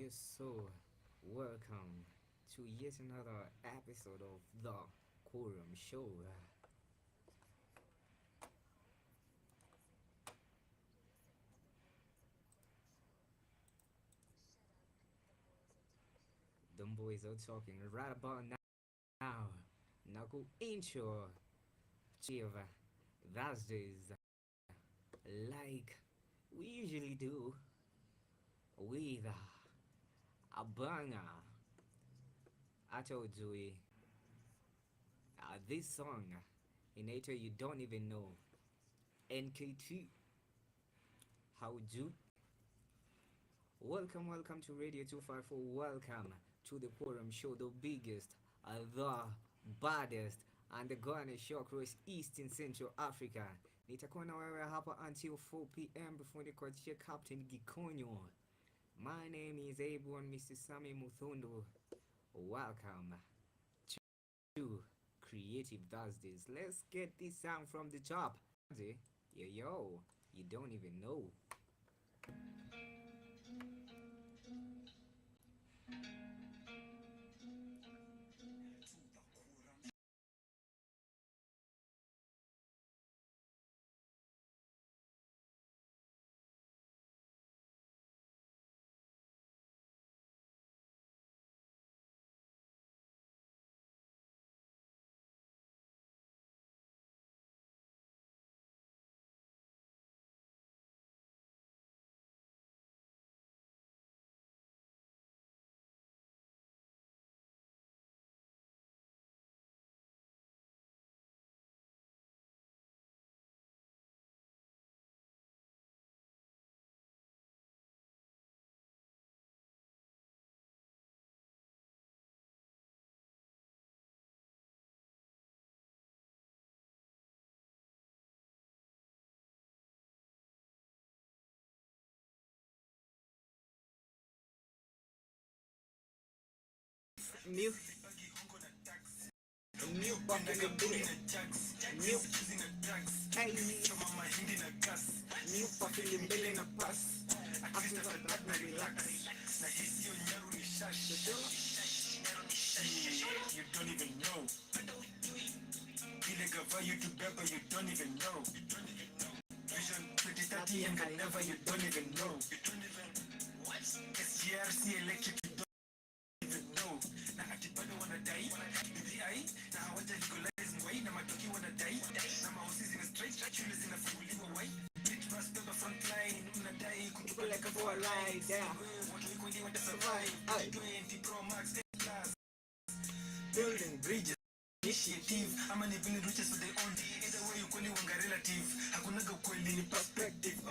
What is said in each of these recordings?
So, welcome to yet another episode of the Quorum Show. Them boys are talking right about now. Naku intro chiv Thursdays like we usually do with a banger. I told you this song in later you don't even know. NKT, how do? Welcome to Radio 254. Welcome to the Quorum Show, the biggest, the baddest, and the Ghana show across East and Central Africa. Nitakuwa na wewe hapa until 4 p.m. before nikuachia Captain Gikonyo. My name is Abuan Mr. Sami Muthundo. Welcome to Creative Thursdays. Let's get this sound from the top. Yo, you don't even know. New fucking ability. New hey, new fucking ability in a pass. After that, not relax. You don't even know. You to Beba, you don't even know. Vision 2030 and never, you don't even know. SGRC electric, you don't even know. Na atipado wanna die. BBI, na hawaja legalize mwai. Na matoki wanna die. Na mahosi zina straight, shule zinafunguliwa wai. Bit bus paper front line, unadai kutupeleka for a ride. Watu equally want to survive. 20 Pro Max class. Building bridges. Initiative, ama ni building riches for their own. Either way ukweli wanga relative. Hakunaga ukweli ni perspective.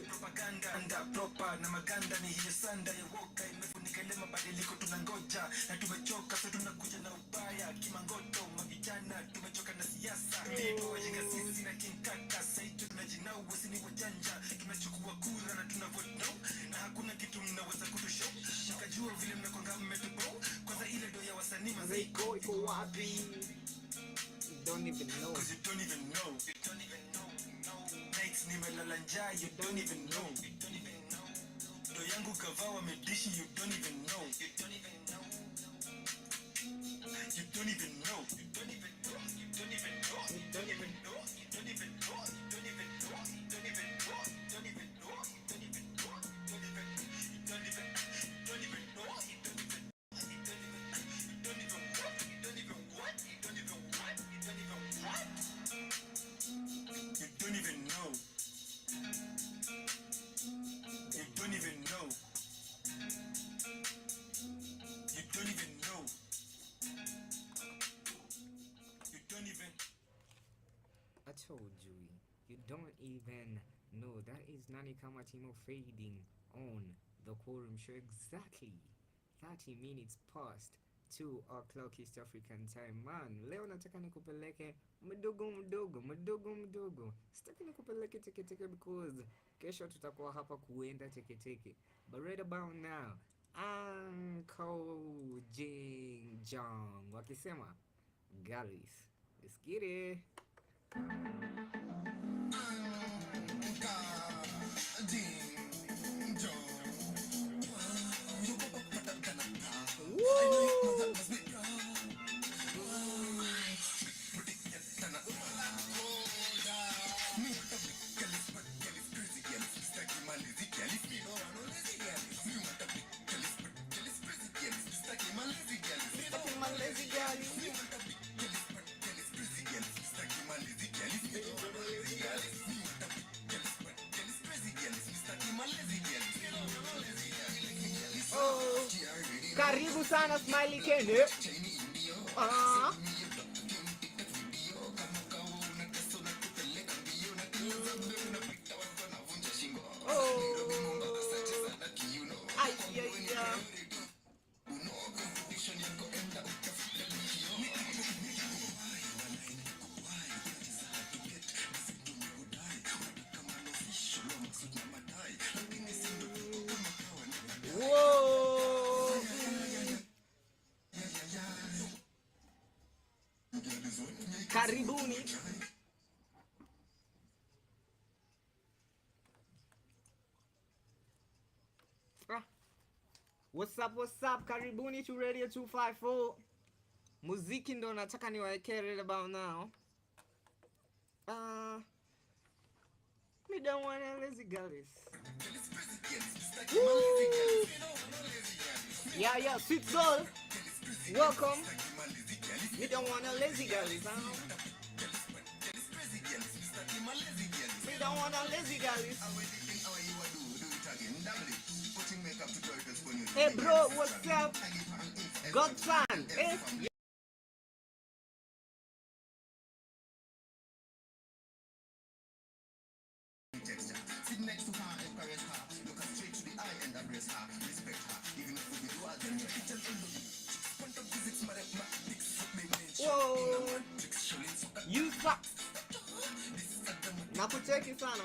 Propaganda anda proper na maganda ni hiyo sanda ya woka imefunika ile mabadiliko tunangoja na tumechoka so tunakuja na ubaya kimangoto mavijana tumechoka na siasa ndipo wajinga sisi na kinkaka sasa tunajinau wasini wajanja tunachukua kura na tuna vote no na hakuna kitu mnaweza kutushow mkajua vile mnakwanga mmetupo kwanza ile ndo ya wasanii mazaiko iko wapi don't even know cause you don't even know you don't even know nights nimelala njaa you don't even know ndo yangu kavawa medishi you don't even know you don't even know you don't even know you don't even know you don't even know you don't even know you don't even know you don't even know you don't even know you don't even know you don't even know you don't even don't even know you don't even don't even know. You don't even know. You don't even know. You don't even. I told you. You don't even know. That is Nani Kamatino fading on the Quorum Show exactly 30 minutes past 2 o'clock East African time. Man, leo nataka nikupeleke mdogo. Sitaki nikupeleke teketeke because kesho tutakuwa hapa kuenda teketeke. But right about now, Uncle Jing Jong wakisema Galis. Let's get it. Oh, karibu sana Smiley Kende. Ah. Oh. Ay, ay, ay. Whoa. Karibuni. Ah. What's up? Karibuni to Radio 254. Muziki ndo nataka niwaekee right about now. Me don't wanna lazy girls. Yeah, sweet soul. Welcome. Me don't wanna lazy girls. Me don't wanna lazy girls. Hey bro, what's up? Godson, eh? Whoa. You suck. Nakucheki sana.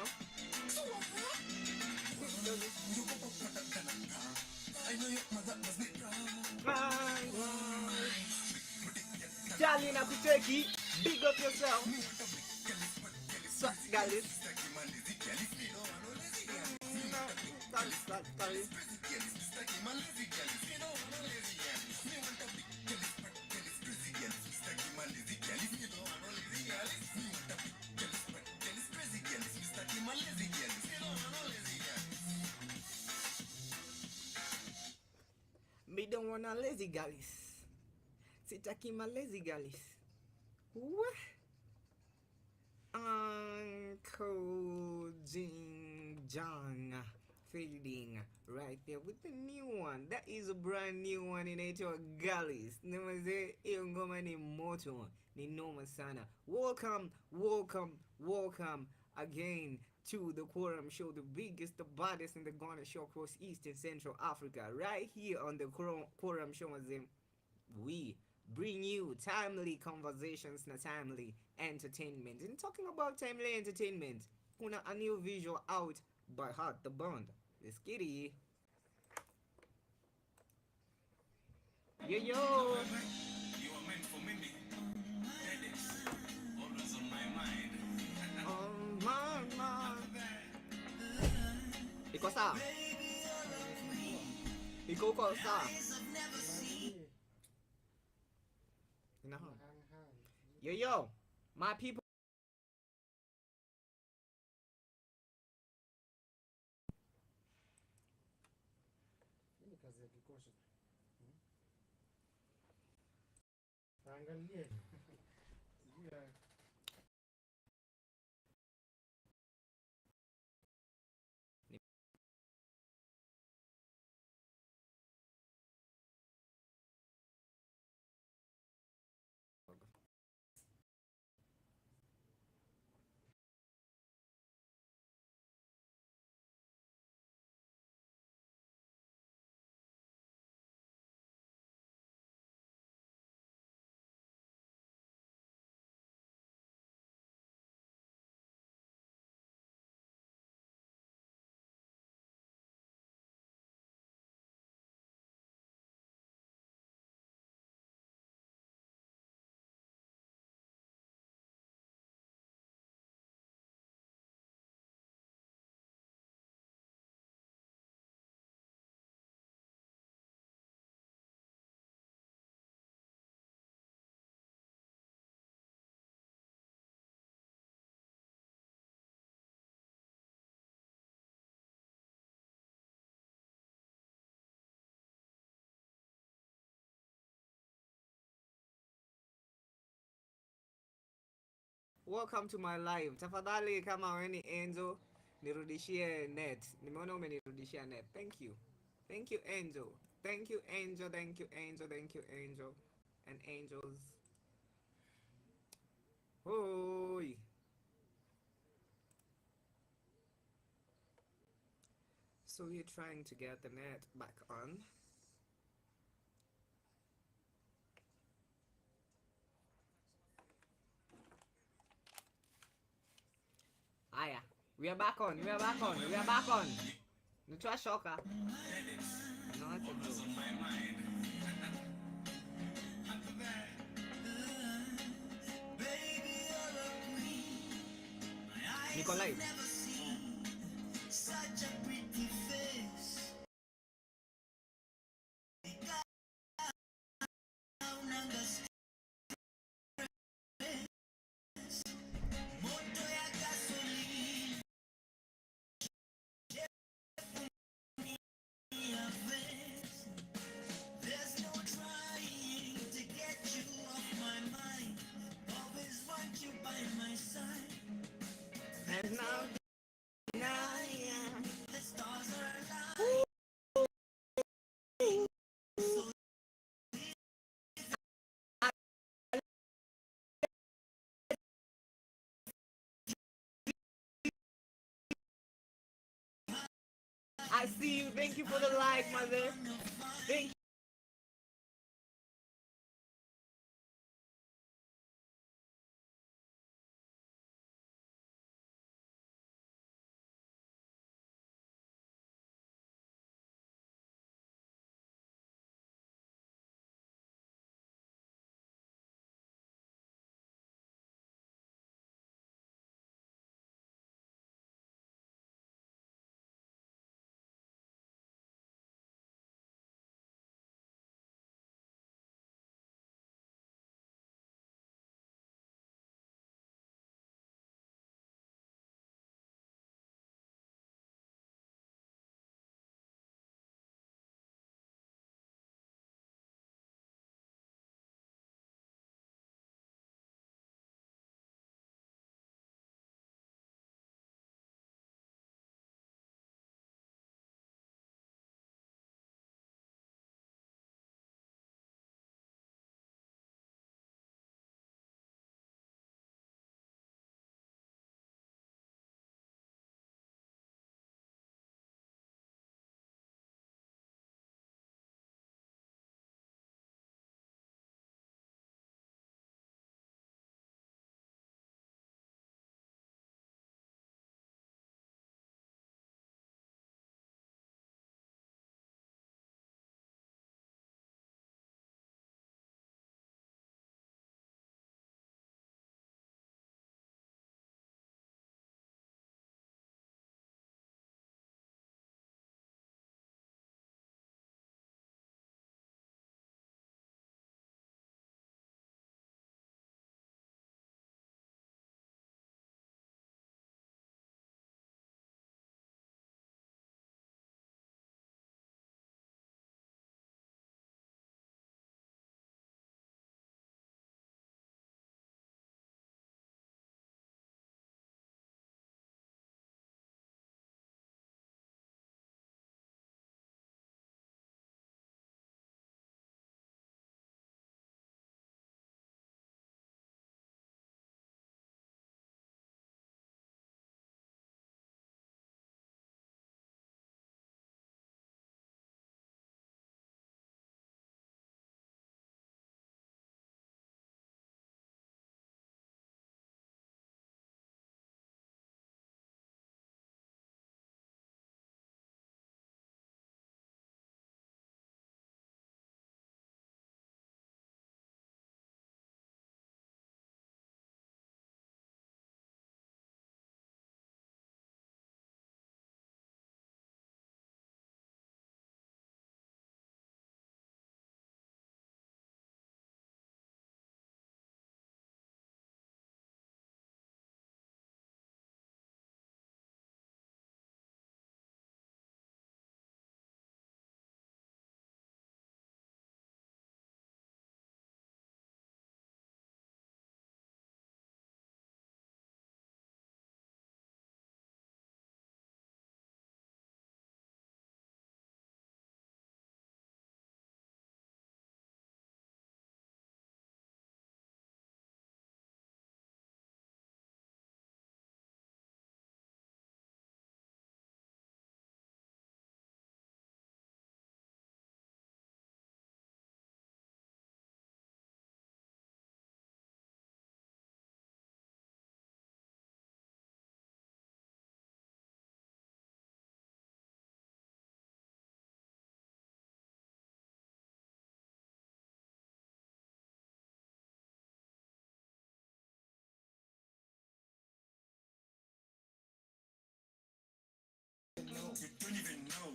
Charlie nakucheki. Big up yourself. Suck, guys. Sorry. Me don't wanna lazy girls. Sitaki ma lazy girls. What? Uncle Jing Jong fading right there with the new one. That is a brand new one inaitwa Gullies. Namaze hiyo ngoma ni moto, ni noma sana. Welcome again to the Quorum Show, the biggest, the baddest, and the Ghana show across East and Central Africa. Right here on the Quorum Show, mazim, we bring you timely conversations na timely entertainment. And talking about timely entertainment, kuna a new visual out by Heart the Band. Let's get it. Yo. You are meant for me. Headaches, always on my mind. On my mind. Ikaw sa? Ikaw ko sa? Yo, my people. Angalie. Welcome to my live. Tafadhali kama wewe ni Enzo, nirudishie net. Nimeona umenirudishia net. Thank you. Thank you Enzo. Thank you Angel. Thank you Angel. Thank you Angel. And angels. Oi. So we're trying to get the net back on. Aya. We are back on. We are back on. We are back on. Nitoa shoka. No, that's a joke. Niko live. Such a pretty face. And now, yeah. The stars are alive. I see you. Thank you for the like, mother. Thank you. You don't even know.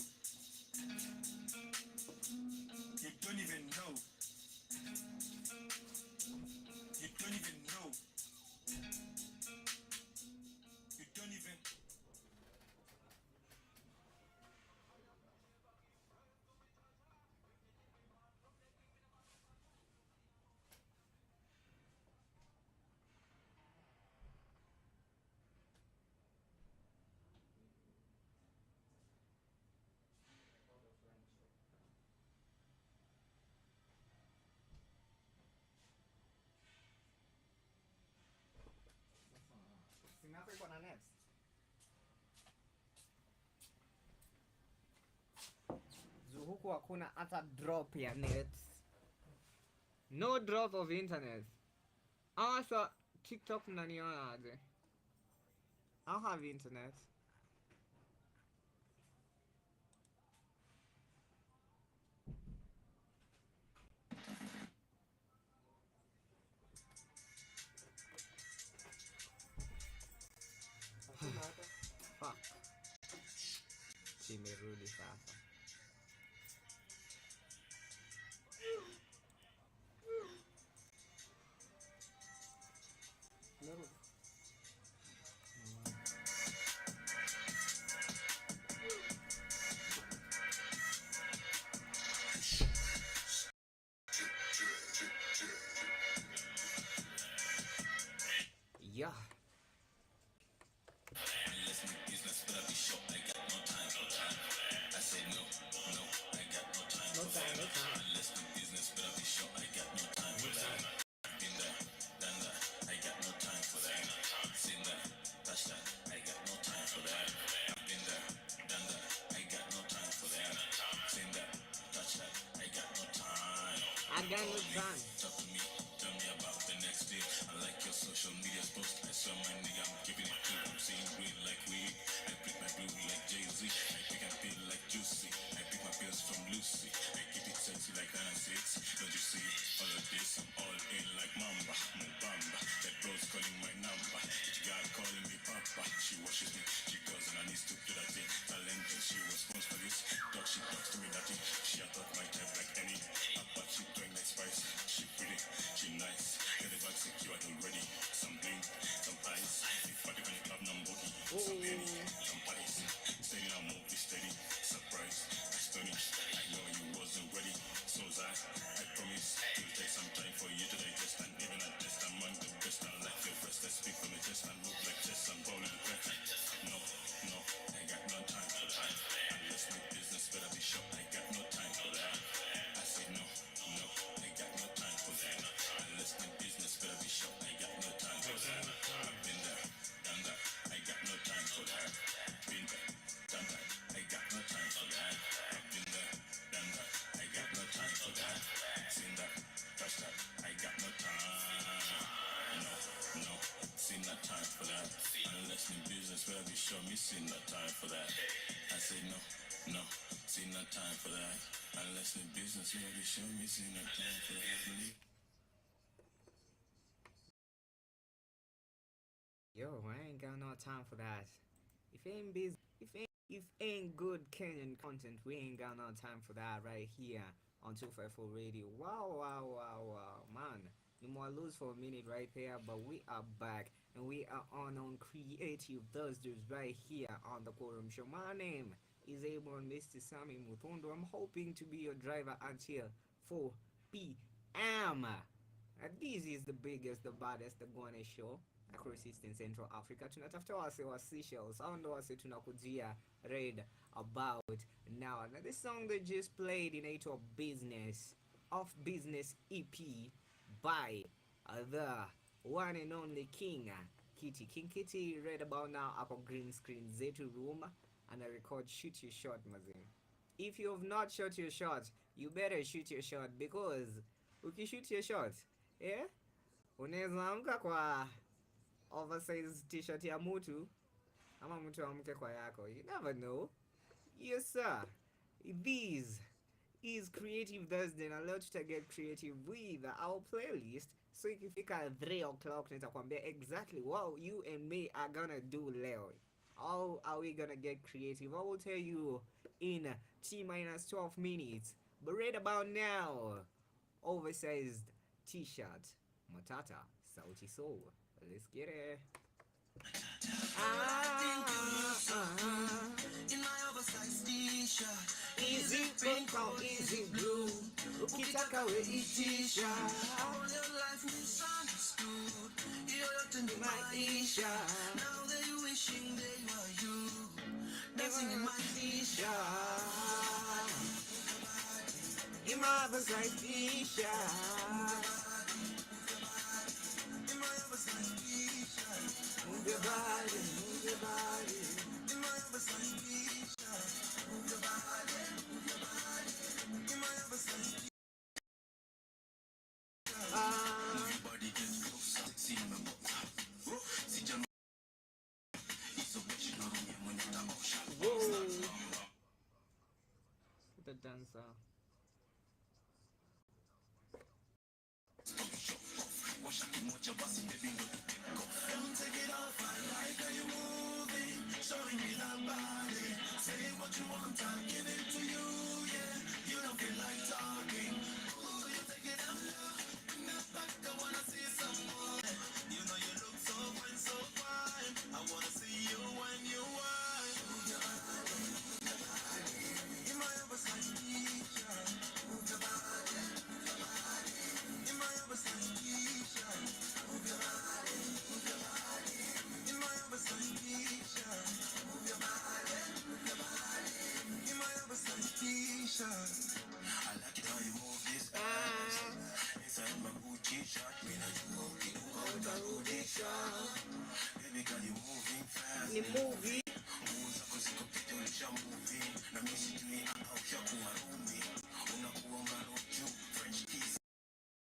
You don't even know. You don't even know. You don't even. Sinako iko na nets. Juu huku hakuna hata drop ya nets. No drop of internet. Asa TikTok mnaniona aje? I don't have internet. Fuck. Simerudi sasa. Merudi. Yeah. No time, no time. I got no time. Yo, I ain't got no time for that. If ain't busy, if ain't good Kenyan content, we ain't got no time for that right here on 254 Radio. Wow, wow, wow, wow, man. You might lose for a minute right there, but we are back and we are on Creative Thursdays right here on the Quorum Show. My name is Abel Mr. Sammy Mutondo. I'm hoping to be your driver until 4 p.m. This is the biggest, the baddest, the Gwane show across Eastern Central Africa. Tunatafuta wase wa Seychelles. Hao ndo wase tunakujia read about now. Now this song they just played inaitwa Business of Business EP by the one and only King Kitty. King Kitty read about now up on green screen zetu room and I record Shoot Your Shot mazing. If you have not shot your shot, you better shoot your shot because ukishoot your shot, yeah, unaweza amka kwa oversized t-shirt ya mtu ama mtu amke kwa yako. You never know. Yes sir. This is Creative Thursday na leo tutaget creative with our playlist. So ikifika 3 o'clock nitakwambia exactly what you and me are gonna do leo How are we gonna get creative? I will tell you in T minus 12 minutes. But right about now, oversized t-shirt, Matata, Sauti Soul. Let's get it. In my oversized t-shirt, Easy pink or easy blue. Ukitaka we itisha. all your life misunderstood. You're not in my Maisha. now they wishing they were you. Dancing in my T-shirt. In my oversized t-shirt. in my oversized t-shirt, Move your body, move your body. in my oversized t-shirt, move your body, in my oversized t-shirt. Body gets closer, see my butter. See John, it's original when it's the ocean. Whoa. The dancer. Wash out much of us, baby, no don't take it off. I like how you moving, showing me that body. Say what you want, I'll give it to you. Yeah, you don't feel like talking. Ooh, you take it up low. Bring that back, I wanna see some more. You know you look so fine, so fine. I wanna see you when you whine. In my oversized t-shirt, move your body. In my oversized t-shirt, move your body. In my oversized t-shirt, move your body. In my oversized t-shirt, I like it how you move this inside my Gucci shirt. Me like you move it, out a Gucci shirt. Baby girl, you moving fast. The movie. Uza kuzikopita ulisha moving. Na mimi sijui anausha kuwa rumi. Unakuwa maroju, French kiss.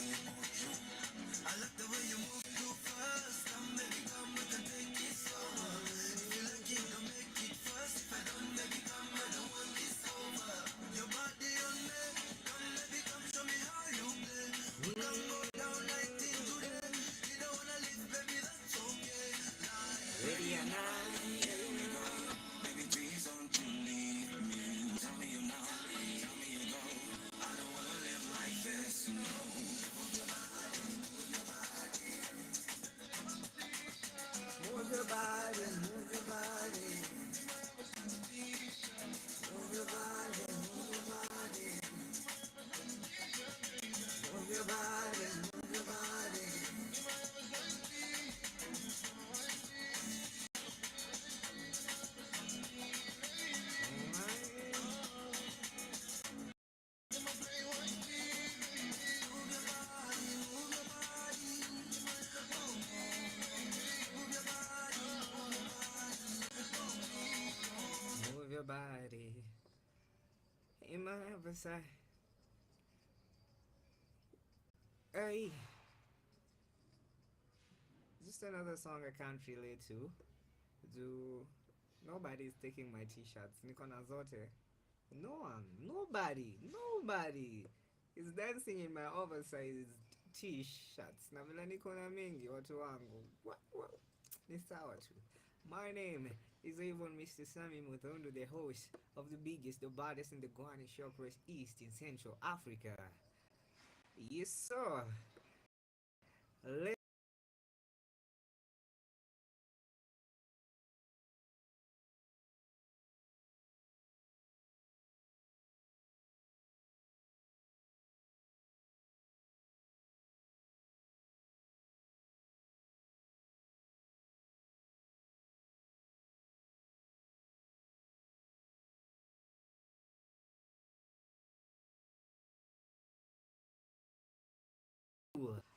I like the way you move too fast. Come baby, come we can take it slow. If you like it, don't make it fast. If I don't, baby, come I don't want this over. Your body on me, come baby, come show me how you play. We can go down like this today. You don't wanna leave, baby, that's okay. Ready or not. Baby, please don't you leave me. Tell me you know, tell me you go. I don't wanna live like this, no. Move your body, move your body. Move your body, move your body. Move your body, move your body. Move your body. In my oversight. Hey. Just another song I can't relate to. Do nobody's taking my t-shirts. Niko na zote. No one, nobody is dancing in my oversized t-shirts. Na vile niko na mingi watu wangu. What? Ni sawa tu. My name is even Mr. Sammy Muthundu, the host of the biggest, the baddest in the Guani Showcross East in Central Africa. Yes, sir. Let's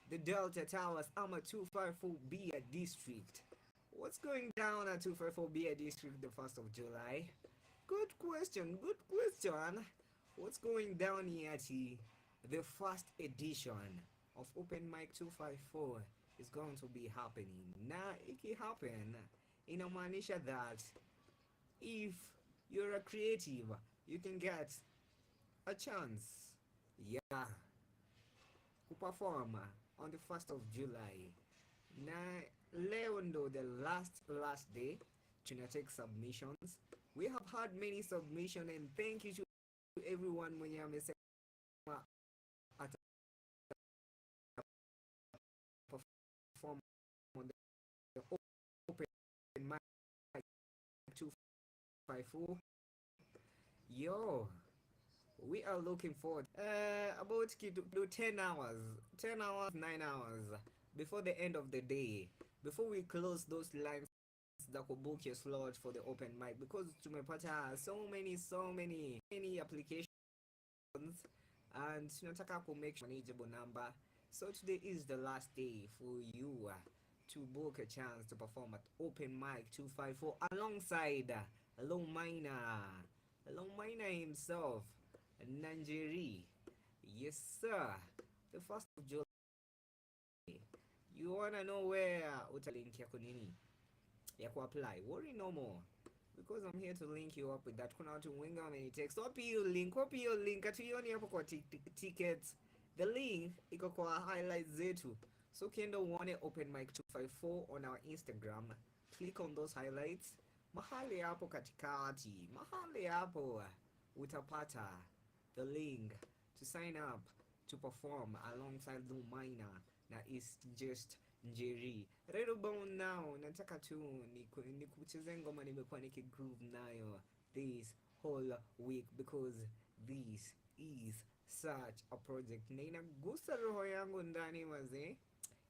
the Delta Towers, I'm a 254 Bia District. What's going down at 254 Bia District the 1st of July? Good question, good question. What's going down here at the first edition of Open Mic 254 is going to be happening. Now, it can happen inamaanisha that if you're a creative, you can get a chance. Yeah. Kuperform on the 1st of July. Na leo ndo the last day. tuna take submissions. We have had many submission, and thank you to everyone mwenye amesema perform on the open mic 254. Yo, we are looking forward about to do 10 hours 9 hours before the end of the day, before we close those lines that could book your slot for the open mic, because tumepata so many applications and tunataka ku make manageable number. So today is the last day for you to book a chance to perform at open mic 254 alongside Long Miner himself, Nanjeri. Yes sir, the 1st of July. You wanna know where utalink yako nini ya ku-apply? Worry no more, because I'm here to link you up with that. Kuna watu wengi wamenitext, wapi hiyo link, hatuioni hapo kwa tickets. The link iko kwa highlights zetu, so ukienda uone open mic 254 on our Instagram, click on those highlights. Mahali hapo katikati, mahali hapo utapata the link to sign up to perform alongside Lil Miner na It's Just Njeri. Right about now, nataka tu nikucheze ngoma nimekuwa nikigroove nayo this whole week, because this is such a project na inagusa roho yangu ndani wazee,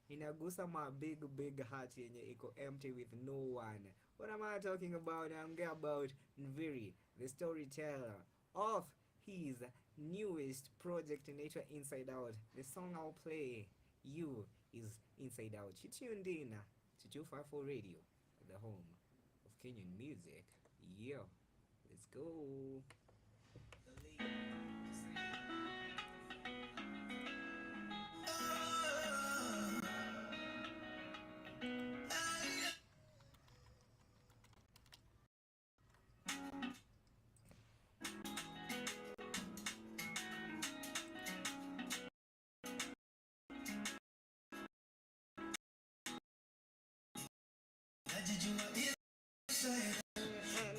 inagusa my big heart yenye iko empty with no one. What am I talking about? I'm talking about Nviiri, the storyteller, of his newest project inaitwa Inside Out. The song I'll play you is Inside Out. You tuned in to 254 Radio, the home of Kenyan music. Yo, let's go.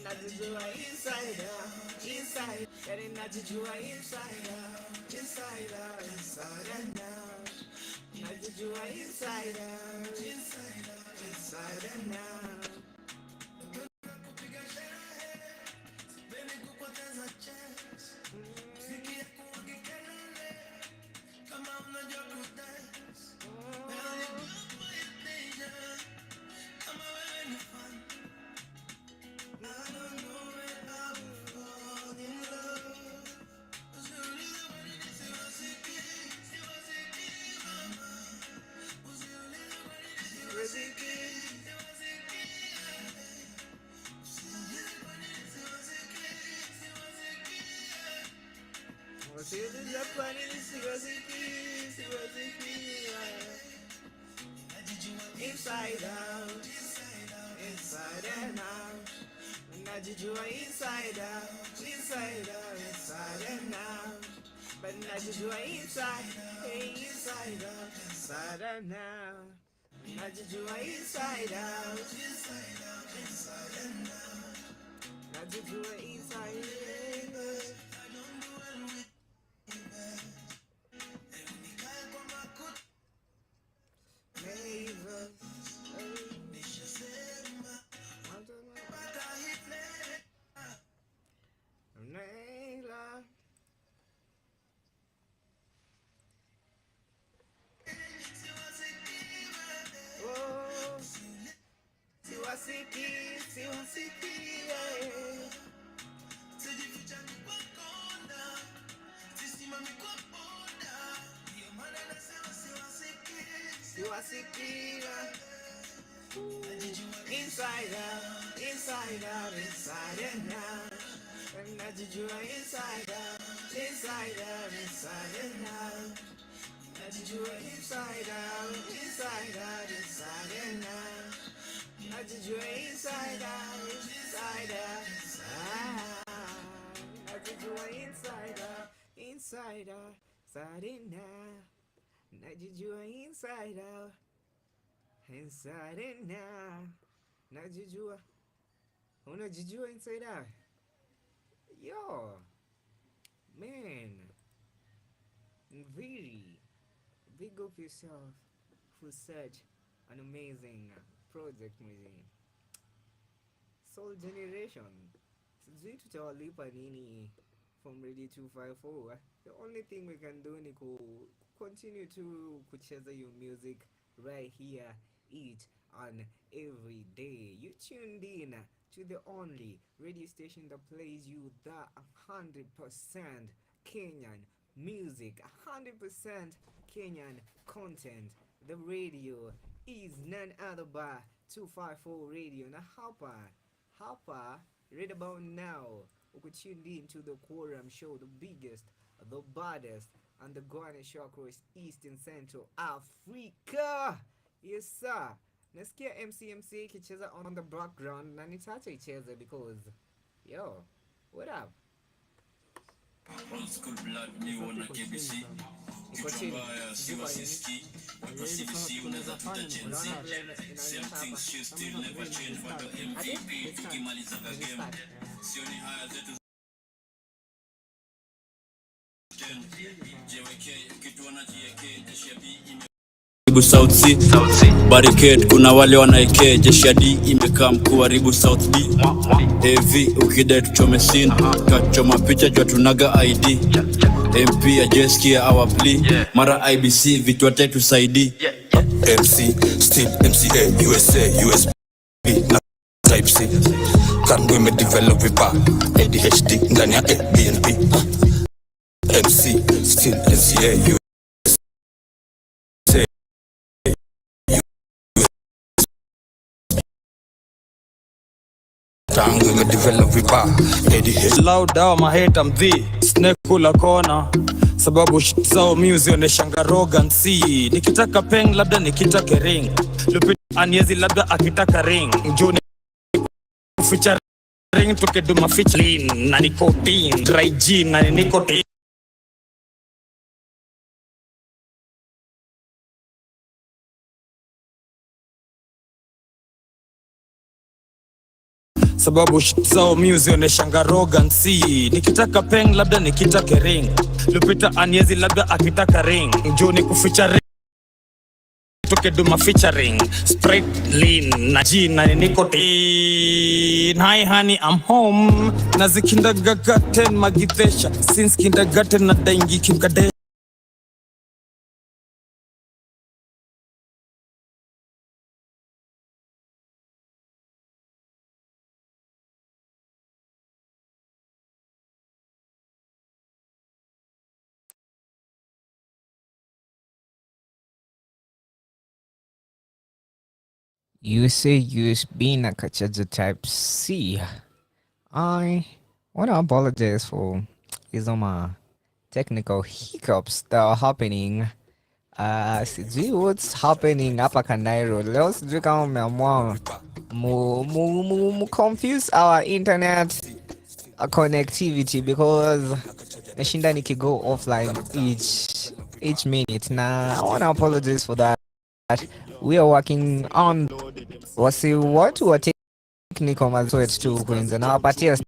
Najijua inside out, yani najijua inside out, inside and out. Najijua inside out, inside and out. Inside out, inside and out. Najijua inside out, inside and out. But najijua inside out, inside and out. Najijua inside out, inside and out. Najijua inside out. Inside out, inside out, inside and out. And najijua inside out, inside out, inside and out. Najijua inside out, inside out, inside and out. Najijua inside out, inside out, inside. Najijua inside out, inside out, inside and out. Najijua inside out, inside and out. Najijua Unajijua inside out. Yo, man, very big up yourself for such an amazing project mzee. Soul Generation. Sijui tutawalipa nini from Radio 254. The only thing we can do ni continue to kucheza your music right here each and every day. You tuned in to the only radio station that plays you the 100% Kenyan music, 100% Kenyan content. The radio is none other but 254 Radio. Na hapa right about now, we tuned in to the Quorum Show, the biggest, the baddest, and the Guanesha across East and Central Africa. Yes sir. Nasikia MCMC kicheza on the background na nitaacha icheze because yo, what up? Old school blood, new on KBC. Kichwambaya, siwa siski. Wako CBC, unaweza tuta Gen Z. Same things, she still never change. Wado MVP, tukimaliza game. Sioni haya zetu. JWK, kitu wanajieke, jeshi ya B South C Barricade, kuna wale wanaeke jeshi ya D imekaa mkuharibu South B heavy ukidai tuchome scene kachoma picha jua tunaga ID MP ya jeskia our plea mara IBC vitu wate tusaidi MC still MCA USA USB na Type C kandu imedevelop vipa ADHD ndani ya BNP MC still MCA tangu imedevelop vipa ADHD loud down my head I'm the snake kula kona sababu shit zao music oneshanga arrogance nikitaka peng labda nikitaka ring lupita aniezi labda akitaka ring njoo feature ring tukeduma feature na nicotine dry gin na nicotine sababu shit zao music oneshanga arrogance nikitaka peng labda nikitaka ring lupita aniezi labda akitaka ring njoo nikuficha tukeduma featuring Sprite lean na gin na nicotine. Hi honey I'm home nazi kindergarten magithesha since kindergarten na daingi kimkade USA USB na kachaja Type C. I want to apologize for some technical hiccups that are happening. Sijui what's happening hapa Kanairo. Leo sijui kama umeamua mu confuse our internet connectivity because nashinda nikigo offline each minute. Now I want to apologize for that. We are working on watu wa technical mazwet tu kwenza na wapatia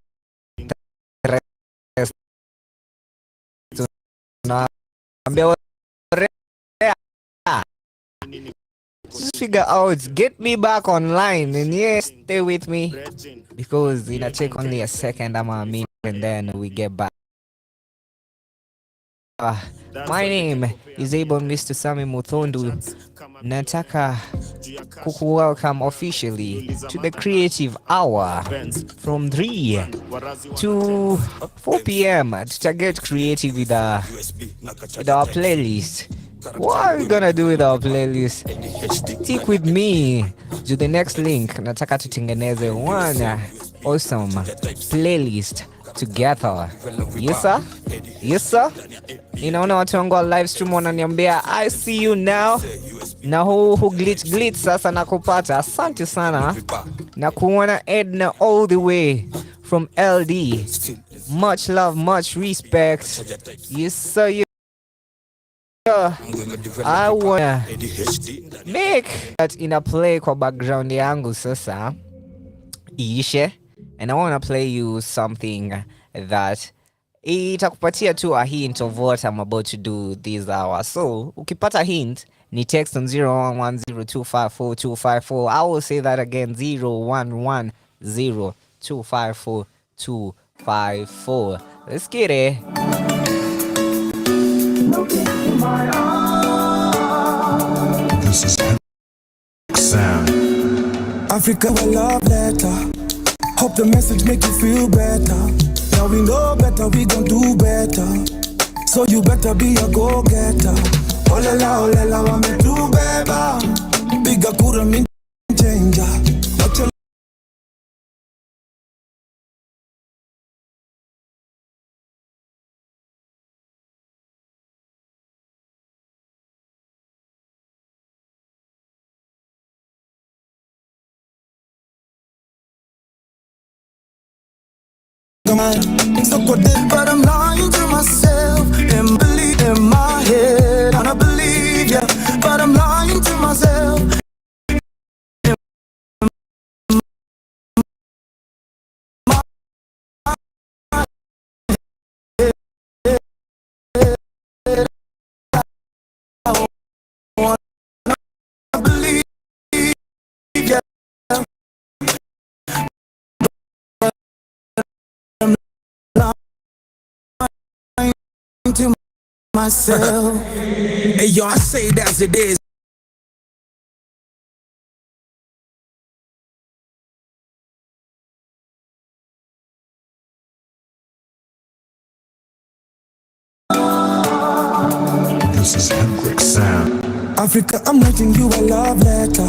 na ambia just figure out, get me back online and yes, stay with me because it'll take only a second, I'm a minute, and then we get back. My name is Able Mr. Sami Muthondu. Nataka kuku welcome officially to the Creative Hour from 3 to 4 p.m. to get creative with our playlist. What are we gonna do with our playlist? Stick with me to the next link. Nataka tutengeneze one awesome playlist together. Yes sir? Yes sir? Ninaona watu wangu wa live stream wananiambia I see you now. Na huu glitch sasa nakupata. Asante sana. Na kuona Edna all the way from LD. Much love, much respect. Yes sir. Yes. I wanna make that in a play kwa background yangu sasa iishe and I want to play you something that itakupatia tu a hint of what I'm about to do this hour. So ukipata hint ni text on 0110254254. I will say that again, 0110254254. Let's get it. This is sound. Africa, a love letter. Hope the message make you feel better. Now we know better, we gon' do better. So you better be a go-getter. Olela, wame do beba. Bigger kura mean changer. Watch your so good, but I'm lying to myself and believe in my head. I don't believe ya, but I'm lying to myself. I believe ya. To myself. Hey, yo, I say it as it is. This is Hendrix Sound. Africa, I'm writing you a love letter.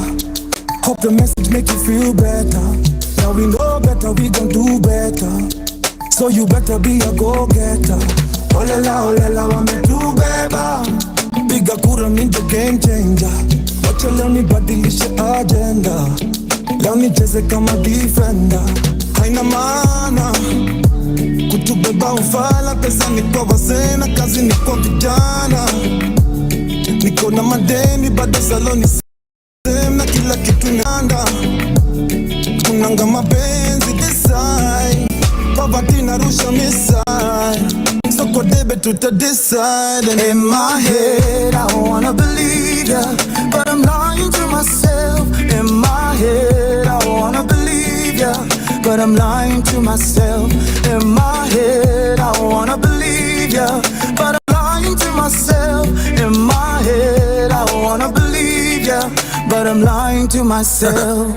Hope the message make you feel better. Now we know better, we gon' do better. So you better be a go-getter. Olela, wame do beba. Bigger kura mean the game changer. Wacha leo nibadilishe agenda. Leo nicheze kama defender. Haina maana kutubeba ufala, pesa ni kwa wazee na kazi ni kwa vijana. Niko na madeni bado saloni same na kila kitu nanda. Kunanga mapenzi design, poverty narusha missile. So go debe to decide. And in my head I wanna believe ya, but I'm lying to myself. In my head I wanna believe ya, but I'm lying to myself. In my head I wanna believe ya, but I'm lying to myself. In my head I wanna believe ya, but I'm lying to myself.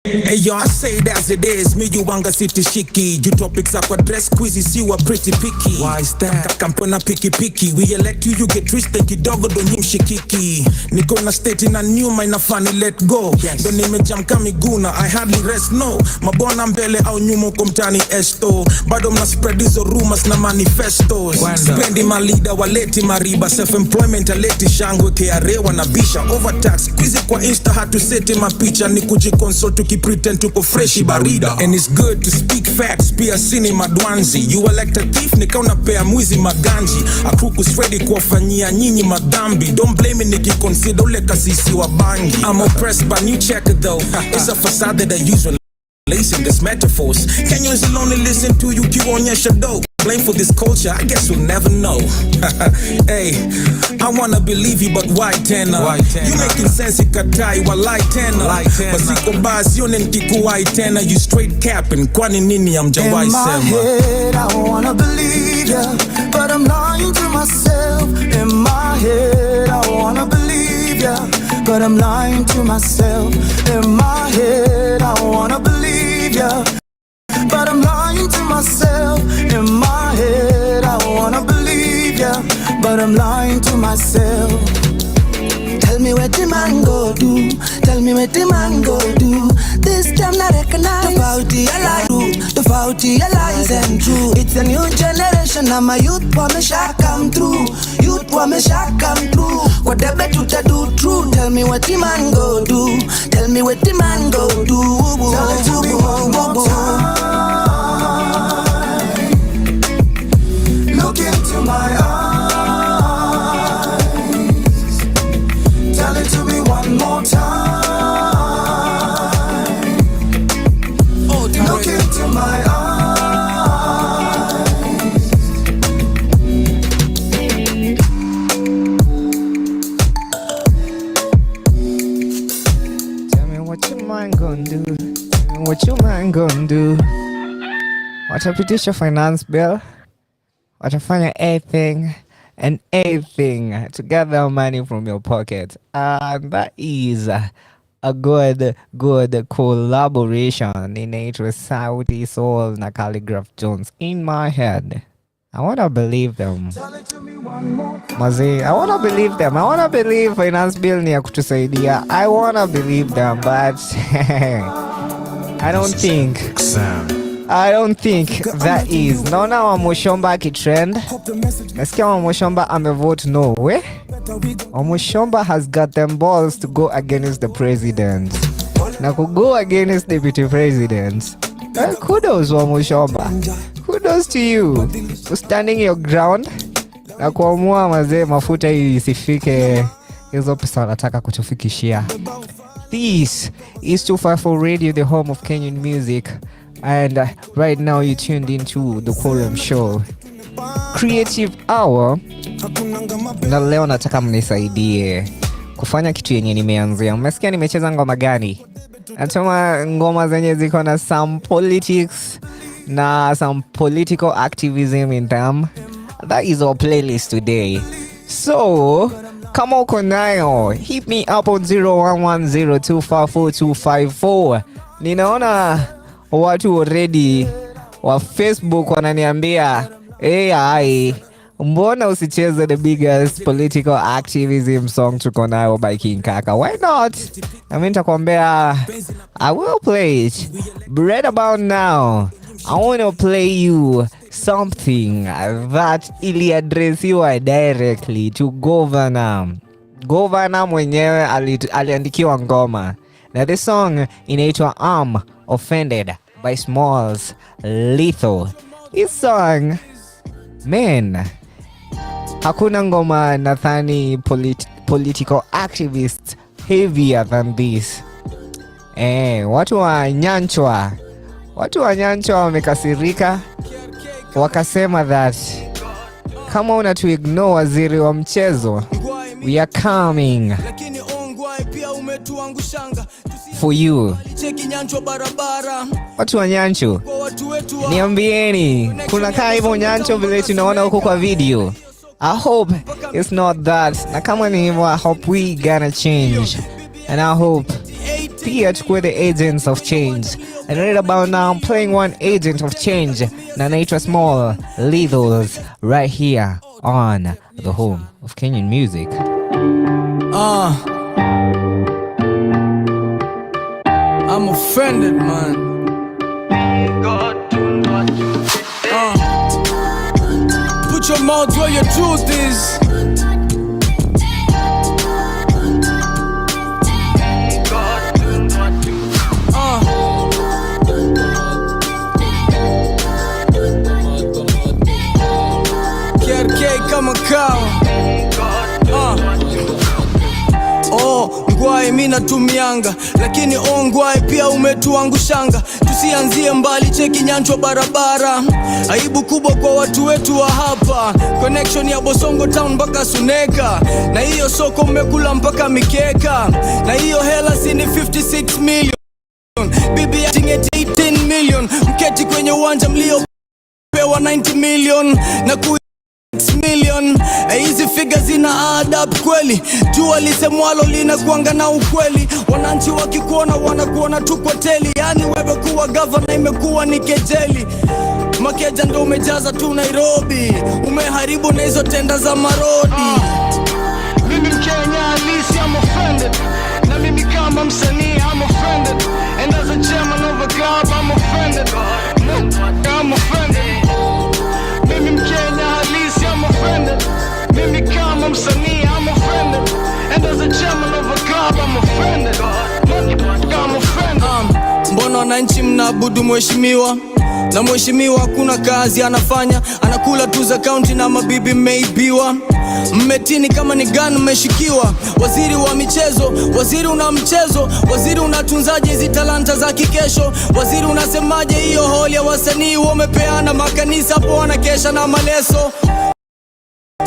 Hey, yo, I say it as it is. Me, you wanga city shiki. You topics up a dress quizzes, you are pretty picky. Why is that? Kampana picky. We elect you, you get twisted. Kidogo don't him shikiki. Niko na state in a new mind, na funny let go. Yes. Don't name jam kamiguna, I hardly rest, no. Mabona mbele au nyumo kumtani esto. Bado mna spread hizo rumors na manifestos. Spendi malida waleti mariba. Self-employment aleti shangwe kearewa na bisha. Overtax, quizi kwa insta hatu seti mapicha. Ni kujikonsult pretend tuko freshi barida. And it's good to speak facts, pia sini madwanzi. You elect a thief, nika unapea mwizi maganji. Akruku sready kuwafanyia nyinyi madhambi. Don't blame me nikiconsider ule kasisi wa bangi. I'm oppressed by new check though. It's a facade that I use when lacing this metaphors. Kenyans will only listen to you kionyesha dope. Blame for this culture, I guess we'll never know. Hey, I wanna believe you, but why tena? You making sense, ikatai, walai tena. Basiko basi, yone nkikuwai tena. You straight capping, kwani nini amjawai sema. In my head, I wanna believe ya, but I'm lying to myself. In my head, I wanna believe ya, but I'm lying to myself. In my head, I wanna believe ya, but I'm lying to myself. In my head I wanna believe ya, but I'm lying to myself. Tell me what the man go do. Tell me what the man go do. This time I recognize the faulty lies and true. It's a new generation and my youth promise shall come through. Youth promise shall come through. Whatever to do true. Tell me what the man go do. Tell me what the man go do. Tell it to me one more time. Look into my eyes. Tell it to me one more time. Look I'm gonna do. Watapitisha finance bill. Watafanya anything and everything to gather money from your pocket. And that is a good collaboration inaitwa Sauti Sol na Calligraph Jones. In my head, I wanna believe them. Mazi, I wanna believe them. I wanna believe finance bill ni ya kutusaidia. I wanna believe them, but I don't think that is. Naona Wamushomba akitrend. Nasikia Wamushomba amevote no. We? Wamushomba has got them balls to go against the president. Na go against deputy president. Well, kudos Wamushomba. Kudos to you for standing your ground. Na kuamua mazee mafuta isifike hizo pesa wanataka kutufikishia. This is 254 Radio, the home of Kenyan music. And right now you tuned into the Quorum Show Creative Hour. Na leo nataka mnisaidie kufanya kitu yenye nimeanzia. Mmesikia nimecheza ngoma gani? Natuma ngoma zenye ziko na some politics na some political activism in them. That is our playlist today. So kama uko nayo, hit me up on 0110254254. Ninaona watu already wa Facebook wananiambia AI, mbona usicheze the biggest political activism song tuko nayo by King Kaka? Why not? I mean nitakwambia I will play it. But right about now, I want to play you something that iliadresiwa directly to governor. Governor mwenyewe aliandikiwa ngoma. Na the song inaitwa I'm Offended by Smalls Lethal. This song, man, hakuna ngoma nadhani political activists heavier than this. Watu wa Nyanchwa wamekasirika, wakasema that kama unatu ignore waziri wa mchezo, we are coming for you. Watu wa Nyancho, niambieni, kuna kaa hivyo Nyancho vile tunaona huko kwa video? I hope it's not that. Na kama ni hivyo, I hope we gonna change. And I hope pia tukue the agents of change. And right about now, I'm playing one agent of change. Na naitwa Small Lethals right here on the home of Kenyan music. I'm offended, man. Put your mouth where your truth is. KRK kama kawa. Ngwai mina tumianga, lakini ngwai pia umetuangushanga. Tusianzie mbali, cheki Nyanchwa barabara. Aibu kubwa kwa watu wetu wa hapa. Connection ya Bosongo town mpaka Suneka. Na hiyo soko umekula mpaka mikeka. Na hiyo hela si ni 56 million. Bibi ya 18 million. Mketi kwenye uwanja mlio pewa 90 million. Na million. Hizi figures zina add up kweli. Jua lisemwalo linakuanga na ukweli. Wananchi wakikuona wanakuona tu kwa teli. Yani wewe kuwa governor imekuwa ni kejeli. Makeja ndo umejaza tu Nairobi. Umeharibu na hizo tenda za marodi. Mimi Mkenya halisi, I'm offended. Na mimi kama msanii, I'm offended. And as a chairman of a club, I'm offended. I'm offended. Mimi Mkenya halisi, I'm offended. Mimi kama msanii, I'm offended. And as a chairman of a club, I'm offended. I'm offended. Mbona wananchi mnaabudu mheshimiwa? Na mheshimiwa hakuna kazi anafanya. Anakula tu za county na mabibi mmeibiwa. Mmetini kama ni gani mmeshikiwa. Waziri wa michezo, waziri una mchezo. Waziri unatunzaje hizi talanta za kikesho. Waziri unasemaje hiyo holi ya wasanii. Wamepeana makanisa hapo wanakesha na maleso.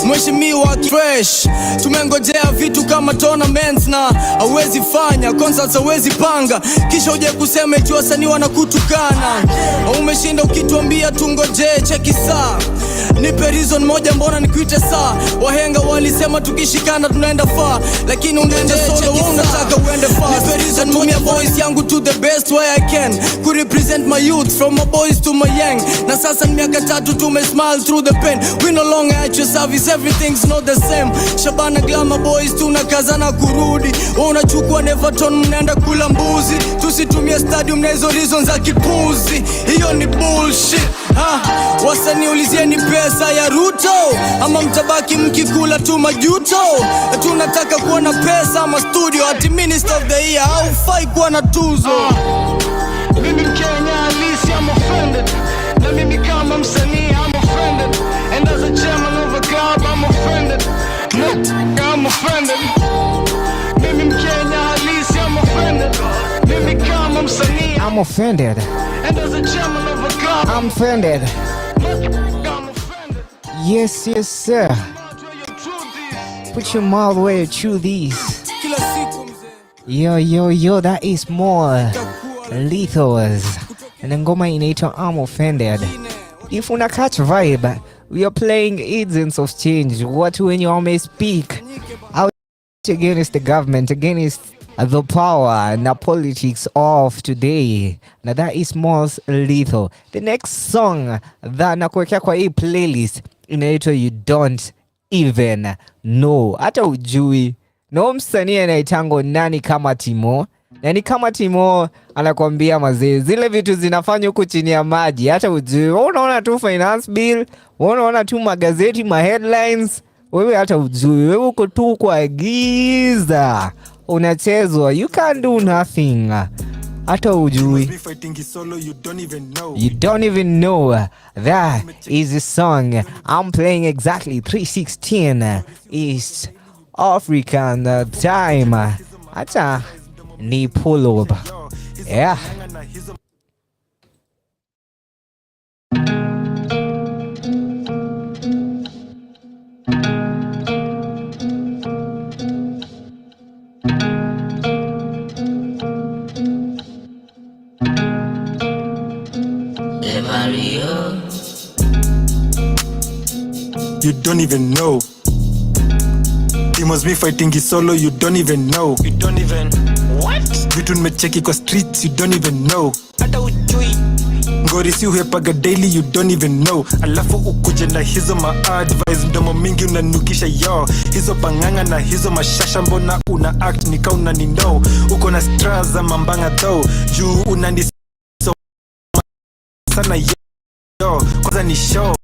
Mheshimiwa fresh, tumengojea vitu kama tournaments na hawezi fanya concerts, hawezi panga, kisha uje kusema eti wasanii wanakutukana. Umeshinda ukituambia tungojee, cheki saa, nipe reason moja mbona nikuite saa. Wahenga walisema tukishikana tunaenda far, lakini unaenda solo, unataka uende fast. Nipe reason moja voice yangu to the best way I can, could represent my youth from my boys to my young. Na sasa ni miaka 3 tume smile through the pain, we no longer at your service, everything's not the same. Shabana Glamour Boys tunakazana kurudi, unachukua Neverton mnaenda kula mbuzi. Tusitumie stadium na hizo reasons za kipuzi, hiyo ni bullshit. Wasanii ulizieni pesa ya Ruto, ama mtabaki mkikula tu majuto. Tunataka kuona pesa ama studio, ati Minister of the Year haufai kuwa na tuzo. Mimi Mkenya halisi, I'm offended. Na mimi kama msanii I'm offended. And as a chairman of a club I'm offended. I'm offended. Mimi Mkenya halisi, I'm offended. Mimi kama msanii I'm offended. And as a chairman of a club I'm offended. I'm offended. Yes, yes, sir. Put your mouth where you chew these. Kila siku mzee. Yo, that is more Lethals. Na ngoma inaitwa I'm Offended. If una catch vibe, we are playing Agents of Change. Watu wenye wame speak out against the government, against the power na politics of today. Na that is most lethal. The next song that nakuwekea kwa hii playlist inaitwa You Don't Even Know. Hata ujui. No msanii anaitango Nani Kama Timo. Nani Kama Timo anakuambia mazee, zile vitu zinafanya huku chini ya maji, hata ujui. Unaona tu finance bill, unaona tu magazeti, ma headlines, wewe hata ujui. Wewe uko tu kwa giza, unachezwa, you can't do nothing, hata ujui. You don't even know. That is the song I'm playing exactly 3:16 East African time. Hata ni pull up. Yeah. You don't even know. It must be fighting his solo, you don't even know. You don't even what? Vitu nimecheki kwa streets, you don't even know. Hata ujui. Ngori si uhepaga daily, you don't even know. Alafu ukuje na hizo ma-advice, mdomo mingi unanukisha yo. Hizo panganga na hizo mashasha, mbona una act nika unani know. Uko na straws za mambanga though, juu unani so sana yo. Kwanza ni show.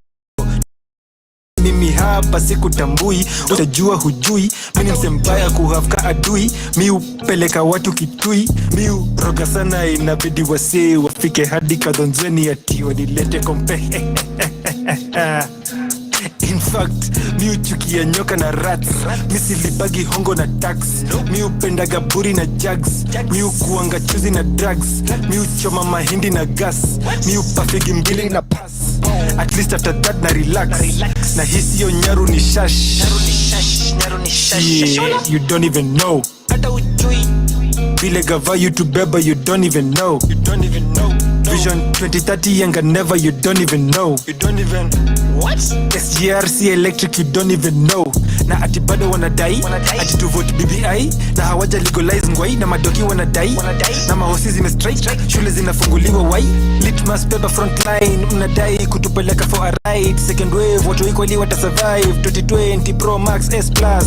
Mimi hapa sikutambui, utajua hujui. Mimi msembaya kuhafka adui, mi upeleka watu kitui. Mi uroga sana inabidi wasee wafike hadi kadonzweni ati wanilete kompe. In fact, mi uchukia nyoka na rats. Mi silibagi hongo na tax. Mi upenda gaburi na jugs. Mi ukuanga chuzi na drugs. Mi uchoma mahindi na gas. Mi upafigi mbili na pass. At least after that na relax. Na hisi yo nyaru ni shash. Yeah, you don't even know. Vile gava you to beba, you don't even know. You don't even know. Vision 2030 younger never, you don't even know. You don't even what? SGRC electric, you don't even know. Na ati bado wanadai ati to vote BBI, na hawaja legalize ngwai, na madoki wanadai na mahosi zimestrike, shule zinafunguliwa wai. Litmus paper frontline mnadai kutupeleka for a ride. Second wave watu equally wata survive. 2020 Pro Max S Plus.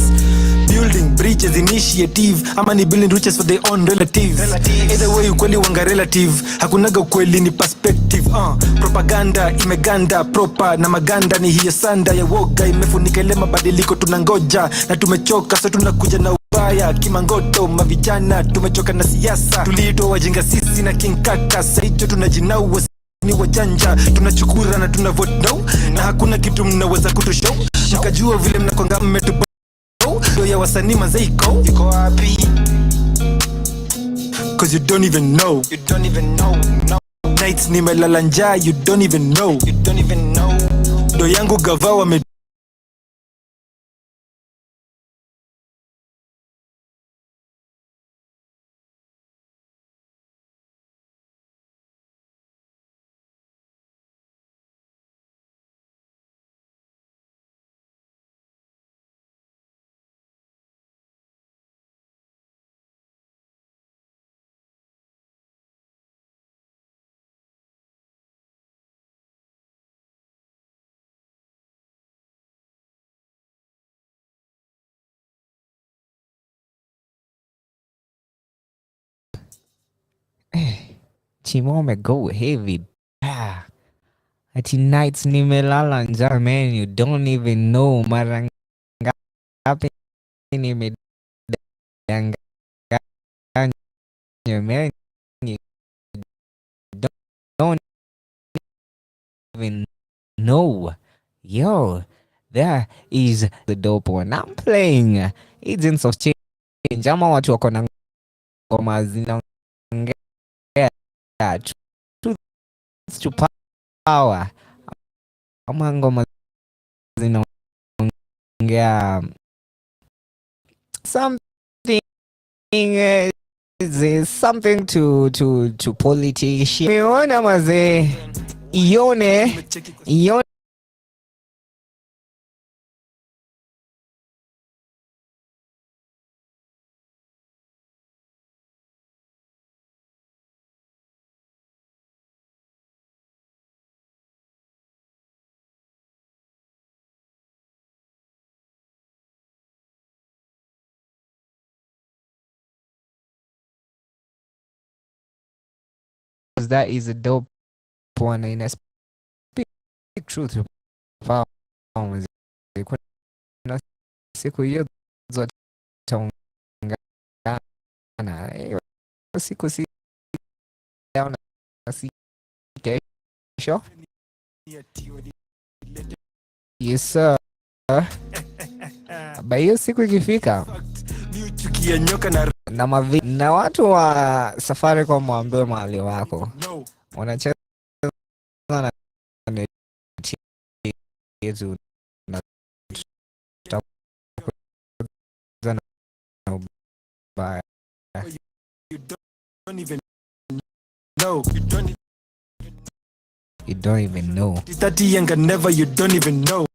Building bridges initiative, ama ni building riches for their own relatives. Either way ukweli wanga relative, hakunaga ukweli ni perspective. Propaganda imeganda proper, na maganda ni hiyo sanda ya woga imefunika ile mabadiliko tunangoja. Na tumechoka so tunakuja na ubaya kimangoto. Mavijana tumechoka na siasa, tuliitwa wajinga sisi na King Kaka. Saicho tunajinau ni wajanja, tunachukura na tunavote no. Na hakuna kitu mnaweza kutushow, mkajua vile mnakonga mmetupa ya wasanii mazeiko. Yuko wapi? Cause you don't even know. You don't even know. No. Nights nimelala njaa, you don't even know. You don't even know. Do yangu gava wame Chimome go heavy. Ati nights nimelala njaa, man, you don't even know. Mara ngapi nimedanganya, man, you don't even know. Yo, there is the dope one. I'm playing Agents of Change. Ama watu wako na ngoma zinaongea truth to power, ama ngoma zinaongea something something to politics. Meona mazee, ione that is a dope one, and I speak truth to power. Kuna siku hiyo zote taungana, siku si na si kesho. Yes sir. Hiyo siku ikifika na watu wa Safaricom waambiwe mahali wako wanacheza na yetu na ubaya. You don't even know. That young and never, you don't even know.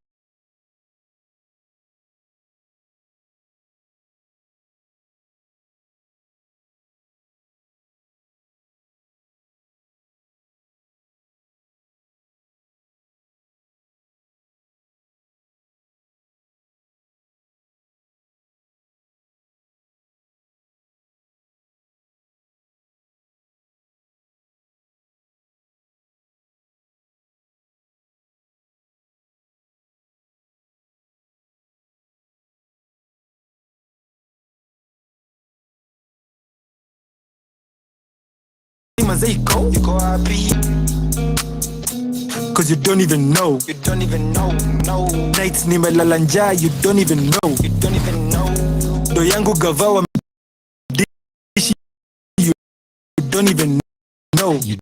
You go happy, cause you don't even know. You don't even know. No nights nimelala njaa, you don't even know. You don't even know. Do yangu gavawa dishi, you don't even know. You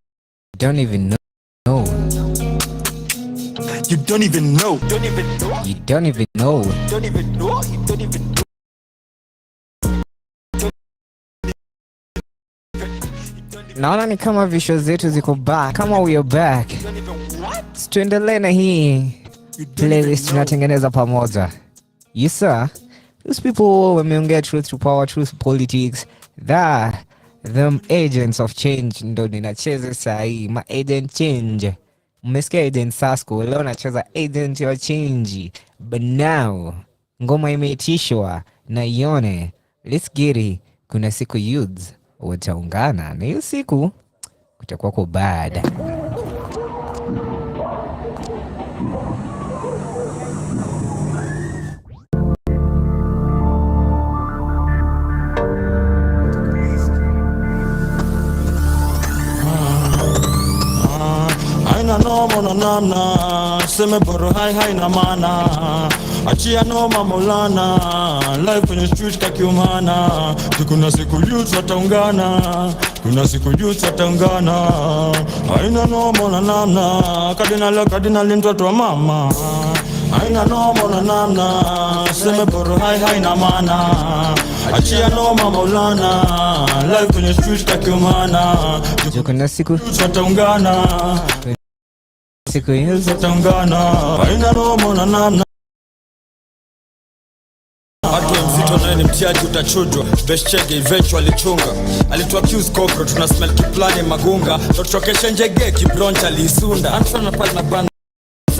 don't even know. You don't even know. Don't even know. You don't even know. Don't even know. You don't even know. Naona ni kama visho zetu ziko back, kama we are back. Tuendelee na hii playlist tunatengeneza pamoja. Yes sir. Those people wameongea truth to power, truth to politics. Them agents of change ndo ninacheza saa hii. Ma agent change. Mmesikia agent Sasko, leo nacheza agent of change. But now ngoma imeitishwa na ione. Let's get it. Kuna siku youths wataungana na hiyo siku kutakuwa kwa bad. Haina noma na namna, seme boro hai na mana. Achia noma Maulana, life kwenye street kakiumana. Kuna siku youth wataungana, kuna siku youth wataungana. Haina noma na namna, kardinali mtoto wa mama. Haina noma na namna, seme boro hai na mana. Achia noma Maulana, life kwenye street kakiumana. Kuna siku youth wataungana, siku youth wataungana. Haina noma na namna. Watu mzito naye ni mtiaji utachujwa. Best check eventually chunga. Alitu accuse kokro, tuna smell kiplani magunga. Totokesha njege kibroncha lisunda. Antwana pali na band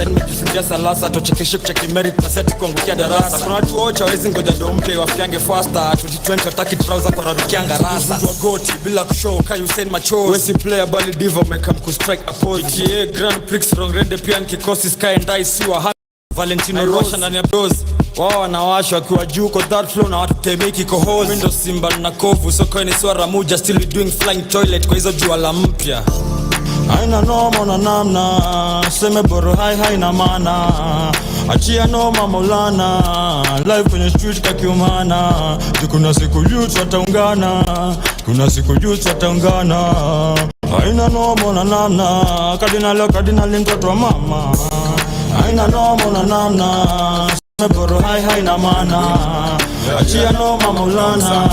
assignment usingia salasa tochekeshe kucheki merit na set kuangukia darasa. Kuna watu wote hawezi ngoja ndo mke wafiange faster 2020 wataki trouser kwa rarukianga rasa. Mtu wa goti bila kushow kai Hussein Machozi. Wesi player bali diva make up ku strike a pose. GTA Grand Prix wrong red pia nikikosi sky and I see wa Valentino Rosha na Nebros. Wao wanawashwa wakiwa juu kwa that flow na watu temeki kohozi. Windows Simba na Kovu soko ni swara moja still we doing flying toilet kwa hizo jua la mpya. Haina noma na namna, seme boro hai na maana. Achia noma Maulana, live kwenye street kakiumana. Kuna siku youth wataungana, kuna siku youth wataungana. Haina noma na namna, kardinali mtoto wa mama. Haina noma na namna, seme boro hai na maana. Achia noma Maulana,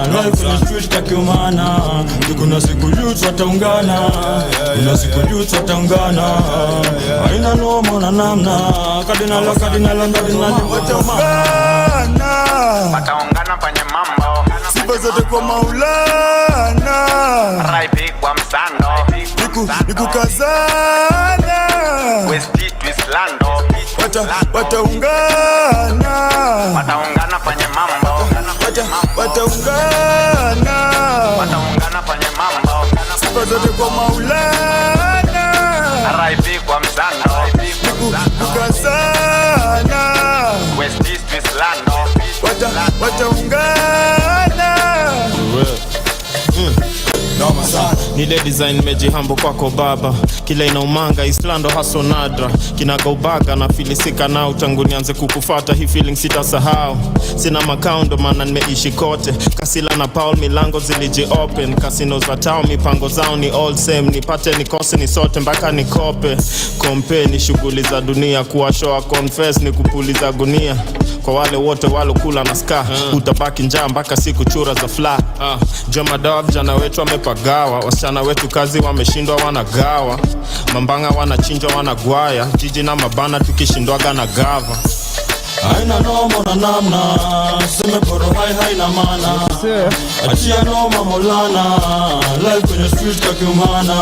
live kwenye street kakiumana. Kuna siku youth wataungana, kuna siku youth wataungana. Haina noma na namna, kardinali wataungana kwenye mambo, sifa zote kwa Maulana. Raibi kwa msando, nikukazana West Twislando, wataungana kwenye mambo, wataungana kwenye mambo, sifa zote kwa Maulana. Raibi kwa msando, nikukazana West Twislando, wataungana. Noma sana. Nile design mejihambo kwako baba, kila inaumanga Islando haso nadra, kinaga ubaga na filisika nao tangu nianze kukufata, hii feeling sitasahau. Sina makaundo maana nimeishi kote, Kasila na Paul milango ziliji open, casino za town mipango zao ni all same, nipate nikose ni sote mpaka nikope. Kompe ni shughuli za dunia, kuwashoa confess ni kupuliza gunia. Kwa wale wote walokula na ska, utabaki njaa mpaka siku chura za fly. Joma dawa vijana wetu wamepagawa, wasichana wetu kazi wameshindwa wanagawa. Mambanga wanachinjwa wanagwaya, jiji na mabana tukishindwaga na gava. Haina noma na namna, seme boro hai na maana. Achia noma Maulana, live kwenye street kakiumana.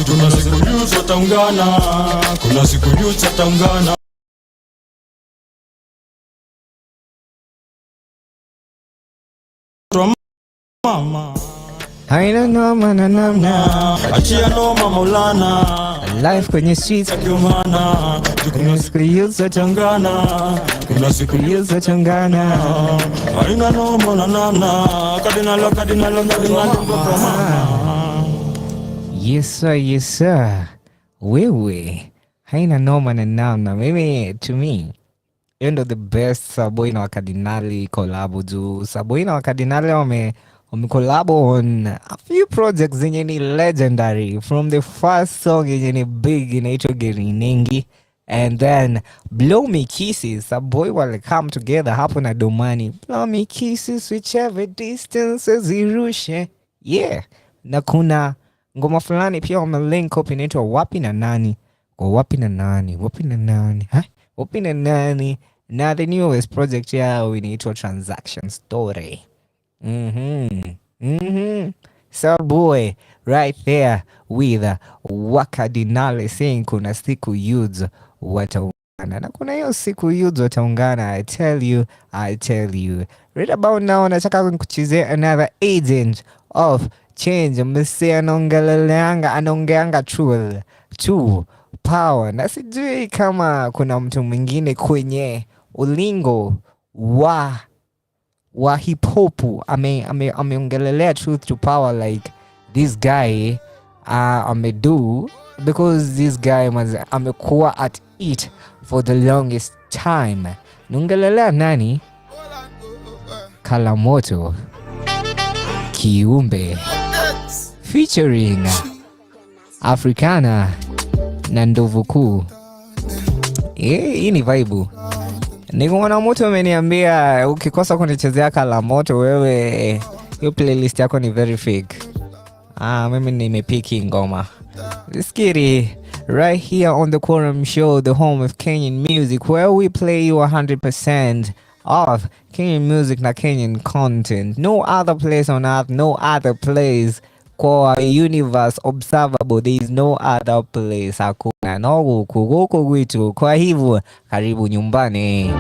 Kuna siku youth wataungana, kuna siku youth wataungana. Mama Haina noma na namna, achia noma Maulana, live kwenye streets kakiumana. Kuna siku youth wataungana, kuna siku youth wataungana. Haina noma na namna, kardinali mtoto wa mama. Yes sir. Wewe haina noma na namna. Mimi to me endo the best Saboy na Wakadinali collab juu Saboy na Wakadinali wame collab on a few projects zenye ni legendary, from the first song yenye ni big inaitwa Gerinengi, and then Blow Me Kisses. Saboy wale come together hapo na Domani, Blow Me Kisses whichever distance zirushe. Yeah, na kuna ngoma fulani pia wame link up inaitwa Wapi na Nani. Wapi na Nani na the newest project yao inaitwa Transaction Story. Saboy right there with Wakadinali saying kuna siku youths wataungana, na kuna hiyo siku youths wataungana. I tell you right about now nataka kuchezea another agent of change. Mse anaongeanga truth to power, na sijui kama kuna mtu mwingine kwenye ulingo wa hip hop ameongelelea truth to power like this guy amedu, because this guy amekuwa at it for the longest time. Niongelelea nani? Kalamoto Kiumbe featuring Africana na Ndovu Kuu. Hii ni vibe. Nikuona mtu ameniambia ukikosa kunichezea Kalamoto wewe hiyo playlist yako ni very fake. Mimi nimepiki ngoma. Skiri right here on the Quorum Show, the home of Kenyan music, where we play you 100% of Kenyan music na Kenyan content. No other place on earth, no other place kwa universe observable, there is no other place, hakuna no huku kwetu. Kwa hivyo karibu nyumbani.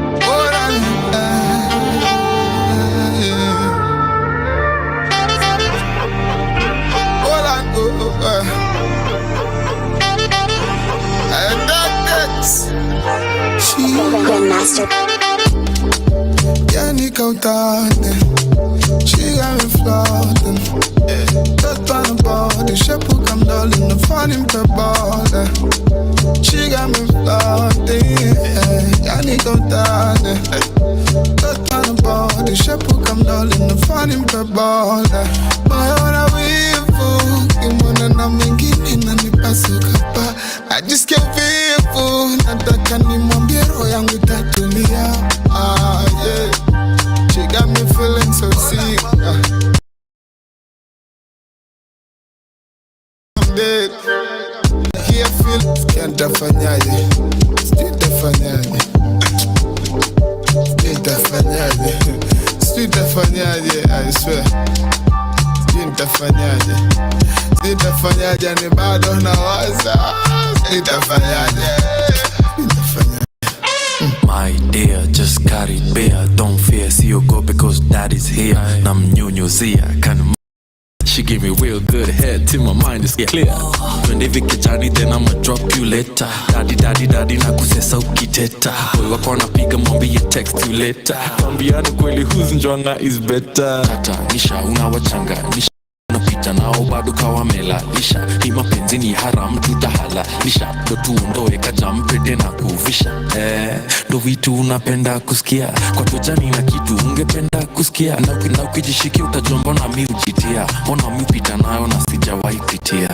Yani kautane, she got me floating. Just on the body, shape come darling, the fun in the body. She got me floating. Yani kautane, just on the body, shape come darling, the fun in the body. Moyo wivu, kimona na mengine na nipasuka pa. I just can't feel, nataka nimwambie roho yangu itatulia. Yeah. She got me feeling so sick. I'm dead. Here feel can't afanyaje. Street afanyaje. Street afanyaje. Street afanyaje, I swear. Street afanyaje. Street afanyaje ni bado nawaza. Street afanyaje. Street afanyaje. My dear, just carry bear. Don't fear, see you go because daddy's here. Nam nyunyuzia, can she give me real good head till my mind is clear. Twende vikijani then I'ma drop you later. Daddy na kusesa ukiteta. Boy wako anapiga mwambie text you later. Mwambiane kweli who's njwanga is better. Tata nisha unawachanganisha. Unapita nao bado kawamela lisha. Hii mapenzi ni haram tutahala lisha. Ndo tuondoe kajampete na kuvisha. Ndo vitu unapenda kusikia. Kwa tojani na kitu ungependa kusikia. Na ukijishikia utajua mbona mi ujitia. Mbona mi upita nayo na sijawahi pitia.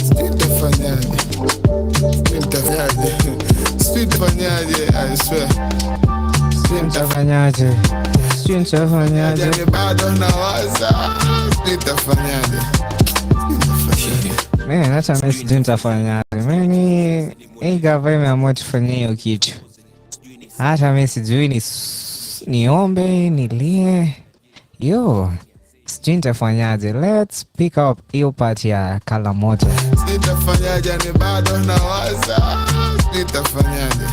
Street afanyaje. Street afanyaje. Street afanyaje, I swear. Street Tafanyaje? Street afanyaje? afanyaje bado nawaza. Street afanyaje. Man, hata mimi sijui nitafanyaje. Mimi gava imeamua tufanye hiyo kitu. Hata mimi sijui niombe, nilie. Yo, sijui nitafanyaje. Let's pick up hiyo part ya Kalamoto. Street afanyaje ni bado nawaza. Street afanyaje.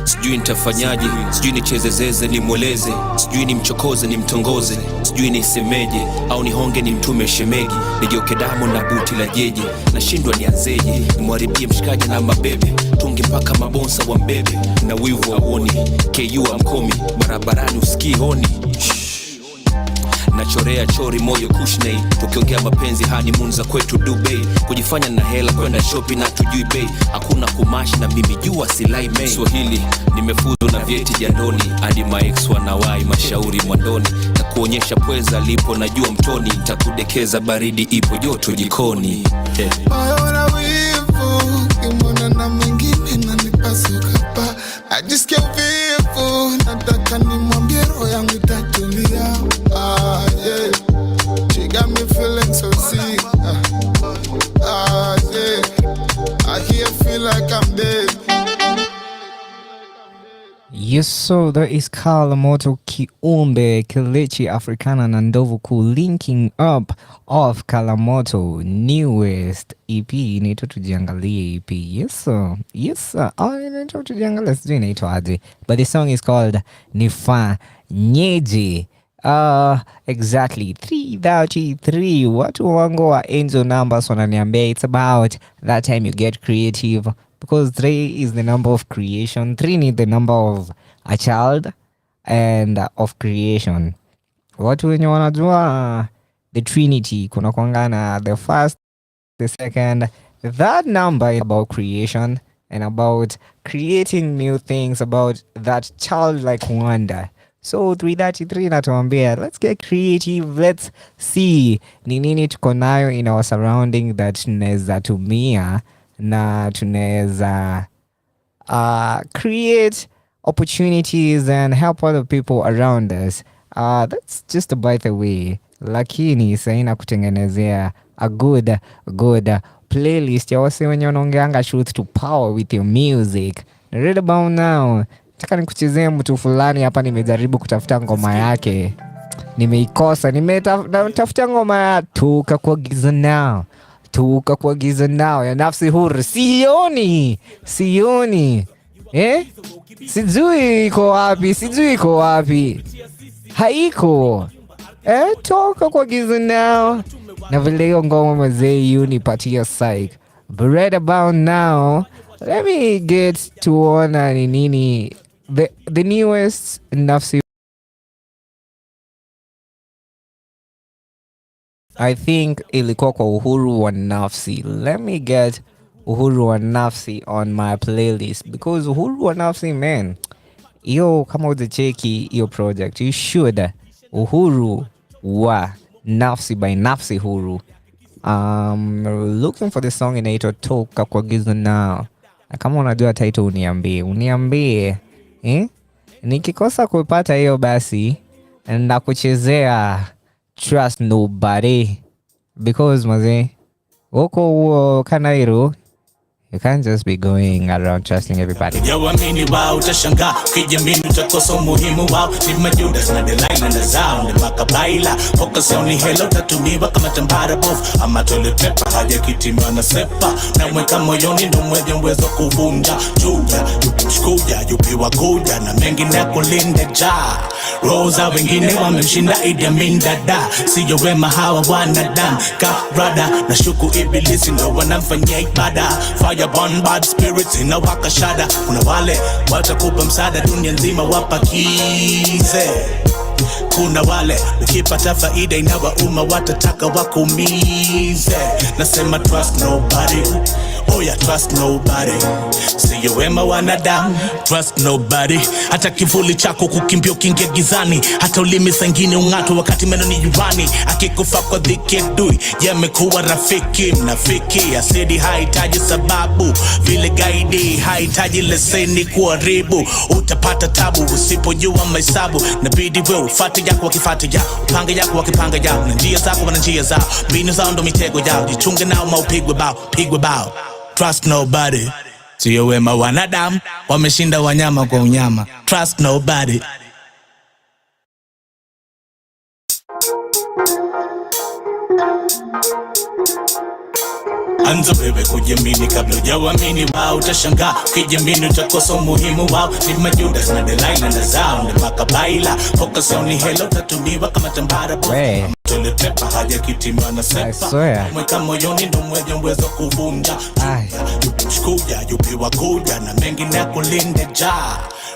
Sijui nitafanyaje, sijui nicheze zeze nimweleze, sijui nimchokoze nimtongoze, sijui nisemeje au nihonge nimtume shemegi, nigeuke damu na buti la jeje, nashindwa nianzeje, nimwaribie mshikaji na mabebe, tunge mpaka mabonsa wa mbebe, na wivu auoni, KU amkomi, barabarani usikii honi. Nachorea chori moyo kushnei, tukiongea mapenzi honeymoon za kwetu Dubai, kujifanya na hela kwenda shopping na tujui bei, hakuna kumashi na mimi jua silai mei. Swahili nimefuzu na vyeti jandoni, hadi maex wanawai mashauri mwandoni, na kuonyesha pweza lipo najua mtoni, nitakudekeza baridi ipo joto jikoni. Moyo wivu, kimona na mengine na nipasuka pa. I just can't feel, nataka nimwambie roho yangu itatulia. Yeah. She got me feeling so sick. Yeah. I hear feel like I'm dead. Yes, so there is Kalamoto Kiumbe, Kelechi Africana na Ndovu Kuu linking up of Kalamoto newest EP inaitwa Tujiangalie EP. Yes sir. Inaitwa Tujiangalie, sijui inaitwa aje. But the song is called Nifanyeje. Exactly 333. Watu wangu wa Angel Numbers wananiambia it's about that time you get creative, because 3 is the number of creation. 3 is the number of a child and of creation. Watu wenye wanajua the Trinity, kuna kuangana the first, the second, that number is about creation and about creating new things, about that childlike wonder. So 333 natuambia let's get creative, let's see ni nini tuko nayo in our surrounding that tunaweza tumia na tunaweza create opportunities and help other people around us. That's just by the way, lakini saina kutengenezea a good playlist ya wase wenye wanaongeanga truth to power with your music right about now. Nataka nikuchezee mtu fulani hapa, nimejaribu kutafuta ngoma yake. Nimeikosa. Nimetafuta ngoma ya Toka kwa Giza Now. Toka kwa Giza Now ya Nafsi Huru. Sioni. Sijui iko wapi. Haiko. Toka kwa Giza Now. Na vile hiyo ngoma mazee unipatia psych. But right about now, let me get to ona ni nini the newest Nafsi. I think ilikuwa kwa Uhuru wa Nafsi. Let me get Uhuru wa Nafsi on my playlist, because Uhuru wa Nafsi, man, yo, kama utacheki yo project, you should. Uhuru wa Nafsi by Nafsi Huru. Looking for the song inaitwa Toka kwa Giza Now. Na kama unajua title uniambie. Nikikosa kupata hiyo basi ndakuchezea Trust Nobody, because maze uko Kanairo, you can't just be going around trusting everybody. Yawamini wao utashangaa, kijamini utakosa umuhimu wao. Ni majudas na Delilah na zao ni makabaila. Focus on hello tatumiwa kama tambara bof. Ama toletepa haja kitimwa na sepa. Na mweka moyoni ndo mweje mwezo kuvunja. Chuja, yupi mshkuja, yupi wakuja. Na mengi na kulinde ja Rosa wengine wamemshinda Idi Amin dada. Siyo wema hawa wanadamu Karada na shuku ibilisi ndo wanamfanyia ibada. Fire burn bad spirits inawaka shada. Kuna wale watakupa msaada dunia nzima wapakize. Kuna wale ukipata faida inawauma watataka wakumize. Nasema trust nobody. Oh yeah, trust nobody. Siyo wema wanadamu, trust nobody. Hata kivuli chako kukimbia ukiingia gizani. Hata ulimi sangine ungato wakati meno ni juani. Akikufa kwa dhiki dui yamekuwa rafiki. Mnafiki asidi haitaji sababu. Vile gaidi haitaji leseni kuharibu. Utapata tabu usipojua mahesabu. Nabidi wewe ufate yako wakifate yao, upange yako wakipanga yao. Na njia zako wana njia zao, mbinu zao ndo mitego yao. Jichunge nao maupigwe bao. Trust nobody. Siyo wema wanadamu, wameshinda wanyama kwa unyama. Trust nobody. Anza wewe kujiamini kabla hujawamini wao utashangaa. Kijamini utakosa umuhimu wao. Ni majudas na Delilah na zao ni makabaila. Focus on hello tatumiwa kama tambara bof. Toletepa haja kitimwa na sepa. Mweka moyoni ndo mweje mwezo kuvunja. Yupi mshkuja, yupi wakuja. Na mengi na kulinde ja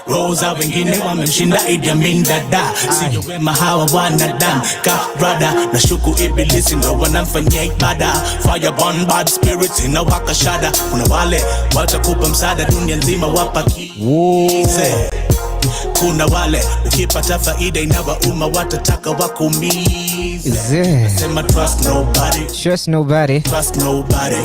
Rosa wengine wamemshinda Idi Amin dada. Siyo wema hawa wanadamu Karada na shuku ibilisi ndo wanamfanyia ibada. Fire burn bad spirits inawaka shada. Kuna wale watakupa msaada dunia nzima wapakize. Kuna wale ukipata faida inawauma watataka wakumize. Nasema trust nobody. Trust nobody. Trust nobody.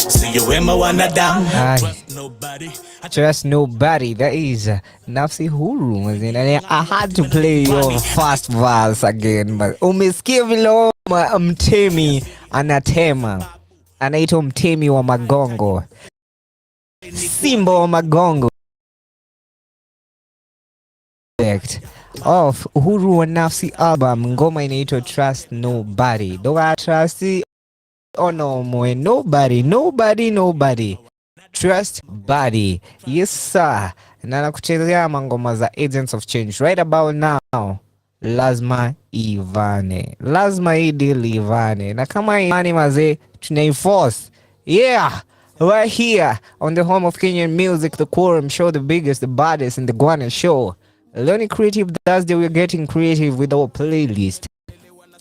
Siyo wema wanadamu. Trust nobody. Trust nobody. That is Nafsi Huru. I had to play your first verse again, but umesikia vile mtemi anatema. Anaitwa mtemi wa Magongo, Simba wa Magongo of Uhuru wa Nafsi album. Ngoma inaitwa Trust Nobody. Don't trust no more. Nobody. Trust Body. Yes sir. Na nakuchezea mangoma za Agents of Change. Right about now, lazima ivane. Lazima ivane. Na kama ivane mazee, tunaiforce. Yeah. Right here on the home of Kenyan music, the Quorum Show, the biggest, the baddest, and the Guana Show. Learning Creative Thursday, we're getting creative with our playlist.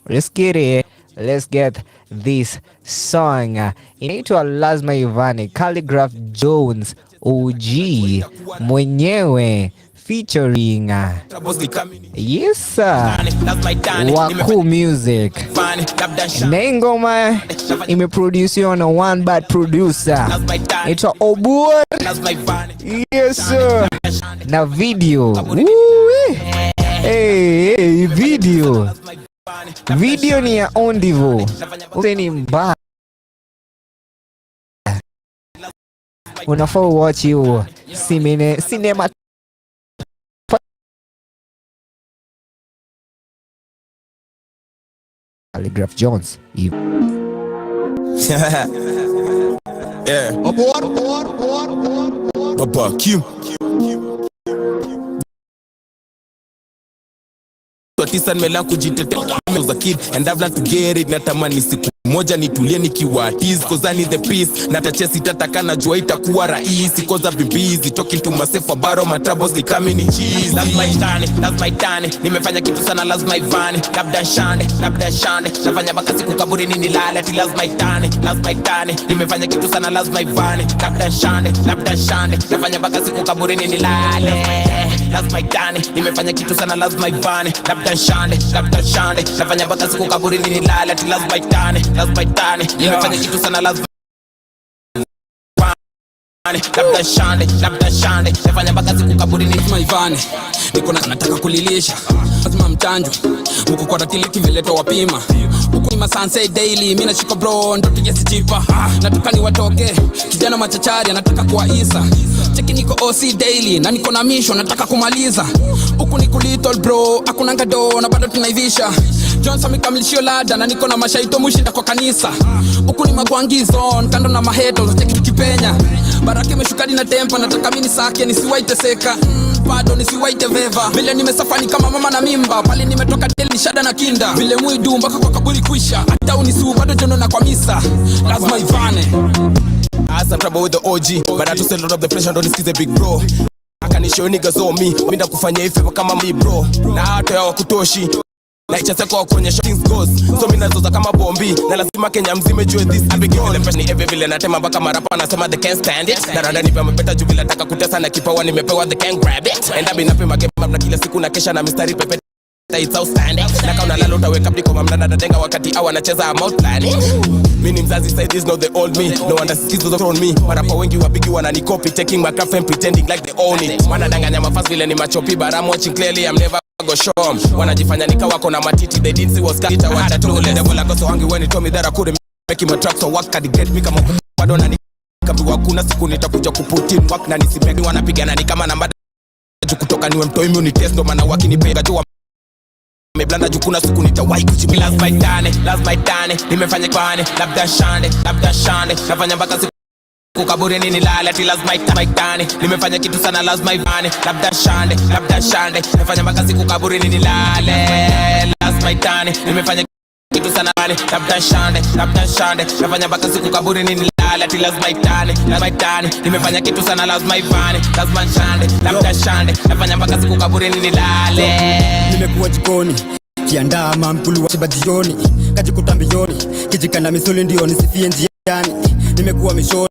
Let's get it. Let's get this song. Inaitwa Lazima Ivane, Calligraph Jones OG mwenyewe featuring yes sir, Waku Music. Na ngoma imeproduciwa na One Bad Producer. It's Obur. Yes sir. Na video. Hey, video ni ya Ondivo. Useni mbaya. Unafaa watch you cinema Calligraph Jones. Yeah. Papa Q. Tisa nimela kujitetea za kid and I've learned to get it. Natamani siku moja nitulie nikiwa artist cause I need the peace. Natachesi tataka na jua itakuwa rahisi cause I've been busy talking to myself about my troubles they coming in cheese. That's my time. Nimefanya kitu sana lazima ivane. Labda shande. Nafanya baka siku kaburi nini lala ati lazima itane. Nimefanya kitu sana lazima ivane. Labda shande. Nafanya baka siku kaburi nini lale. Lazima itane. Nimefanya kitu sana lazima ivane. Labda shande. Nafanya baka siku kaburi nini lala ati lazima itane. Nimefanya kitu sana lazima labda shande nafanya mpaka siku kaburi ni maivane niko nataka kulilisha lazima mchanjo huko kwa ratiliki vileto wapima huko ni masanse daily mimi nashika bro ndo tujesi chipa nataka ni watoke kijana machachari anataka kuwa Isa cheki niko OC daily na niko na mission nataka kumaliza huko ni little bro hakuna ngado na bado tunaivisha Johnson mikamilishio lada na niko na mashaito mushinda kwa kanisa huko ni magwangizo kando na maheto cheki tukipenya baraka imeshukadi na tempa nataka mimi sake nisiwaite seka bado nisiwaite veva vile nimesafani kama mama na mimba pale nimetoka deli shada na kinda vile muidu mpaka kwa kaburi kuisha hata unisiu bado jono na kwa misa lazima ivane as I'm trouble with the OG but I to settle up the pressure don't nisikize big bro akanishow niggas on me minda kufanya hivi kama me bro na hata ya kutoshi na ichaseko wa kuonyesha things goes so mimi nazoza kama bombi na lazima Kenya mzime jue this I begin with the pressure every vile natema mpaka marapa nasema they can't stand it na rada nipe mapeta juu bila nataka kutesa na kipawa nimepewa they can't grab it and I been up in my game na kila siku na kesha na mistari pepe it's outstanding na kauna lalo utaweka pliko mamdana nadenga wakati au anacheza I'm out planning mimi ni mzazi say this not the old me no wonder skills was on me marapa wengi wapigi wanani copy taking my craft and pretending like they own it wanadanganya mafasi vile ni machopi but I'm watching clearly I'm never go show them wanajifanya nika wako na matiti they didn't see what's got I had to let them like so hungry when he told me that I couldn't make him a track so work at the great me kama badona ni kambi kuna siku nitakuja kuputin work na nisimeki wanapigana ni kama namba kutoka niwe mtoi immunity test ndo maana wakinipega tu meblanda jukuna siku nitawahi kuchimila lazima itane nimefanya kwani labda shande nafanya mpaka siku kukaburi nini lala ati lazima itane nimefanya kitu sana lazima ivane labda shande nafanya mpaka siku kukaburi nini lale lazima itane nimefanya kitu sana labda shande nafanya mpaka siku kukaburi nini lala ati lazima itane nimefanya kitu sana lazima ivane lazima shande nafanya mpaka siku kukaburi nini lale nimekuwa jikoni kiandaa mamkulu wa jioni kajikuta mbioni kijikana misuli ndio nisifie njiani nimekuwa mishoni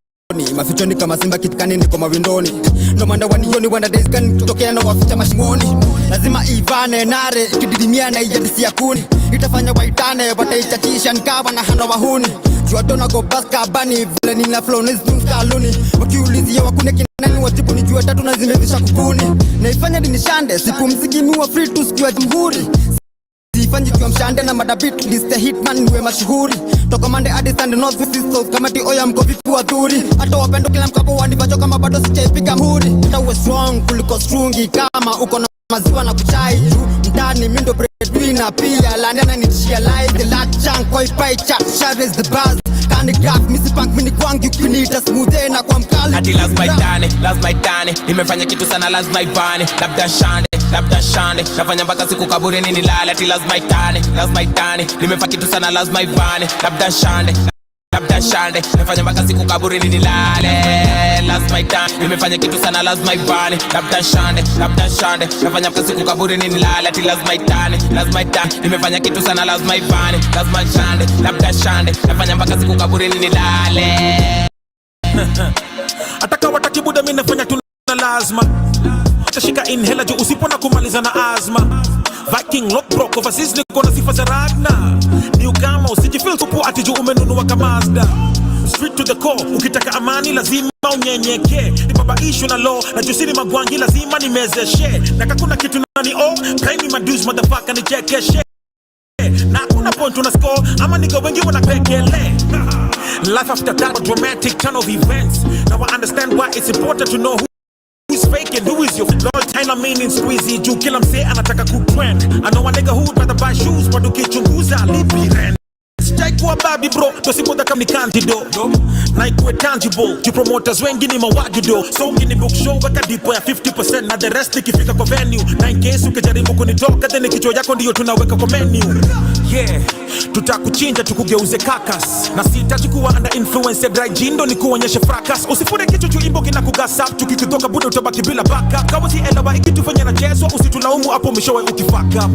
mafichoni kama simba kitikani niko mawindoni ndo manda wanioni wana days gani kutokea na waficha mashimoni lazima ivane nare kididimia na ijadisi ya kuni itafanya waitane wataichachisha nikawa na hana wahuni jua dona go baska bani vile nina flow nizu saluni wakiulizia wakune kinani wajibu nijue tatu na zimezisha kupuni naifanya dinishande siku mziki miwa free to sikiwa jamhuri Sifanyi kwa mshande na madabit list hitman niwe mashuhuri toka mande hadi stand north west south kama ti oya mko vipi wadhuri hata wapendo kila mkapo wanivacho kama bado sijaipiga muri hata uwe strong kuliko strungi kama uko na maziwa na kuchai ndani mindo breadwinner pia landana ni realize the last chunk koi pie chat share is the buzz kani graph misi punk mini kwangu kinita smooth na kwa mkali hadi lazima itane nimefanya kitu sana lazima ivane labda shande nafanya mpaka siku kaburi nini lala ati lazima itane nimefanya kitu sana lazima ivane labda shande nafanya mpaka siku kaburi nini lale lazima itane nimefanya kitu sana lazima ivane labda shande nafanya mpaka siku kaburi nini lale ati lazima itane nimefanya kitu sana lazima ivane lazima shande nafanya mpaka siku kaburi nini lale ataka wataki buda mimi nafanya tu lazima tashika inhaler juu usipona kumaliza na asma Viking lock broke overseas niko na sifa za Ragnar ni kama usijifeel tupo ati juu umenunua kama Mazda straight to the core ukitaka amani lazima unyenyeke ni baba issue na law na jusiri magwangi lazima nimezeshe na kakuna kitu nani pay me my dues motherfucker ni chekeshe na kuna point una score ama nigga wengi wanapekele life after that a dramatic turn of events now I understand why it's important to know who's fake and who is your Lord China meaning squeezy juu kila msee anataka kutrend I know a nigga who'd rather buy shoes but ukichunguza lipi rent sijai kuwa babi bro, dosipoda kama ni candido na ikuwe tangible, juu promoters wengi ni mawagido. So ukini book show weka dipo ya 50% na the rest ikifika kwa venue. Na in case ukijaribu kunitoka then kichwa yako ndiyo tunaweka kwa menu. Yeah, tutakuchinja tukugeuze kakas, na sihitaji kuwa under influence ya dry jindo ni kuonyeshe fracas. Usifure kichwa juu imbo kina kugasa, tukikutoka buda utabaki bila baka. Kawa si elewa ikitufanya na jeswa, usitulaumu hapo mishowe ukifaka.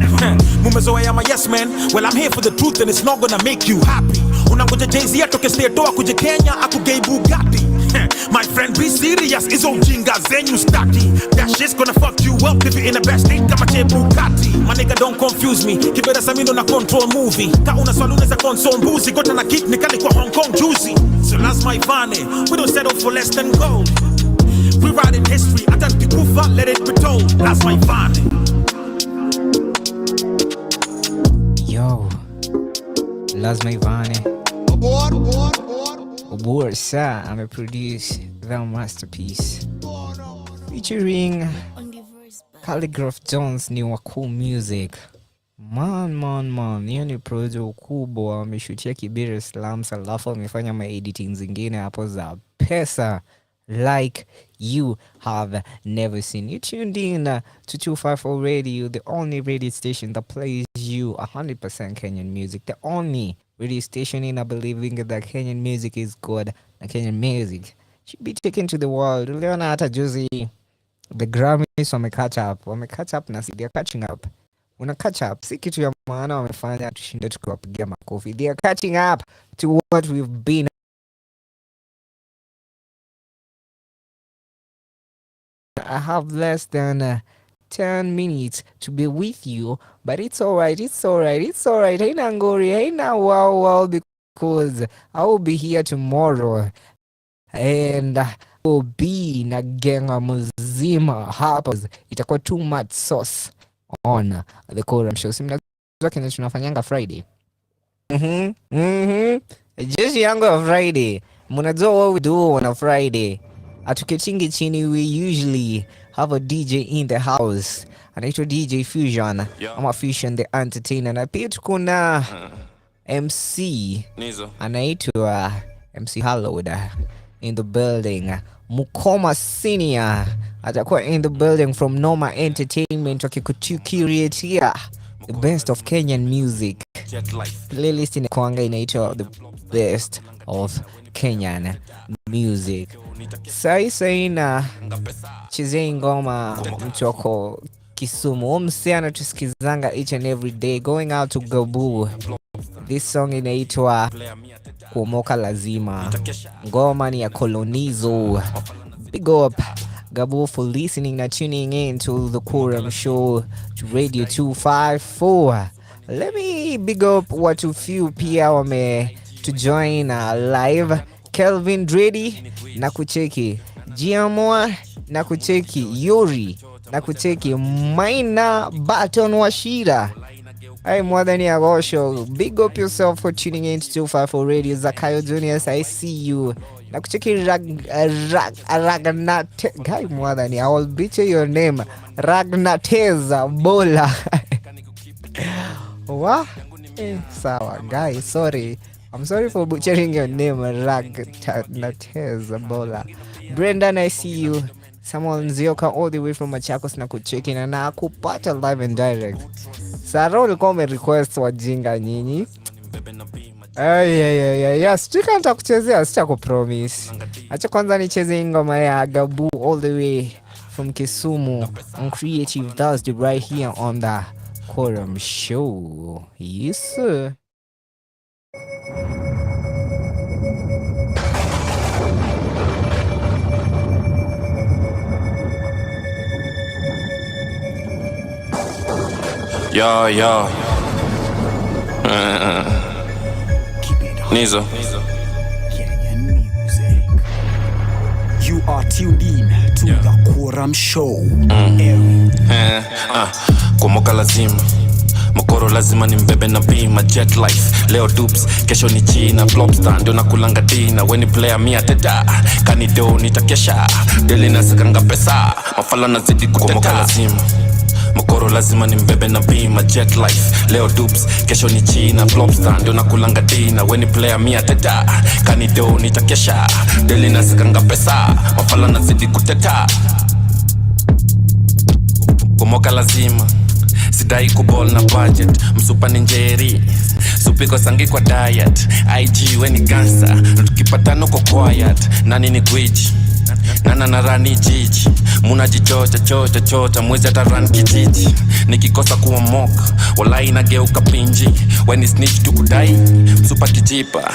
Mumezoea ya my yes man, well I'm here for the truth and it's not gonna make you happy. Unangoja Jay-Z atoke state doa kuje Kenya akugei Bugatti. My friend be serious, izo ujinga zenyu stati. That shit's gonna fuck you up if you're in the best state kama che Bugatti. My nigga don't confuse me, kibera samino na control movie. Ka una swalune za console mbuzi, gota na kick nikali kwa Hong Kong juicy. So that's my vane, we don't settle for less than gold. We ride in history, ata nikikufa, let it be told. That's my vane. Yo, lazima Ivane Oborsa ameproduce the masterpiece featuring Calligraph Jones ni wa Cool Music. Man, hiyo ni projo kubwa. Wameshutia Kibera Slums, alafu wamefanya ma-editing zingine hapo za pesa like you have never seen. You tuned in to 254 Radio, the only radio station that plays you 100% Kenyan music. The only radio station in believing that Kenyan music is good, and Kenyan music should be taken to the world. Uliona hata juzi the Grammys wame catch up na they're catching up. Una catch up, si kitu ya maana wamefanya tushinde tukiwapigia makofi. They are catching up to what we've been. I have less than 10 minutes to be with you, but it's alright. Haina ngori, haina wow, because I will be here tomorrow and I will be na genga mzima hapa. Itakuwa too much sauce on the Quorum Show. Simna kile tunafanyanga Friday. Just yangu ya Friday. Mnajua what we do on a Friday. Atuketingi chini, we usually have a DJ in the house. Anaitwa DJ Fusion. Ama Fusion the Entertainer. Na pia tukuna MC anaitwa MC Hallowed in the building. Mukoma Senior atakuwa in the building from Noma Entertainment, wakikucuratia the best of Kenyan music. Playlist ni kwanga inaitwa the best of Kenyan music. Sai na chezei ngoma mchoko Kisumu. Msiana tusikizanga each and every day. Going out to Gabu. This song inaitwa Kumoka Lazima. Ngoma ni ya Colonizo. Big up Gabu for listening and tuning in to the Quorum Show to Radio 254. Let me big up watu few pia wame to join live. Kelvin Dredi na kucheki, Giamoa na kucheki, Yuri na kucheki, Maina Baton Washira. Hey, Mwadhani Agosho, big up yourself for tuning in to 254 Radio. Zakayo Juniors, I see you. Na kucheki Ragnate, guy Mwadhani, I will butcher your name. Ragnateza Bola. What? Sawa, guy, sorry. I'm sorry for butchering your name, Ragnateza Bola. Brendan, I see you. Samuel Nzioka all the way from Machakos na kucheki na kupata live and direct. Sara ulikuwa umerequest wajinga nyinyi. Stika nitakuchezea, sita kupromise. Acha kwanza nicheze ngoma ya Gabu all the way from Kisumu on Creative Thursday right here on the Quorum Show. Yes, sir. Yo. Nizo. You are tuned in to the Quorum Show. Kumoka lazima, mokoro lazima ni mbebe na bima. Jet life, leo dupes, kesho ni China. Flopstar, ndio nakulanga dina. When you play mia teta, kanido nitakesha. Deli nasikanga pesa, mafala nazidi kuteta. Kumoka lazima, mokoro lazima ni mbebe na bima jet life leo dupes kesho ni china flopstar ndio nakulanga dina weni player mia teta kanido nitakesha deli nasikanga pesa mafala nazidi kuteta kumoka lazima sidai kubol na budget msupa ni njeri supiko sangi kwa diet IG weni gangster tukipatano kwa quiet nani ni gwiji nana na rani jiji muna jichocha chocha mwezi ata run kijiji nikikosa kuwa moka walai nageuka pinji weni snitch tukudai msupa kijipa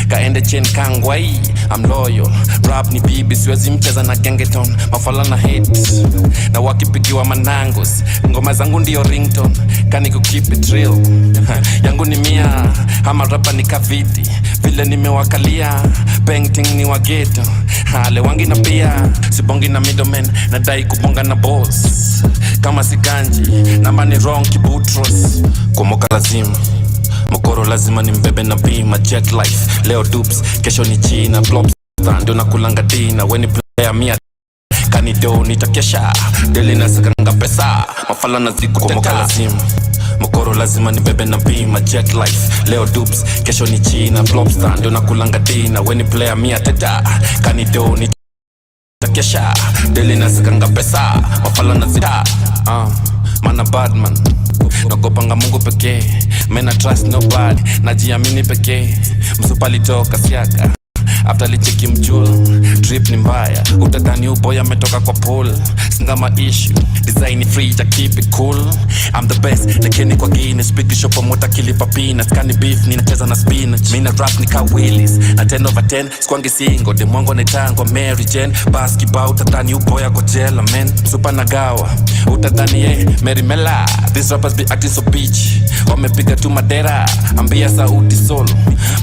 kaende chen kangwai I'm loyal rap ni bibi siwezi mcheza na gengeton mafala na hate na wakipigiwa manangos ngoma zangu ndio ringtone kani ku keep it real yangu ni mia ama rapa ni kaviti vile nimewakalia painting ni wageto hale wangi na pia sibongi na middleman nadai kubonga na boss kama siganji namba ni wrong kibutros kumoka lazima mokoro lazima ni mbebe na bima jet life leo dupes kesho ni china flopstar ndio nakulanga dina weni player mia kanido nitakesha deli nasikanga pesa mafala nazidi kumoka lazima mokoro lazima ni bebe na bima jet life leo dupes kesho ni china flopstar ndio nakulanga dina weni player mia teta kanido nitakesha deli nasikanga pesa mafala nazidi mana badman nagopanga Mungu pekee mena trust nobody najiamini pekee msupali toka siaka after licheki mjul drip ni mbaya utadhani uboya ametoka kwa pool singama issue design free to keep it cool I'm the best lakini kwa Guinness big shop mota kilipa peanuts kani beef ninacheza na spinach mina rap ni ka Willis na 10 over 10 skwangi singo de mwango na tango Mary Jane basketball utadhani uboya kwa jela man super nagawa utadhani Mary Mela these rappers be acting so bitch wamepiga tu madera ambia sauti solo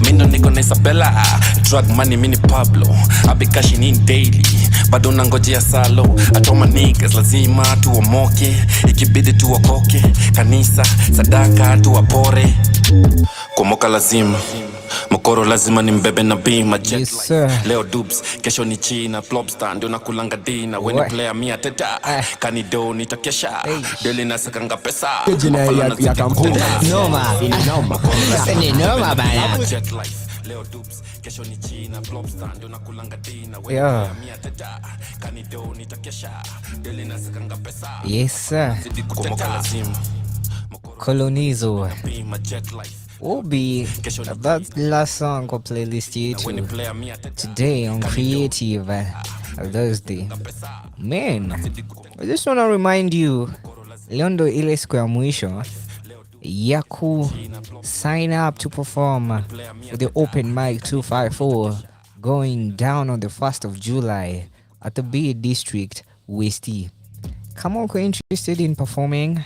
mimi niko na Isabella drug money mini Pablo I be cashing in daily bado nangojea salo atoma niggas lazima tuomoke ikibidi tuokoke kanisa sadaka tuwapore kumoka lazima mokoro lazima ni mbebe na bima jet leo dupes kesho ni china flopstar ndio nakulanga dina weni player mia teta kanido nitakesha deli nasakanga pesa jina ya kampuni noma ni noma bana jet life leo dupes kesho ni china flopstar ndio nakulanga dina weni mia teta kanido nitakesha deli nasakanga pesa yes sir kumoka lazima Colonizo bima jet life will be that's the last song on playlist YouTube today on Creative Thursday. Man, I just want to remind you, Leondo ile siku ya mwisho ya ku sign up to perform for the Open Mic 254 going down on the 1st of July at the Bay District, Westie. Come on, if you're interested in performing,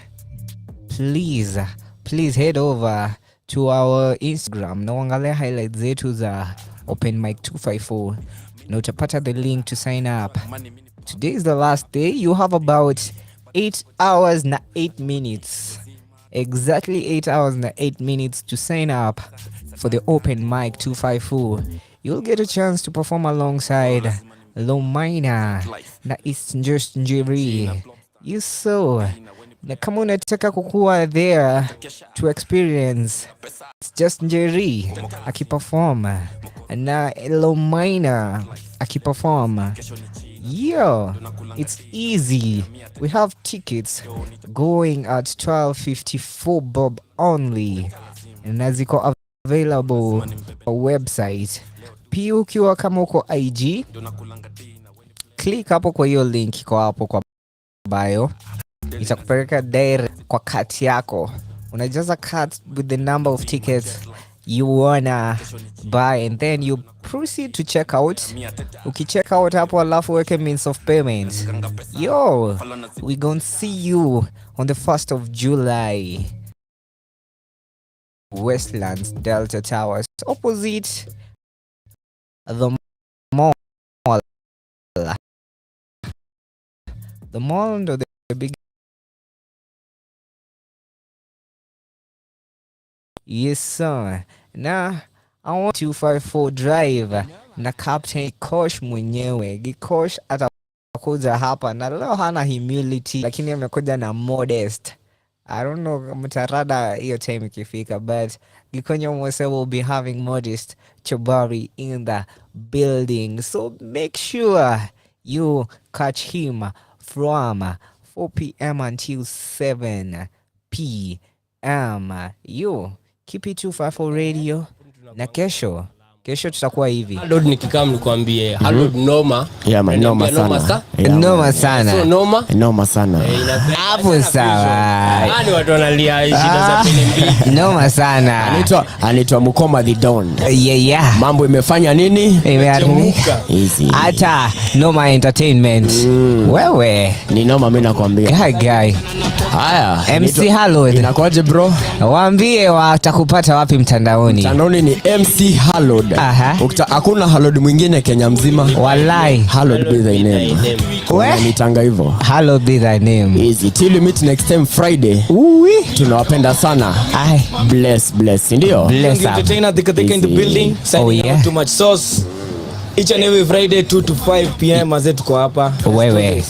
please head over to our Instagram na uangalia highlights zetu za Open Mic 254 na utapata the link to sign up. Today is the last day. You have about 8 hours na 8 minutes. Exactly 8 hours na 8 minutes to sign up for the Open Mic 254. You'll get a chance to perform alongside Lomina na It's Just Njeri. You saw. Na kama unataka kukuwa there to experience It's Just Njeri akiperform na Lomina akiperform, yeah, it's easy. We have tickets going at 12.54 bob only na ziko available on website. Pia ukiwa kama uko IG, click hapo kwa hiyo link iko hapo kwa bio, itakupeleka direct kwa cart yako. Unajaza cart with the number of tickets you wanna buy and then you proceed to check out. Ukicheck out hapo alafu weke means of payment. Yo, we gonna see you on the 1st of July. Westlands Delta Towers opposite the mall. The mall under the big. Yes sir. Na I want 254 drive na Captain Gikosh mwenyewe. Gikosh kuja hapa na leo hana humility lakini amekuja na modest. I don't know mtarada hiyo time ikifika, but Gikonyo Mose will be having Modest Chobari in the building. So make sure you catch him from 4 p.m. until 7 p.m. You keep it 254 radio. Na kesho tutakuwa hivi. Hallowed nikikam nikwambie hallowed noma. Yeah man, noma sana. Noma sana. So noma? Noma sana. Hapo sawa. Nani watu wanalia shida za PNB? Noma sana. Anaitwa Mukoma the Don. Yeah. Mambo imefanya nini? Imeharibika. Easy. Hata Noma Entertainment. Wewe ni noma mimi nakwambia. Guy. Haya. MC Hallowed. Inakuaje bro? Waambie watakupata wapi mtandaoni? Mtandaoni ni MC Hallowed. Hakuna Hallowed mwingine Kenya mzima. Wallahi. Hallowed be thy name. Wewe nitanga hivyo. Hallowed be thy name. Easy. Till we meet next time Friday. Tunawapenda sana. Bless. Ndio. Bless. Entertainer Thika in the building. Signing too much sauce. Each and every Friday 2 to 5 p.m. azetu kwa hapa. Wewe.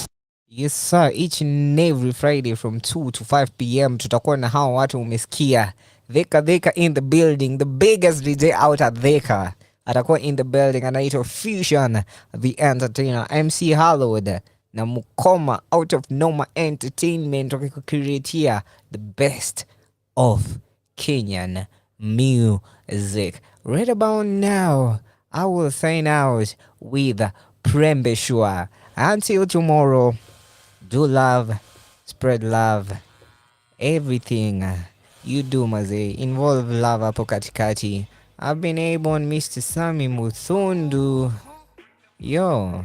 Yes sir, each and every Friday from 2 to 5 p.m. tutakuwa na hao watu umesikia. Thika in the building, the biggest DJ out at Thika. Atakuwa in the building, anaitwa Fusion the Entertainer, MC Hallowed na Mukoma out of Noma Entertainment wakikucreatea the best of Kenyan music. Right about now, I will sign out with Prembeshwa. Until tomorrow, do love, spread love, everything you do maze, involve love hapo katikati. I've been Abon, Mr. Sami Muthundu. Yo,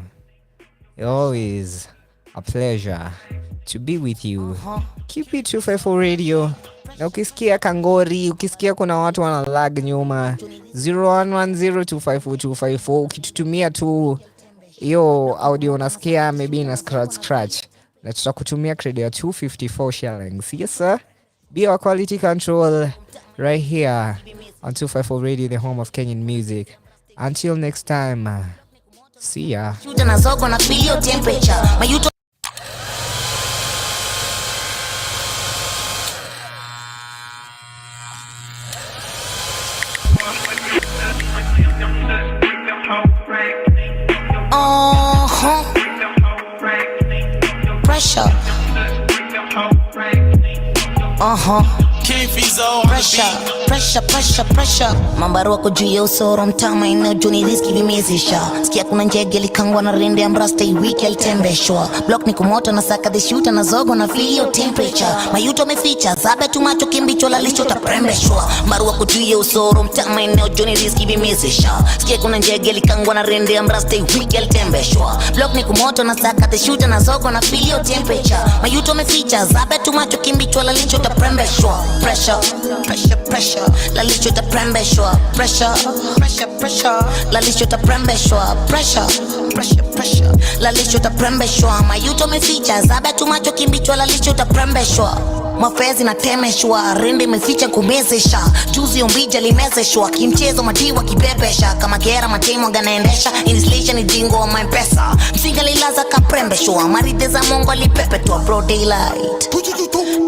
always a pleasure to be with you. Keep it 254 radio. Na ukisikia kangori, ukisikia kuna watu wana lag nyuma, 0110254254, ukitutumia tu hiyo audio unasikia maybe na scratch, na tutakutumia credit ya 254 shillings. Yes sir. Be our quality control right here on 254 Radio, the home of Kenyan music. Until next time, see ya. Pressure. Pressure. Mambaru wako juu ya usoro mtama ina juni riski vimezisha. Sikia kuna njege likangwa na rende ambrasta wiki alitembeshwa. Block ni kumoto na saka the shooter na zogo na feel your temperature. Mayuto meficha zabe tumacho kimbicho lalisho taprembeshwa. Mambaru wako juu ya usoro mtama ina juni riski vimezisha. Sikia kuna njege likangwa na rende ambrasta wiki alitembeshwa. Block ni kumoto na saka the shooter na zogo na feel your temperature. Mayuto meficha zabe tumacho kimbicho lalisho taprembeshwa. Pressure. Lalisho taprembeshwa. Pressure. Lalisho taprembeshwa. Pressure. Lalisho taprembeshwa. Mayuto meficha zabe tumacho kimbichwa lalisho taprembeshwa. Mafezi na temeshwa, rende meficha kumezesha. Juzi umbija limezeshwa, kimchezo madiwa kibebesha. Kama gera matemo ganaendesha, inflation ni jingo wa mpesa. Msinga lilaza kaprembeshwa, marideza mongo lipepetwa bro daylight.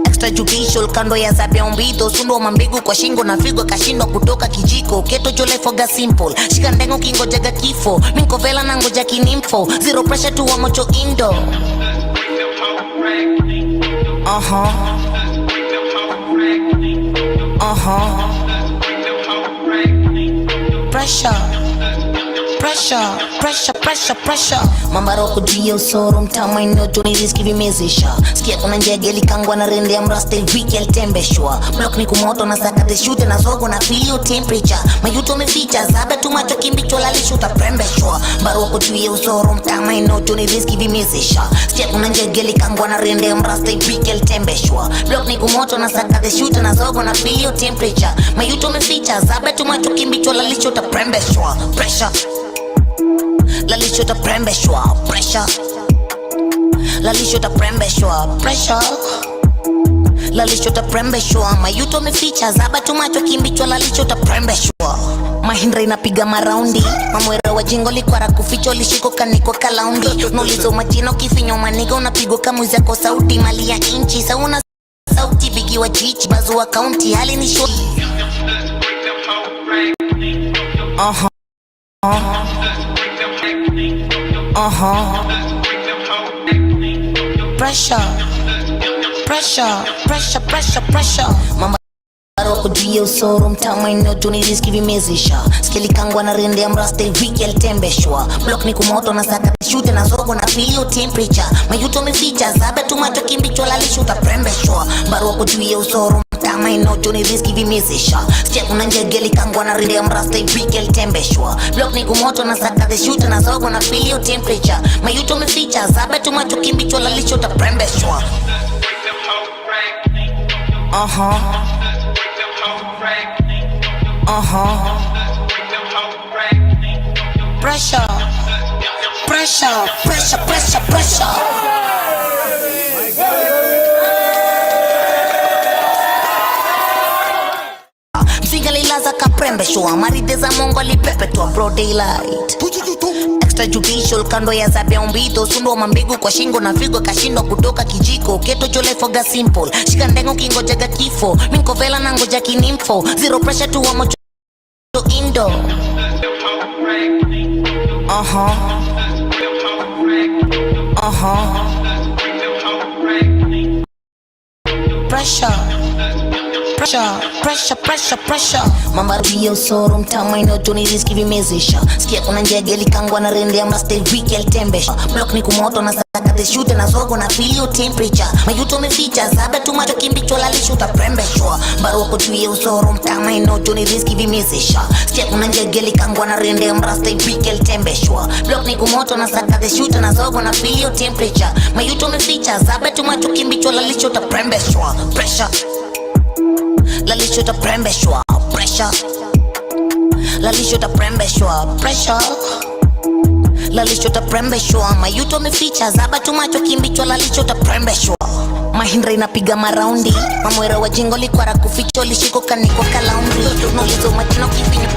Extrajudicial kando ya zabia umbito, sundo mambigu kwa shingo na figo kashindwa kutoka kijiko. Keto jole foga simple, shika ndengo kingo jaga kifo. Minko vela na ngoja kinimfo, zero pressure tu wa mocho indo. Pressure. Mambaro kujia usoro mtama ino joni riski vimezesha. Sikia kuna njege likangwa na rende ya mrasta wiki alitembeshwa. Block ni kumoto na saka the shooter na zogo na feel your temperature. Mayuto meficha zabe tumacho kimbicho lalisho taprembeshwa. Mambaro kujia usoro mtama ino joni riski vimezesha. Sikia kuna njege likangwa na rende ya mrasta wiki alitembeshwa. Block ni kumoto na saka the shooter na zogo na feel your temperature. Mayuto meficha zabe tumacho kimbicho lalisho taprembeshwa. Pressure. Lalisho taprembeshwa. Pressure. Lalisho taprembeshwa. Pressure. Lalisho taprembeshwa. Mayuto meficha zaba tumacho kimbichwa lalisho taprembeshwa. Mahindra inapiga maraundi. Mamwera wa jingo likwara kuficho lishiko kaniko kalaundi. Nulizo majino kifinyo maniga unapigwa kamuzi yako sauti. Mali ya inchi sauna sauti bigi wa chichi. Bazu wa county hali ni show. Pressure. Mama Roko juu usoro mtama ino juni riski vimezisha. Skili kangwa na rende ya mraste wiki elitembeshwa. Block ni kumoto na saka shute na zogo na filio temperature. Mayuto meficha zabe tumacho kimbicho lalishuta prembeshwa. Baroko juu usoro mtama ino juni riski vimezisha. Skili kuna njegeli kangwa na rende ya mraste wiki elitembeshwa. Block ni kumoto na saka shute na zogo na filio temperature. Mayuto meficha zabe tumacho kimbicho lalishuta prembeshwa. Pressure. Msigalilaza kaprembe shua. Maride za mongo alipepetua broad daylight. Extrajudicial kando ya zabe umbito. Sundo mambigu kwa shingo na figo kashindo kutoka kijiko. Keto jole foga simple. Shika ndengo kingo jaga kifo. Minko vela na ngoja kinimfo. Zero pressure tu wa mocho indo. Pressure. Mamba rio soro mtama ino juni riski vimezisha. Skia kuna njege likangwa na rende ya mraste wiki elitembesha. Block ni kumoto na saka the shooter na zogo na filio temperature. Mayuto meficha zabe tumacho kimbicho lalishuta prembeshwa. Baroko juu usoro mtama ino juni riski vimezisha. Skia kuna njege likangwa na rende ya mraste wiki elitembeshwa. Block ni kumoto na saka the shooter na zogo na filio temperature. Mayuto meficha zabe tumacho kimbicho lalishuta prembeshwa. Pressure. Lalishuta prembeshwa. Pressure. Lalishuta prembeshwa. Mayuto meficha zaba tumacho kimbicho lalishuta prembeshwa. Mahindra inapiga maraundi. Mamwera wa jingo likwara kuficho lishiko kaniko kalaundi. Nulizo majino kifinyo.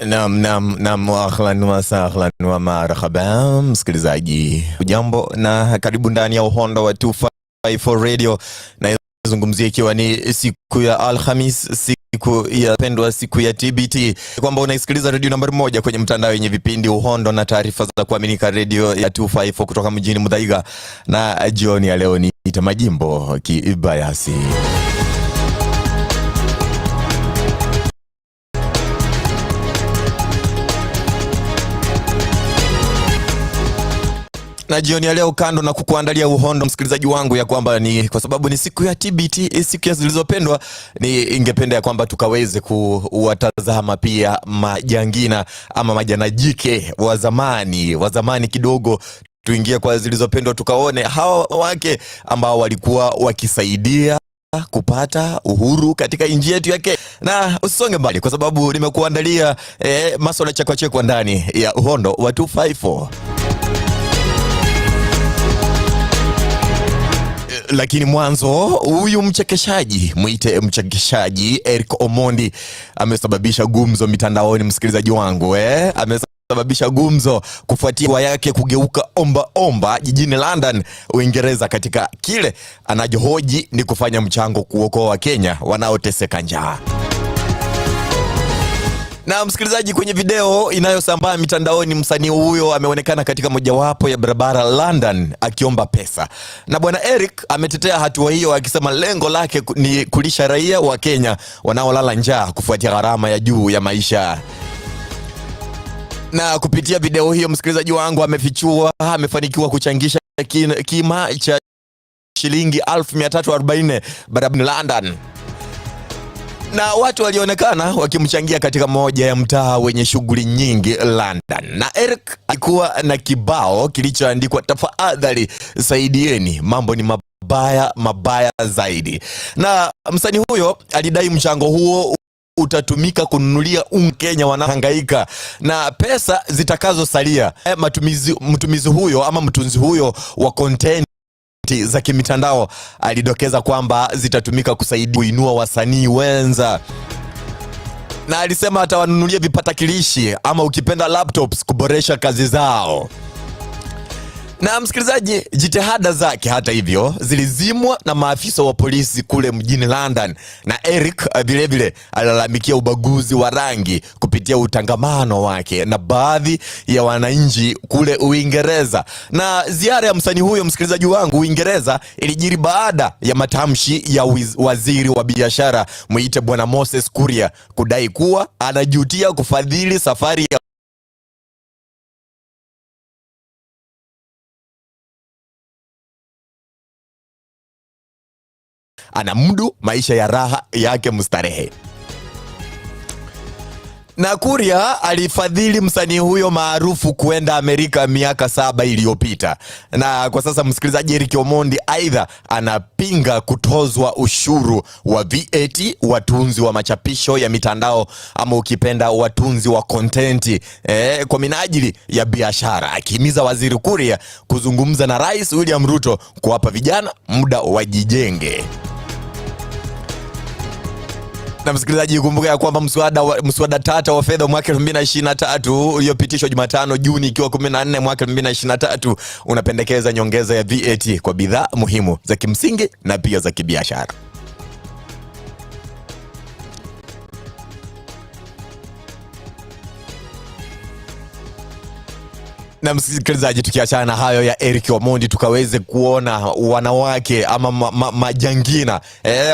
Naam, ahlan wa sahlan wa marhaba msikilizaji. Ujambo na karibu ndani ya uhondo wa 254 Radio. Na zungumzia ikiwa ni siku ya Alhamis, siku ya pendwa, siku ya TBT. Kwamba unaisikiliza radio nambari 1 kwenye mtandao yenye vipindi uhondo na taarifa za kuaminika, radio ya 254 kutoka mjini Muthaiga. Na jioni ya leo ni Majimbo Kibayasi. Na jioni ya leo, kando na kukuandalia uhondo msikilizaji wangu, ya kwamba ni kwa sababu ni siku ya TBT, siku ya zilizopendwa, ni ingependa ya kwamba tukaweze kuwatazama pia majangina ama majanajike wa zamani kidogo. Tuingie kwa zilizopendwa, tukaone hawa wake ambao walikuwa wakisaidia kupata uhuru katika nchi yetu yake. Na usisonge mbali kwa sababu nimekuandalia masuala chekwa ndani ya uhondo wa 254. Lakini mwanzo, huyu mwite mchekeshaji Eric Omondi amesababisha gumzo mitandaoni msikilizaji wangu. Amesababisha gumzo kufuatia wa yake kugeuka omba jijini London, Uingereza, katika kile anajohoji ni kufanya mchango kuokoa Kenya wanaoteseka njaa. Na msikilizaji, kwenye video inayosambaa mitandaoni, msanii huyo ameonekana katika mojawapo ya barabara London akiomba pesa. Na bwana Eric ametetea hatua hiyo akisema lengo lake ni kulisha raia wa Kenya wanaolala njaa kufuatia gharama ya juu ya maisha. Na kupitia video hiyo msikilizaji wangu amefanikiwa kuchangisha kima cha shilingi 1340 barabara London. Na watu walionekana wakimchangia katika moja ya mtaa wenye shughuli nyingi London. Na Eric alikuwa na kibao kilichoandikwa tafadhali saidieni, mambo ni mabaya zaidi. Na msanii huyo alidai mchango huo utatumika kununulia Kenya wanahangaika na pesa zitakazosalia mtumizi huyo ama mtunzi huyo wa content za kimitandao alidokeza kwamba zitatumika kusaidia kuinua wasanii wenza. Na alisema atawanunulia vipatakilishi ama ukipenda laptops kuboresha kazi zao. Na msikilizaji, jitihada zake hata hivyo zilizimwa na maafisa wa polisi kule mjini London. Na Eric vilevile alalamikia ubaguzi wa rangi kupitia utangamano wake na baadhi ya wananchi kule Uingereza. Na ziara ya msanii huyo msikilizaji wangu Uingereza ilijiri baada ya matamshi ya waziri wa biashara muite bwana Moses Kuria kudai kuwa anajutia kufadhili safari ya anamudu maisha ya raha yake mustarehe. Na Kuria alifadhili msanii huyo maarufu kuenda Amerika miaka 7 iliyopita. Na kwa sasa msikilizaji, Eric Omondi aidha anapinga kutozwa ushuru wa VAT watunzi wa machapisho ya mitandao ama ukipenda watunzi wa content kwa minajili ya biashara, akihimiza waziri Kuria kuzungumza na Rais William Ruto kuwapa vijana muda wajijenge. Na msikilizaji, kumbuka ya kwamba mswada tata wa fedha mwaka 2023 uliopitishwa Jumatano Juni ikiwa 14 mwaka 2023 unapendekeza nyongeza ya VAT kwa bidhaa muhimu za kimsingi na pia za kibiashara. Na msikilizaji, tukiachana na hayo ya Eric Omondi tukaweze kuona wanawake ama majangina.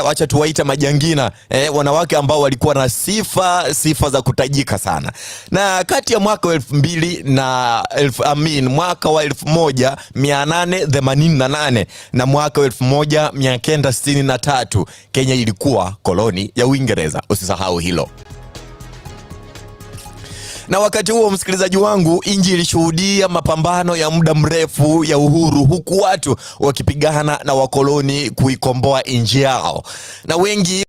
Wacha tuwaita majangina. Wanawake ambao walikuwa na sifa za kutajika sana. Na kati ya mwaka wa 1888 na mwaka wa 1963 Kenya ilikuwa koloni ya Uingereza. Usisahau hilo. Na wakati huo msikilizaji wangu, nchi ilishuhudia mapambano ya muda mrefu ya uhuru, huku watu wakipigana na wakoloni kuikomboa nchi yao. Na wengi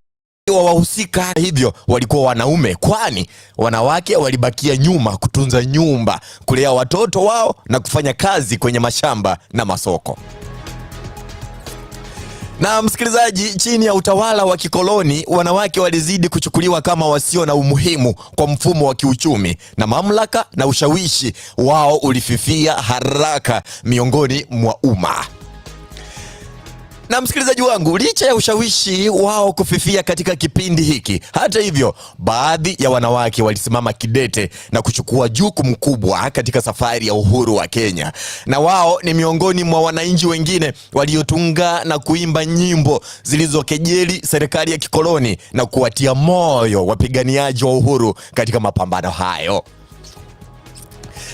wa wahusika hivyo walikuwa wanaume, kwani wanawake walibakia nyuma kutunza nyumba, kulea watoto wao na kufanya kazi kwenye mashamba na masoko. Na msikilizaji, chini ya utawala wa kikoloni, wanawake walizidi kuchukuliwa kama wasio na umuhimu kwa mfumo wa kiuchumi, na mamlaka na ushawishi wao ulififia haraka miongoni mwa umma. Na msikilizaji wangu, licha ya ushawishi wao kufifia katika kipindi hiki, hata hivyo baadhi ya wanawake walisimama kidete na kuchukua jukumu kubwa katika safari ya uhuru wa Kenya. Na wao ni miongoni mwa wananchi wengine waliotunga na kuimba nyimbo zilizokejeli serikali ya kikoloni na kuwatia moyo wapiganiaji wa uhuru katika mapambano hayo.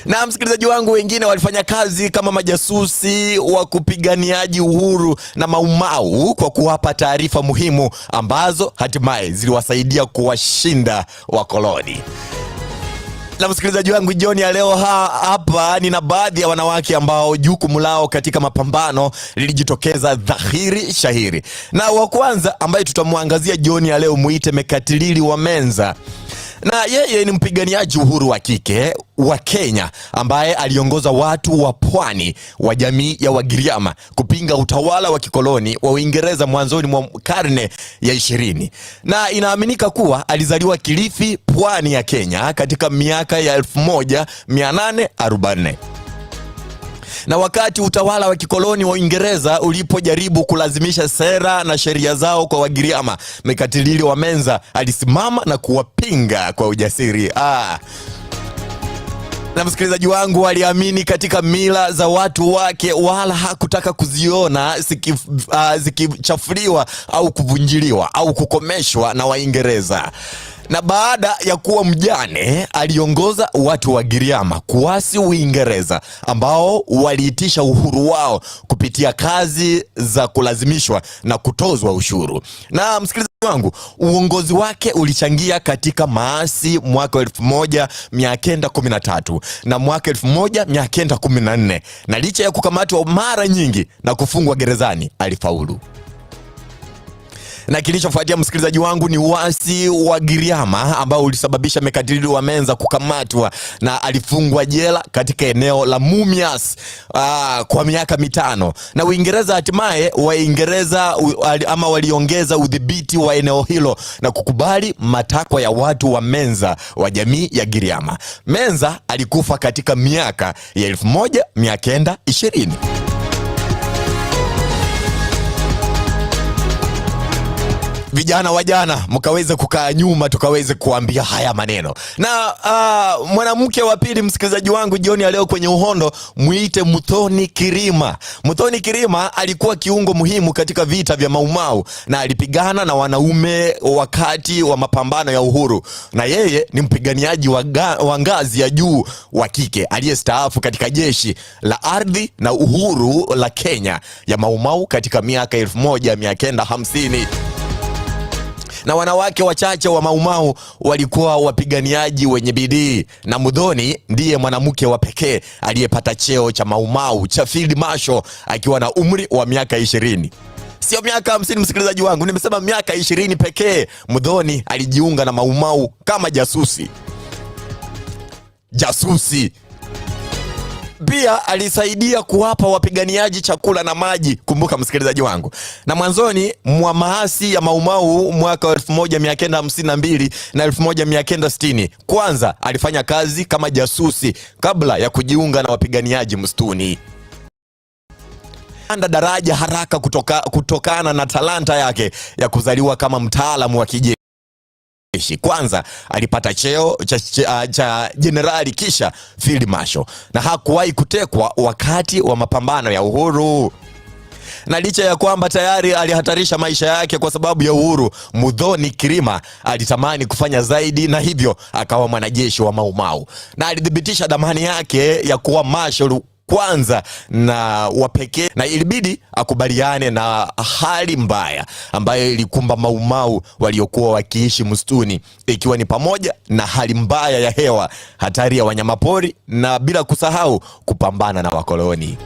Na msikilizaji wangu, wengine walifanya kazi kama majasusi wa kupiganiaji uhuru na maumau kwa kuwapa taarifa muhimu ambazo hatimaye ziliwasaidia kuwashinda wakoloni. Na msikilizaji wangu, jioni ya leo hapa nina baadhi ya wanawake ambao jukumu lao katika mapambano lilijitokeza dhahiri shahiri. Na wa kwanza ambaye tutamuangazia jioni ya leo muite Mekatilili wa Menza. Na yeye ni mpiganiaji uhuru wa kike wa Kenya ambaye aliongoza watu wa pwani wa jamii ya Wagiriama kupinga utawala wa kikoloni wa Uingereza mwanzoni mwa karne ya 20. Na inaaminika kuwa alizaliwa Kilifi, pwani ya Kenya katika miaka ya 1840. Na wakati utawala wa kikoloni wa Uingereza ulipojaribu kulazimisha sera na sheria zao kwa Wagiriama, Mekatilili wa Menza alisimama na kuwapinga kwa ujasiri. Na msikilizaji wangu, aliamini katika mila za watu wake, wala hakutaka kuziona zikichafuliwa au kuvunjiliwa au kukomeshwa na Waingereza. Na baada ya kuwa mjane, aliongoza watu wa Giriama kuasi Uingereza ambao waliitisha uhuru wao kupitia kazi za kulazimishwa na kutozwa ushuru. Na msikilizaji wangu, uongozi wake ulichangia katika maasi mwaka 1913 na mwaka 1914, na licha ya kukamatwa mara nyingi na kufungwa gerezani, alifaulu. Na kilichofuatia msikilizaji wangu ni uasi wa Giriama ambao ulisababisha Mekatilili wa Menza kukamatwa na alifungwa jela katika eneo la Mumias kwa miaka 5. Na Uingereza hatimaye waliongeza udhibiti wa eneo hilo na kukubali matakwa ya watu wa Menza wa jamii ya Giriama. Menza alikufa katika miaka ya 1920. Vijana wajana mkaweze kukaa nyuma tukaweze kuambia haya maneno. Na mwanamke wa pili msikilizaji wangu jioni ya leo kwenye uhondo, muite Muthoni Kirima. Muthoni Kirima alikuwa kiungo muhimu katika vita vya Mau Mau na alipigana na wanaume wakati wa mapambano ya uhuru. Na yeye ni mpiganiaji wa ngazi ya juu wa kike aliyestaafu katika jeshi la ardhi na uhuru la Kenya ya Mau Mau katika miaka 1950. Na wanawake wachache wa Mau Mau walikuwa wapiganiaji wenye bidii, na Muthoni ndiye mwanamke wa pekee aliyepata cheo cha Mau Mau cha Field Marshal akiwa na umri wa miaka 20. Sio miaka 50 msikilizaji wangu, nimesema miaka 20 pekee. Muthoni alijiunga na Mau Mau kama jasusi. Pia alisaidia kuwapa wapiganiaji chakula na maji. Kumbuka msikilizaji wangu. Na mwanzoni mwa maasi ya Mau Mau mwaka 1952 na 1960, kwanza alifanya kazi kama jasusi kabla ya kujiunga na wapiganiaji msituni. Anda daraja haraka kutokana na talanta yake ya kuzaliwa kama mtaalamu wa kijeshi. Kwanza alipata cheo cha jenerali kisha Field Marshal, na hakuwahi kutekwa wakati wa mapambano ya uhuru. Na licha ya kwamba tayari alihatarisha maisha yake kwa sababu ya uhuru, Muthoni Kirima alitamani kufanya zaidi, na hivyo akawa mwanajeshi wa Mau Mau, na alidhibitisha dhamani yake ya kuwa marshal kwanza na wapekee, na ilibidi akubaliane na hali mbaya ambayo ilikumba Mau Mau waliokuwa wakiishi msituni, ikiwa ni pamoja na hali mbaya ya hewa, hatari ya wanyamapori, na bila kusahau kupambana na wakoloni.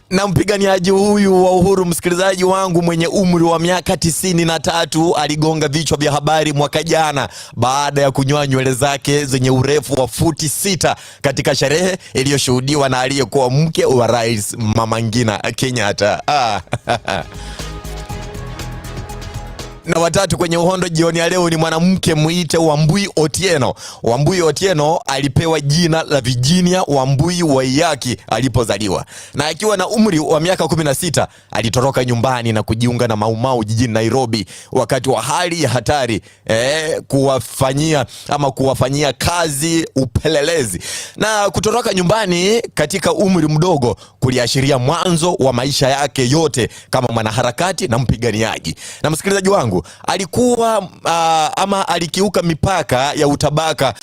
Na mpiganiaji huyu wa uhuru msikilizaji wangu mwenye umri wa miaka 93 aligonga vichwa vya habari mwaka jana baada ya kunyoa nywele zake zenye urefu wa futi 6 katika sherehe iliyoshuhudiwa na aliyekuwa mke wa Rais Mama Ngina Kenyatta. Na watatu kwenye uhondo jioni ya leo ni mwanamke muite Wambui Otieno. Wambui Otieno alipewa jina la Virginia Wambui Waiyaki alipozaliwa. Na akiwa na umri wa miaka 16 alitoroka nyumbani na kujiunga na Mau Mau jijini Nairobi wakati wa hali ya hatari, kuwafanyia kazi upelelezi. Na kutoroka nyumbani katika umri mdogo kuliashiria mwanzo wa maisha yake yote kama mwanaharakati na mpiganiaji. Na msikilizaji wangu, alikuwa alikiuka mipaka ya utabaka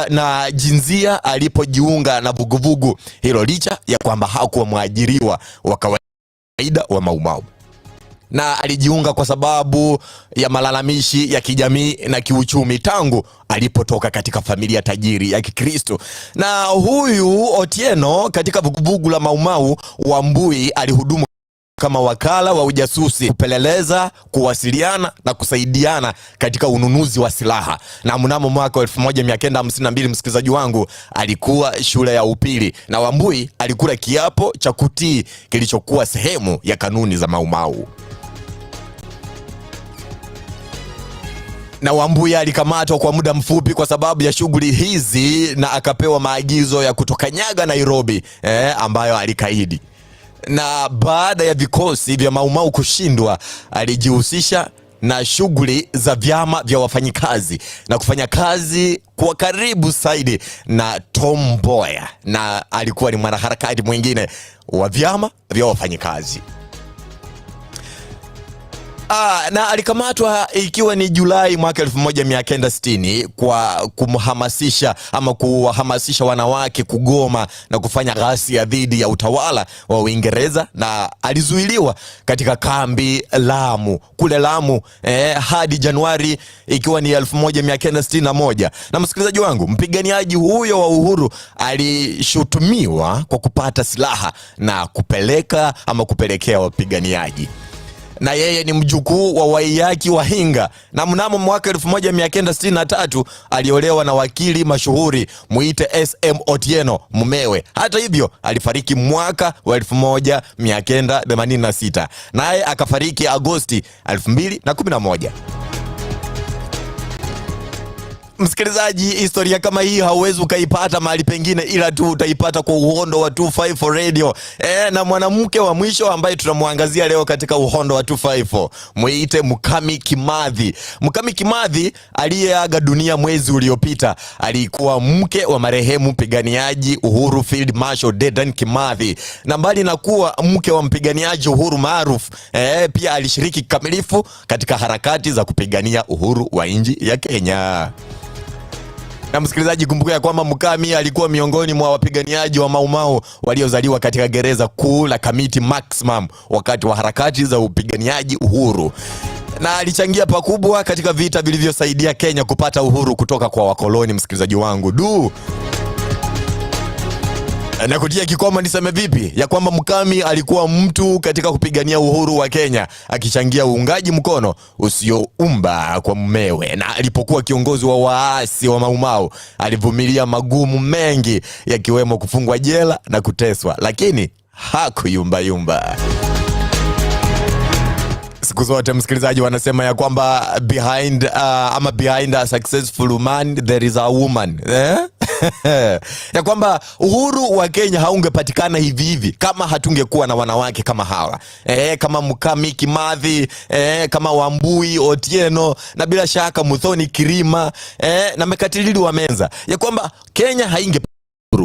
na jinsia alipojiunga na vuguvugu hilo, licha ya kwamba hakuwa mwajiriwa wa kawaida wa Mau Mau. Na alijiunga kwa sababu ya malalamishi ya kijamii na kiuchumi tangu alipotoka katika familia tajiri ya Kikristo. Na huyu Otieno katika vuguvugu la Mau Mau, Wambui alihudumu kama wakala wa ujasusi, kupeleleza, kuwasiliana na kusaidiana katika ununuzi wa silaha. Na mnamo mwaka 1952 msikilizaji wangu, alikuwa shule ya upili, na Wambui alikula kiapo cha kutii kilichokuwa sehemu ya kanuni za Mau Mau. Na Wambui alikamatwa kwa muda mfupi kwa sababu ya shughuli hizi na akapewa maagizo ya kutokanyaga Nairobi, ambayo alikaidi. Na baada ya vikosi vya Mau Mau kushindwa, alijihusisha na shughuli za vyama vya wafanyikazi na kufanya kazi kwa karibu zaidi na Tom Mboya, na alikuwa ni mwanaharakati mwingine wa vyama vya wafanyikazi. Na alikamatwa ikiwa ni Julai mwaka 1960 kwa kumhamasisha ama kuwahamasisha wanawake kugoma na kufanya ghasia dhidi ya utawala wa Uingereza, na alizuiliwa katika kambi Lamu, kule Lamu hadi Januari ikiwa ni 1961. Na msikilizaji wangu, mpiganiaji huyo wa uhuru alishutumiwa kwa kupata silaha na kupelekea wapiganiaji. Na yeye ni mjukuu wa Waiyaki Wahinga, na mnamo mwaka 1963 aliolewa na wakili mashuhuri muite SM Otieno mumewe. Hata hivyo alifariki mwaka wa 1986, naye akafariki Agosti 2011. Msikilizaji, historia kama hii hauwezi ukaipata mahali pengine ila tu utaipata kwa uhondo wa 254 Radio. Na mwanamke wa mwisho ambaye tunamwangazia leo katika uhondo wa 254 muite Mukami Kimathi. Mukami Kimathi aliyeaga dunia mwezi uliopita alikuwa mke wa marehemu mpiganiaji uhuru Field Marshal Dedan Kimathi. Na mbali na kuwa mke wa mpiganiaji uhuru maarufu, pia alishiriki kikamilifu katika harakati za kupigania uhuru wa nchi ya Kenya. Na msikilizaji, kumbuka ya kwamba Mukami alikuwa miongoni mwa wapiganiaji wa Mau Mau waliozaliwa katika gereza kuu la Kamiti Maximum wakati wa harakati za upiganiaji uhuru, na alichangia pakubwa katika vita vilivyosaidia Kenya kupata uhuru kutoka kwa wakoloni. Msikilizaji wangu, na kutia kikomo niseme vipi ya kwamba Mukami alikuwa mtu katika kupigania uhuru wa Kenya, akichangia uungaji mkono usioumba kwa mumewe. Na alipokuwa kiongozi wa waasi wa Mau Mau alivumilia magumu mengi, yakiwemo kufungwa jela na kuteswa, lakini hakuyumba. Siku zote msikilizaji, wanasema ya kwamba behind a successful man there is a woman. Ya kwamba uhuru wa Kenya haungepatikana hivi hivi kama hatungekuwa na wanawake kama hawa, kama Mukami Kimathi, kama Wambui Otieno, na bila shaka Muthoni Kirima, na Mekatilili wa Menza. Ya kwamba Kenya hainge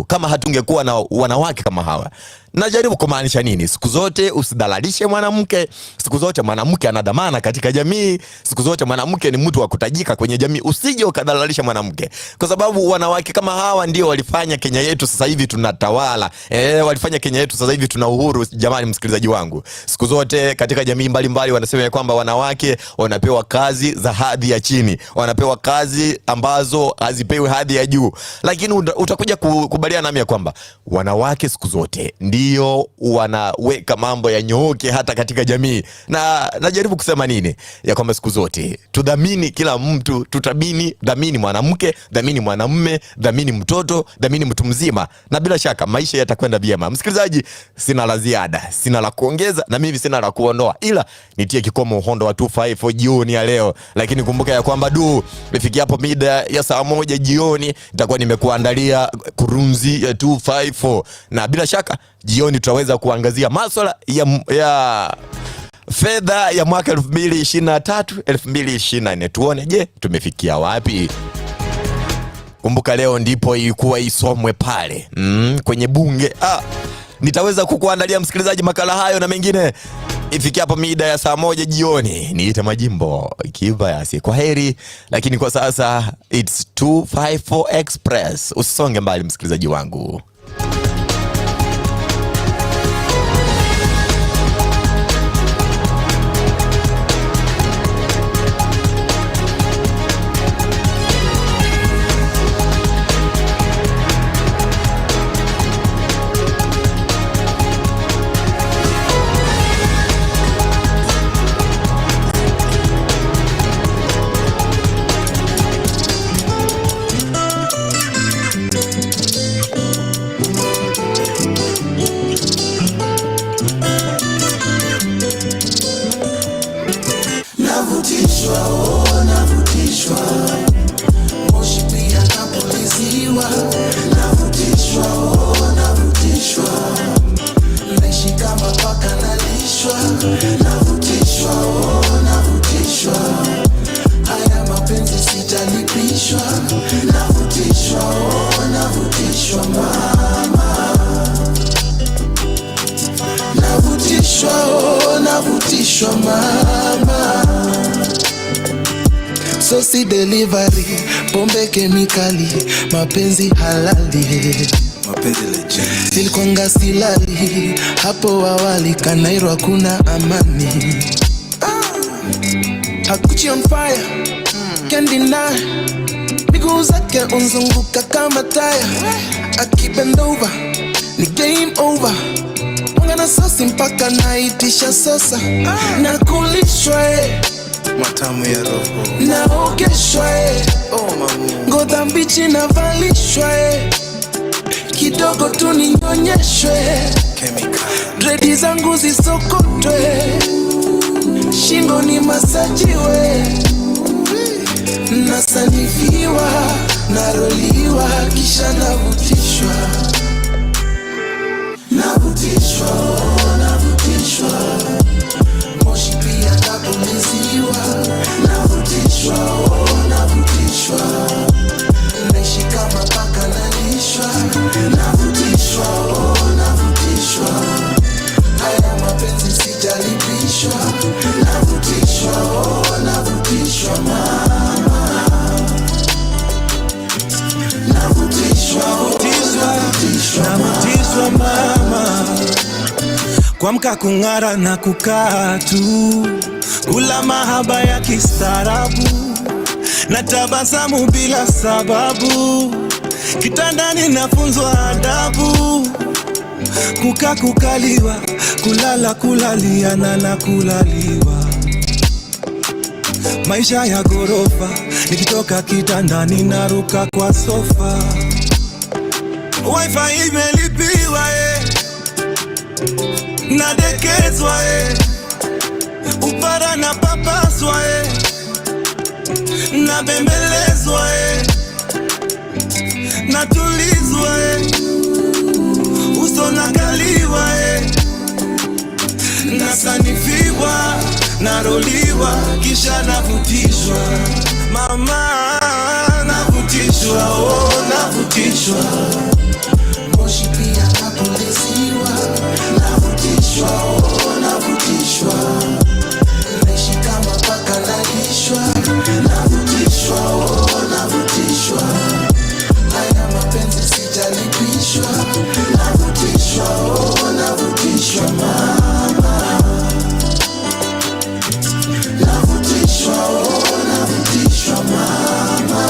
kama hatungekuwa na wanawake kama hawa. Najaribu kumaanisha nini? Siku zote usidhalalishe mwanamke. Siku zote mwanamke ana dhamana katika jamii. Siku zote mwanamke ni mtu wa kutajika kwenye jamii. Usije ukadhalalisha mwanamke, kwa sababu wanawake kama hawa ndio walifanya Kenya yetu sasa hivi tunatawala. Walifanya Kenya yetu sasa hivi tuna uhuru. Jamani msikilizaji wangu, siku zote katika jamii mbalimbali wanasema ya kwamba wanawake wanapewa kazi za hadhi ya chini, wanapewa kazi ambazo hazipewi hadhi ya juu. Lakini utakuja kubaliana nami ya kwamba wanawake siku zote ndio wanaweka mambo ya nyooke hata katika jamii. Na najaribu kusema nini? Ya kwamba siku zote tudhamini kila mtu, dhamini mwanamke, dhamini mwanamume, dhamini mtoto, dhamini mtu mzima, na bila shaka maisha yatakwenda vyema. Msikilizaji, sina la ziada, sina la kuongeza, na mimi sina la kuondoa, ila nitie kikomo uhondo wa 254 jioni ya leo. Lakini kumbuka ya kwamba nifikia hapo mida ya saa 1 jioni nitakuwa nimekuandalia kurunzi ya 254, na bila shaka jioni tutaweza kuangazia masuala ya fedha ya mwaka 2023 2024. Tuone je, tumefikia wapi? Kumbuka leo ndipo ilikuwa isomwe pale kwenye bunge. Nitaweza kukuandalia msikilizaji makala hayo na mengine ifikia hapo mida ya saa 1 jioni. Niite Majimbo Kibayasi. Kwa heri, lakini kwa sasa it's 254 Express. Usisonge mbali msikilizaji wangu. Navutishwa navutishwa mama. Sosi delivery, pombe kemikali, mapenzi halali, mapenzi legend. Nilikwanga silali, hapo awali Kanairo hakuna amani. Hakuchi on fire, can't deny. Miguu zake unzunguka kama taya. Akibend over, ni game over. Mwanga na sosi mpaka naitisha sosa. Na kulishwa matamu ya roho. Naogeshwa ngoza mbichi na valishwa kidogo tu ninyonyeshwe. Dredi zangu zisokotwe, shingo ni masajiwe. Nasanifiwa, naroliwa, kisha navutishwa. Navutishwa, navutishwa, moshi pia napuliziwa. Navutishwa, navutishwa, naishi kama paka nalishwa. Navutishwa, navutishwa, haya mapenzi sijalipishwa. Navutishwa, navutishwa mama. Navutishwa mama, kuamka kung'ara na kukaa tu, kula mahaba ya kistaarabu na tabasamu bila sababu, kitandani nafunzwa adabu, kukaa kukaliwa, kulala kulaliana na kulaliwa, maisha ya gorofa, nikitoka kitandani naruka kwa sofa. Wifi imelipiwa nadekezwa upara na papaswa nabembelezwa natulizwa uso nakaliwa nasanifiwa naroliwa kisha navutishwa mama. Navutishwa, oh navutishwa, moshi pia napuliziwa. Navutishwa, oh navutishwa, naishi kama paka nalishwa. Navutishwa, oh navutishwa, haya mapenzi sijalipishwa. Navutishwa, oh navutishwa mama. Navutishwa, oh navutishwa mama.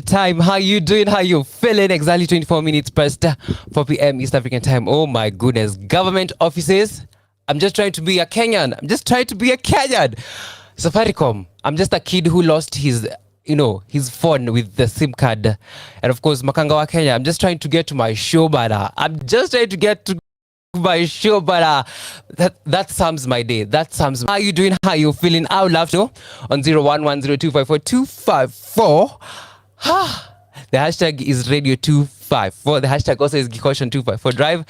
Time, how you doing, how you feeling? Exactly 24 minutes past 4 p.m. East African time. Oh my goodness, government offices. I'm just trying to be a Kenyan. Safaricom, I'm just a kid who lost his phone with the SIM card. And of course, Makanga wa Kenya, I'm just trying to get to my show, but that sums my day. How you doing, how you feeling? I would love to on 0110254254. The hashtag is radio254. The hashtag also is Gikoshan254 Drive.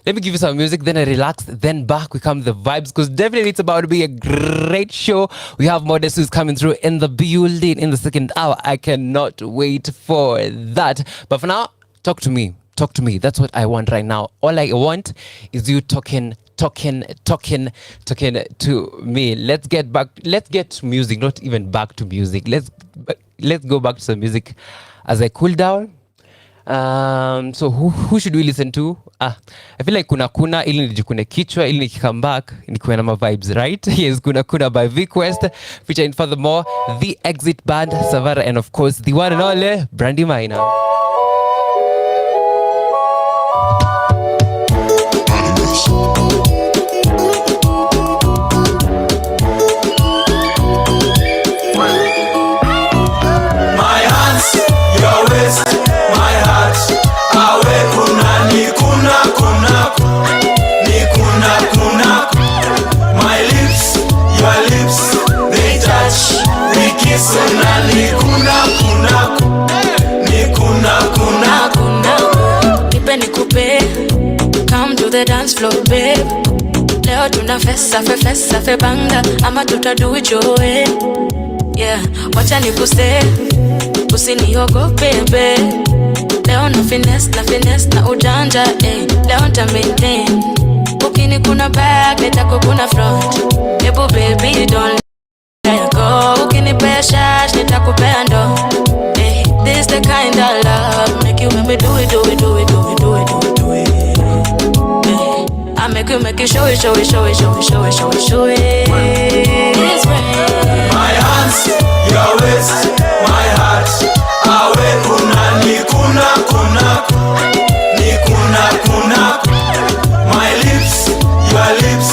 Let me give you some music, then I relax, then back we come the vibes, because definitely it's about to be a great show. We have Modest who's coming through in the building in the second hour. I cannot wait for that. But for now, talk to me. That's what I want right now. All I want is you talking to me. Let's get to music, not even back to music. Let's go back to some music as I cool down. So who should we listen to? I feel like kuna ili nijikune kichwa ili nikikam back nikuwe na ma vibes, right? Yes, kuna by Vic West featuring furthermore The Exit Band, Savara, and of course the one and only Brandy Maina. Come to the dance floor, babe. Leo tuna fesa fe banga, ama tutadu it your way. Yeah, wacha nikuse, usiniogope babe. Leo na finesse na ujanja, eh. Leo nta maintain. Ukini kuna back, nitako kuna front. Ebu baby don't let go. Ukini pea shash, nitakupea ndo. This the kind of love make you make me do it. I make you show it. This way. My hands, your waist, my heart. Awe kuna. My lips, your lips,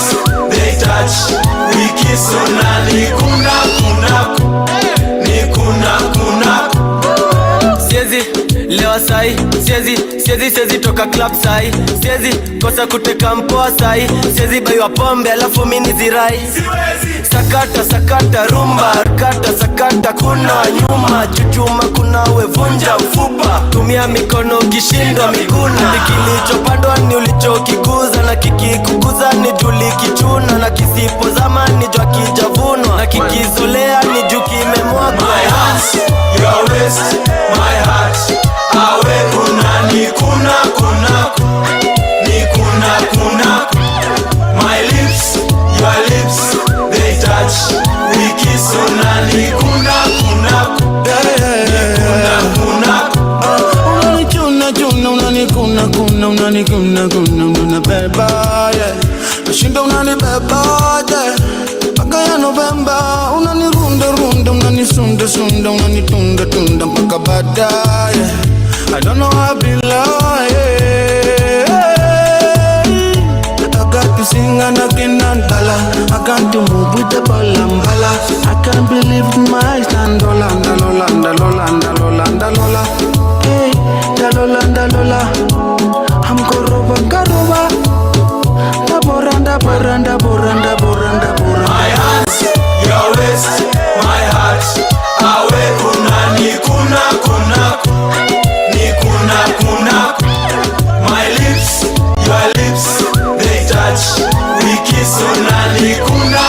they touch. We kiss ni kuna. Lewa sai, siezi toka club sai. Siezi kosa kuteka mpoa sai. Siezi baywa pombe alafu mini zirai. Sakata rumba, sakata kuna nyuma. Chuchuma kuna wevunja mfupa. Tumia mikono ukishindwa miguna. Kilichopandwa ni ulichokikuza, na kikikuguza ni juli kichuna, na kisipozama ni jua kijavunwa, na kikizolea ni juu kimemwagwa. My hands, your waist, my heart. Awe ni kuna. My lips, your lips, they touch. We kiss ni kuna. Unanibeba, yeah. Nashinda unanibeba, yeah. Mpaka ya Novemba, unanirunda, unanisunda, unanitunda mpaka baadaye. I don't know how I be lying. I got to sing and I cannot dollar. I got to move with the balambala. I can't believe my eyes. Lola. Hey, Lola. I'm Koroba. Boranda. My hands, your waist, my heart. Awe kuna. My lips, your lips, they touch. We kiss ni kuna.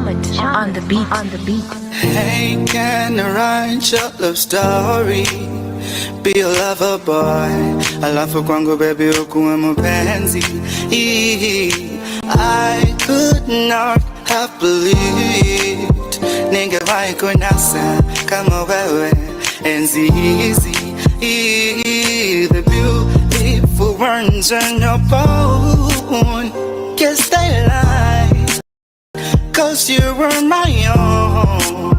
on the beat. Hey, can I write your love story? Be a lover boy, alafu kwangu baby ukuwe mpenzi. I could not have believed ningewahi kunasa kama wewe enzi hizi. The beautiful words on your bone, guess they lied, 'cause you were my own.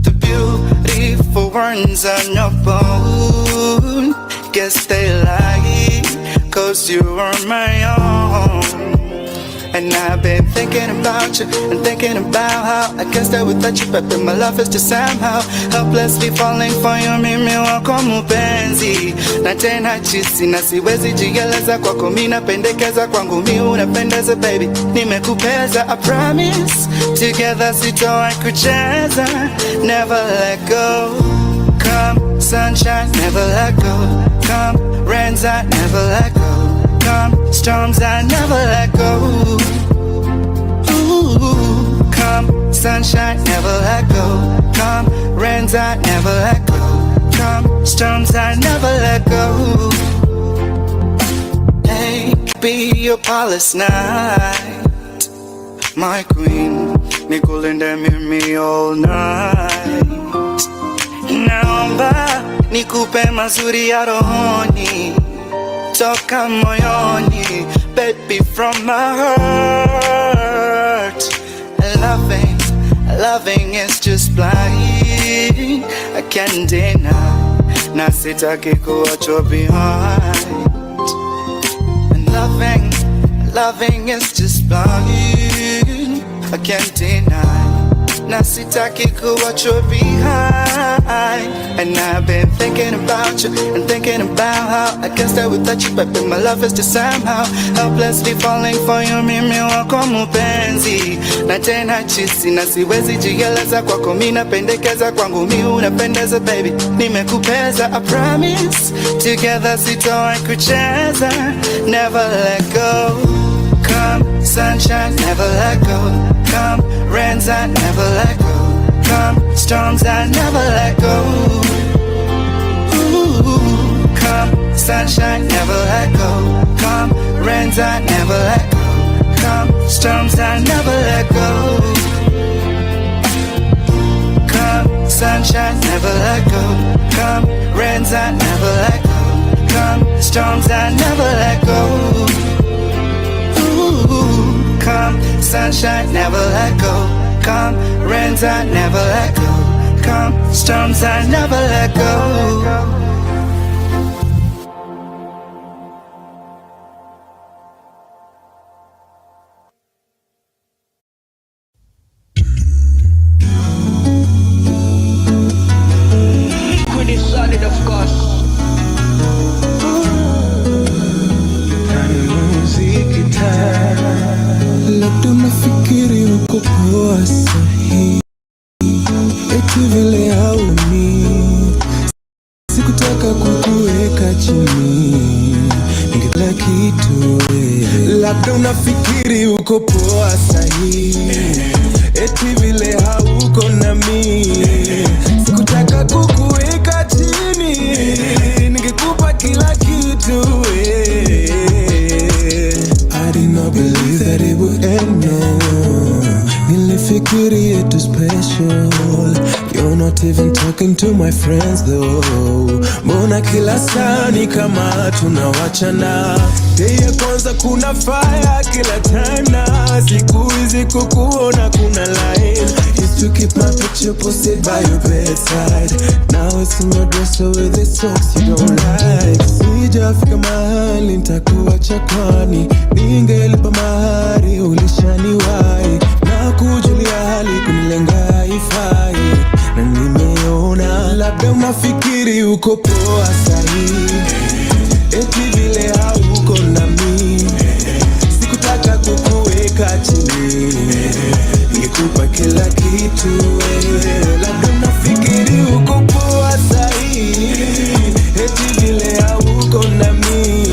The beautiful words on your bone, guess they lied, 'cause you were my own. And I've been thinking about you and thinking about how I guess that without you, baby, my love is just somehow helplessly falling for you. Mimi wako mpenzi na tena chisi na siwezi jieleza kwako, mimi napendekeza kwangu, mimi unapendeza baby, nimekupeza. I promise together sitawahi kucheza. Never let go, come sunshine, never let go, come rains, I never let go, come storms, I never let go. Ooh, come sunshine, never let go, come rains, I never let go, come storms, I never let go. Hey, be your palace night, my queen, nikulinde mimi all night. Naomba nikupe mazuri ya rohoni, toka moyoni, baby, from my heart. Loving is just blind, I can't deny, na sitaki kuachwa behind. And loving is just blind, I can't deny, na sitaki kuachwa behind. And I've been thinking about you and thinking about how I guess that without you, baby, my love is just somehow helplessly falling for you. Mimi wako mpenzi na tena chisi na siwezi jieleza kwako, mimi napendekeza kwangu, mimi unapendeza baby, nimekupeza. I promise together sitawahi kucheza. Never let go, come sunshine, never let go, come rains, I never let go, come storms, I never let go. Ooh, come sunshine, never let go, come rains, I never let go, come storms, I never let go. Come sunshine, never let go, come rains, I never let go, come storms, I never let go. Ooh, come sunshine, never let go, come rains, I never let go, come storms, I never let go. Pretty solid, of course. Labda unafikiri uko poa sahi, eti vile hauni, sikutaka kukuweka chini, ningependa kitu wewe. Labda unafikiri uko poa sahi, eti vile hauko nami, sikutaka kukuweka chini, ningekupa kila kitu wewe. I did not believe that it would end, no. Nilifikiri it was special. You're not even talking to my friends though. Mbona kila saa ni kama tunawachana? Day ya kwanza kuna fire kila time, na siku hizi kukuona kuna line. Used to keep my picture posted by your bedside. Now it's in your dresser with the socks you don't like. Sijafika mahali nitakuacha, kwani ningelipa mahari ulishaniwahi, na kujulia hali kunilenga haifai, na nimeona. Labda unafikiri uko poa sahi, eti vile hauko nami, sikutaka kukuweka chini, ningekupa kila kitu wewe. Labda unafikiri uko poa sahi, eti vile hauko nami,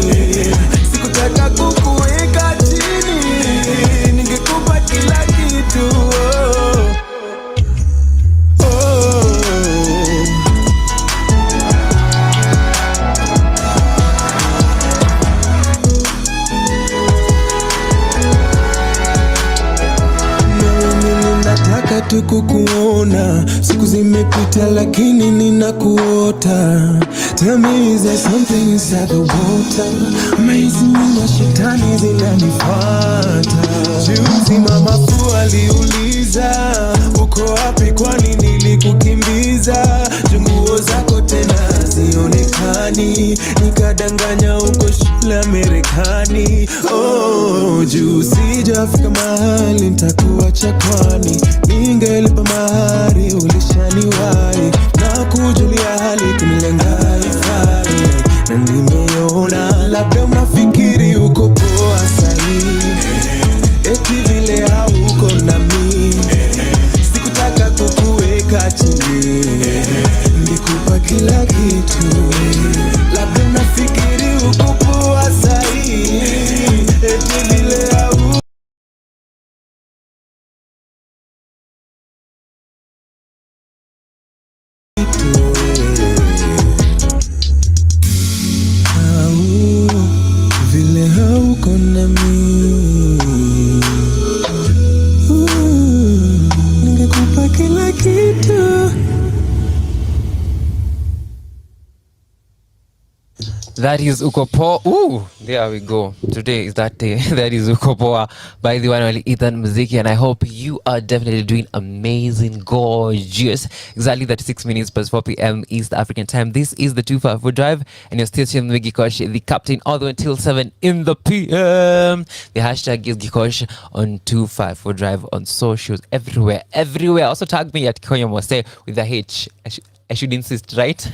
sikutaka kukuweka chini, ningekupa kila kitu tu kukuona, siku zimepita lakini ninakuota. Tell me, is there something inside the water? Amazing, na shetani zinanifuata. Juzi mama fu aliuliza, uko wapi kwani nilikukimbiza? Junguo zako tena zionekani, nikadanganya uko shule Amerikani. Oh, juu sijafika mahali nitakuacha kwani ningelipa mahari ulishaniwahi, na kujulia hali kunilenga ifai, na nimeona labda unafikiri uko poa sahi, eti vile hauko nami, sikutaka kukuweka chini, nikupa kila kitu, labda unafikiri uko poa sahi, eti vile hauko vile hauko nami, ningekupa kila kitu. That is Ukopo. Ooh, there we go. Today is that day. That is Ukopoa by the one and only Ethan Muziki, and I hope you are definitely doing amazing, gorgeous. Exactly 36 minutes past 4 p.m. East African time. This is the 254 Drive, and you're still tuned with Gikosh, the captain, all the way until 7 in the p.m. The hashtag is Gikosh on 254 Drive on socials everywhere. Also tag me at Konya Mose with the H. I should insist, right?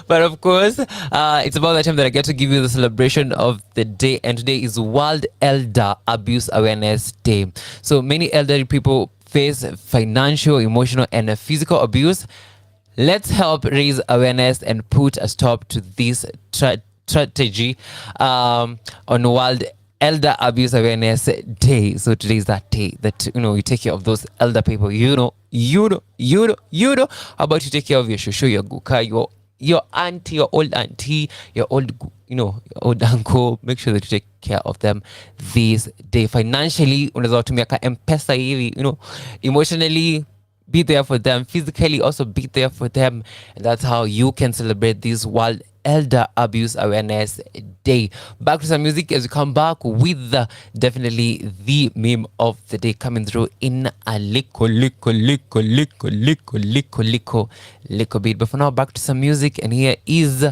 But of course, it's about the time that I get to give you the celebration of the day. And today is World Elder Abuse Awareness Day. So many elderly people face financial, emotional, and physical abuse. Let's help raise awareness and put a stop to this strategy on World Elder Abuse Awareness Day. So today is that day that, you take care of those elder people. How about you take care of your shosho, your guka, your auntie, your old auntie, your old, your old uncle. Make sure that you take care of them this day. Financially, unaweza tumia ka M-Pesa hivi, emotionally, be there for them. Physically, also be there for them. And that's how you can celebrate this World Elder Abuse Awareness Day. Back to some music as we come back with definitely the meme of the day coming through in a little bit. But for now, back to some music, and here is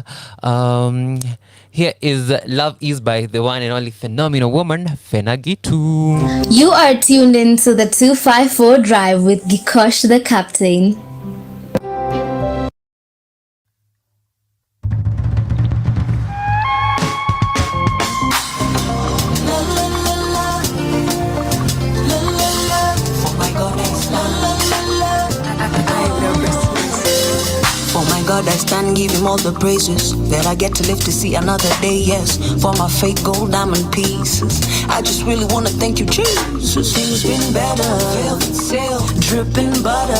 Love Is by the one and only phenomenal woman Fenagitu. You are tuned in to the 254 Drive with Gikosh the captain. God, I stand, give him all the praises that I get to live to see another day, yes. For my fake gold diamond pieces, I just really want to thank you, Jesus. Things been better, dripping butter.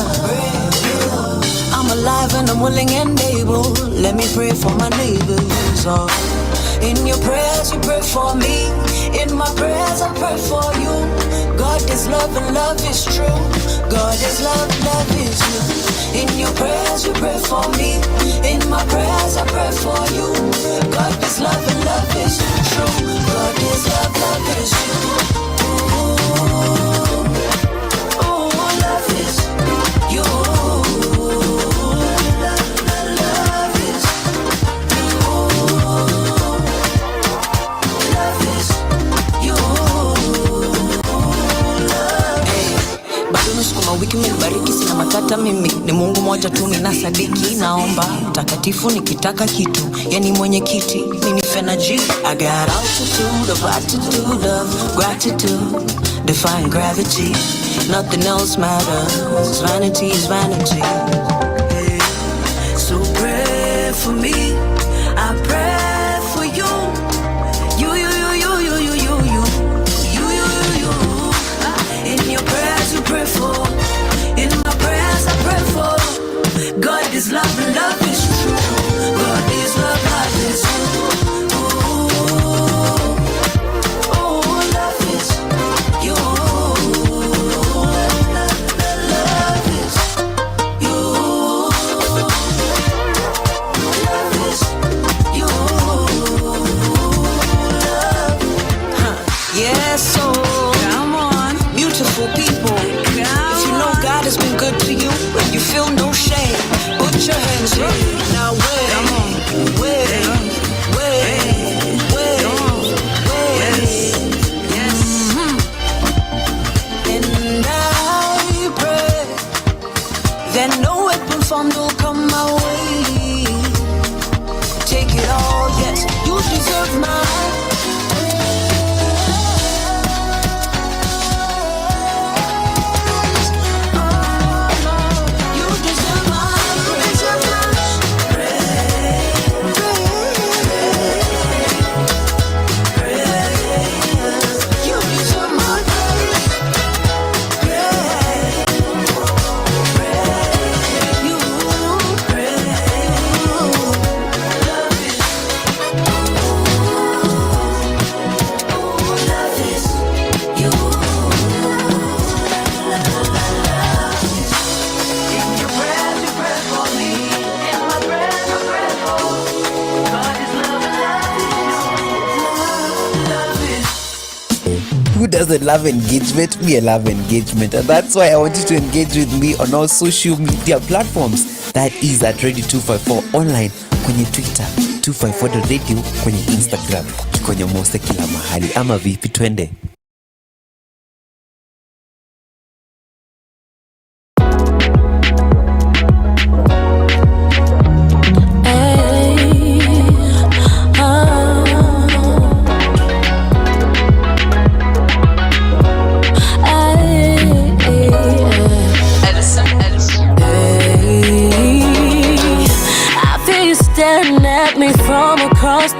I'm alive and I'm willing and able. Let me pray for my neighbors. In your prayers, you pray for me. In my prayers, I pray for you. God is love and love is true. God is love, love is you. In your prayers, you pray for me. In my prayers, I pray for you. God is love and love is true. God is love, love is you. Oh, love is you. Wiki menibariki, sina matata, mimi ni Mungu moja tu ninasadiki. Naomba mtakatifu nikitaka kitu, yani mwenye kiti mimi Fenaji. I got altitude of attitude of gratitude, defying gravity. Nothing else matters, vanity is vanity. Hey. So pray for me, I pray for you. In your prayers you pray for. God is love and love is true. God is love, love is true. Oh, love is you. Yes, so come on, beautiful people. If you know God has been good to you, and you feel no shame, put your hands up. Now where? Come on, where? Yes. And I pray that no weapon formed will come my way. Take it all, yes, you deserve my Who doesn't love engagement? Me, I love engagement, and that's why I want you to engage with me on all social media platforms. That is at Radio 254 online, kwenye Twitter 254.radio, kwenye Instagram kwenye Mose kila mahali. Ama vipi, twende?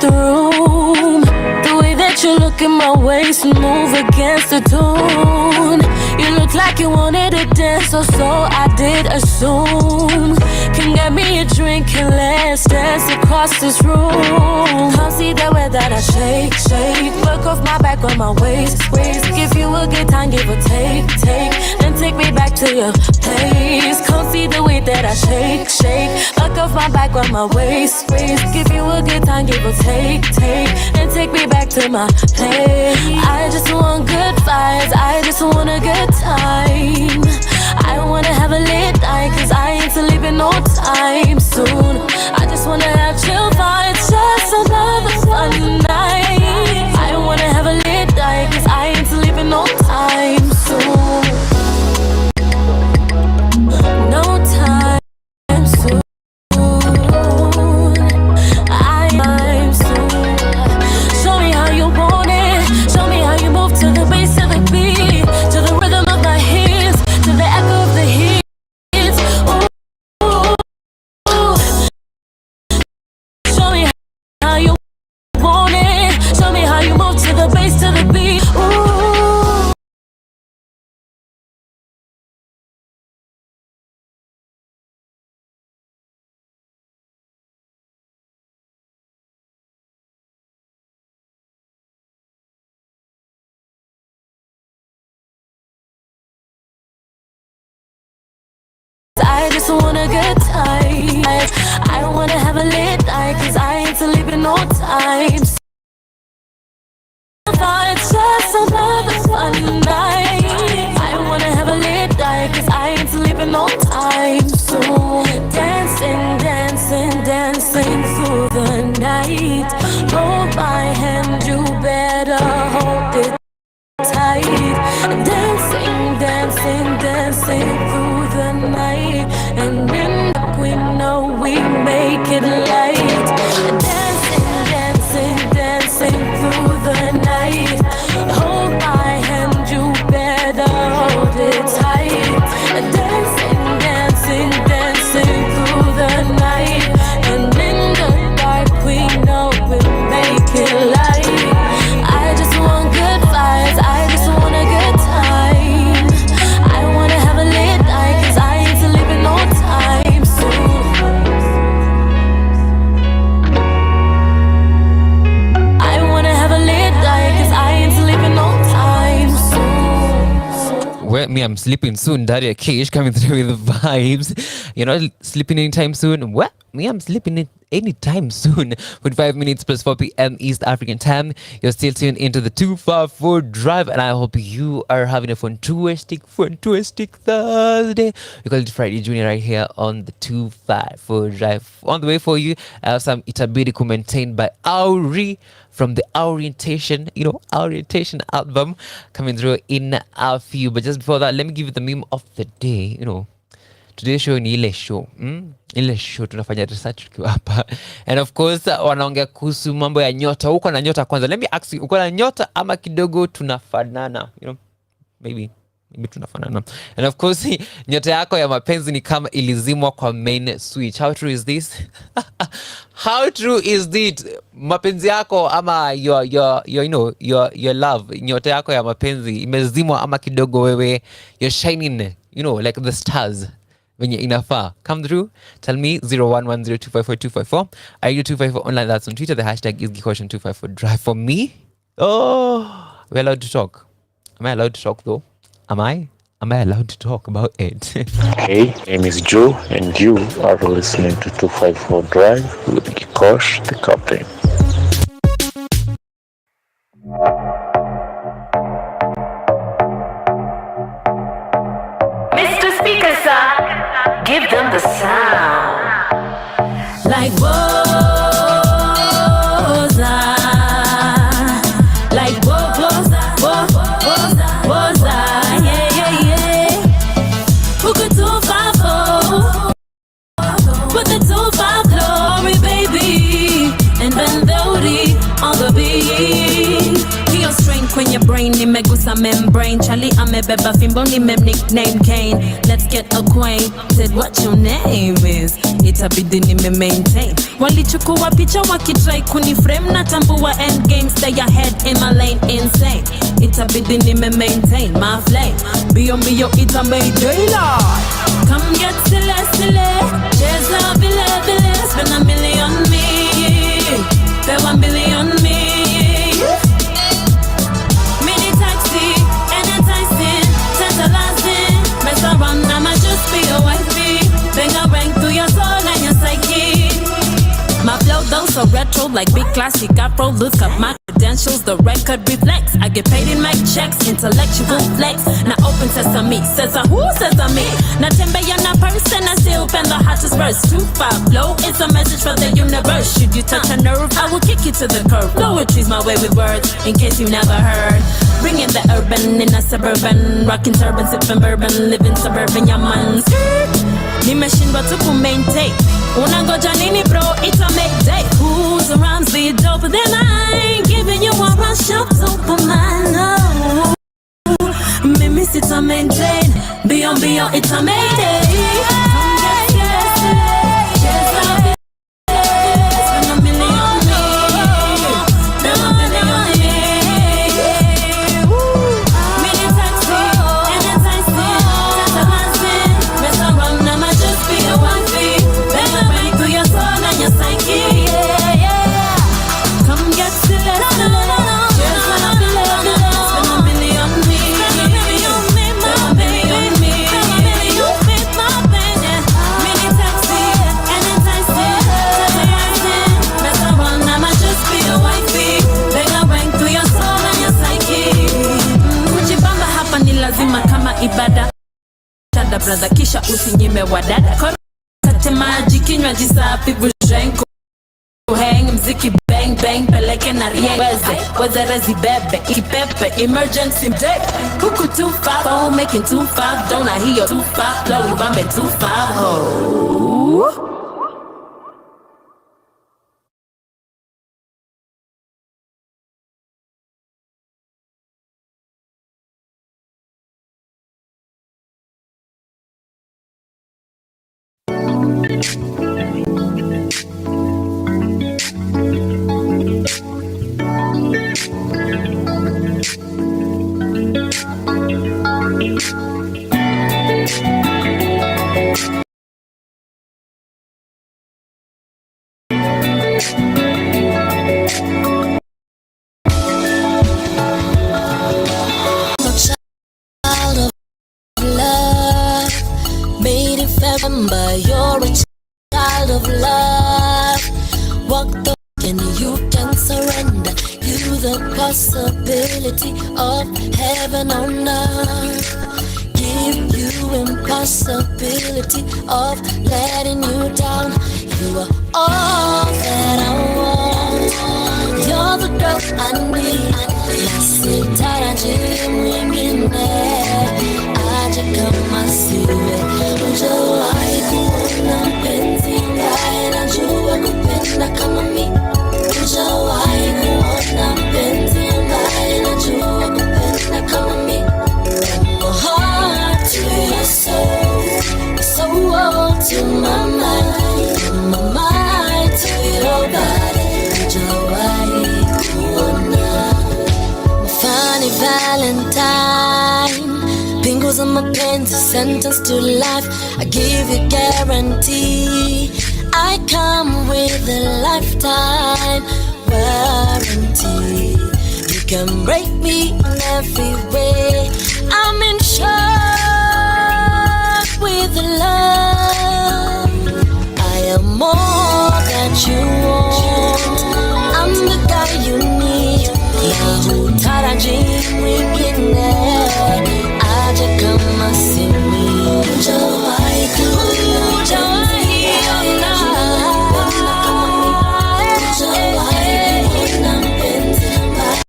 The room, the way that you look at my waist and move against the tune. You look like you wanted to dance, so I did assume. Can get me a drink and let's dance across this room. Come see the way that I shake. Work off my back on my waist. Give you a good time, give or take. Then take me back to your place. Come see the way that I shake. Work off my back on my waist. Give you a good time, give or take. Then take me back to my place. I just want good vibes, I just want a good time. I wanna have a late night, cause I ain't sleeping no time soon. I just wanna have chill vibes, just another fun night. I wanna have a late night, cause I ain't sleeping no time soon. No time soon. I'm soon. Show me how you want it. Show me how you move to the bass of the beat, to the rhythm of my hands, to the echo of the hits. Show me how you want it. Show me how you move to the bass, to the beat. Ooh. I just want a good time. I don't wanna have a late night, cause I ain't sleeping no time. It's just another fun night. I wanna have a late night, cause I ain't sleeping no time. So dancing, dancing, dancing through the night. Hold my hand, you better hold it tight. Dancing, dancing, dancing through the night. And in the we know we make it light. Dancing, dancing, dancing through the night. Hold my hand, you better hold it tight. Dancing, dancing, dancing through the night. And in the dark we know we make it light. I just want Well, me, I'm sleeping soon. Daria Kish coming through with the vibes. You're not sleeping anytime soon. What? Me, I'm sleeping anytime soon. With 5 minutes plus 4 p.m. East African time. You're still tuned into the 254 Drive, and I hope you are having a fantastic Thursday. We call it Friday Junior right here on the 254 Drive. On the way for you, I have some Itabidi maintained by Auri from the Orientation album coming through in a few. But just before that, let me give you the meme of the day. Today's show ni ile show. Ile show tunafanya research tukiwa hapa. And of course, wanaongea kuhusu mambo ya nyota. Uko na nyota kwanza. Let me ask you, uko na nyota ama kidogo tunafanana? Maybe tunafanana. And of course, nyota yako ya mapenzi ni kama ilizimwa kwa main switch. How true is this? How true is it? Mapenzi yako ama your love, nyota yako ya mapenzi imezimwa ama kidogo wewe you're shining, like the stars venye inafaa. Come through, tell me 0110254254. Are you 254 online? That's on Twitter. The hashtag is Gikoshan254 Drive. For me, we're allowed to talk. Am I allowed to talk though? Am I allowed to talk about it? Hey, name is Joe, and you are listening to 254 Drive with Gikosh, the captain. Mr. Speaker, sir, give them the sound. Like Woza, like Woza, yeah. Who could 254 with the 25 glory, baby, and Bendodi on the beat. Feel strength when your brain nimegusa membrane. Charlie amebeba fimbo nimem nickname Kane. Let's get acquainted. What your name is? Itabidi nime maintain. Walichukua picha wakitry kuniframe na tambua end game. Stay ahead in my lane, insane. Itabidi nime maintain my flame. Bio ita made daylight. Come get silly. Cheza vile. Spend $1 million on me. Pay $1 billion on me. Mini taxi, enticing, tantalizing. Mess around, I'ma just be a wifey. Bang a rank through your soul and your psyche. My flow though so retro, like big classic afro. Look up my credentials, the record reflects. I get paid in my checks, intellectual flex. Now open sesame, says a who says a me. Now tembe you're not person, I still pen the hottest verse. 2-5 flow, it's a message for the universe. Should you touch a nerve, I will kick you to the curb. Poetry's my way with words, in case you never heard. Bringing the urban in a suburban, rocking turban, sipping bourbon, living suburban, yeah man. Nimeshindwa tu kumaintain. Unangoja nini bro, it's a make day. Who's around the dope, then I ain't giving you a rush of Superman, no. Mimi sita maintain. Beyond, it's a mayday. Ibada tada brother kisha usinyime wadada kate maji kinywaji safi bushenko hang mziki bang peleke na riweze wezerezi bebe ikipepe emergency day huku 2-5 making 2-5 don't I hear 2-5 flow ibambe 2-5 impossibility of heaven on earth. Give you impossibility of letting you down. You are all that I want. You're the girl I need. Sitaraji mwingine aje kama siwe. Hujawahi kuona mpenzi ambaye anajua kupenda kama mimi. Hujawahi kuona mpenzi ambaye anajua kupenda kama mimi. From my heart to your soul, soul to my mind, from my mind to your body. Hujawahi kuona funny Valentine, pingles on my pens, sentence to life. I give you guarantee. I come with a lifetime warranty. You can break me in every way. I'm in shock with the love. I am more that you want. I'm the guy you need. Hutaraji mwingine aje kama simi. Hujawahi kuona, hujawahi ona. Hujawahi kuona mpenzi ambaye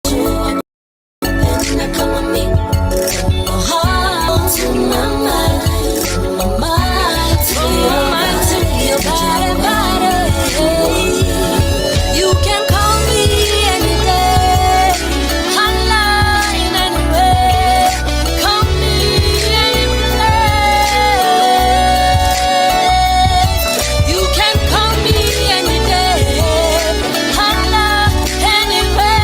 anajua kupenda kama mimi. From my heart to my mind, from my mind to your body. You can call me any day, online anyway. Call me any place. You can call me any day, online anyway.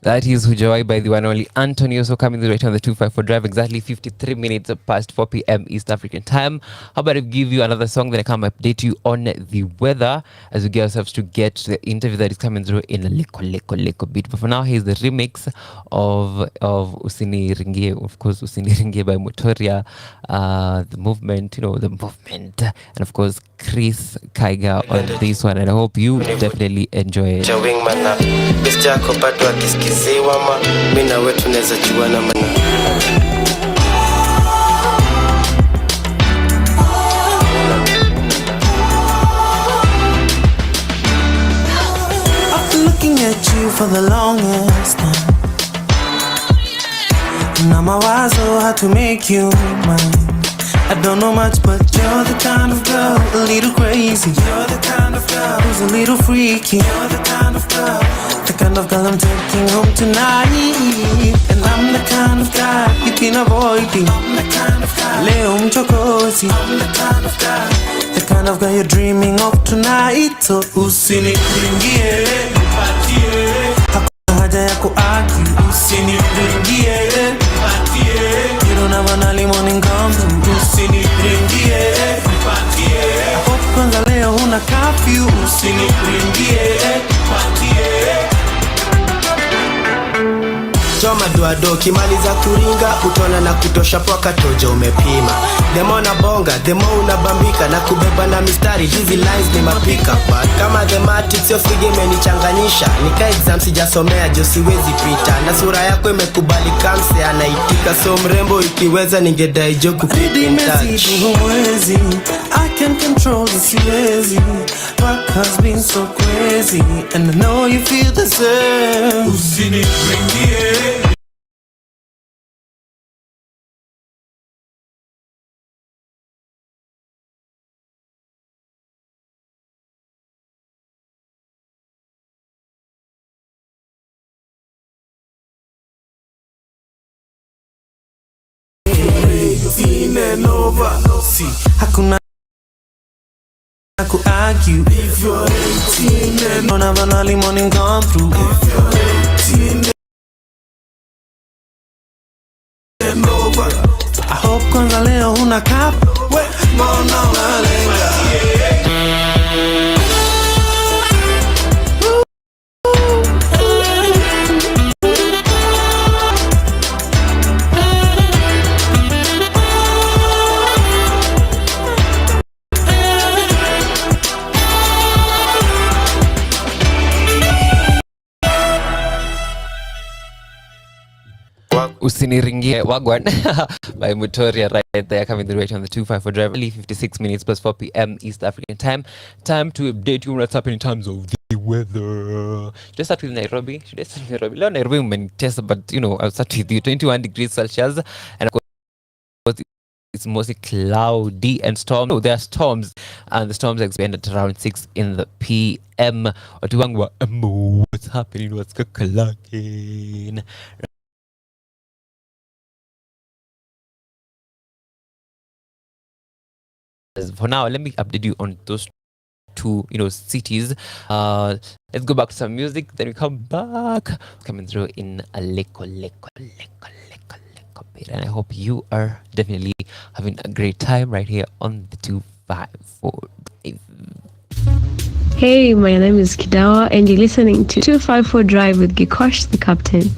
That is Hujawahi by the one and only Anthony, also coming right on the 254 drive, exactly 53 minutes past 4 p.m. East African time. How about I give you another song, then I come update you on the weather as we get ourselves to get the interview that is coming through in a little bit. But for now, here's the remix of Usini Ringie, of course, Usini Ringie by Motoria, the movement, the movement, and of course, Chris Kaiga on this one, and I hope you definitely enjoy it. Mina wetu neza juwana mana. I've been looking at you for the longest time. Now my why's so hard to make you mine. I don't know much, but you're the kind of girl, a little crazy. You're the kind of girl who's a little freaky. You're the kind of girl I'm taking home tonight. And I'm the kind of guy you've been avoiding. I'm the kind of guy leo mchokozi. I'm the kind of guy you're dreaming of tonight. So usiniringie, nipatie. Hakuna haja ya kuargue. Usiniringie, nipatie. You don't have an early morning come through. Usiniringie, nipatie. I hope kwanza leo huna curfew. Usiniringie, nipatie. Choma duado kimaliza kuringa utona na kutosha poka toja umepima. Demo na bonga, demo unabambika na kubeba na mistari, hizi lines ni mapika. But kama the matrix yo frige imenichanganyisha. Nika exam sijasomea jo siwezi pita. Na sura yako imekubali kamse anaitika. So mrembo ikiweza ningedai jo kukeep in touch. I can control this lazy. Work has been so crazy. And I know you feel the same. Usiniringie. and over. See, hakuna ku argue. If you're 18 and don't have an early morning come through. If you're 18 and over. I hope kwanza leo huna cap. Mbona unalenga? Usiniringie Wagwan by Mutoria right there, coming the right on the 254 drive. Only 56 minutes plus 4 p.m. East African time. Time to update you what's happening in terms of the weather. Should I start with Nairobi? Leo Nairobi umenitesa, but you know, I'll start with you. 21 degrees Celsius, and of course it's mostly cloudy and storm. Oh, there are storms, and the storms expand at around 6 in the p.m. What's happening? What's cooking? For now, let me update you on those two, cities. Let's go back to some music, then we come back. Coming through in a little bit. And I hope you are definitely having a great time right here on the 254 Drive. Hey, my name is Kidawa, and you're listening to 254 Drive with Gikosh, the captain.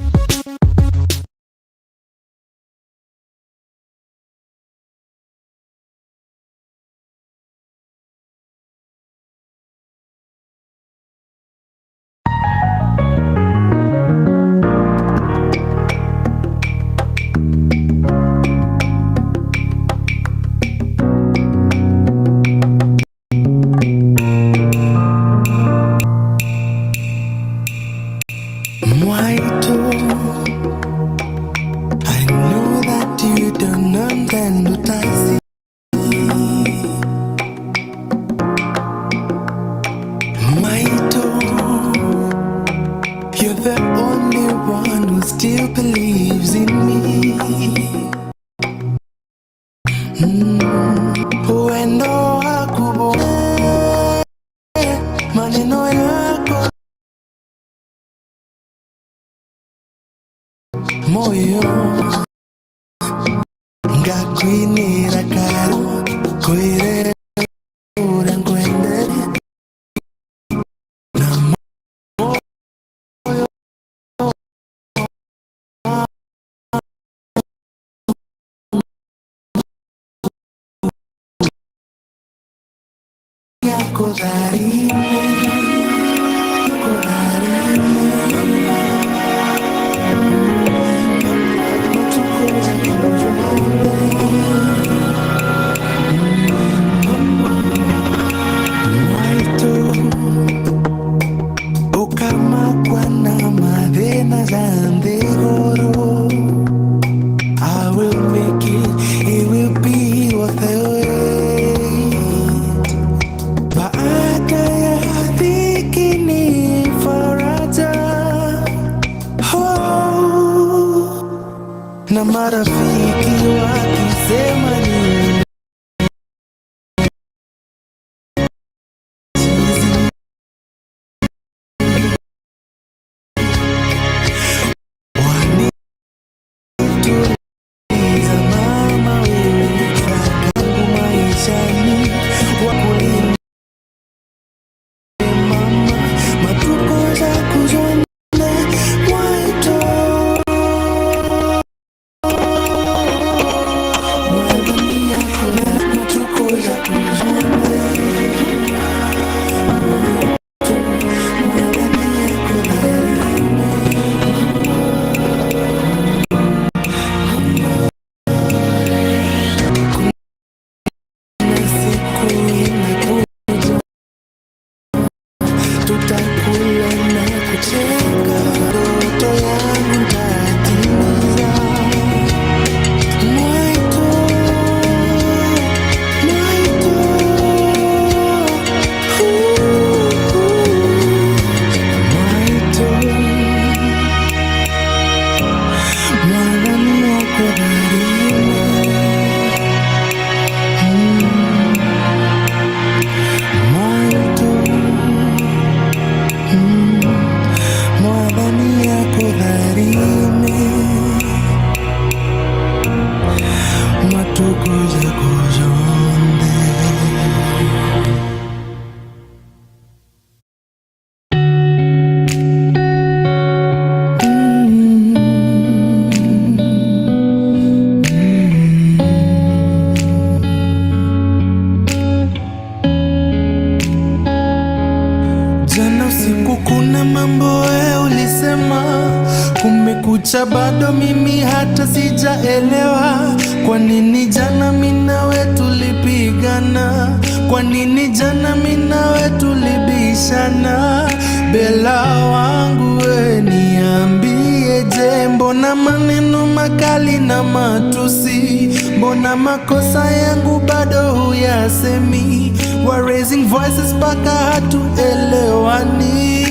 kucha bado mimi hata sijaelewa. Kwa nini jana mimi nawe tulipigana? Kwa nini jana mimi nawe tulibishana? Bella wangu we niambie je, mbona maneno makali na matusi? Mbona makosa yangu bado huyasemi? We're raising voices paka hatuelewani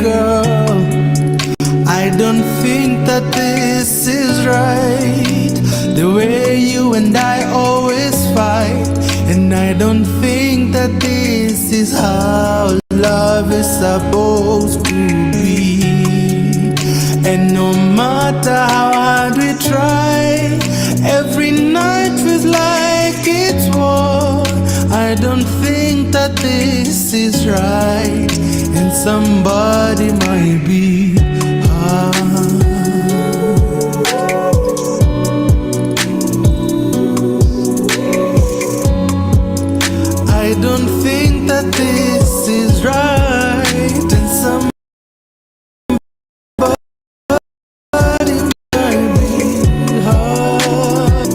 girl. I don't think that this is right, the way you and I always fight. And I don't think that this is how love is supposed to be. And no matter how hard we try, every night feels like it's war. I don't think that this is right, and somebody might be I don't think that this is right, and somebody might be hard.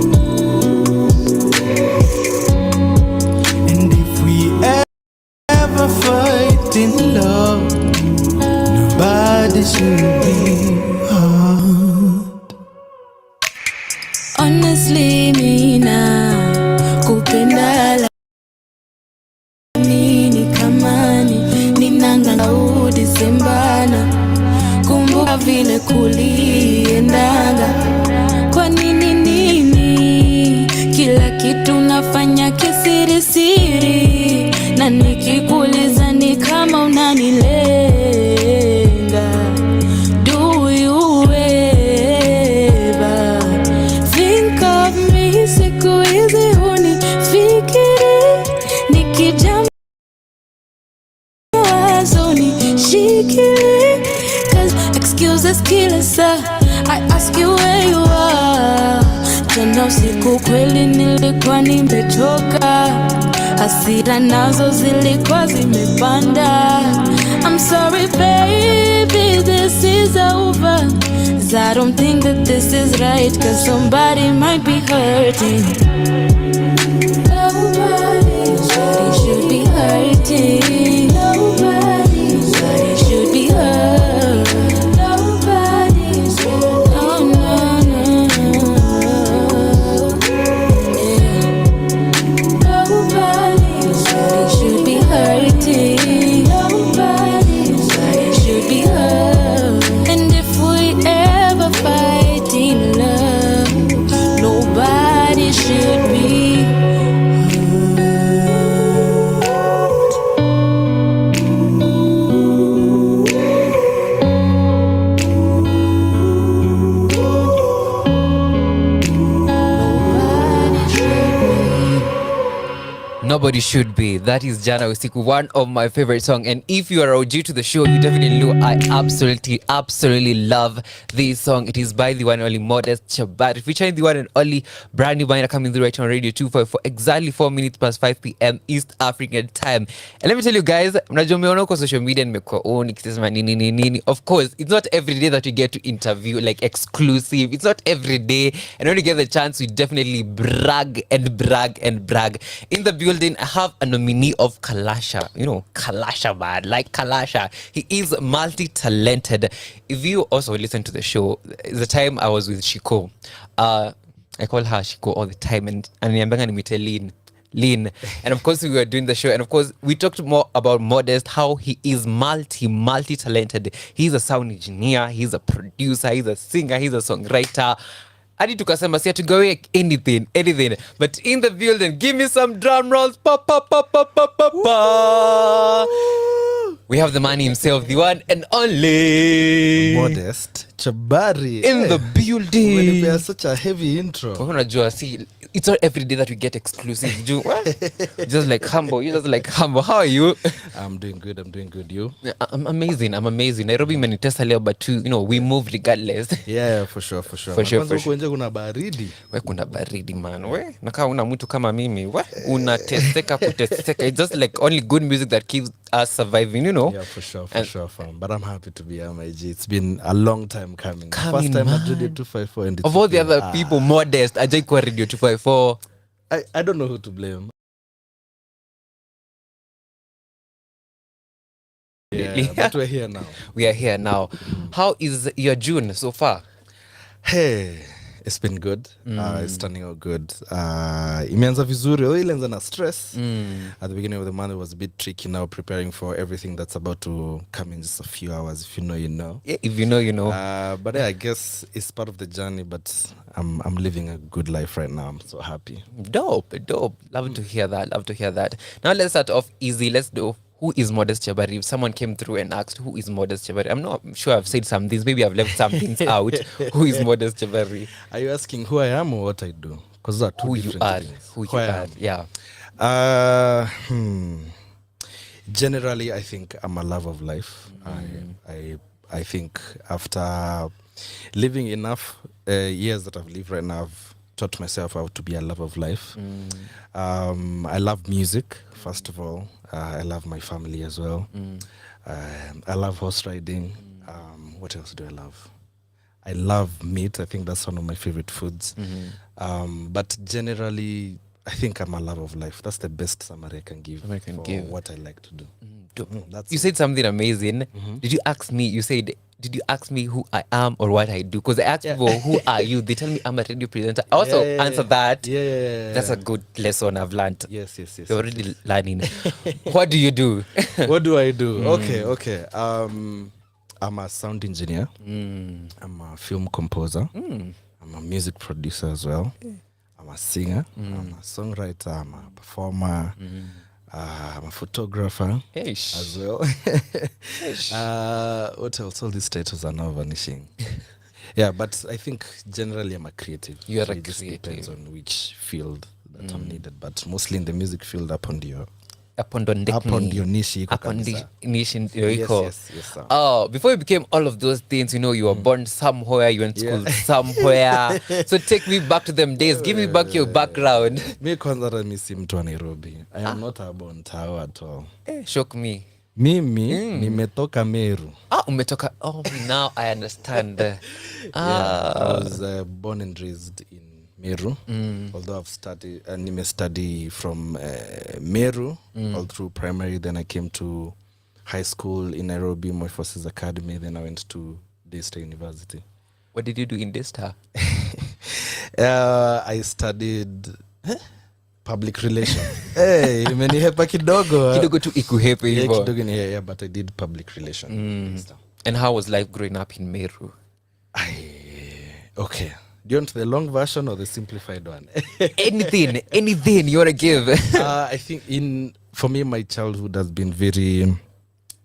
And if we ever fight in love, nobody should be hard. Honestly, mina kupenda nini kamani ninanga udisembana, kumbuka vile kuliendanga. Kwa nini kila kitu nafanya kisiri siri, na nikikuuliza ni kama unanilenga? Do you ever think of me? Siku hizi hunifikiri nikijam shikili, cause excuses kill us. I ask you where you are. Jana usiku kweli nilikuwa nimechoka, hasira nazo zilikuwa zimepanda. I'm sorry baby, this is over, 'cause I don't think that this is right, 'cause somebody might be hurting. Nobody should be hurting. Nobody should be hurt. Nobody should. Oh no, no, no. Yeah. Nobody should be hurting. Nobody should be hurt. And if we ever fight in love, nobody should be. Nobody should be. That is Jana Usiku, one of my favorite songs. And if you are OG to the show, you definitely know I absolutely love this song. It is by the one and only Modest Chabari, featuring the one and only brand new Bina, coming through right on Radio 254, exactly 4 minutes past 5 p.m. East African time. And let me tell you guys, mnajua mmeona kwa social media nimekuwa nikisema nini. Of course, it's not every day that we get to interview, like exclusive. It's not every day. And when we get the chance, we definitely brag. In the building, I have a nominee of Kalasha. You know, Kalasha, man. Like Kalasha. He is multi-talented. If you also listen to the show, the time I was with Shiko, I call her Shiko all the time. And niambanga nimite Lean. And of course, we were doing the show. And of course, we talked more about Modest, how he is multi-talented. He's a sound engineer. He's a producer. He's a singer. He's a songwriter. Hadi tukasema si atugawe anything. But in the building, give me some drum rolls. Pa. We have the man himself, the one and only Modest Chabari in the building. Umenipea such a heavy intro. Unajua, see, it's not every day that we get exclusive. Just like humble. How are you? I'm doing good. You? I'm amazing. Nairobi imenitesa leo, but we move regardless. Yeah, for sure. Kwanza kuna baridi. We kuna baridi man. We nakaa una mtu kama mimi. We unateseka kuteseka. It's just like only good music that keeps us surviving, Yeah, for sure, fam. But I'm happy to be here, my G. It's been a long time I'm coming. Coming, First time man. at Radio 254 and it's Of all the okay. other people, Modest, Ajay kwa Radio 254. I don't know who to blame. Yeah, but we're here now. We are here now. How is your June so far? Hey, it's been good. It's turning out good. Imeanza vizuri. Ilianza na stress. At the beginning of the month, it was a bit tricky. Now preparing for everything that's about to come in just a few hours. If you know, you know. Yeah, if you know, you know. But yeah, I guess it's part of the journey. But I'm living a good life right now. I'm so happy. Dope. Love to hear that. Love to hear that. Now let's start off easy. Let's do. Who is Modest Jabari? If someone came through and asked, who is Modest Jabari? I'm not sure I've said some things. Maybe I've left some things out. Who is Modest Jabari? Are you asking who I am or what I do? Because that who you are. Who you are. Yeah. Generally, I think I'm a love of life. I think after living enough years that I've lived right now, I've taught myself how to be a love of life. I love music, first of all. I love my family as well. I love horse riding. What else do I love? I love meat. I think that's one of my favorite foods. But generally, I think I'm a love of life. That's the best summary I can give for what I like to do. You said something amazing. Did you ask me? Did you ask me who I am or what I do? Because I asked people, who are you? They tell me I'm a radio presenter. I also answer that. That's a good lesson I've learned. Yes. You're already learning. What do you do? What do I do? Okay. I'm a sound engineer. I'm a film composer. I'm a music producer as well. I'm a singer. I'm a songwriter. I'm a performer. I'm a photographer as well. What else? All these titles are now vanishing. Yeah, but I think generally I'm a creative. You are a creative. It depends on which field that I'm needed, but mostly in the music field up on your niche. Yes, sir. Oh, before you became all of those things, you know, you were born somewhere, you went to school somewhere. So take me back to them days. Give me back your background. Me kwanza misi mtu wa Nairobi. I am not a born town at all. Shock me. Mimi nimetoka Meru. Umetoka. Oh, now I understand. I was born and raised in Meru, although I've studied study from Meru all through primary. Then I came to high school in Nairobi, Moi Forces Academy. Then I went to Daystar University. What did you do in Daystar? I studied public relations. Hey, imenihepa kidogo. Kidogo tu ikuhepa hivyo. Yeah, kidogo ni yeah, but I did public relations. And how was life growing up in Meru? Okay. Do you want the long version or the simplified one? anything you want to give. I think for me, my childhood has been very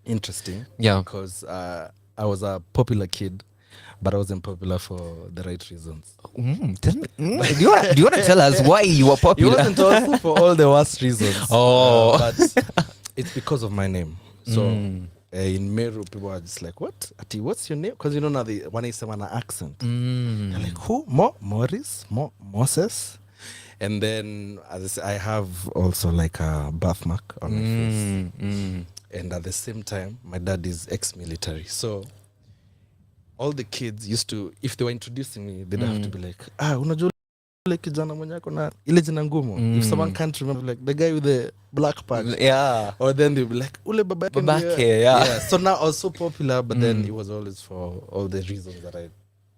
interesting. Yeah. Because I was a popular kid, but I wasn't popular for the right reasons. Tell me, do you want to tell us why you were popular? It wasn't also for all the worst reasons. But it's because of my name. So in Meru, people are just like, what? Ati, what's your name? Because you know now when I say an accent. They're like, who? Morris? Moses? And then I have also like a birthmark on my face. And at the same time, my dad is ex-military. So all the kids used to, if they were introducing me, they'd have to be like, unajua like kijana mwenye ako na ile jina ngumu. If someone can't remember, like the guy with the black patch. Yeah. Or then they'll be like, ule babake. Yeah. So now I was so popular, but then it was always for all the reasons that I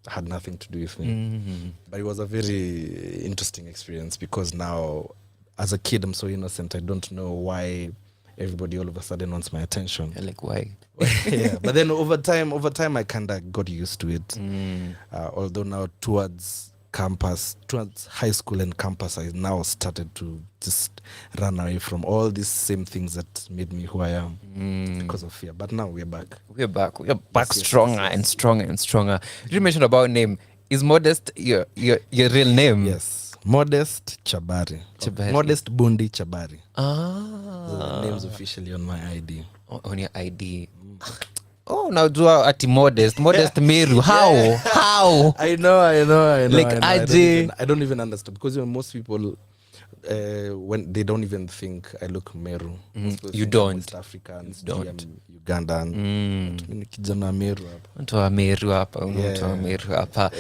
had nothing to do with me. But it was a very interesting experience because now, as a kid, I'm so innocent. I don't know why everybody all of a sudden wants my attention. You're like, why? Yeah. But then over time, I kind of got used to it. Although now towards high school and campus, I now started to just run away from all these same things that made me who I am because of fear. But now we're back. We're back stronger and stronger and stronger. You mentioned about name. Is Modest your real name? Yes. Modest Chabari. Modest Bundi Chabari. The name's officially on my ID. On your ID. Oh, now do ati Modest Meru. How? I know. Like I don't even understand because most people when they don't even think I look Meru. You don't. West Africans, Ugandan. Kijana Meru hapa. Mtu wa Meru hapa.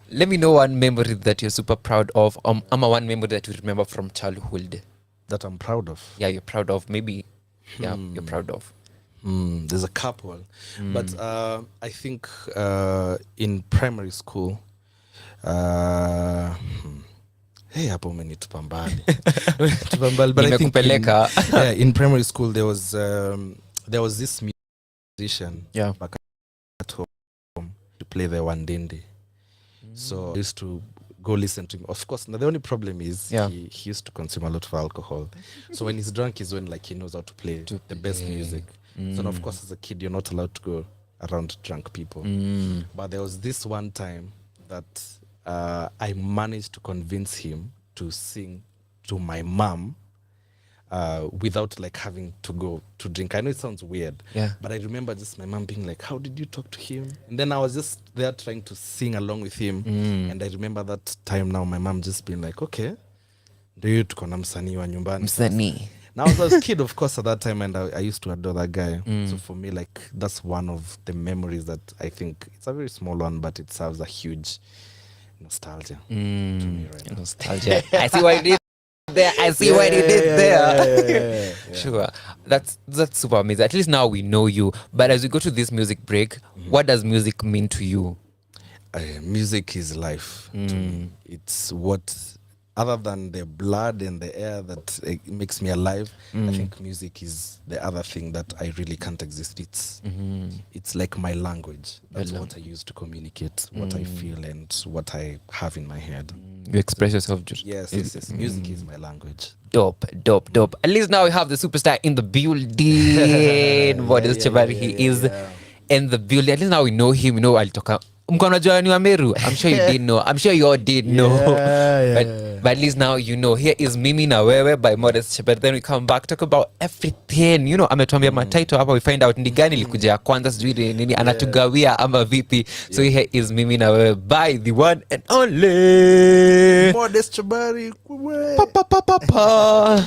Let me know one memory that you're super proud of. One memory that you remember from childhood. That I'm proud of. Yeah, you're proud of. Maybe. Yeah, you're proud of. There's a couple, but I think in primary school, hapo umenitupa mbali. But I think in primary school there was this musician back at home to play the Wandende. So I used to go listen to him. Of course, now the only problem is he used to consume a lot of alcohol. So when he's drunk is when like he knows how to play the best music. So of course as a kid you're not allowed to go around drunk people. But there was this one time that I managed to convince him to sing to my mom without like having to go to drink. I know it sounds weird, but I remember just my mom being like, how did you talk to him? And then I was just there trying to sing along with him. And I remember that time now my mom just being like, okay, do you tuko na msanii wa nyumbani? Msanii. Now I was a kid, of course, at that time, and I used to adore that guy. So for me, like, that's one of the memories that I think it's a very small one, but it serves a huge nostalgia to me right now. Nostalgia. I see what you did there. Yeah. Sure. That's super amazing. At least now we know you. But as we go to this music break, what does music mean to you? Music is life to me. It's what... Other than the blood and the air that makes me alive, I think music is the other thing that I really can't exist. It's like my language. That's what I use to communicate what I feel and what I have in my head. You express yourself. Yes. Music is my language. Dope. At least now we have the superstar in the building. Modest Chabari, he is in the building. At least now we know him. We know alitoka. Mkono Joani wa Meru. I'm sure you did know. I'm sure you all did know. But at least now you know. Here is Mimi na Wewe by Modest Chabari. Then we come back, talk about everything. You know, ametuambia matitle hapa. We find out ni gani likuja ya kwanza, sijui nini anatugawia ama vipi. So here is Mimi na Wewe by the one and only Modest Chabari. Pa.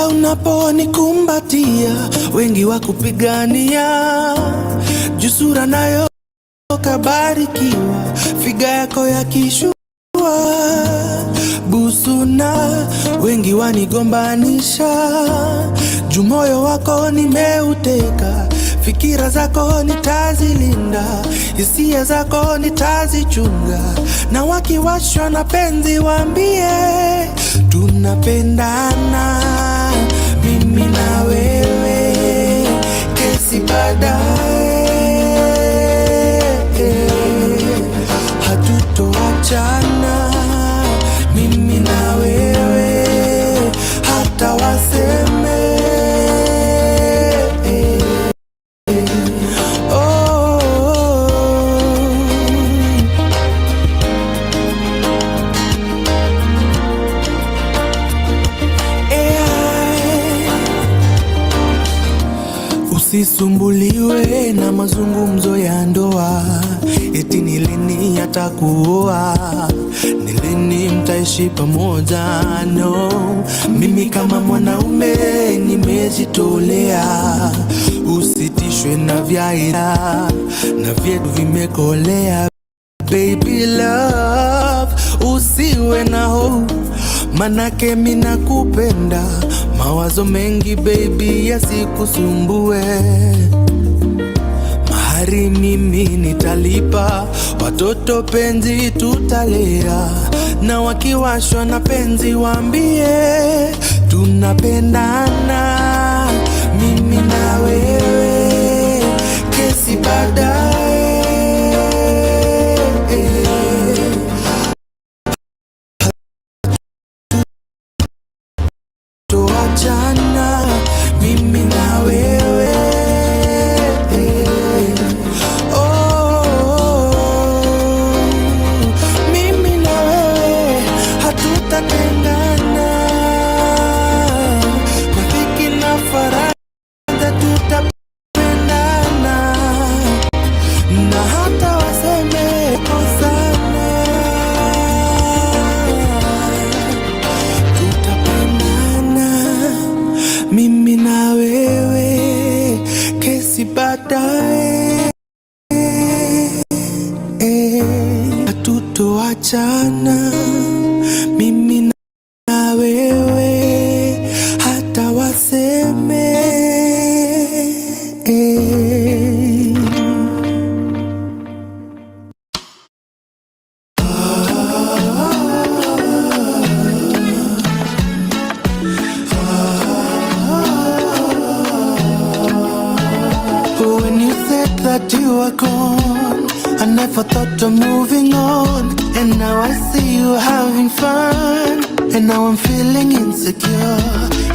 Unaponikumbatia wengi wa kupigania jusura nayo kabarikiwa figa yako ya kishua busuna wengi wanigombanisha jumoyo wako nimeuteka fikira zako nitazilinda hisia zako nitazichunga na wakiwashwa na penzi waambie tunapendana mimi na wewe kesi baadaye hatutoachana mimi na wewe hata waseme Usisumbuliwe na mazungumzo ya ndoa, eti ni lini atakuoa, ni lini mtaishi pamoja. No, mimi kama mwanaume nimejitolea, usitishwe na vyaira na vyetu vimekolea. Baby love, usiwe na hofu, manake mina kupenda. Mawazo mengi baby yasikusumbue, mahari mimi nitalipa, watoto penzi tutalea, na wakiwashwa na penzi waambie tunapendana, mimi na wewe, kesi baadaye. Tuachana mimi na wewe, mimi na wewe hatutatengana, kwa dhiki na faraja tutapendana, na hata waseme kosana, tutapendana mimi na wewe, kesi baadaye, hatutoachana mimi na wewe hata waseme. When you said that you were gone, I never thought of moving on, and now I see you having fun, and now I'm feeling insecure.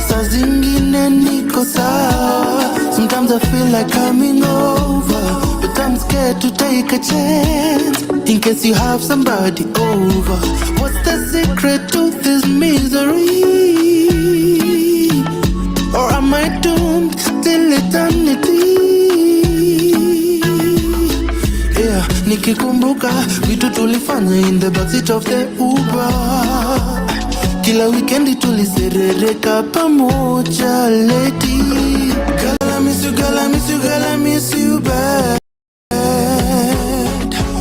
Saa zingine niko sawa, sometimes I feel like coming over, but I'm scared to take a chance, in case you have somebody over. What's the secret to this misery? Or am I doomed till eternity? Yeah, nikikumbuka vitu tulifanya in the backseat of the Uber, kila weekendi tuliserereka pamoja lady. Girl, I miss you, girl, I miss you, girl, I miss you bad.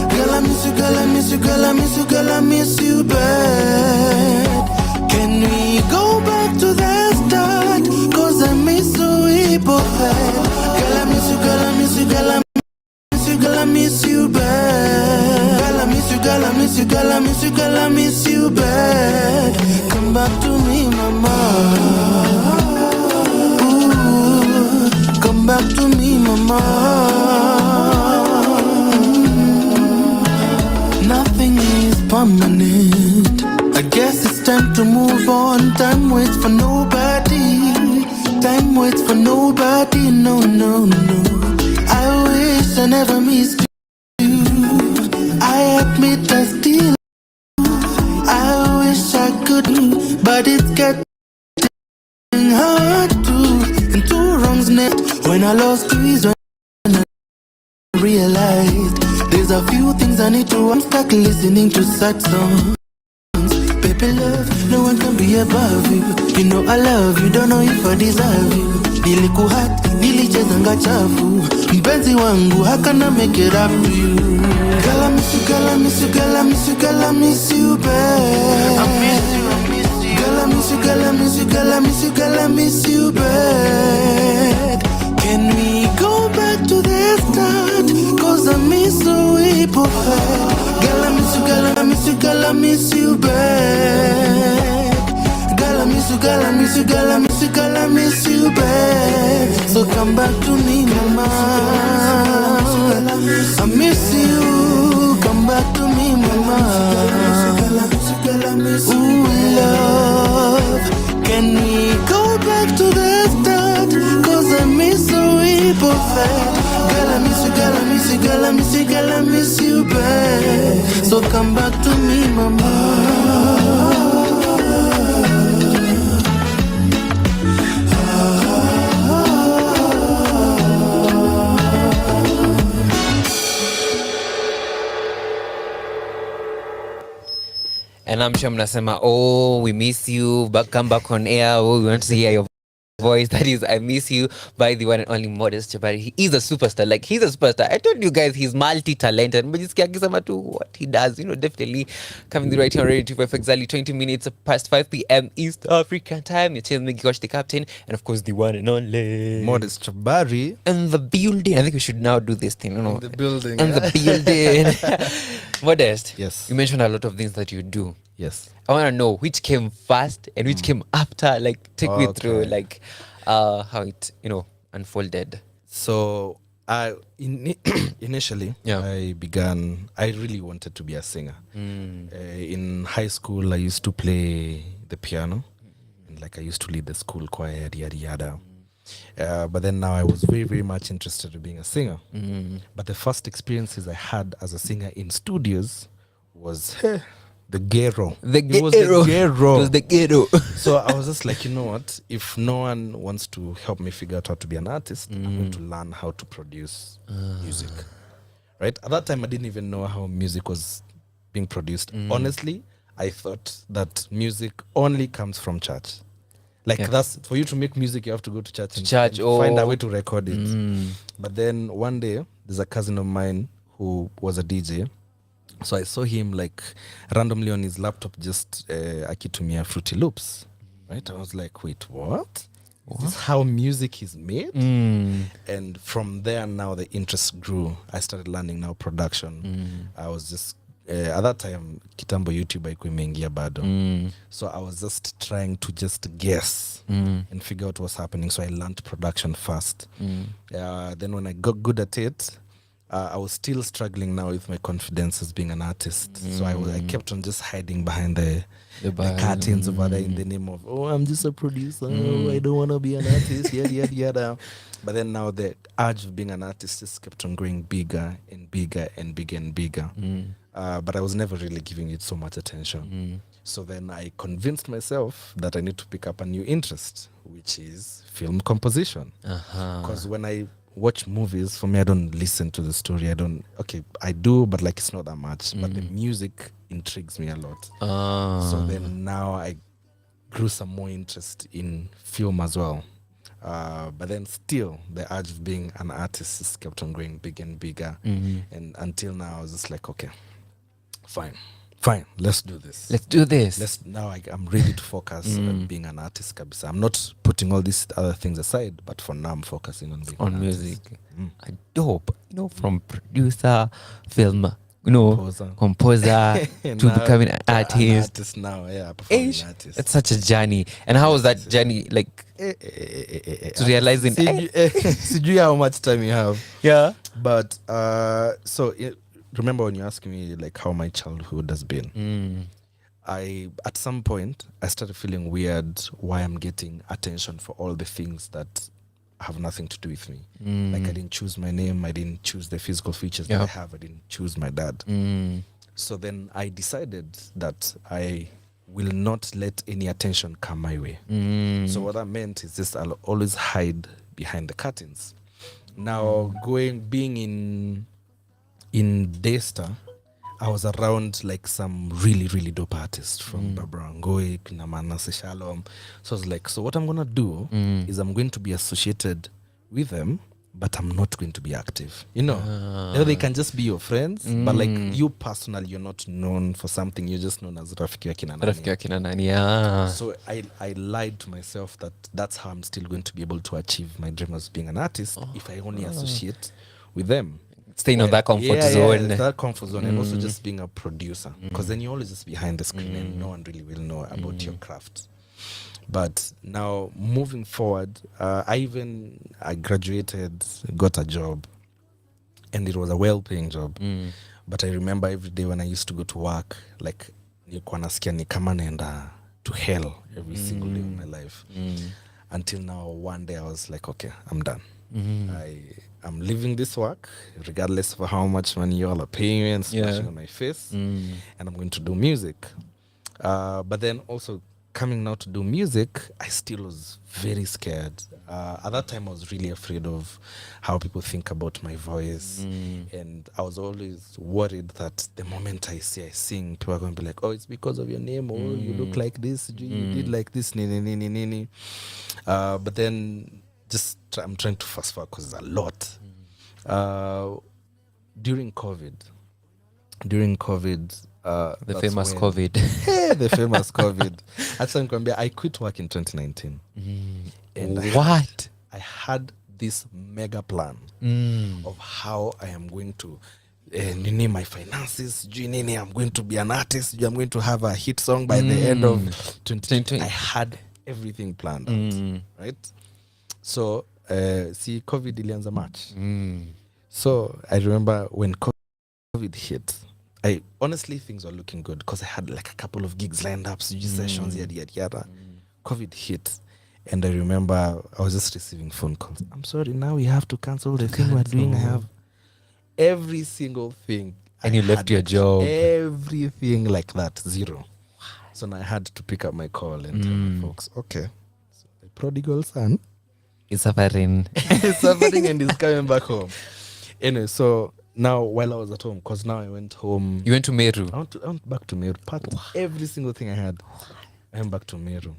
Girl, I miss you, girl, I miss you, girl, I miss you, girl, I miss you bad. Can we go back to the start? Cause I miss you, we both had. Girl, I miss you, girl, I miss you, girl, I miss you, girl, I miss you bad. Girl, I miss you, girl, I miss you, girl, I miss you, girl, I miss you bad. Come back to me, mama. Ooh, come back to me, mama. Nothing is permanent. I guess it's time to move on. Time waits for nobody. Time waits for nobody. No, no, no. I wish I never missed you. I admit I still. I wish I could, but it's getting hard to. And two wrongs net. When I lost you is when I realized there's a few things I need to. I'm stuck listening to sad songs. Baby love, no one can be above you. You know I love you, don't know if I deserve you. Nilikuhat, nilichezanga chafu. Mpenzi wangu, how can I make it up to you? Girl, I miss you, girl, I miss you, girl, I miss you, girl, I miss you bad. I miss you, I miss you. Girl, I miss you, girl, I miss you, girl, I miss you, girl, I miss you bad. Can we go back to the start? Cause I miss you, we both had. Girl, I miss you, girl, I miss you, girl, I miss you bad. Girl, I miss you, girl, I miss you, girl, I miss you, girl, I miss you bad. So come back to me, mama. I miss you, come back to me, mama. Ooh, love, can we go back to the start? Cause I miss you, we both had. Girl, I miss you, girl, I miss you, girl, I miss you, girl, I miss you bad. So come back to me, mama. And I'm sure mnasema, oh, we miss you, come back on air, oh, we want to hear your voice. That is I Miss You by the one and only Modest Jabari. He is a superstar. Like, he's a superstar. I told you guys he's multi-talented. But just what he does, definitely coming the right here on Radio 2 for exactly 20 minutes past 5 p.m. East African time. You're chilling with Gosh the Captain, and of course the one and only Modest Jabari in the building. I think we should now do this thing, in the building. In the building. Modest. Yes. You mentioned a lot of things that you do. Yes. I want to know which came first and which came after. Like, take me through like how it unfolded. So initially I really wanted to be a singer. In high school I used to play the piano, and like I used to lead the school choir, yada yada. But then now I was very, very much interested in being a singer. But the first experiences I had as a singer in studios was the ghetto. It was the ghetto. So I was just like, you know what? If no one wants to help me figure out how to be an artist, I'm going to learn how to produce music. Right? At that time, I didn't even know how music was being produced. Honestly, I thought that music only comes from church. Like that's for you to make music, you have to go to church and find a way to record it. But then one day, there's a cousin of mine who was a DJ. So I saw him like randomly on his laptop just akitumia Fruity Loops. Right? I was like, wait, what? Is this how music is made? And from there now the interest grew. I started learning now production. I was just at that time kitambo YouTube haikuwa imeingia bado. So I was just trying to just guess and figure out what's happening. So I learned production first. Then when I got good at it, I was still struggling now with my confidence as being an artist. So I kept on just hiding behind the curtains over there in the name of, I'm just a producer. I don't want to be an artist. Yada, yada, yada. But then now the urge of being an artist just kept on growing bigger and bigger and bigger and bigger. But I was never really giving it so much attention. So then I convinced myself that I need to pick up a new interest, which is film composition. Because when I watch movies, for me, I don't listen to the story. I do, but like it's not that much. But the music intrigues me a lot. So then now I grew some more interest in film as well. But then still the urge of being an artist just kept on growing bigger and bigger. And until now I was just like, okay, fine, let's do this. I'm ready to focus on being an artist kabisa. I'm not putting all these other things aside, but for now I'm focusing on being an music. Artist. Dope. From producer, film, composer to becoming an artist. Now, performing artist. It's such a journey. And how was that journey like to realizing sijui how much time you have. Yeah. But remember when you asked me like how my childhood has been, at some point I started feeling weird why I'm getting attention for all the things that have nothing to do with me. Like I didn't choose my name, I didn't choose the physical features that I have, I didn't choose my dad. So then I decided that I will not let any attention come my way. So what that meant is just I'll always hide behind the curtains. Now being in Daystar, I was around like some really, really dope artists from Barbara Ngoi, Manase Shalom. So I was like, so what I'm going to do is I'm going to be associated with them, but I'm not going to be active. They can just be your friends, but like you personally, you're not known for something. You're just known as Rafiki wa Nani. So I lied to myself that that's how I'm still going to be able to achieve my dream as being an artist if I only associate with them. Staying on that comfort zone. That comfort zone, and also just being a producer. Because then you're always just behind the screen and no one really will know about your craft. But now, moving forward, I graduated, got a job, and it was a well-paying job. But I remember every day when I used to go to work, like, nilikuwa nasikia ni kama naenda to hell every single day of my life. Until now, one day I was like, okay, I'm done. I'm leaving this work, regardless of how much money you all are paying and splashing on my face, and I'm going to do music. But then also coming now to do music, I still was very scared. At that time, I was really afraid of how people think about my voice. And I was always worried that the moment I sing, people are going to be like, oh, it's because of your name, or you look like this, you did like this, nini. But then I'm trying to fast forward because it's a lot. During COVID, the famous COVID. The famous COVID. I quit work in 2019. And what? I had this mega plan of how I am going to nini my finances. I'm going to be an artist. I'm going to have a hit song by the end of 2020. I had everything planned out, right? So, COVID ilianza March. So I remember when COVID hit, honestly, things were looking good because I had like a couple of gigs lined up, sessions, yada. COVID hit, and I remember I was just receiving phone calls. I'm sorry, now we have to cancel the thing we're doing. I have every single thing. And you left your job. Everything like that, zero. So now I had to pick up my call and tell my folks, okay, so the prodigal son is suffering. He's suffering and he's coming back home. Anyway, so now while I was at home, because now I went home. You went to Meru? I went back to Meru. Packed every single thing I had. I went back to Meru.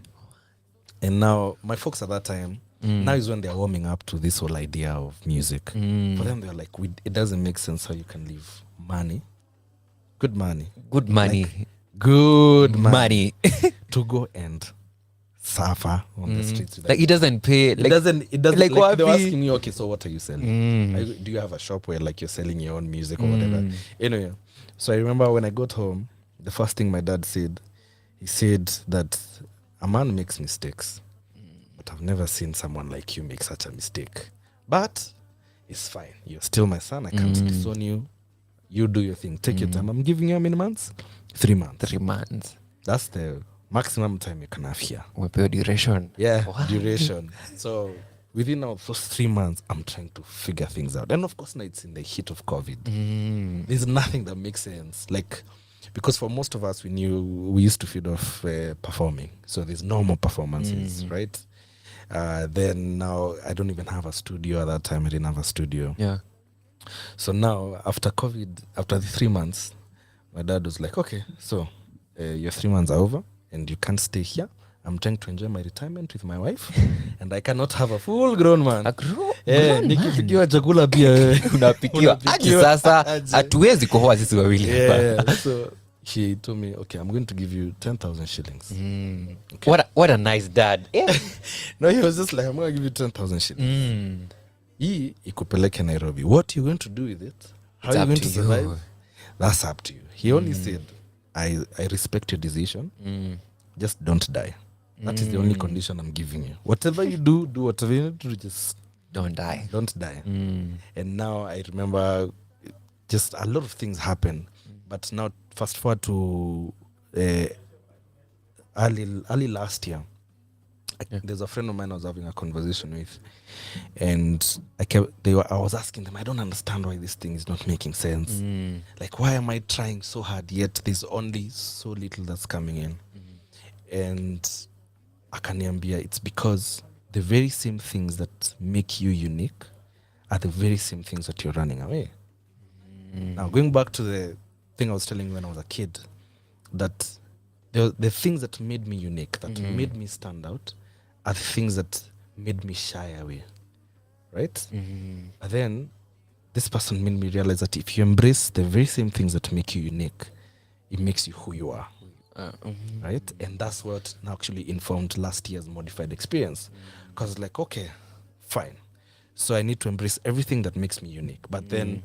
And now my folks at that time, now is when they're warming up to this whole idea of music. For them, they're like, it doesn't make sense how you can leave money. Good money. Good money. Like, good money. To go and suffer on the streets. Like it doesn't pay. It doesn't. Like they're asking me, okay, so what are you selling? Do you have a shop where like you're selling your own music or whatever? Anyway, so I remember when I got home, the first thing my dad said, he said that a man makes mistakes, but I've never seen someone like you make such a mistake. But it's fine. You're still my son. I can't disown you. You do your thing. Take your time. I'm giving you how many months? 3 months. 3 months. That's the maximum time you can have here. Umepewa duration. Yeah, duration. So within those 3 months, I'm trying to figure things out. And of course, now it's in the heat of COVID. There's nothing that makes sense. Like, because for most of us, we used to feed off performing. So there's no more performances, right? Then now I don't even have a studio. At that time, I didn't have a studio. Yeah. So now after COVID, after the 3 months, my dad was like, okay, so your 3 months are over and you can't stay here. I'm trying to enjoy my retirement with my wife and I cannot have a full grown man. Nikipikiwa chakula pia unapikiwa. Aje sasa hatuwezi kuhoa sisi wawili hapa. So he told me, okay, I'm going to give you 10,000 shillings. Okay. What a nice dad. No, he was just like, I'm going to give you 10,000 shillings. Hii ikupeleke Nairobi. What you going to do with it? How are you going to survive? That's up to you. He only said, I respect your decision. Just don't die. That is the only condition I'm giving you. Whatever you do whatever you need to do, just don't die. Don't die. And now I remember just a lot of things happen. But now fast forward to early last year. There's a friend of mine I was having a conversation with, and I was asking them, I don't understand why this thing is not making sense. Like, why am I trying so hard yet there's only so little that's coming in? And akaniambia, it's because the very same things that make you unique are the very same things that you're running away. Now, going back to the thing I was telling you when I was a kid, that the things that made me unique, that made me stand out, are the things that made me shy away, right? But then this person made me realize that if you embrace the very same things that make you unique, it makes you who you are, right? And that's what actually informed last year's modified experience. Because like, okay, fine. So I need to embrace everything that makes me unique. But then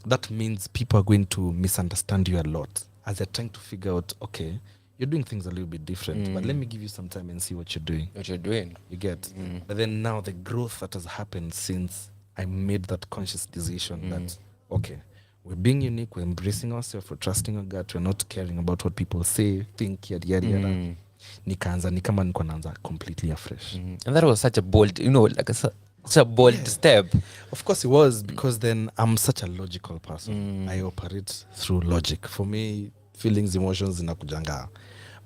that means people are going to misunderstand you a lot as they're trying to figure out, okay, you're doing things a little bit different, but let me give you some time and see what you're doing. You get. But then now the growth that has happened since I made that conscious decision that, okay, we're being unique, we're embracing ourselves, we're trusting our gut, we're not caring about what people say, think, yada, yada, yada. Nikaanza, nikama niko naanza completely afresh. And that was such a bold, like such a bold step. Of course it was, because then I'm such a logical person. I operate through logic. For me, feelings, emotions, inakujanga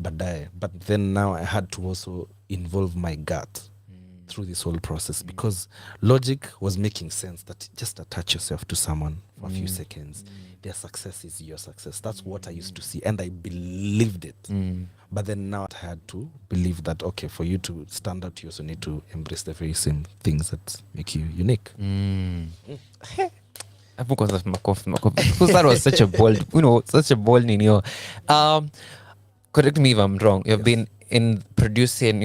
baadaye. But then now I had to also involve my gut through this whole process, because logic was making sense that just attach yourself to someone for a few seconds. Their success is your success. That's what I used to see, and I believed it. But then now I had to believe that, okay, for you to stand out, you also need to embrace the very same things that make you unique. Because that was such a bold, such a bold in your. Correct me if I'm wrong. You've been in producing,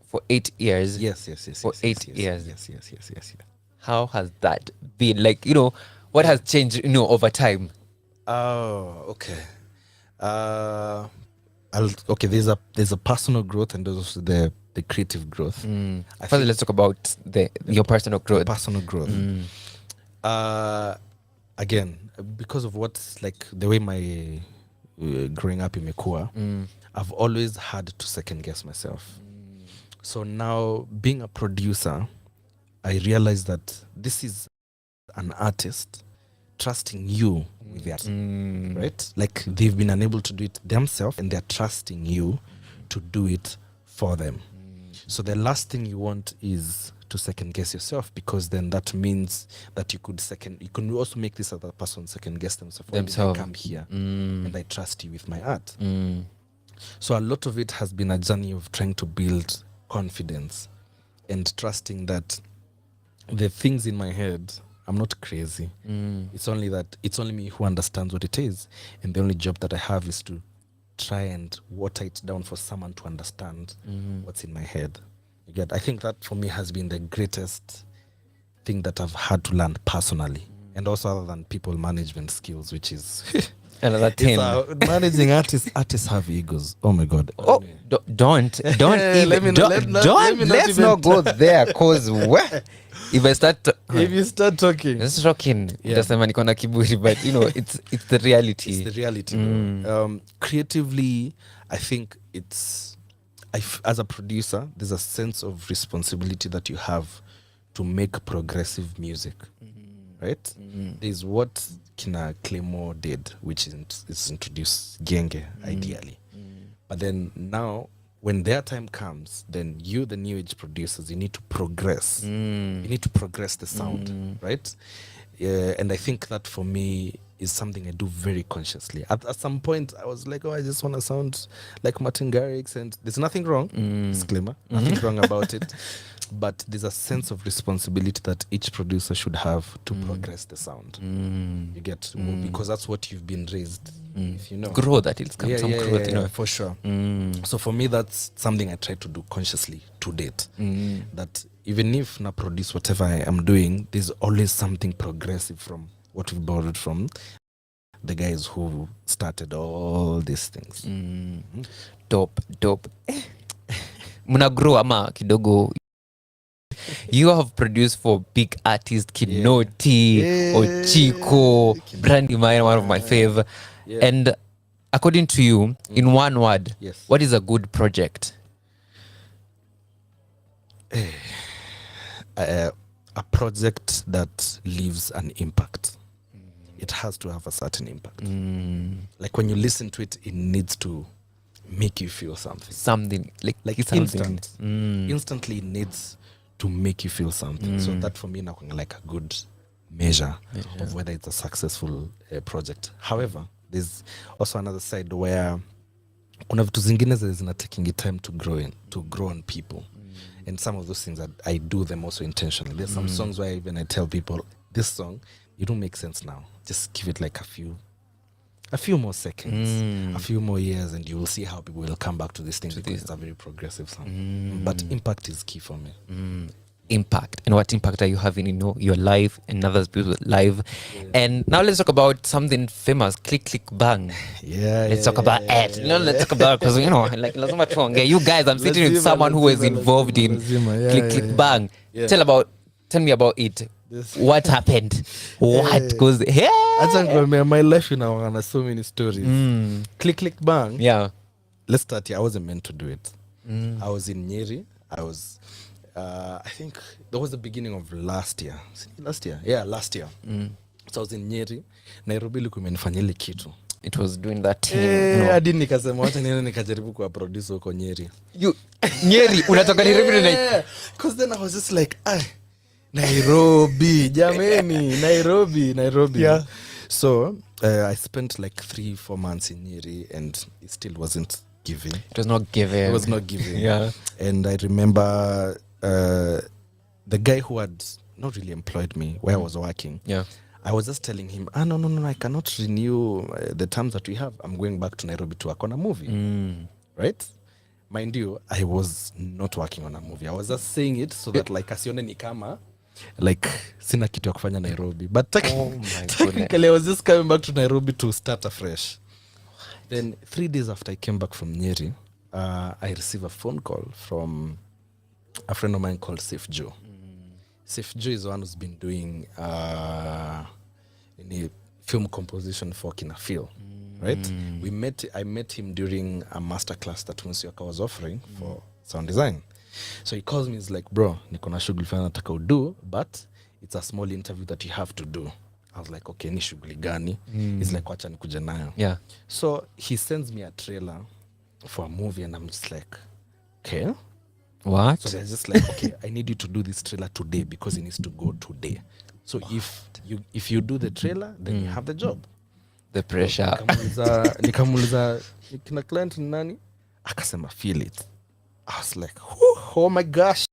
for 8 years. Yes. For 8 years. Yes. How has that been? Like, what has changed, over time? Oh, okay. Okay. There's a personal growth, and there's also the creative growth. First, let's talk about your personal growth. Personal growth. Again, because of what's like the way my growing up in Mekua, I've always had to second guess myself. So now, being a producer, I realized that this is an artist trusting you with their right? Like, they've been unable to do it themselves, and they're trusting you to do it for them. So the last thing you want is to second guess yourself, because then that means that you can also make this other person second guess themselves. I come here and I trust you with my art. So a lot of it has been a journey of trying to build confidence and trusting that the things in my head, I'm not crazy. It's only me who understands what it is, and the only job that I have is to try and water it down for someone to understand what's in my head. I think that for me has been the greatest thing that I've had to learn personally, and also other than people management skills, which is another thing. Managing artists have egos. Oh my God. Oh, don't let's not go there, cause if you start talking, yeah. Utasema niko na kiburi, but it's the reality. It's the reality. Creatively, I think as a producer, there's a sense of responsibility that you have to make progressive music, right? There's what Kina Claymore did, which is introduce Genge, ideally. But then now, when their time comes, then you, the new age producers, you need to progress. You need to progress the sound, right? And I think that for me is something I do very consciously. At some point, I was like, I just want to sound like Martin Garrix, and there's nothing wrong, disclaimer, nothing wrong about it. But there's a sense of responsibility that each producer should have to progress the sound. You get, because that's what you've been raised with, Grow that, it'll come some growth, for sure. So for me, that's something I try to do consciously to date. That even if I produce whatever I am doing, there's always something progressive from what we've borrowed from the guys who started all these things. Dope. Muna grow ama kidogo. You have produced for big artists, Kinoti, Ochiko, Brandy Mine, one of my favorite. And according to you, in one word, what is a good project? A project that leaves an impact. It has to have a certain impact. Like when you listen to it, it needs to make you feel something. Something like it's instant. Instantly, it needs to make you feel something. So that for me now like a good measure of whether it's a successful project. However, there's also another side where kuna vitu zingine zina taking time to grow on people. And some of those things that I do them also intentionally. There's some songs where even I tell people, this song, it don't make sense now. Just give it like a few more seconds, a few more years, and you will see how people will come back to this thing, because it's a very progressive song. But impact is key for me. Impact. And what impact are you having in your life and others people's life? And now let's talk about something famous, Click Bang. Let's talk about it. Let's talk about, because like lazima tuongee. You guys, I'm sitting with someone who was involved in Click Bang. Tell me about it. What happened? What? Because my life, and so many stories. Click Bang. Yeah. Let's start here. I wasn't meant to do it. I was in Nyeri. I think that was the beginning of last year. Yeah, last year. So I was in Nyeri. Nairobi ilikuwa imenifanyia ile kitu. it was doing that thing. Hadi nikasema wacha niende nikajaribu kuwa produce huko Nyeri. Nyeri unatoka Nairobi na cause then I was just like Nairobi jameni, Nairobi. Yeah. So I spent like 3-4 months in Nyeri and it still wasn't giving. It was not giving. Yeah. And I remember the guy who had not really employed me where I was working. Yeah. I was just telling him, no, I cannot renew the terms that we have. I'm going back to Nairobi to work on a movie. Right? Mind you, I was not working on a movie. I was just saying it so that like asione ni kama like sina kitu ya kufanya Nairobi. But technically I was just coming back to Nairobi to start afresh. Then 3 days after I came back from Nyeri, I received a phone call from a friend of mine called Safe Joe. Safe Joe is the one who's been doing film composition for Kina Phil, right? I met him during a masterclass that Monsioka was offering for sound design. So he calls me, he's like, bro, niko na shughuli fulani nataka udo, but it's a small interview that you have to do. I was like, okay, ni shughuli gani? He's like, wacha nikuje nayo. Yeah. So he sends me a trailer for a movie and I'm just like, okay. What? So they're just like, okay, I need you to do this trailer today because it needs to go today. So if you do the trailer, then you have the job. The pressure. Nikamuliza kina client ni nani? Akasema feel it. I was like, oh my gosh.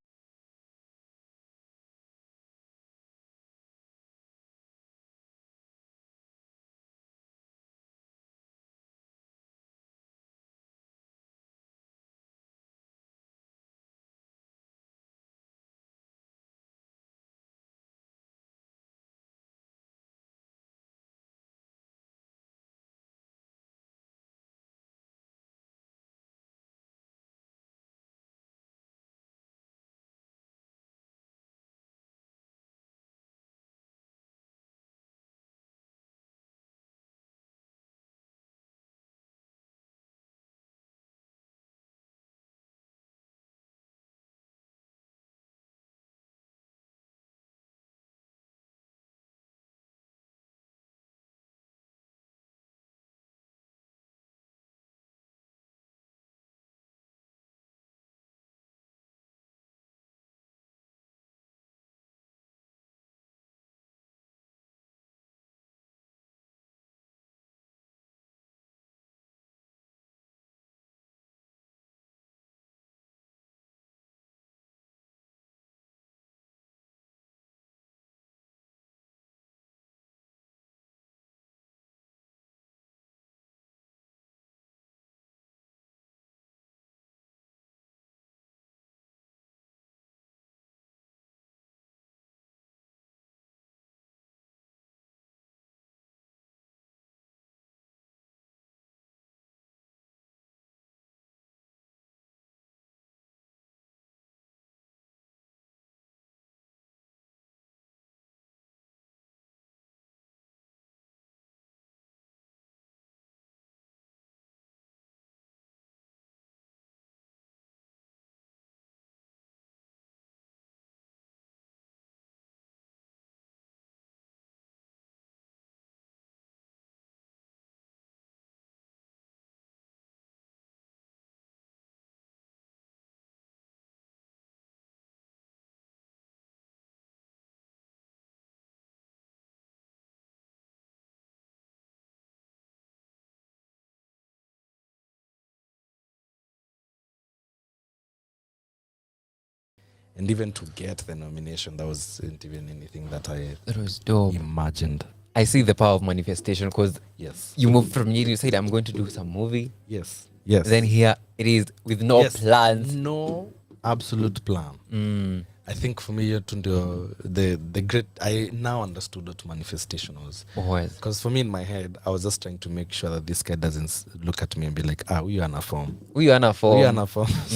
And even to get the nomination, that wasn't even anything that was dope. Imagined. I see the power of manifestation because yes, you moved from Nyeri, you said, I'm going to do some movie. Yes. Then here it is with no plans. No absolute plan. I think for me, the great, I now understood what manifestation was. Because for me in my head, I was just trying to make sure that this guy doesn't look at me and be like, we are on a form. So I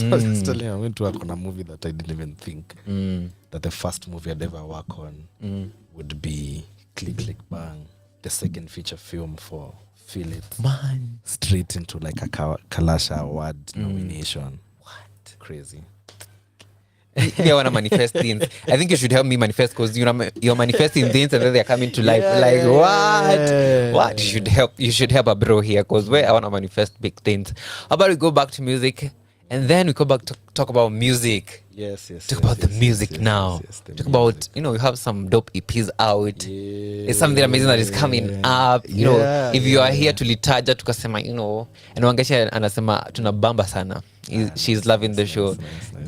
was just telling him I went to work on a movie that I didn't even think that the first movie I'd ever work on would be Click Click Bang, the second feature film for Feel It. Man. Straight into like a Kalasha Award nomination. What? Crazy. Me, I want to manifest things. I think you should help me manifest because you're manifesting things and then they're coming to life. What? You should help a bro here because I want to manifest big things. How about we go back to music and then we go back to talk about music. Yes. Talk about the music now. Talk about, you have some dope EPs out. It's something amazing that is coming up. If you are here to litaja tukasema, and Wangeshi anasema tunabamba sana. She's loving the show.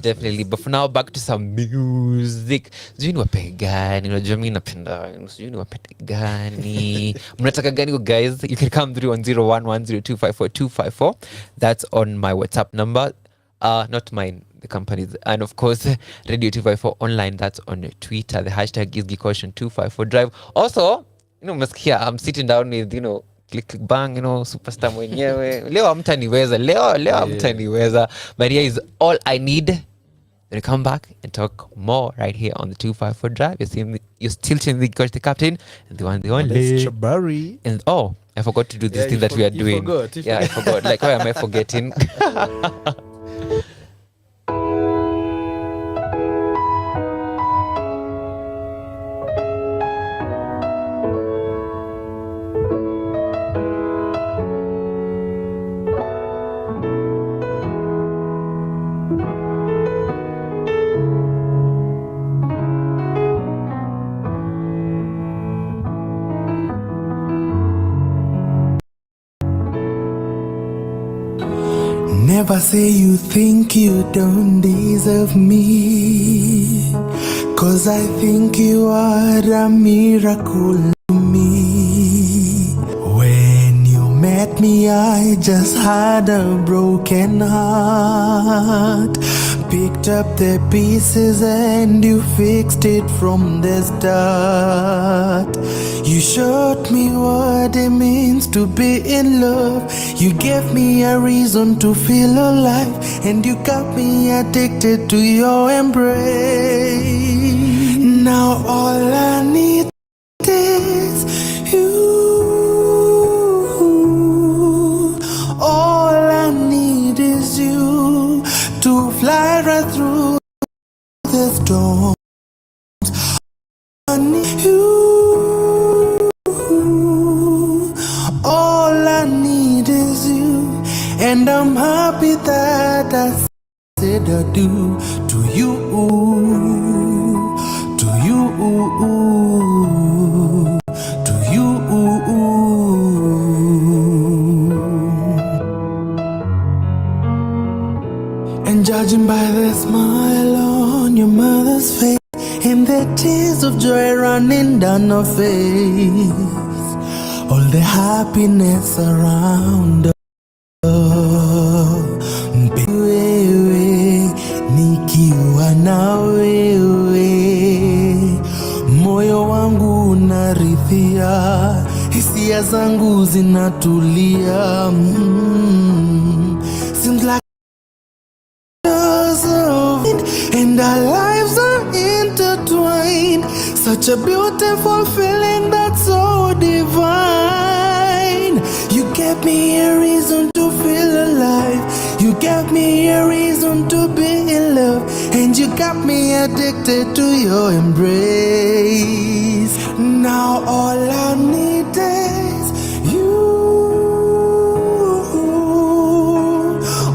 Definitely. But for now, back to some music. Sijui ni wape gani. Unajua mimi napenda. Sijui ni wape gani. Mnataka gani guys? You can come through on 0110254254. That's on my WhatsApp number. Not mine. The companies, and of course Radio 254 online, that's on Twitter. The hashtag is Gikoshan254drive. Also, mesikia I'm sitting down with click bang, superstar mwenyewe. Leo hamtaniweza. Leo hamtaniweza. But here is all I need. Then we come back and talk more right here on the 254 drive. You're still tuned the Gikosh the Captain and the one the only. And I forgot to do this thing that we are doing. I forgot. Like, why am I forgetting? Never say you think you don't deserve me, 'cause I think you are a miracle to me. When you met me, I just had a broken heart. Picked up the pieces and you fixed it from the start. You showed me what it means to be in love. You gave me a reason to feel alive, and you got me addicted to your embrace. Now all I need is you. All I need is you to fly right through the storms. I need you. All I need is you, and I'm happy that I said I do to you, to you, to you. And judging by the smile on your mother's face and the tears of joy running down her face, all the happiness around us. Wewe, nikiwa na wewe, moyo wangu unaridhia, hisia zangu zinatulia. Seems like and our lives are intertwined. Such a beautiful feeling that's so divine. You gave me a reason to feel alive. You gave me a reason to be in love, and you got me addicted to your embrace. Now all I need is you.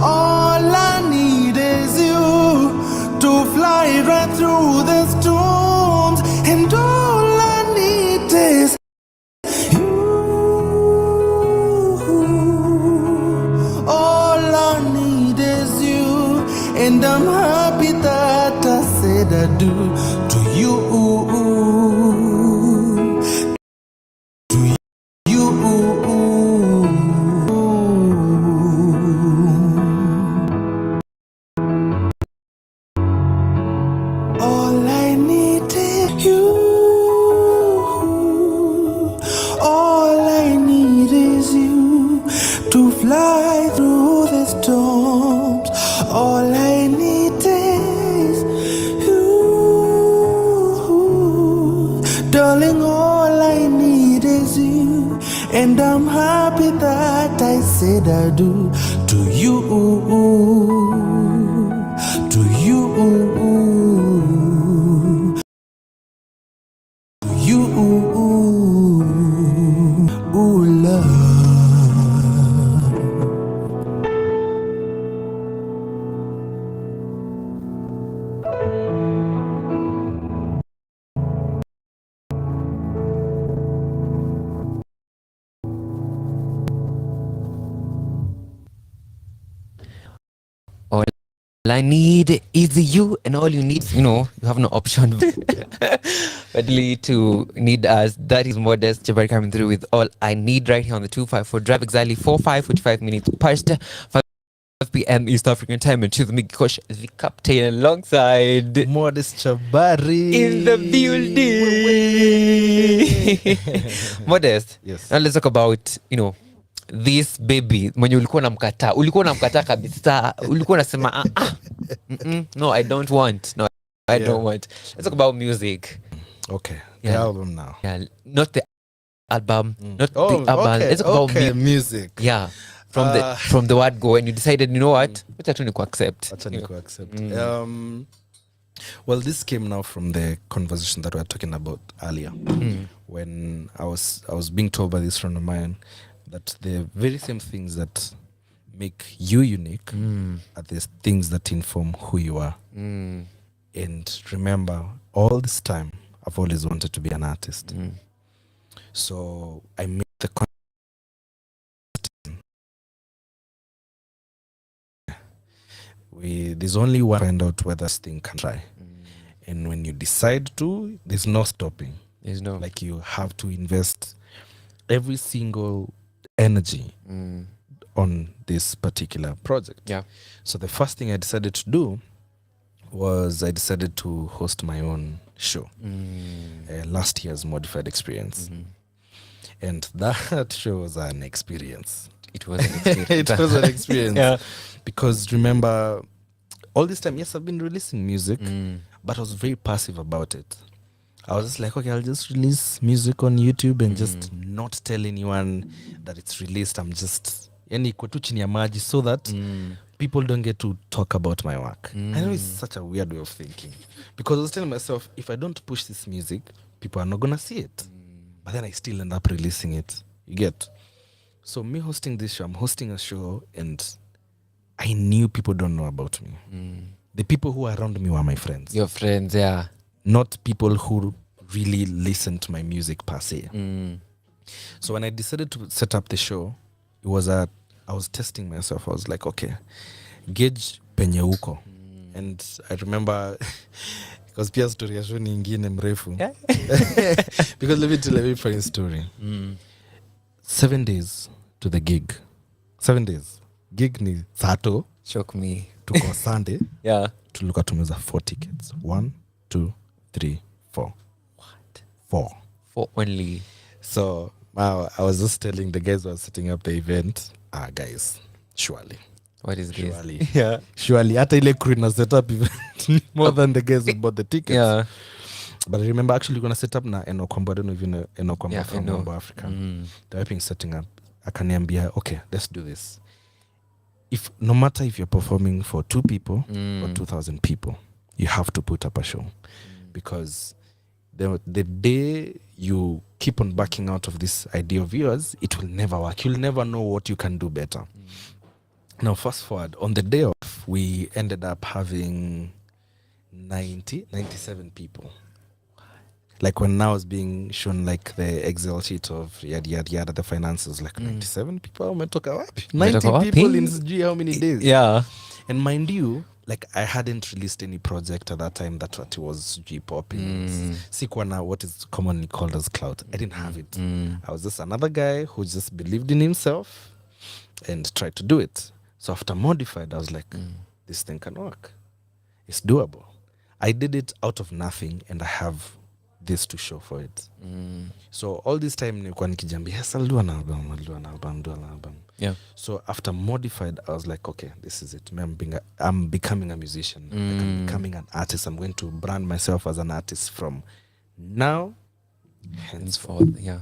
All I need is you to fly right through the storms, and all I need is you. All I need is you, and I'm happy that I said I do to you. All I need is you. All I need is you to fly through the storms. All I need is you. Darling, all I need is you, and I'm happy that I said I do to you. To you. I need is you, and all you need, you have no option but to need us. That is Modest Jabari coming through with All I Need right here on the 254 Drive. Exactly 45 minutes past 5 p.m. East African time, and to the Gikosh, the captain, alongside Modest Jabari in the building. Modest, yes. Now let's talk about this baby mwenye ulikuwa unamkataa kabisa, ulikuwa unasema no, I don't want. Let's talk about music. Okay, the album now. Yeah, not the album, not the album. Okay, let's talk about music. Yeah, from the word go, and you decided, you know what, acha tu accept. Well, this came now from the conversation that we were talking about earlier, when I was being told by this friend of mine that the very same things that make you unique are the things that inform who you are. And remember, all this time, I've always wanted to be an artist. So I made the there's only one find out whether this thing can try. And when you decide to, there's no stopping. There's no, like, you have to invest every single energy on this particular project. Yeah. So the first thing I decided to do was I decided to host my own show. Last year's Modified Experience. And that show was an experience. It was an experience. It was an experience. Yeah. Because remember, all this time, yes, I've been releasing music, but I was very passive about it. I was just like, okay, I'll just release music on YouTube and just not tell anyone that it's released. I'm just iko tu chini ya maji so that people don't get to talk about my work. I know it's such a weird way of thinking, because I was telling myself, if I don't push this music, people are not gonna see it. But then I still end up releasing it. You get? So me hosting this show, I'm hosting a show, and I knew people don't know about me. The people who are around me were my friends. Your friends, yeah. Not people who really listen to my music per se. So when I decided to set up the show, it was I was testing myself. I was like, okay, gauge penye uko. And I remember, because pia story ya show ni ingine mrefu. Because let me tell you a funny story. 7 days to the gig. 7 days. Gig ni Sato. Shock me. Tuko Sunday. Yeah. Tulikuwa tumeuza 4 tickets. 1, 2, 3, 4. What? 4. 4 only. So I was just telling the guys who were setting up the event, guys, surely. What is this? Surely. Yeah. Surely. Hata ile crew na set up event more than the guys who bought the tickets. Yeah. But I remember actually going to set up na Enokwamba. I don't know if you know Enokwamba, yeah, from Mambo Africa. They're helping setting up. Akaniambia, okay, let's do this. No matter if you're performing for 2 people or 2,000 people, you have to put up a show. Because the day you keep on backing out of this idea of yours, it will never work. You'll never know what you can do better. Now, fast forward, on the day off, we ended up having 97 people. Like when I was being shown like the Excel sheet of yada yada yada, the finances, like 97 people, umetoka wapi? 90 people in sijui how many days. Yeah. And mind you, like I hadn't released any project at that time that what was G-popping. Sikuwa na what is commonly called as clout. I didn't have it. I was just another guy who just believed in himself and tried to do it. So after Modified, I was like, this thing can work. It's doable. I did it out of nothing, and I have this to show for it. So all this time nilikuwa nikijambia, yes, I'll do an album. Yeah. So after Modified, I was like, okay, this is it. I'm becoming a musician. Like I'm becoming an artist. I'm going to brand myself as an artist from now henceforth. Yeah.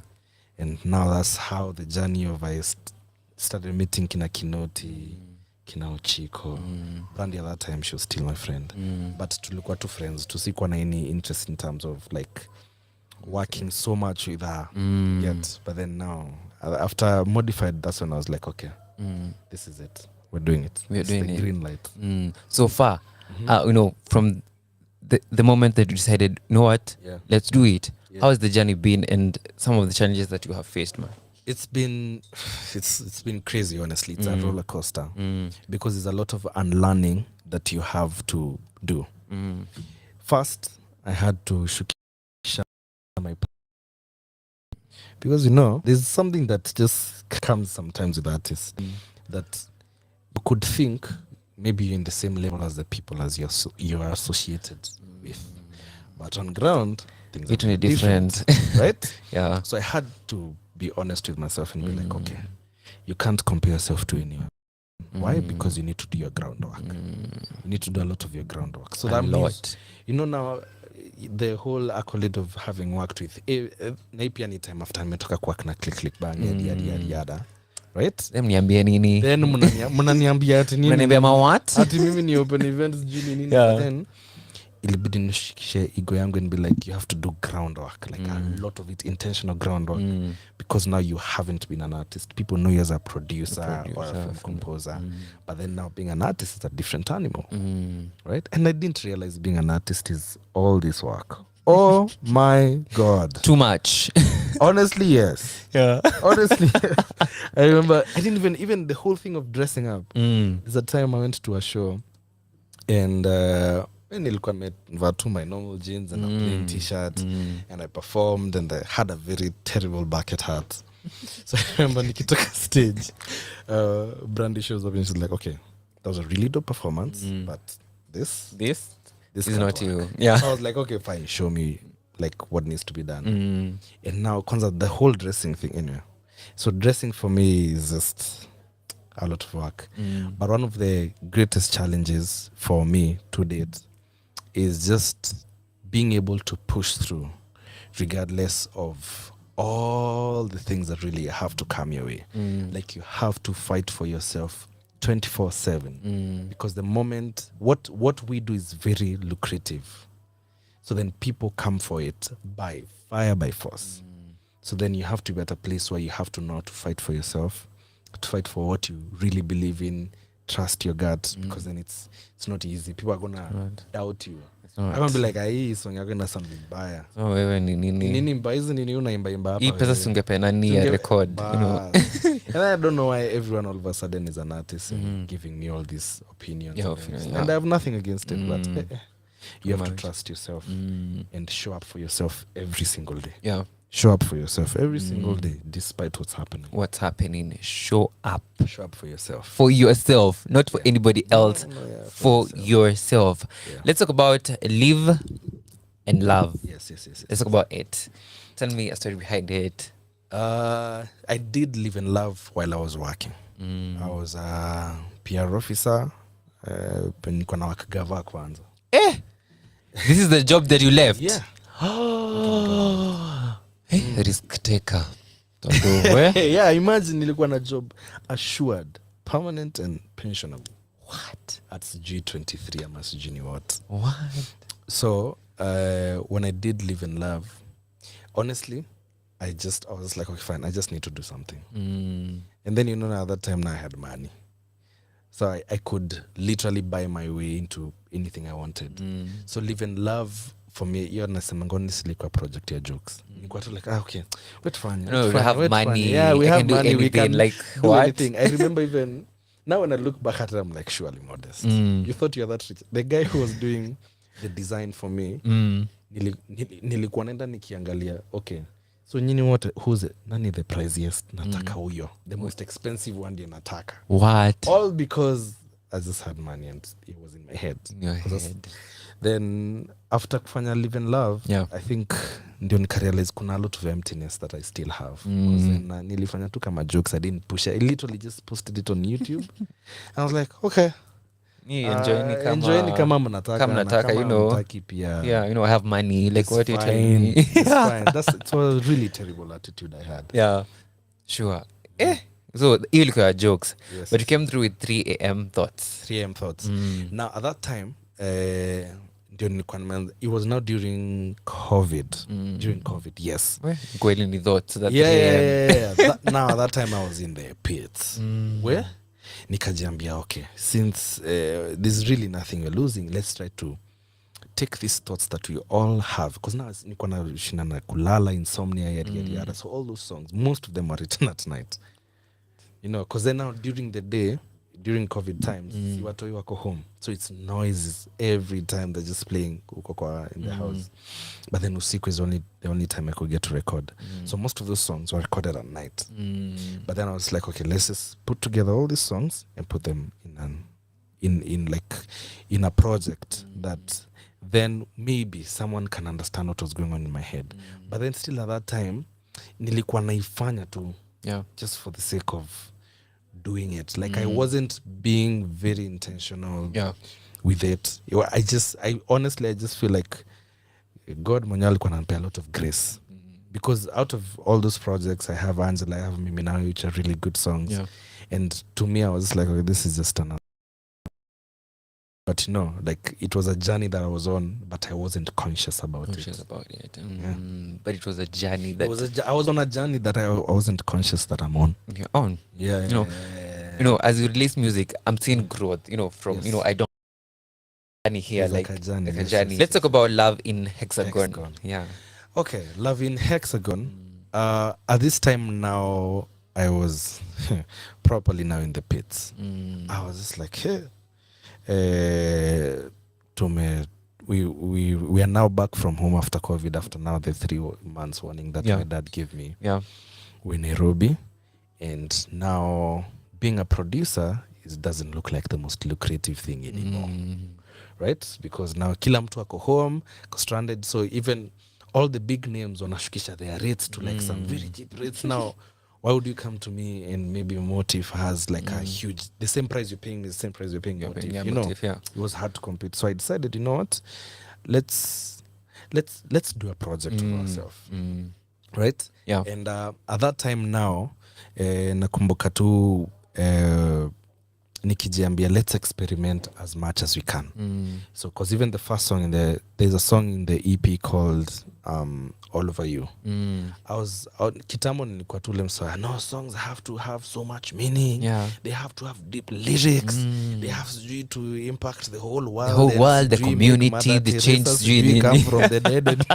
And now that's how the journey of I started meeting Kina Kinoti, Kina Ochiko. Brandy at that time, she was still my friend. But tulikuwa tu friends. Tusikuwa na any interest in terms of like working so much with her yet. But then now, after Modified, that's when I was like, okay, this is it. We're doing it. We're doing the it. Green light. So far, from the moment that you decided, you know what, let's do it. Yeah. How has the journey been, and some of the challenges that you have faced, man? It's been crazy, honestly. It's a roller coaster because there's a lot of unlearning that you have to do. First, I had to shukisha my because there's something that just comes sometimes with artists that you could think maybe you're in the same level as the people as you are associated with, but on ground things are different, right? Yeah. So I had to be honest with myself and be like, okay, you can't compare yourself to anyone. Why? Because you need to do your groundwork. You need to do a lot of your groundwork. So that means, now the whole accolade of having worked with naipia ni time after nimetoka kwa na click bang yada, right? Mniambia nini? Then mnaniambia ati nini? Mnaniambia what? Ati mimi ni open events juni nini? Then ilibidi nishikishe ego yangu and be like, you have to do groundwork, like a lot of it, intentional groundwork, because now you haven't been an artist. People know you as a producer or a film composer, but then now being an artist is a different animal, right? And I didn't realize being an artist is all this work. Oh my God. Too much. Honestly, yes. Yeah. Honestly, I remember I didn't even the whole thing of dressing up. There's a time I went to a show and nilikuwa nimevaa tu my normal jeans and a plain t-shirt and I performed and I had a very terrible bucket hat. So I remember nikitoka stage, Brandy shows up and she's like, okay, that was a really dope performance, but this is not you. work. Yeah. So I was like, okay, fine, show me like what needs to be done. And now kwanza the whole dressing thing anyway. So dressing for me is just a lot of work. But one of the greatest challenges for me to date is just being able to push through regardless of all the things that really have to come your way. Like you have to fight for yourself 24/7 because the moment what we do is very lucrative. So then people come for it by fire, by force. So then you have to be at a place where you have to know how to fight for yourself, to fight for what you really believe in, trust your gut, because then it's not easy. People are gonna doubt you. I'm gonna be like, hii song yako ina sound vibaya. Oh, wewe ni nini? Nini mbaya hizi nini unaimba hapa? Hii pesa singependa ni ya record, And I don't know why everyone all of a sudden is an artist and giving me all these opinions. And I have nothing against it, but you have to trust yourself and show up for yourself every single day. Yeah. Show up for yourself every single day, despite what's happening. What's happening? Show up. Show up for yourself. For yourself, not for anybody else. For yourself. Let's talk about live and love. Yes. Let's talk about it. Tell me a story behind it. I did live and love while I was working. I was a PR officer. Nilikuwa na work gava kwanza. This is the job that you left? Yeah. Risk taker. Yeah, imagine nilikuwa na job assured, permanent and pensionable. What? At G23 ama sijui ni what. What? So when I did live and love, honestly, I was like, okay, fine, I just need to do something. And then at that time now I had money. So I could literally buy my way into anything I wanted. So live and love for me, hiyo nasema ngoni silikuwa project ya jokes. Nilikuwa tu like, okay, wait fine. No, we have money. Yeah, we have do money. Anything. We can like do what? anything. I remember even now when I look back at it, I'm like, surely modest. You thought you were that rich. The guy who was doing the design for me, nilikuwa nenda nikiangalia, okay, so nyini wote, who's it? Nani the priciest? Nataka huyo. The most expensive one ndiye nataka. What? All because I just had money and it was in my head. In your head. Then after kufanya live and love, I think ndio nikarealize kuna a lot of emptiness that I still have. Nilifanya tu kama jokes, I didn't push it. I literally just posted it on YouTube. I was like, okay. Enjoy ni kama mnataka. Kama nataka, you know. Pia. Yeah, I have money. Like, what are you telling me? It's fine. It was a really terrible attitude I had. Yeah, sure. So, you look at jokes. Yes. But you came through with 3 a.m. thoughts. 3 a.m. thoughts. Now, at that time, it was now during COVID. During COVID, yes. Kweli ni thoughts. Yeah. Now, at that time, I was in the pits. Where? Nikajiambia, okay, since there's really nothing we're losing, let's try to take these thoughts that we all have, because now niko na shina na kulala, insomnia, yada. So all those songs, most of them are written at night. You know, because then now during the day, during COVID times, watoi wako home, so it's noises every time. They're just playing in the house. But then usiku is the only time I could get to record. So most of those songs were recorded at night. But then I was like, okay, let's just put together all these songs and put them in a project that then maybe someone can understand what was going on in my head. But then still at that time, nilikuwa naifanya tu, just for the sake of doing it. Like I wasn't being very intentional with it. I honestly just feel like God mwenyewe alikuwa ananipea a lot of grace. Because out of all those projects, I have Angela, I have Mimi Now, which are really good songs. And to me, I was like, okay, this is just another. But you know, like it was a journey that I was on, but I wasn't conscious about it. But it was a journey that I was on a journey that I wasn't conscious that I'm on. You're on. Yeah. You know, as you release music, I'm seeing growth. You know, from I don't journey here like a journey. Let's talk about Love in Hexagon. Yeah. Okay, Love in Hexagon. At this time now, I was properly now in the pits. I was just like, hey. We are now back from home after COVID, after now the 3 months warning that my dad gave me. We're in Nairobi, and now being a producer doesn't look like the most lucrative thing anymore, right? Because now kila mtu ako home, stranded, so even all the big names wanashukisha their rates to like some very cheap rates now. Why would you come to me and maybe Motif has like a huge, the same price you're paying, the same price you're paying Motif, you know? It was hard to compete. So I decided, you know what, let's do a project for ourselves, right? And at that time now, nakumbuka tu nikijiambia, let's experiment as much as we can. So because even the first song there's a song in the EP called All Over You. I was kitambo nilikuwa tu ule msoa, no, songs have to have so much meaning. They have to have deep lyrics. They have to impact the whole world. The community, the change come from the dead.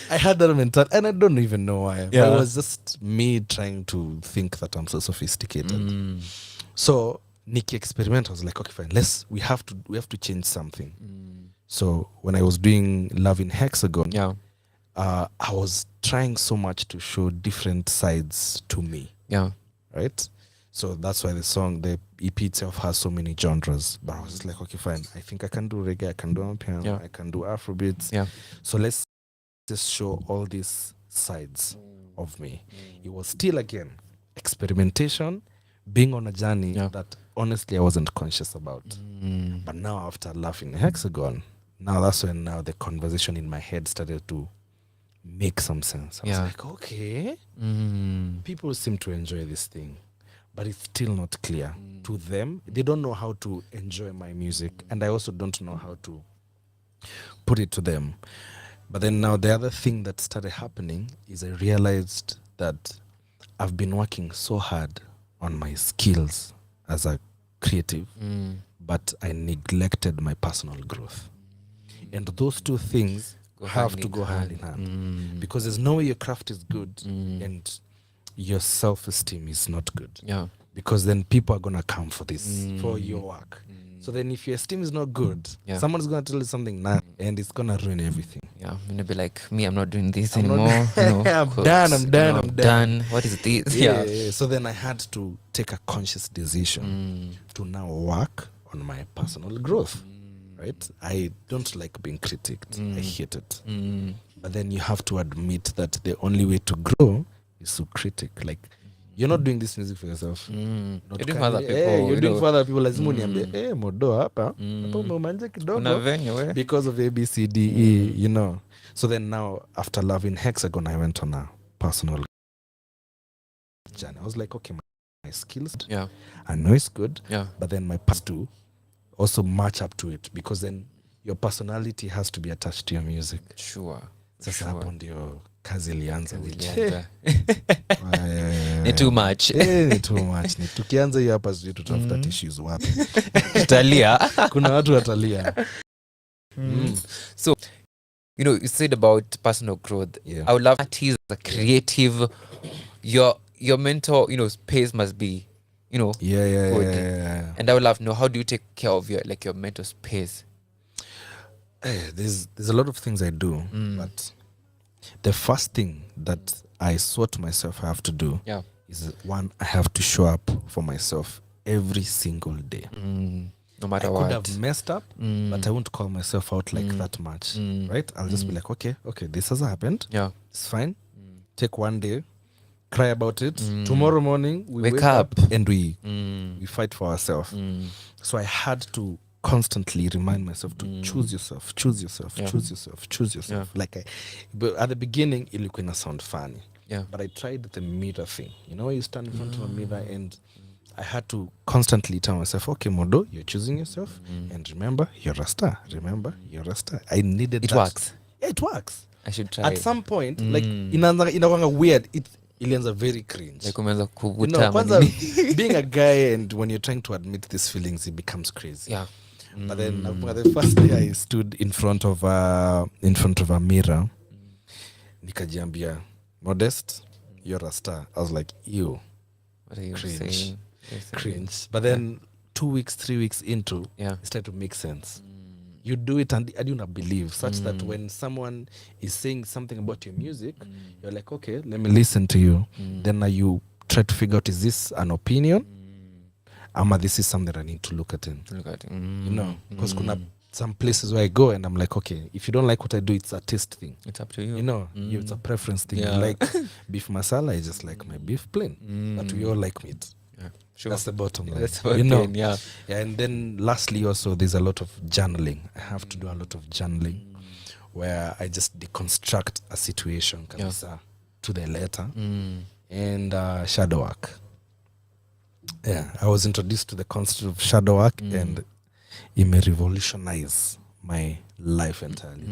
I had that mentality, and I don't even know why. But it was just me trying to think that I'm so sophisticated. So Nikki experiment, I was like, okay, fine, we have to change something. So when I was doing Love in Hexagon, I was trying so much to show different sides to me. Right? So that's why the EP itself has so many genres. But I was just like, okay, fine, I think I can do reggae, I can do piano, I can do Afrobeats. So let's just show all these sides of me. It was still, again, experimentation, being on a journey that honestly I wasn't conscious about. But now after Love in Hexagon, now that's when now the conversation in my head started to make some sense. I was like, okay, people seem to enjoy this thing, but it's still not clear to them. They don't know how to enjoy my music, and I also don't know how to put it to them. But then now the other thing that started happening is I realized that I've been working so hard on my skills as a creative, but I neglected my personal growth. And those two things have to go hand in hand. Because there's no way your craft is good and your self-esteem is not good. Because then people are going to come for this, for your work. So then if your esteem is not good, someone's going to tell you something now, and it's going to ruin everything. I'm going to be like, me, I'm not doing this anymore. I'm done. What is this? So then I had to take a conscious decision to now work on my personal growth. Right? I don't like being critiqued. I hate it. But then you have to admit that the only way to grow is to critic. Like, you're not doing this music for yourself. You're doing for other people. You're doing for other people. Lazima uniambie, modo hapa umemanja kidogo because of A, B, C, D, E, you know. So then now, after Love in Hexagon, I went on a personal journey. I was like, okay, my skills, I know it's good, but then my past too also match up to it, because then your personality has to be attached to your music. Sasa hapo ndio kazi ilianza. Ni too much. Ni too much. Ni tukianza hiyo hapa sisi tutafuta tissues wapi. Italia. Kuna watu watalia. So, you said about personal growth. I would love to tease a creative. Your mental, space must be, good. Yeah. And I would love to know, how do you take care of your mental space? There's a lot of things I do, but the first thing that I swore to myself I have to do is, one, I have to show up for myself every single day. No matter I what. could have messed up, but I won't call myself out like that much, right? I'll just be like, okay, this has happened. Yeah, it's fine. Take one day, cry about it. Tomorrow morning, we wake up and we fight for ourselves. So I had to constantly remind myself to choose yourself. But at the beginning, it looked gonna sound funny. Yeah. But I tried the mirror thing. You stand in front of a mirror, and I had to constantly tell myself, okay, Modo, you're choosing yourself, and remember, you're a star. I needed it that. Works. Yeah, it works. I should try. At some point, like inakuanga weird. Ilianza very cringe. Like umeanza kuvuta. Kwanza being a guy, and when you're trying to admit these feelings, it becomes crazy. Yeah. But then the first day I stood in front of a mirror, nikajiambia, Modest, you're a star. I was like, ew. What are you cringe. saying? Cringe. But then 2 weeks, 3 weeks into, it started to make sense. You do it and you not believe, such that when someone is saying something about your music, you're like, okay, let me listen to you. Then you try to figure out, is this an opinion? Ama this is something I need to look at. Because kuna some places where I go and I'm like, okay, if you don't like what I do, it's a taste thing. It's up to you. It's a preference thing. Yeah. You like beef masala, I just like my beef plain. But we all like meat. Yeah, sure. That's the bottom line. That's about plain, yeah. And then lastly also, there's a lot of journaling. I have to do a lot of journaling where I just deconstruct a situation to the letter and shadow work. Yeah, I was introduced to the concept of shadow work and it may revolutionize my life entirely.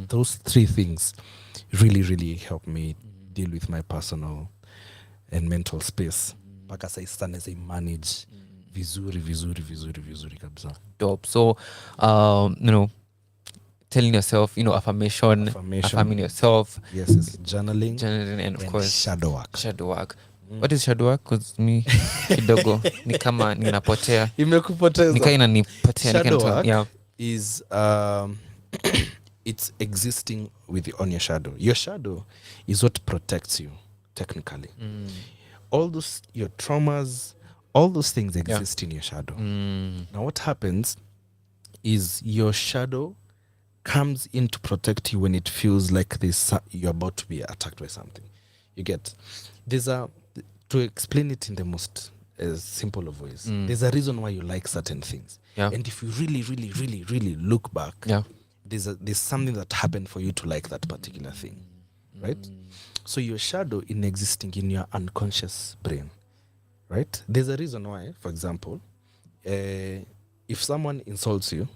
Those three things really, really help me deal with my personal and mental space. Mpaka sasa naweza manage vizuri kabisa. Dope. So, telling yourself, affirmation, affirming yourself. Yes, it's journaling and of course shadow work. What is shadow work? Because me kidogo ni kama ninapotea. Imekupoteza. Nika inanipotea. Shadow work is it's existing on your shadow. Your shadow is what protects you technically. All those your traumas, all those things exist in your shadow. Now what happens is your shadow comes in to protect you when it feels like you're about to be attacked by something. You get to explain it in the most simple of ways. There's a reason why you like certain things. Yeah. And if you really look back, there's something that happened for you to like that particular thing. Right? So your shadow is existing in your unconscious brain. Right? There's a reason why, for example, if someone insults you,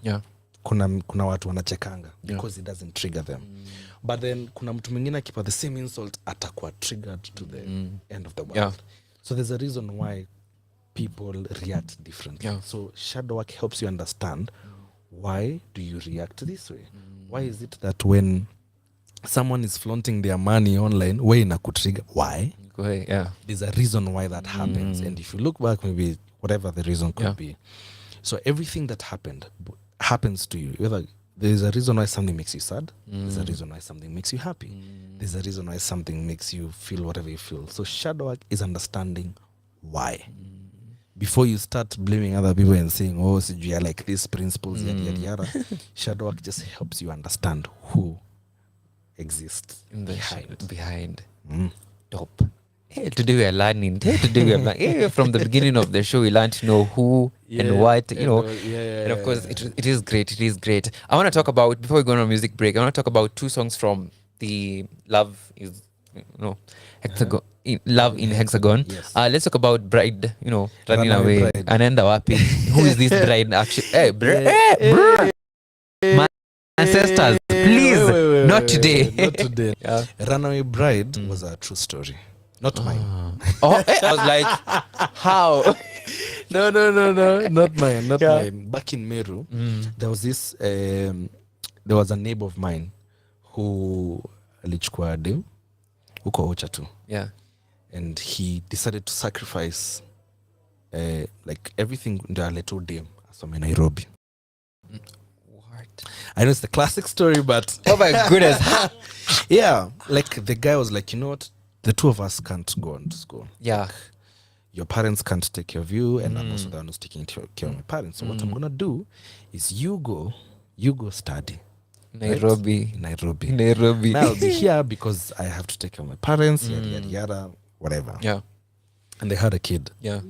kuna watu wanachekanga because it doesn't trigger them. But then kuna mtu mwingine akipa the same insult atakuwa triggered to the end of the world. So there's a reason why people react differently. So shadow work helps you understand why do you react this way? Why is it that when someone is flaunting their money online, why inakutrigger? Why? There's a reason why that happens. And if you look back, maybe whatever the reason could be. So everything that happens to you, whether there's a reason why something makes you sad, there's a reason why something makes you happy, there's a reason why something makes you feel whatever you feel. So shadow work is understanding why. Before you start blaming other people and saying, oh, so you are like these principles, yada. Shadow work just helps you understand who exists behind. Dope. Hey, today we are learning. From the beginning of the show, we learned to know who and what, and of course, it is great. It is great. I want to talk about, before we go on a music break, I want to talk about 2 songs from the Love Hexagon. Love in Hexagon. Yes. Let's talk about Bride, running away. Anenda wapi. Who is this bride actually? Hey, my ancestors, please, wait, not today. Not today. Runaway Bride was a true story. Not mine. I was like, how? No, not mine. Not mine. Back in Meru, there was this there was a neighbor of mine who alichukua dem huko Ocha tu. Yeah. And he decided to sacrifice like everything ndio alete dem asome Nairobi. What? I know it's the classic story, but oh my goodness. Yeah, like the guy was like, you know what, the two of us can't go on to school. Yeah. Like, your parents can't take care of you, and I'm also the one who's taking care of my parents. So what I'm gonna do is you go study Nairobi. Nairobi. Nairobi. Now I'll be here because I have to take care of my parents, yada yada yada, whatever. Yeah. And they had a kid. Yeah.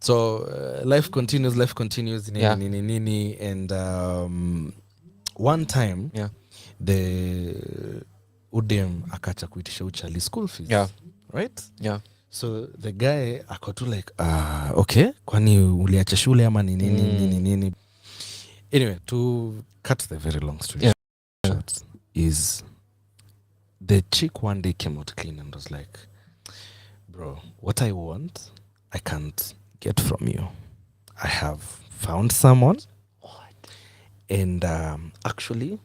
So life continues, Yeah. nini, and one time, yeah, the udem akacha kuitisha uchali school fees. Yeah. Right? Yeah. So the guy akotu like, okay, kwani uliacha shule ama nini. Anyway, to cut the very long story short, is the chick one day came out clean and was like, bro, what I want, I can't get from you. I have found someone. What? And actually,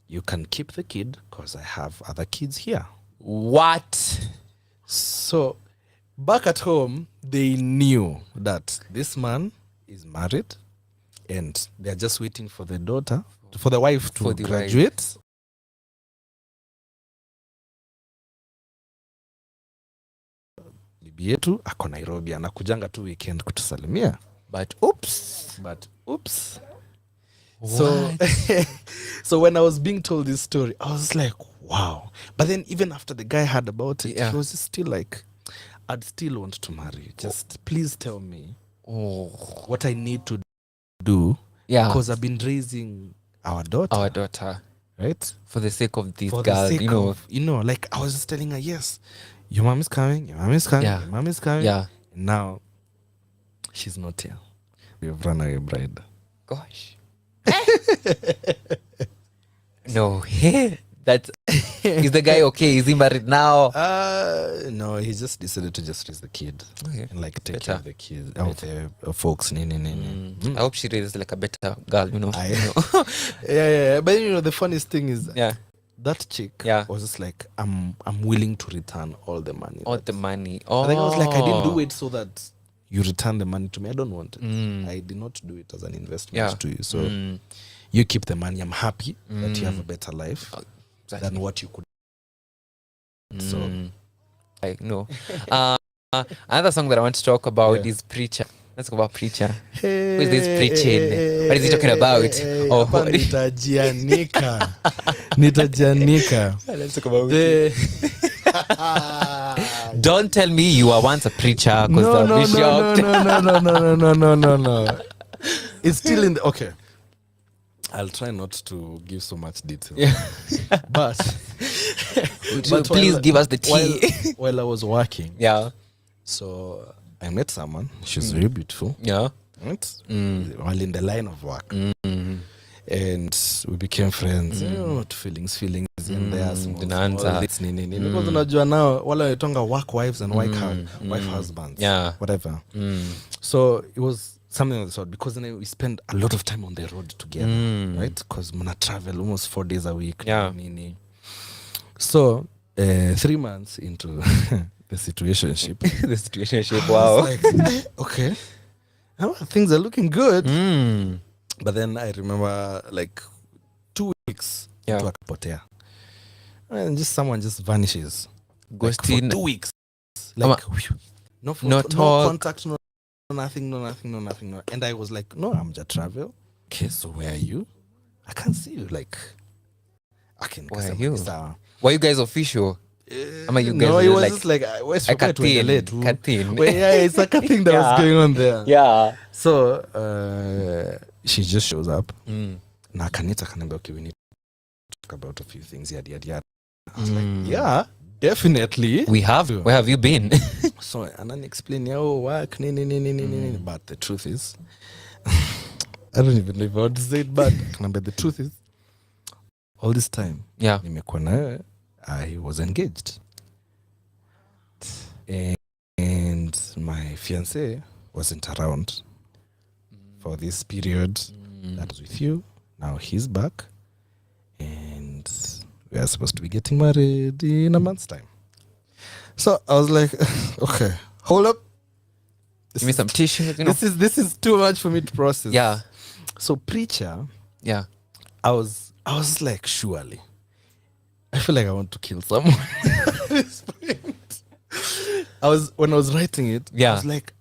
you can keep the kid because I have other kids here. What? So back at home, they knew that this man is married and they're just waiting for the daughter, for the wife to graduate. Bibi yetu ako Nairobi, anakujanga tu weekend kutusalimia. But oops. So when I was being told this story, I was like, wow. But then even after the guy heard about it, he was still like, I'd still want to marry you. Just please tell me what I need to do. Yeah. Because I've been raising our daughter. Right? For the sake of this For girl, the sake you know. Like I was just telling her, yes, your mom is coming, your mom is coming, Yeah. your mom is coming. Yeah. And now she's not here. We've run away bride. Gosh. No, hey. That's is the guy okay? Is he married now? No, he just decided to just raise the kid. Okay. And like take care of the kids, of the folks. I hope she raises like a better girl, you know. Yeah. But you know, the funniest thing is that chick Yeah. was just like, I'm willing to return all the money. All the money. I think I was like, I didn't do it so that you return the money to me. I don't want it. I did not do it as an investment to you. So you keep the money. I'm happy that you have a better life than what you could. So I know. Another song that I want to talk about is Preacher. Let's talk about Preacher. Who is this preaching? What is he talking about? Nitajanika. Let's talk about Don't tell me you were once a preacher because No. It's still in the okay. I'll try not to give so much detail. But please give us the tea. While I was working. Yeah. So I met someone. She's very beautiful. Yeah. Right? While in the line of work. And we became friends. You know what feelings and there are some because unajua now wale waitonga work wives and wife husbands. Yeah. Whatever. So it was something of the sort because then we spend a lot of time on the road together, right? Because muna travel almost 4 days a week. Yeah. So 3 months into the situationship. Wow. I was like, okay, things are looking good. But then I remember like 2 weeks to akapotea. And just someone just vanishes. Ghosting. Like for 2 weeks. Like no contact, no nothing. And I was like, no, I'm just travel. Okay, so where are you? I can't see you. Like, where are you? Were you guys official? No, it was just like I was forgot to relate. It's like a thing that was going on there. Yeah. So she just shows up. Na kanita kanambia, okay, we need to talk about a few things. Yada. I was like, yeah, definitely. We have. Where have you been? So and then explain work. But the truth is, I don't even know if I want to say it, but the truth is, all this time, nimekuwa na wewe, I was engaged. And my fiancé wasn't around for this period that was with you. Now he's back. we are supposed to be getting married in a month's time. So I was like, okay, hold up. Give me some tissue. You know? This is too much for me to process. Yeah. So preacher. Yeah. I was like, surely. I feel like I want to kill someone. At this point. When I was writing it, I was like,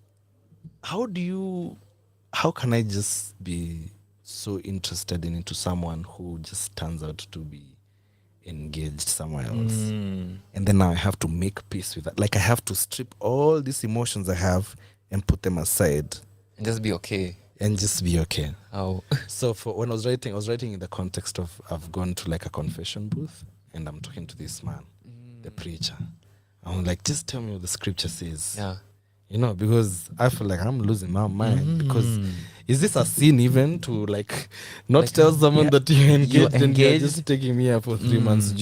how can I just be so interested into someone who just turns out to be engaged somewhere else? And then now I have to make peace with that. Like I have to strip all these emotions I have and put them aside. And just be okay. How? So when I was writing in the context of I've gone to like a confession booth and I'm talking to this man, the preacher. I'm like, just tell me what the scripture says. Yeah. You know, because I feel like I'm losing my mind. Because is this a sin even to like not tell someone that you're engaged and you're just taking me out for 3 months?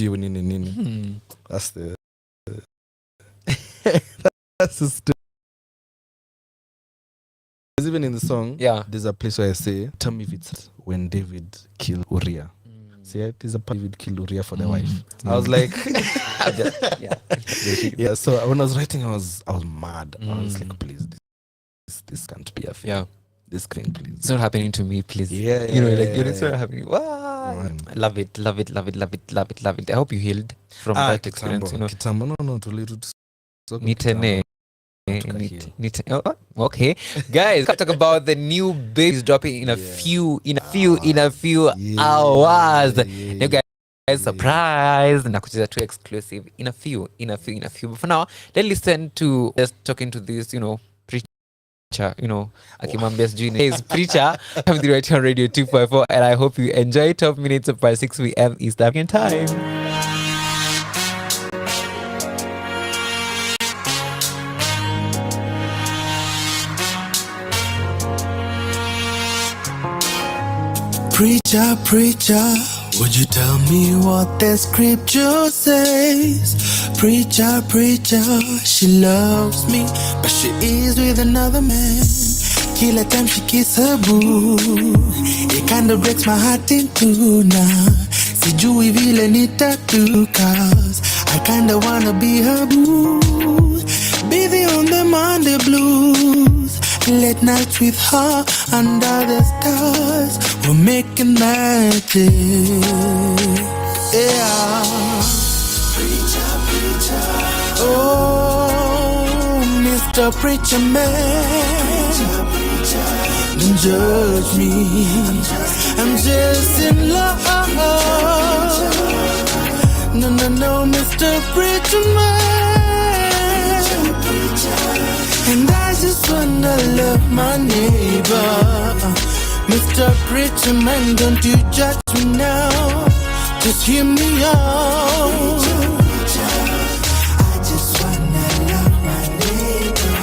That's the that's the story. Even in the song, there's a place where I say, tell me if it's when David killed Uriah. See, there's a part David killed Uriah for the wife. I was like, so when I was writing, I was mad. I was like, please, this can't be a thing. Yeah. This thing, please. It's not happening to me, please. It's not happening. Wow. I love it. I hope you healed from that experience. Okay, guys, let's talk about the new babies dropping in a few hours. You guys, surprise! Nakucheza too exclusive in a few. But for now, let's listen to us talking to this, preacher, akimwambia sijui ni preacher. I'm the right on Radio 254, and I hope you enjoy 12 minutes of by 6 p.m. East African time. Preacher, preacher, would you tell me what the scripture says? Preacher, preacher, she loves me, but she is with another man. Kila time she kiss her boo, it kinda breaks my heart in two now. Sijui vile nitatu, cause I kinda wanna be her boo. Busy on the Monday blues, late nights with her under the stars, we're making magic. Yeah. Preacher, preacher. Oh, Mr. Preacher Man. Don't judge me. I'm just in love. No, Mr. Preacher Man. And I just wanna love my neighbor. Mr. Preacher Man, don't you judge me now. Just hear me out. I just wanna love my neighbor.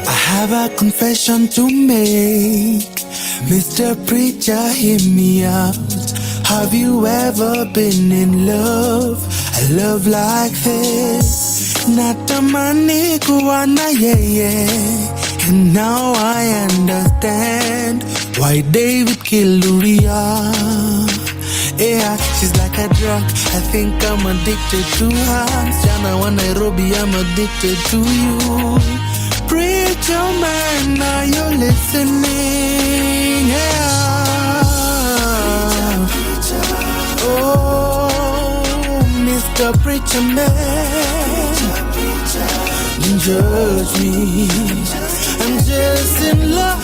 I have a confession to make. Mr. Preacher, hear me out. Have you ever been in love? A love like this. Natamani kuwana yeye. And now I understand why David killed Uriah. Yeah, she's like a drug. I think I'm addicted to her. Jana wa Nairobi, I'm addicted to you. Preacher man, are you listening? Yeah. Oh, Mr. Preacher Man, don't judge me. I'm just in love.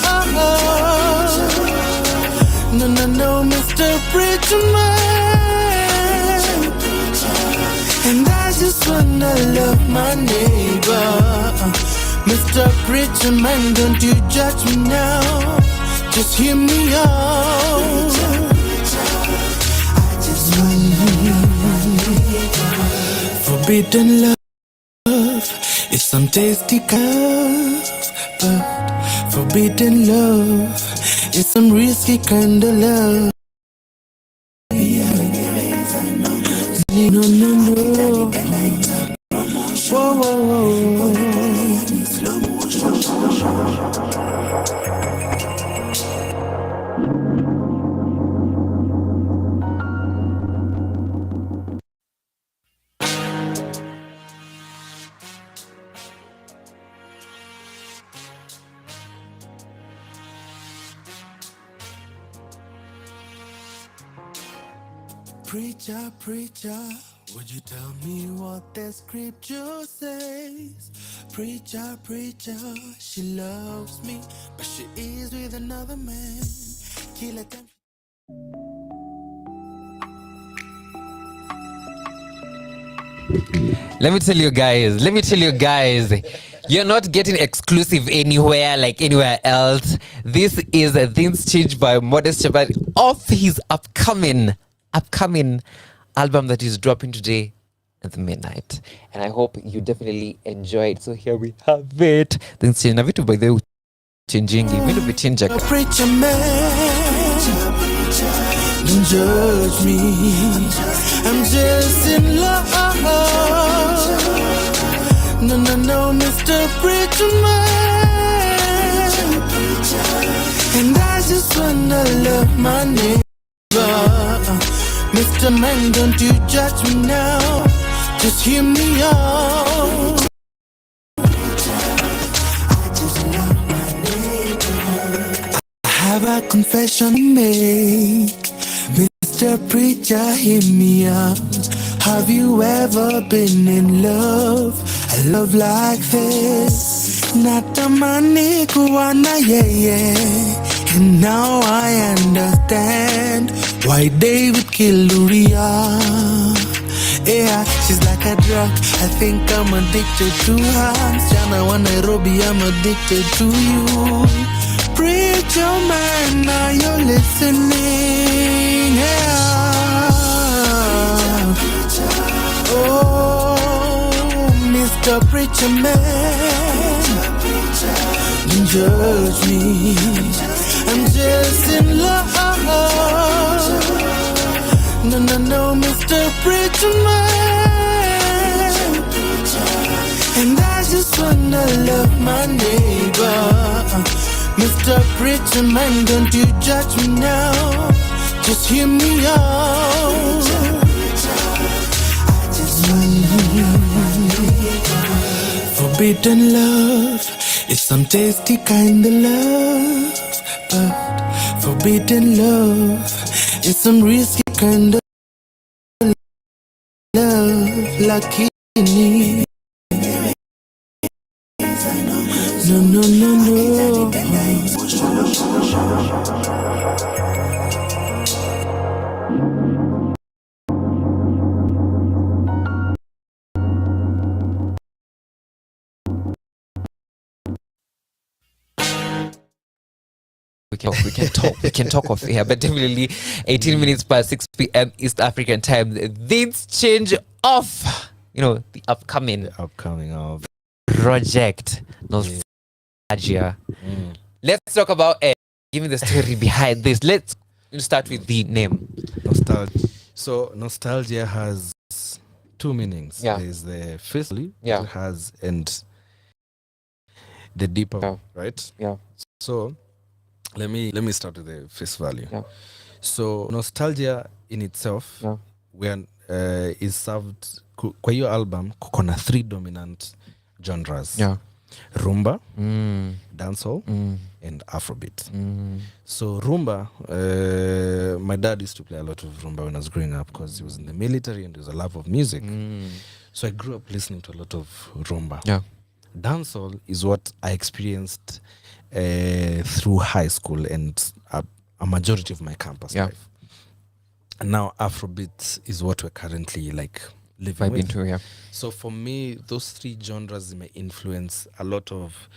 No, Mr. Preacher Man. And I just wanna love my neighbor. Mr. Preacher Man, don't you judge me now. Just hear me out. I just forbidden love is some tasty curve, but forbidden love is some risky kind of love. No. Whoa. Preacher, preacher, would you tell me what the scripture says? Preacher, preacher, she loves me, but she is with another man. Killer time. Let me tell you guys, you're not getting exclusive anywhere like anywhere else. This is Things Change by Modest Chabari off his upcoming album that is dropping today at the midnight. And I hope you definitely enjoy it. So here we have it. Things Change. Na vitu by the way changing. Vitu vichinja. Preacher man, don't judge me. I'm just in love. No, Mr. Preacher man. And I just wanna love my neighbor. Mr. Man, don't you judge me now. Just hear me out. I have a confession to make. Mr. Preacher, hear me out. Have you ever been in love? A love like this. Not a money kuwana, yeah. And now I understand why David killed Uriah. Yeah, she's like a drug. I think I'm addicted to her. Jana wa Nairobi, I'm addicted to you. Preacher man, are you listening? Yeah. Oh, Mr. Preacher man, don't judge me. I'm just in love. No, Mr. Preacher man. And I just wanna love my neighbor. Mr. Preacher man, don't you judge me now. Just hear me out. Forbidden love is some tasty kind of love, but forbidden love is some risky kind of love. Lucky me. No. We can talk off here, but definitely 18 minutes past 6 p.m. East African time. Things change off. You know, the upcoming of project Nostalgia. Let's talk about it. Give me the story behind this. Let's start with the name. Nostalgia. So Nostalgia has two meanings. Yeah. There's the firstly, Yeah. it has, and the deeper, right? Yeah. So let me start with the face value. Yeah. So Nostalgia in itself, Yeah. when is served kwa hiyo album kuko na 3 dominant genres. Yeah. Rumba, dancehall, and Afrobeat. So rumba, my dad used to play a lot of rumba when I was growing up because he was in the military and there was a love of music. So I grew up listening to a lot of rumba. Yeah. Dancehall is what I experienced through high school and a majority of my campus life. And now Afrobeat is what we're currently like living with. Into, yeah. So for me, those 3 genres may influence a lot of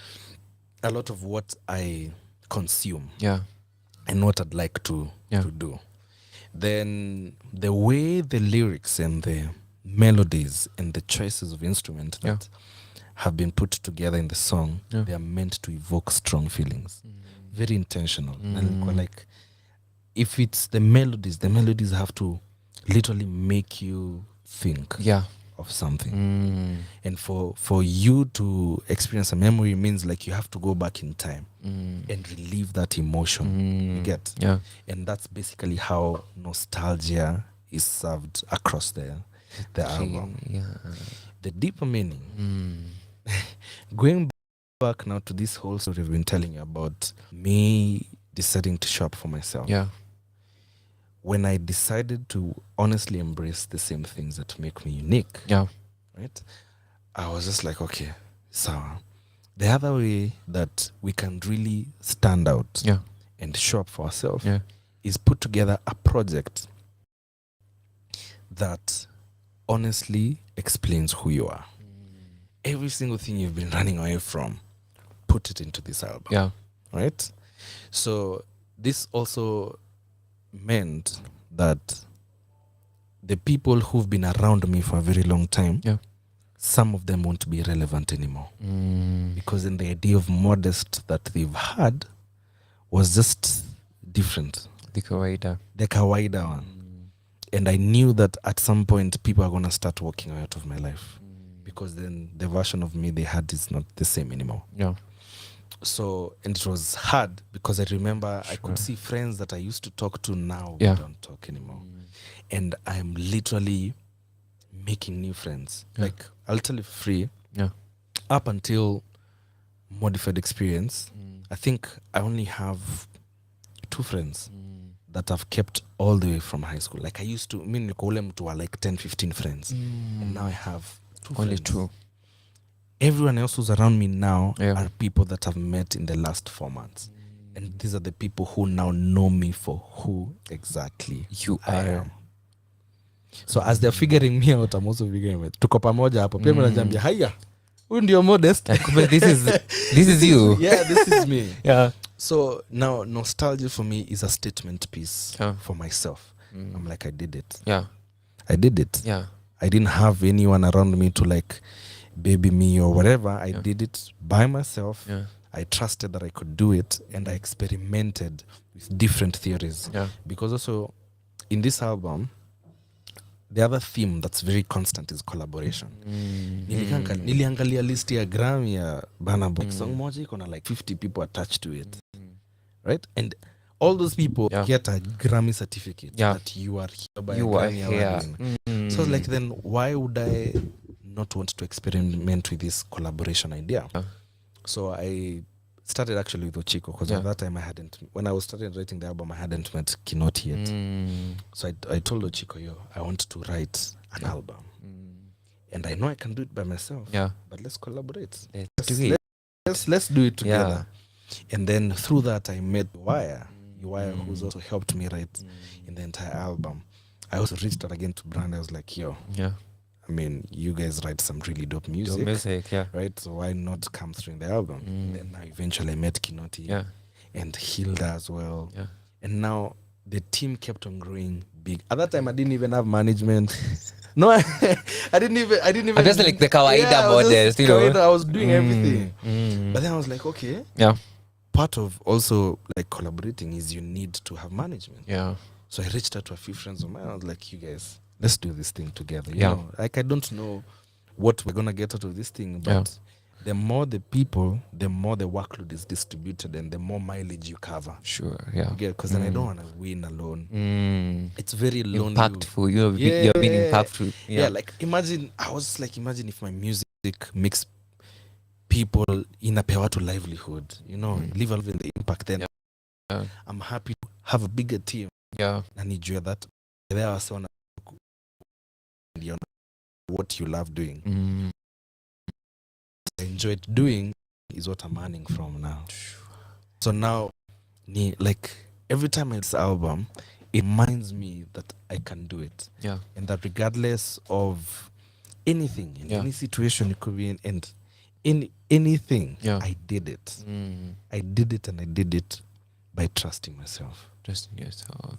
what I consume. Yeah. And what I'd like to do. Then the way the lyrics and the melodies and the choices of instrument that have been put together in the song, they are meant to evoke strong feelings. Very intentional. And like, if it's the melodies have to literally make you think of something. And for you to experience a memory means like you have to go back in time and relieve that emotion. You get? Yeah. And that's basically how Nostalgia is served across the album. Yeah. The deeper meaning, going back now to this whole story we've been telling you about me deciding to shop for myself. Yeah. when I decided to honestly embrace the same things that make me unique, right, I was just like, okay, so the other way that we can really stand out and show up for ourselves is put together a project that honestly explains who you are. Every single thing you've been running away from, put it into this album. Right? So this also meant that the people who've been around me for a very long time, some of them won't be relevant anymore. Because then the idea of Modest that they've had was just different. The kawaida one. And I knew that at some point people are going to start walking out of my life. Because then the version of me they had is not the same anymore. So, and it was hard because I remember I could see friends that I used to talk to now we don't talk anymore. And I'm literally making new friends. Like, I'll tell you free. Up until Modified Experience, I think I only have 2 friends that I've kept all the way from high school. Like, I used to, call them to like 10, 15 friends. And now I have 2 only friends. 2. Everyone else who's around me now are people that I've met in the last 4 months. And these are the people who now know me for who exactly I am. So as they're figuring me out, I'm also figuring out. Tuko pamoja hapo. Pia mnajambia, haya, huyu ndio Modest. This is you. Yeah, this is me. So now nostalgia for me is a statement piece for myself. I'm like, I did it. I did it. I didn't have anyone around me to like baby me or whatever. I did it by myself. I trusted that I could do it, and I experimented with different theories. Because also in this album, the other theme that's very constant is collaboration. Niliangalia list ya Grammy ya Burna Boy. Song moja iko na like 50 people attached to it. Right? And all those people get a Grammy certificate that you are here by you a Grammy are award. So like, then why would I not want to experiment with this collaboration idea? So I started actually with Ochiko, because at that time when I was starting writing the album, I hadn't met Kinoti yet. So I told Ochiko, I want to write an album. And I know I can do it by myself. But let's collaborate. Let's do it together. And then through that, I met Wire, who's also helped me write in the entire album. I also reached out again to Brand. I was like, I mean, you guys write some really dope music. Right? So why not come through in the album? And then I eventually met Kinoti and Hilda as well. And now the team kept on growing big. At that time, I didn't even have management. No, I didn't even. I just like the kawaida Modest, you know. I was doing everything. But then I was like, okay. Part of also like collaborating is you need to have management. So I reached out to a few friends of mine. I was like, you guys, let's do this thing together. You know, like, I don't know what we're gonna get out of this thing, but the more the people, the more the workload is distributed, and the more mileage you cover. Because then I don't want to win alone. It's very lonely. Impactful. You're being impactful. Like, imagine if my music makes people inapea watu livelihood, live in the impact. Then I'm happy to have a bigger team. Na nijue that there are so what you love doing. I enjoyed doing is what I'm earning from now. So now, like, every time I this album, it reminds me that I can do it. And that regardless of anything, in any situation it could be in anything, I did it. I did it, and I did it by trusting myself. Trusting yourself.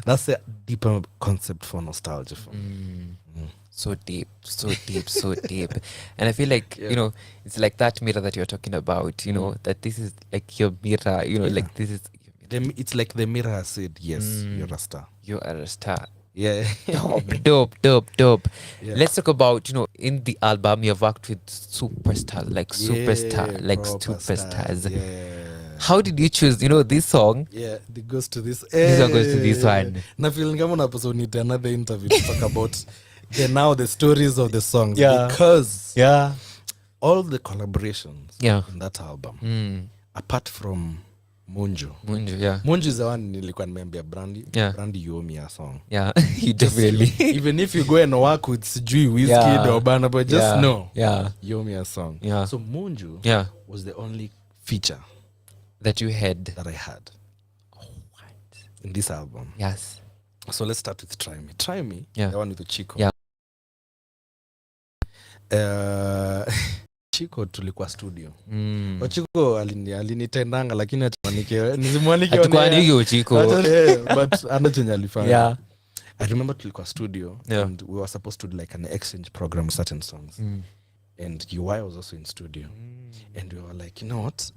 That's a deeper concept for nostalgia for me. So deep. And I feel like, it's like that mirror that you're talking about, that this is like your mirror, like this is... It's like the mirror said, yes, you're a star. You are a star. Dope. Yeah. Let's talk about, in the album you've worked with superstars. How did you choose, this song? It goes to this. This one goes to this one. Na feeling kama unapaswa need another interview to talk about the stories of the songs. Because all the collaborations in that album, apart from Munju. Yeah. Munju is the one nilikuwa nimeambia Brandy. Yeah. Brandy you owe me a song. Yeah, you definitely. Even if you go and work with sijui Wizkid or Burna Boy, just know. Yeah. You owe me a song. Yeah. So Munju was the only feature that you had. That I had. In this album. Yes. So let's start with Try Me. Try Me, Yeah. the one with the Chico. Yeah. Chico tulikuwa studio. Chico alinitendanga lakini nisimwanike Hatukuandiki Uchiko. but ana chenye alifanya. Yeah. I remember tulikuwa studio and we were supposed to do like an exchange program with certain songs. And UI was also in studio. And we were like, you know what?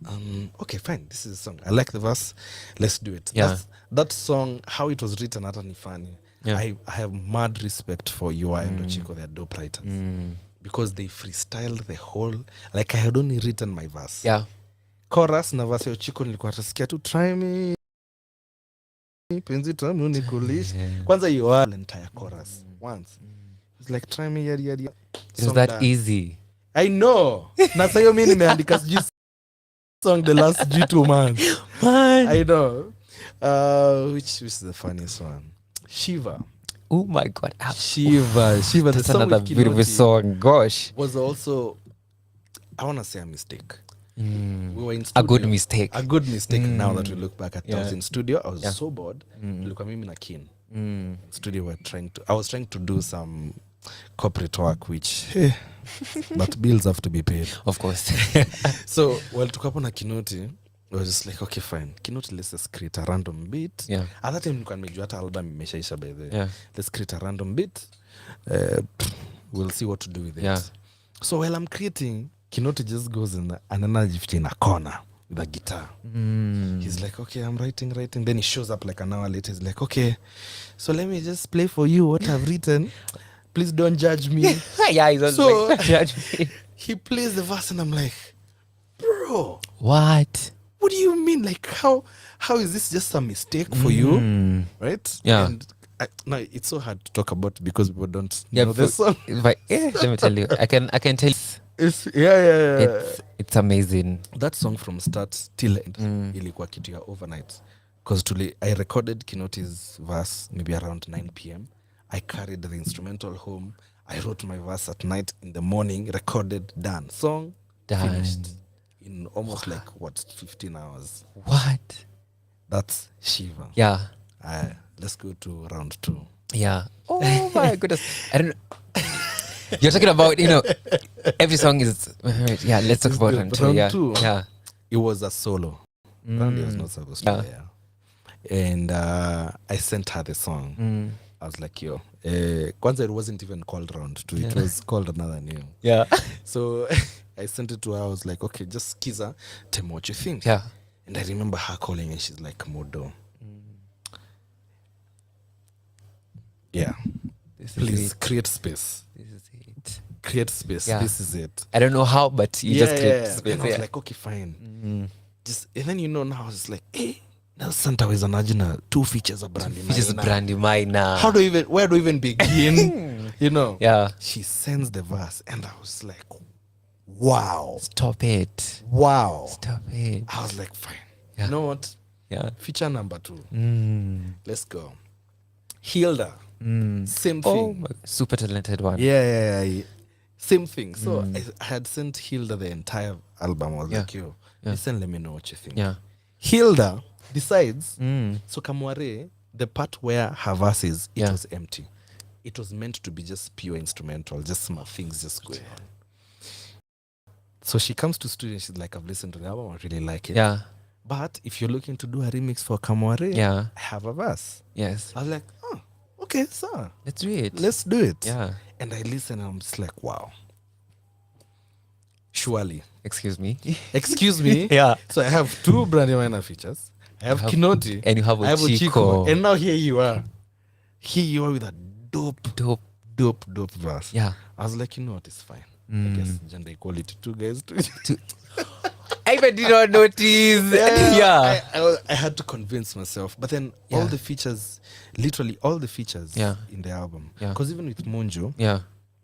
Okay, fine. This is a song. I like the verse. Let's do it. Yeah. That song, how it was written, hata ni funny. Yeah. I have mad respect for UI and Ochiko. They're dope writers. Because they freestyled the whole, like I had only written my verse. Yeah. Chorus na verse ya Ochiko nilikuwa nasikia tu try me. Penzi tamu nikulish. Kwanza UI entire chorus once. It's like try me yadi yadi. It was that easy. I know. Na sayo mimi nimeandika sijui song the last G2 months. I know. Which is the funniest one? Shiva. Oh my God. Shiva. That's the song another with beautiful Kinoti song. Gosh. was also, I want to say a mistake. We were in A studio. good mistake. A good mistake now that we look back at it. I was Yeah. in studio. I was Yeah. so bored. Tulikuwa mimi na Kin. Studio I was trying to do some corporate work which but bills have to be paid. Of course. So while tuko hapo na Kinoti, I was just like, okay, fine. Kinoti, let's just create a random beat. Yeah. At that time nilikuwa nimejua hata album imeshaisha by the way. Yeah. Let's create a random beat. We'll see what to do with it. Yeah. So while I'm creating, Kinoti just goes in and anajificha in a corner with a guitar. He's like, okay, I'm writing. Then he shows up like an hour later. He's like, okay, so let me just play for you what I've written. Please don't judge me. Yeah, he's So like, judge me. he plays the verse and I'm like, bro, What? what do you mean? Like, how is this just a mistake for you? Right? Yeah. And no, it's so hard to talk about because people don't Yeah, know the song. But let me tell you, I can tell you. It's yeah. It's amazing. That song from start till end ilikuwa kitu ya overnight because I recorded Kinoti's verse maybe around 9 p.m. I carried the instrumental home. I wrote my verse at night. In the morning, recorded, done. Song Done. finished in almost like 15 hours. What? That's Shiva. Yeah. Let's go to round 2. Yeah. Oh my goodness. I don't know. You're talking about, every song is yeah, let's talk about round 2. Round Yeah. 2. Yeah. It was a solo. Randy was not supposed to be there. And I sent her the song. I was like, yo, kwanza it wasn't even called round 2. It was called another name. Yeah. So I sent it to her. I was like, okay, just skiza, tell me what you think. Yeah. And I remember her calling and she's like, Modo. Yeah. Please create space. This is it. Create space. Yeah. This is it. I don't know how, but you just create space. And I was like, okay, fine. Just and then now I was like, hey, now Santa is an 2 features of Brandy Maina. Just Brandy Maina. Where do I even begin? Yeah. She sends the verse and I was like, wow. Stop it. Wow. Stop it. I was like, fine. Yeah. You know what? Yeah. Feature number 2. Let's go. Hilda. Same Oh, thing. super talented one. Yeah. Same thing. So I had sent Hilda the entire album. I was like, yo, listen, let me know what you think. Yeah. Hilda decides, so Kamware, the part where her verse is, it was empty. It was meant to be just pure instrumental, just some things just going on. So she comes to studio and she's like, I've listened to the album, I really like it. Yeah. But if you're looking to do a remix for Kamware, I have a verse. Yes. I was like, oh, okay, sir. Let's do it. Let's do it. Yeah. And I listen and I'm just like, wow. Surely. Excuse me. Excuse me. Yeah. So I have 2 Brandy Maina features. I have Kinoti. And you have I have Uchiko. And now here you are. Here you are with a dope verse. Yeah. I was like, you know what, it's fine. I guess gender equality 2 guys. I even did not notice. Yeah. I had to convince myself. But then all the features, literally all the features in the album. Because even with Munju,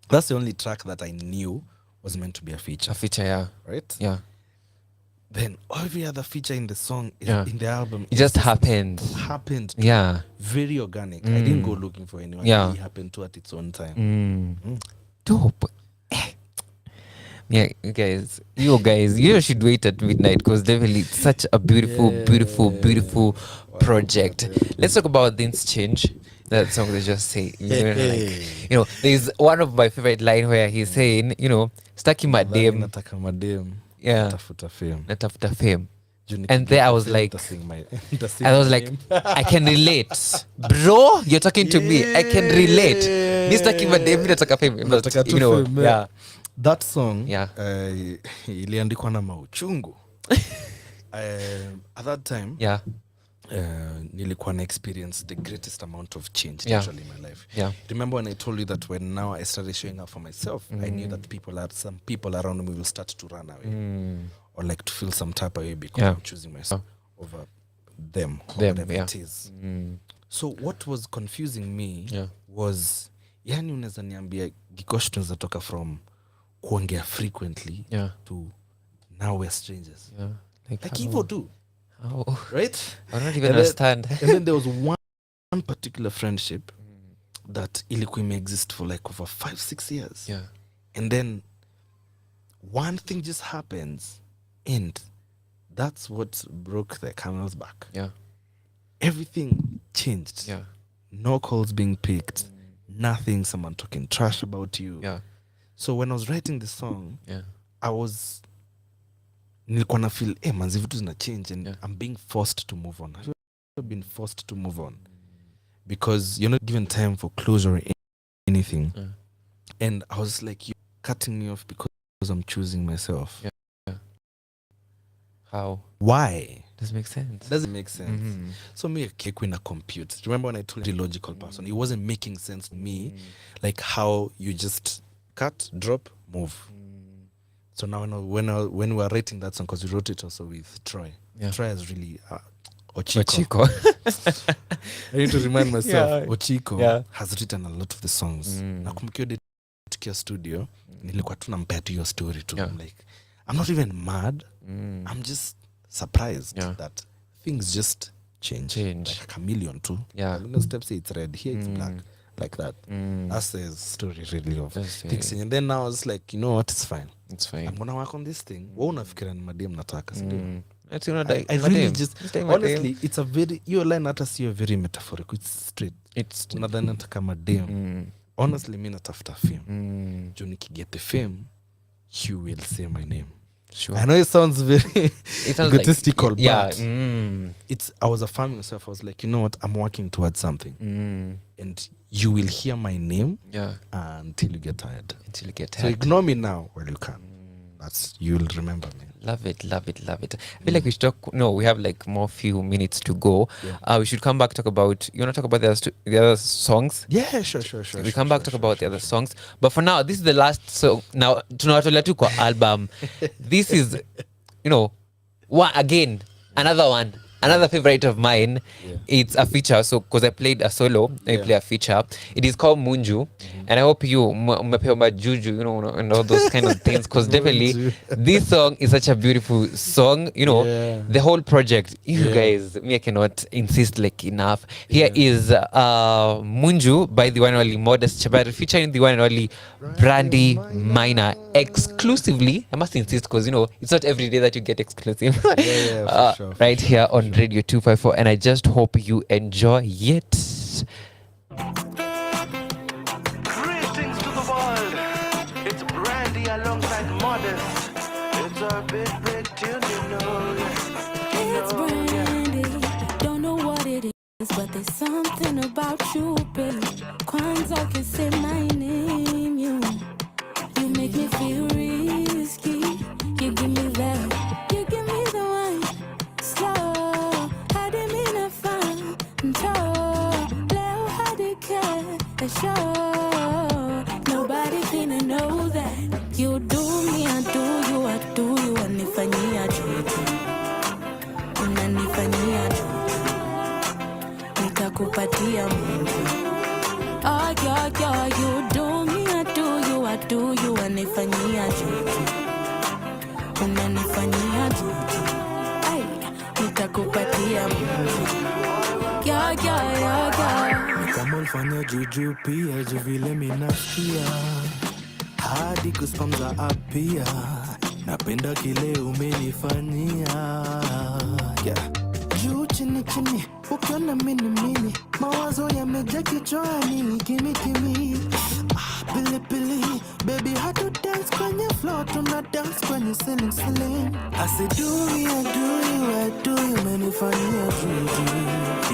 that's the only track that I knew was meant to be a feature. A feature, yeah. Right? Yeah. then every other feature in the song, in the album, it just happened. Happened. Yeah. Very organic. I didn't go looking for anyone. Yeah. It happened to at its own time. Dope. Yeah, guys, you should wait at midnight because definitely it's such a beautiful project. Let's talk about Things Change. That song they just say, there's one of my favorite line where he's saying, staki madem. Nataka madem. Yeah. Natafuta fame. And there I was like, I can relate. Bro, you're talking to me. I can relate. Mr. Kimadem, nataka fame. Yeah. That song, iliandikwa na mauchungu. At that time, nilikuwa na experience the greatest amount of change actually in my life. Remember when I told you that when now I started showing up for myself, I knew that some people around me will start to run away or like to feel some type of way because I'm choosing myself over them or whatever it is. So what was confusing me was, yani unaweza niambia Gikosh tunaweza toka from kuongea frequently to now we're strangers. Like hivyo tu. Oh. Right? I don't even understand. And then there was one particular friendship that ilikuwa may exist for like over 5-6 years. And then one thing just happens and that's what broke the camel's back. Everything changed. No calls being picked. Nothing, someone talking trash about you. So when I was writing the song, I was nilikuwa na feel manzi vitu zina change and I'm being forced to move on. I've been forced to move on because you're not given time for closure or anything. And I was like, you're cutting me off because I'm choosing myself. How? Why? Doesn't make sense. Doesn't make sense. So me, when I compute. Remember when I told you logical person? It wasn't making sense to me, like how you just cut, drop, move. So now when we were writing that song, because we wrote it also with Troy. Troy is really Ochiko. I need to remind myself. Ochiko has written a lot of the songs. Nakumbukia tukiwa studio, nilikuwa tu nampea tu your story too. I'm like, I'm not even mad. I'm just surprised that things just change. Like a chameleon too. Steps say it's red, here it's black. Like that. That's the story really of fixing. And then now I was like, you know what, it's fine. I'm gonna work on this thing. Unafikira ni madem nataka, I really just honestly, it's a very, your line hata sio very metaphorical. It's straight. It's unadhani nataka madem. Honestly, mimi natafuta fame. Juu nikiget the fame, you will say my name. Sure. I know it sounds very egotistical, like, but it's, I was affirming myself. I was like, you know what, I'm working towards something. And you will hear my name until you get tired. So ignore me now while you can. That's, you'll remember me. Love it. I feel like we should talk. No, we have like more few minutes to go. We should come back, talk about, you want to talk about the other songs? Yeah, sure. We come back, talk about the other songs. But for now, this is the last song. Now, tunawatolea tu kwa album. This is, another one. Another favorite of mine, it's a feature. So, because I played a solo, I play a feature. It is called Munju. And I hope you, umepewa juju, and all those kind of things. Because definitely, this song is such a beautiful song. The whole project, you guys, me, I cannot insist like enough. Here is Munju by the one and only Modest Chabari, featuring the one and only Brandy Minor exclusively. I must insist because, it's not every day that you get exclusive. For sure. Right here on Radio 254, and I just hope you enjoy it. Greetings to the world. It's Brandy alongside Modest. It's a big tune, It's Brandy. Don't know what it is, but there's something about you, babe. Kwanzaa can say my name, you make me feel risky. You give me that, you give me the one. Slow. Nobody finna know that you do me, I do you, unanifanyia juju, nitakupatia Mungu. You do me, I do you, unanifanyia juju, umenifanyia juju, ai, nitakupatia Mungu. Yeah, yeah, yeah, yeah. Ni kama ulifanya juju pia, juu vile minasikia hadi goosebumps za apia. Napenda kile umenifanyia, yeah. Juu chini chini, ukiona mini mawazo yamejaa kichwani, kimi pili pili, baby how to dance kwenye floor, tuna dance kwenye ceiling. I say do me, I do you, umenifanyia juju,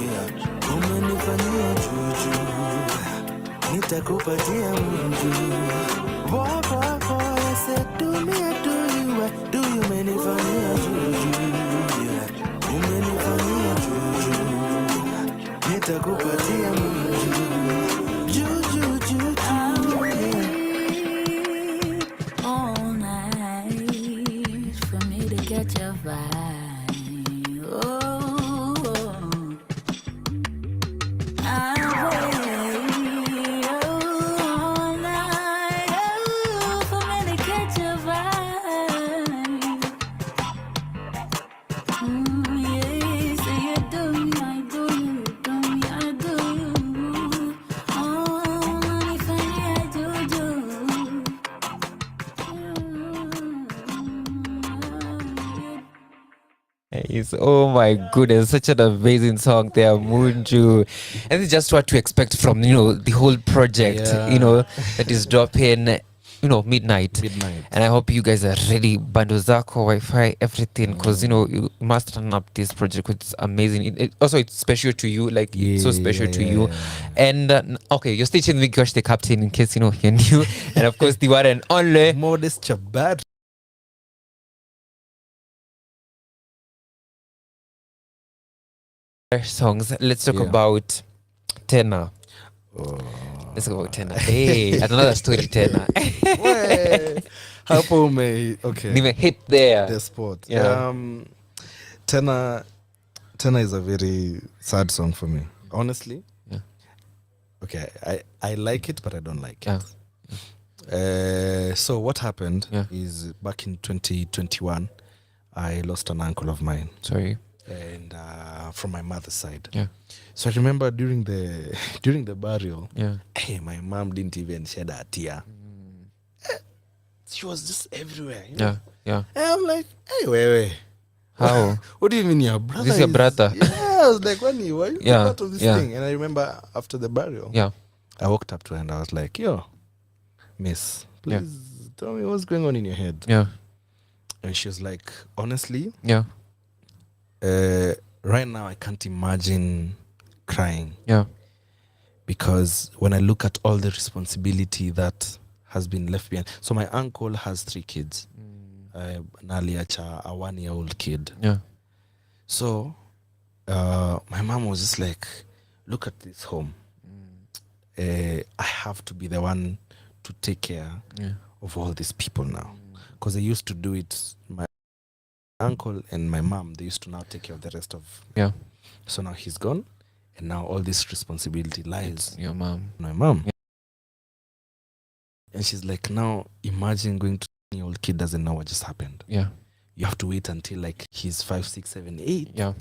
yeah. Umenifanyia juju, nitakupatia Mungu. Boy, I say do me, I do you, umenifanyia juju, yeah. Umenifanyia juju, nitakupatia Mungu. Juju, yeah. All night for me to catch your vibe. Oh, I wait all night for me to catch your vibe. Yeah, say you do me, I do you, do me, I do you. Oh, umenifanyia juju. Yes, oh my goodness, such an amazing song there, Munju. And it's just what to expect from, the whole project, that is dropping, midnight. And I hope you guys are ready. Bando zako, Wi-Fi, everything, because, you must turn up this project, 'cause it's amazing. It's special to you, like, it's so special to you. And, okay, you're still with Gosh the Captain, in case, you're new. And, of course, the one and only Modest Chabad. songs. Let's talk about Tena. Let's talk about Tena. Hey, another story, Tena. Hapo okay. Nime hit there. The spot. Yeah. Tena is a very sad song for me. Honestly. Yeah. Okay, I like it, but I don't like it. So what happened is back in 2021, I lost an uncle of mine. Sorry. And from my mother's side. Yeah. So I remember during the burial, yeah, my mom didn't even shed a tear. She was just everywhere. Yeah. And I'm like, hey, wait. How? What do you mean your brother? This is your brother? Yeah, I was like, why you part of this thing? And I remember after the burial, I walked up to her and I was like, yo, miss, please tell me what's going on in your head. Yeah. And she was like, honestly, right now I can't imagine crying. Yeah. Because when I look at all the responsibility that has been left behind. So my uncle has 3 kids. Naliacha, a 1-year-old kid. Yeah. So my mom was just like, look at this home. I have to be the one to take care of all these people now. Because I used to do it, my uncle and my mom, they used to now take care of the rest of. Yeah. So now he's gone, and now all this responsibility lies your mom. My mom. Yeah. And she's like, now imagine going to a 1-year-old kid doesn't know what just happened. Yeah. You have to wait until like he's 5, 6, 7, 8. Yeah.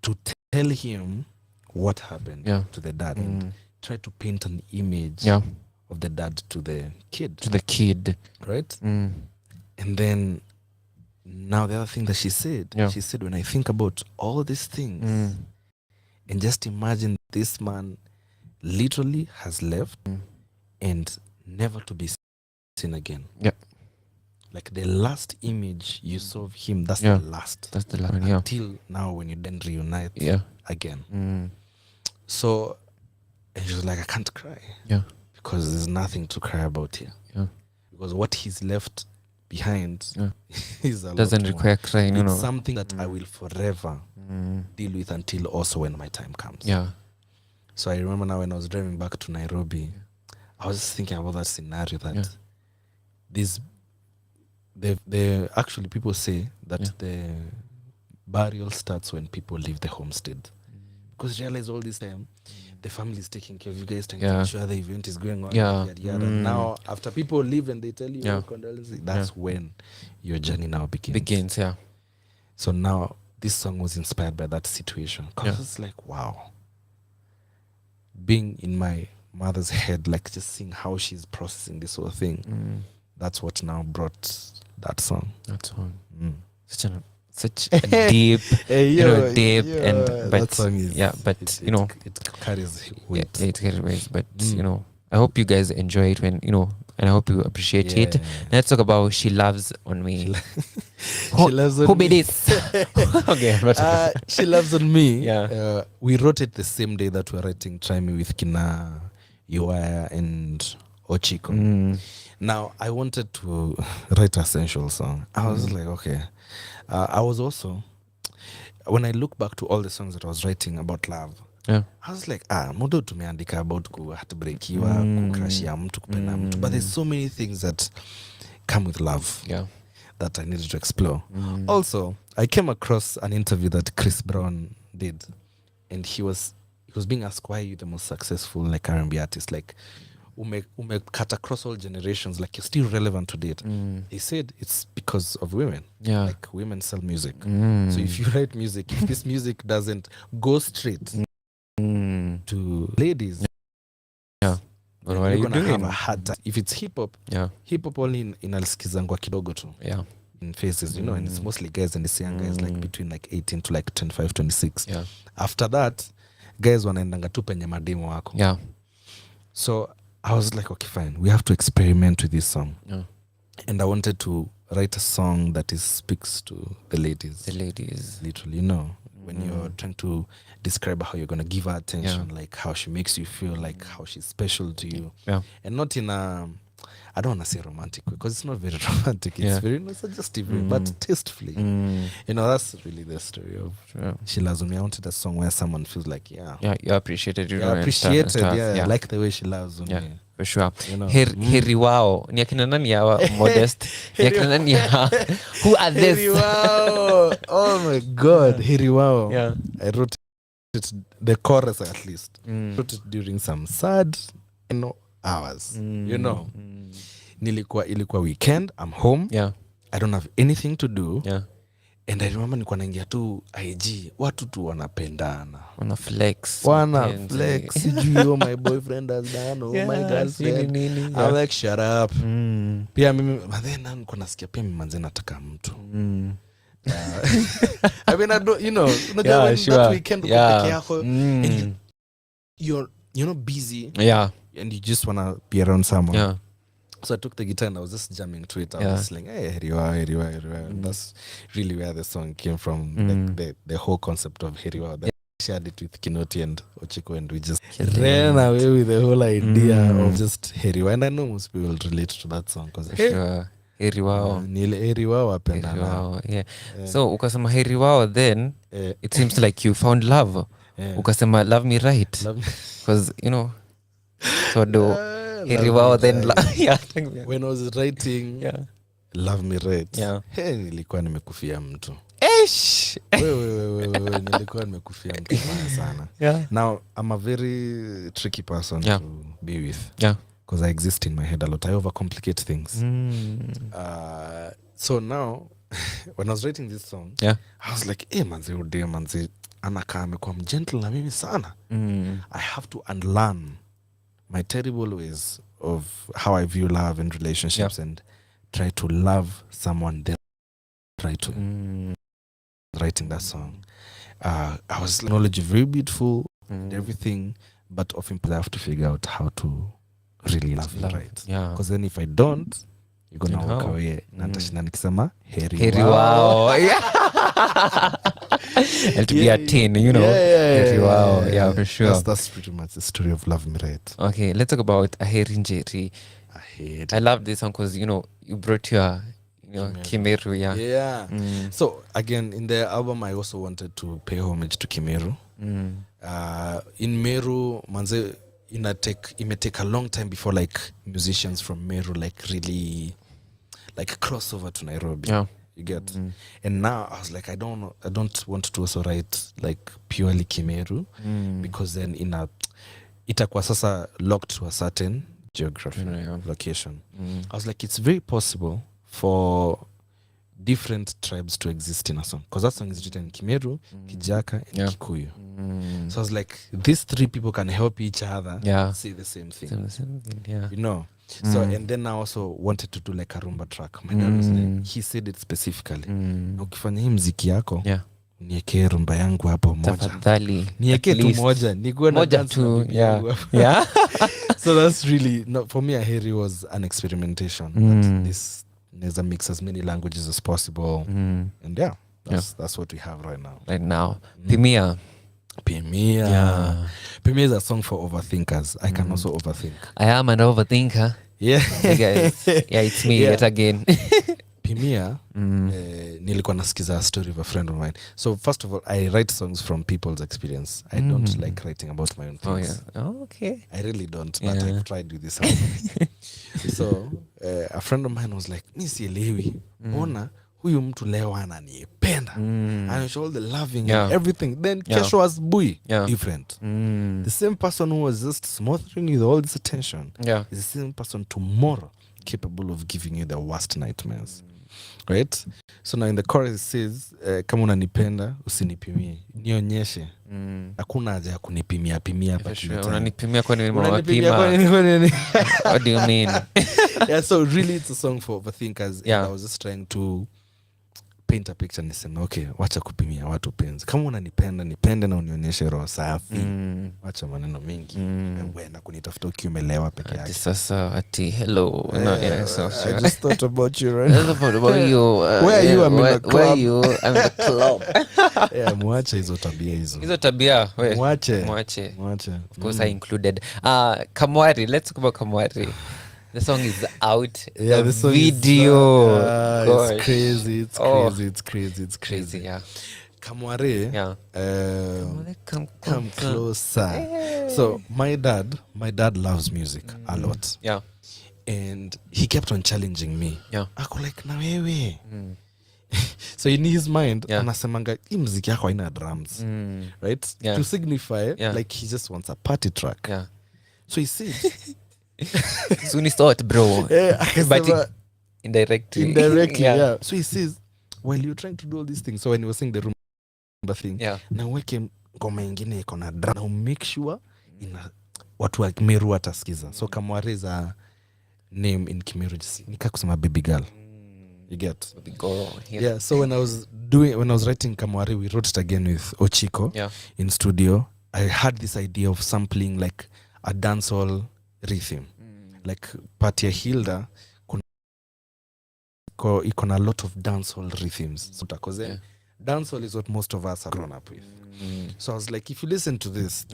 To tell him what happened to the dad and try to paint an image of the dad to the kid. Right? And then now the other thing that she said, she said, when I think about all these things and just imagine this man literally has left and never to be seen again. Yeah. Like the last image you saw of him, that's the last. That's the last one, Until now when you then reunite again. So, and she was like, I can't cry. Yeah. Because there's nothing to cry about here. Yeah. Because what he's left behind is a doesn't lot require crying. It's something that I will forever deal with until also when my time comes. Yeah. So I remember now when I was driving back to Nairobi, I was just thinking about that scenario that they actually people say that the burial starts when people leave the homestead. because realize all this time the family is taking care of you guys, trying to Yeah. ensure the event is going on. Yeah. Yada, yada. Now after people leave and they tell you Yeah. condolences, that's when your journey now begins. Yeah. So now this song was inspired by that situation. Because it's like, wow. Being in my mother's head, like just seeing how she's processing this whole thing. That's what now brought that song. That song. Such a deep, deep, and but that song is, but it carries weight. Yeah, it carries weight. But I hope you guys enjoy it when and I hope you appreciate it. Let's talk about "She Loves on Me." She Loves on who Me. be this? Okay, She Loves on Me. Yeah. We wrote it the same day that we were writing "Try Me" with Kina, Iwaya, and Ochiko. Now I wanted to write a sensual song. I was like, okay. I was also, when I look back to all the songs that I was writing about love, I was like, mudo tumeandika about heartbreakiwa, kukrashia mtu, kupenda mtu, but there's so many things that come with love that I needed to explore. Also, I came across an interview that Chris Brown did, and he was being asked, why are you the most successful like R&B artist? Like, cut across all generations, like you're still relevant to date. He said it's because of women. Like women sell music. So if you write music, if this music doesn't go straight to ladies, what are you're you gonna have doing? a hard time. If it's hip hop only inasikizangwa kidogo tu. In phases, and it's mostly guys and it's young guys like between like 18 to like 25, 26. After that, guys wanaendanga tu penye mademo wako. So I was like, okay, fine. We have to experiment with this song. And I wanted to write a song that speaks to the ladies. The ladies. Literally, when you're trying to describe how you're going to give her attention, like how she makes you feel, like how she's special to you. And not in a, I don't want to say romantic way, because it's not very romantic. It's very suggestive way, but tastefully. That's really the story of She Loves Me. I wanted a song where someone feels like, you appreciated it. Appreciated, I like the way she loves me. For sure. Heri wao. Ni akina nani hawa Modest? Ni akina nani hawa? Who are this? Heri wao. Oh my God. Heri wao. I wrote it, the chorus at least. Wrote it during some sad hours. Ilikuwa weekend, I'm home. I don't have anything to do. And I remember nilikuwa naingia tu IG, watu tu wanapendana. Wana flex. Sijui, oh my boyfriend has done, oh my girlfriend. I'm like, shut up. Pia mimi, then nilikuwa nasikia pia mimi manze nataka mtu. I mean, I don't, unajua when that weekend uko peke yako, and you're not busy. And you just want to be around someone. So I took the guitar and I was just jamming to it. I was like, hey, Heriwa. And that's really where the song came from. The whole concept of Heriwa. I shared it with Kinoti and Ochiko, and we just ran away with the whole idea of just Heriwa. And I know most people will relate to that song. Heri wao. Heri wao wapendana. So ukasema heri wao, then it seems like you found love. Ukasema love me right. Because, so do... When I was writing Love Me Right, nilikuwa nimekufia mtu. Nilikuwa nimekufia mtu sana. Now I'm a very tricky person to be with. Because I exist in my head a lot. I overcomplicate things. So now when I was writing this song, I was like, manze anakaa amekuwa mgentle na mimi sana. I have to unlearn my terrible ways of how I view love and relationships and try to love someone that try to writing that song. I was knowledge very beautiful and everything, but often I have to figure out how to really love you right. Because then if I don't, you're gonna walk away. Natashinda nikisema heri wao. And to be a teen, heri wao. Yeah, for sure. That's pretty much the story of Love Me Right. Okay, let's talk about Aheri Njeri. I love this song because you brought your Kimeru. So again, in the album I also wanted to pay homage to Kimeru. In Meru, manze, it may take a long time before like musicians from Meru like really like cross over to Nairobi. You get? And now I was like, I don't want to also write like purely Kimeru because then itakuwa sasa locked to a certain geography location. I was like, it's very possible for different tribes to exist in a song because that song is written in Kimeru, Kijaka, and Kikuyu. So I was like, these three people can help each other say the same thing. You know? So and then I also wanted to do like a rumba track. My dad was like, he said it specifically. Ukifanya hii mziki yako, niekee rumba yangu hapo moja. Tafadhali. Niekee tu moja. Nikuwe na dance tu. Yeah. So that's really, for me, Aheri was an experimentation. That this there's a mix as many languages as possible. And that's what we have right now. Pimia. Pimia is a song for overthinkers. I can also overthink. I am an overthinker. Yeah. Hey guys. Yeah, it's me yet again. Pimia, nilikuwa nasikiza a story of a friend of mine. So first of all, I write songs from people's experience. I don't like writing about my own things. Okay. I really don't, but I've tried with this album. So a friend of mine was like, mi sielewi, ona huyu mtu leo ananipenda. And all the loving and everything. Then kesho asubuhi, different. The same person who was just smothering you with all this attention is the same person tomorrow capable of giving you the worst nightmares. Right? So now in the chorus it says, kama unanipenda usinipimie, nionyeshe. Hakuna haja ya kunipimia hapa. Unanipimia kwa nini mawapima? What do you mean? Yeah, so really it's a song for overthinkers. And I was just trying to paint a picture, niseme okay, wacha kupimia watu penzi. Kama unanipenda nipende na unionyeshe roho safi. Wacha maneno mingi. Wenda kunitafuta ukiumelewa peke yake. Sasa ati hello. I just thought about you right now. About you. Where are you? I'm in the club. Where are you? I'm in the club. Mwache hizo tabia hizo. Hizo tabia, we. Mwache. Of course I included. Kamwari, let's talk about Kamwari. The song is out. Yeah, the song video. It's crazy. It's crazy. Yeah. Kamwari. Come closer. So my dad loves music a lot. Yeah. And he kept on challenging me. Yeah. Ako like, na wewe. So in his mind, anasemanga hii muziki yako haina drums. Right? To signify like he just wants a party track. Yeah. So he said Soon thought, bro. But indirectly. Yeah. So he says, while you're trying to do all these things, so when he was saying the rumba thing, na weke ngoma ingine iko na drum, now make sure watu wa Kimeru watasikiza. So Kamwari is a name in Kimeru, nika kusema baby girl. You get? Baby girl. Yeah. So when I was writing Kamwari, we wrote it again with Ochiko in studio. I had this idea of sampling like a dancehall rhythm. Like Patia Hilda iko na a lot of dancehall rhythms. So dancehall is what most of us have grown up with. So I was like, if you listen to this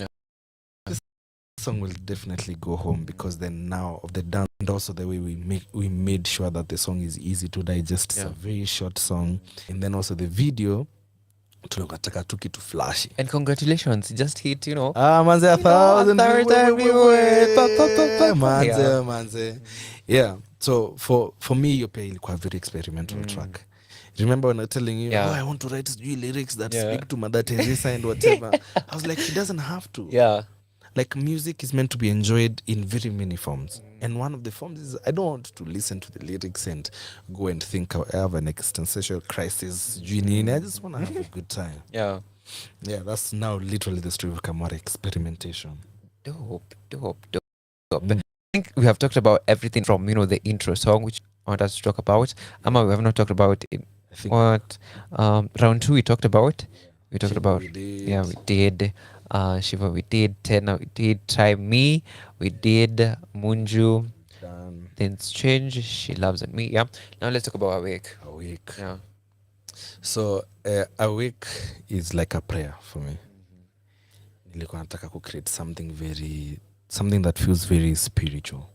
song will definitely go home, because then now of the dance and also the way we made sure that the song is easy to digest. It's a very short song, and then also the video tunataka tu kitu flashy. And congratulations, just hit, manze 1,000 manze. Yeah. So for me, your pay ilikuwa very experimental track. Remember when I was telling you, I want to write lyrics that speak to Mother Teresa and whatever. I was like, he doesn't have to. Yeah. Like, music is meant to be enjoyed in very many forms. And one of the forms is, I don't want to listen to the lyrics and go and think I have an existential crisis. I just want to have a good time. Yeah. Yeah, that's now literally the story of Kamwari, experimentation. Dope. I think we have talked about everything from, the intro song, which I want us to talk about. Ama, we have not talked about it. What round 2 we talked about. We talked about, we did. Shiva, we did. Tena, we did. Try Me, we did. Munju, Things Change, She Loves Me. Yeah. Now let's talk about Awake. Yeah. So Awake is like a prayer for me. Nilikuwa nataka ku create something that feels very spiritual,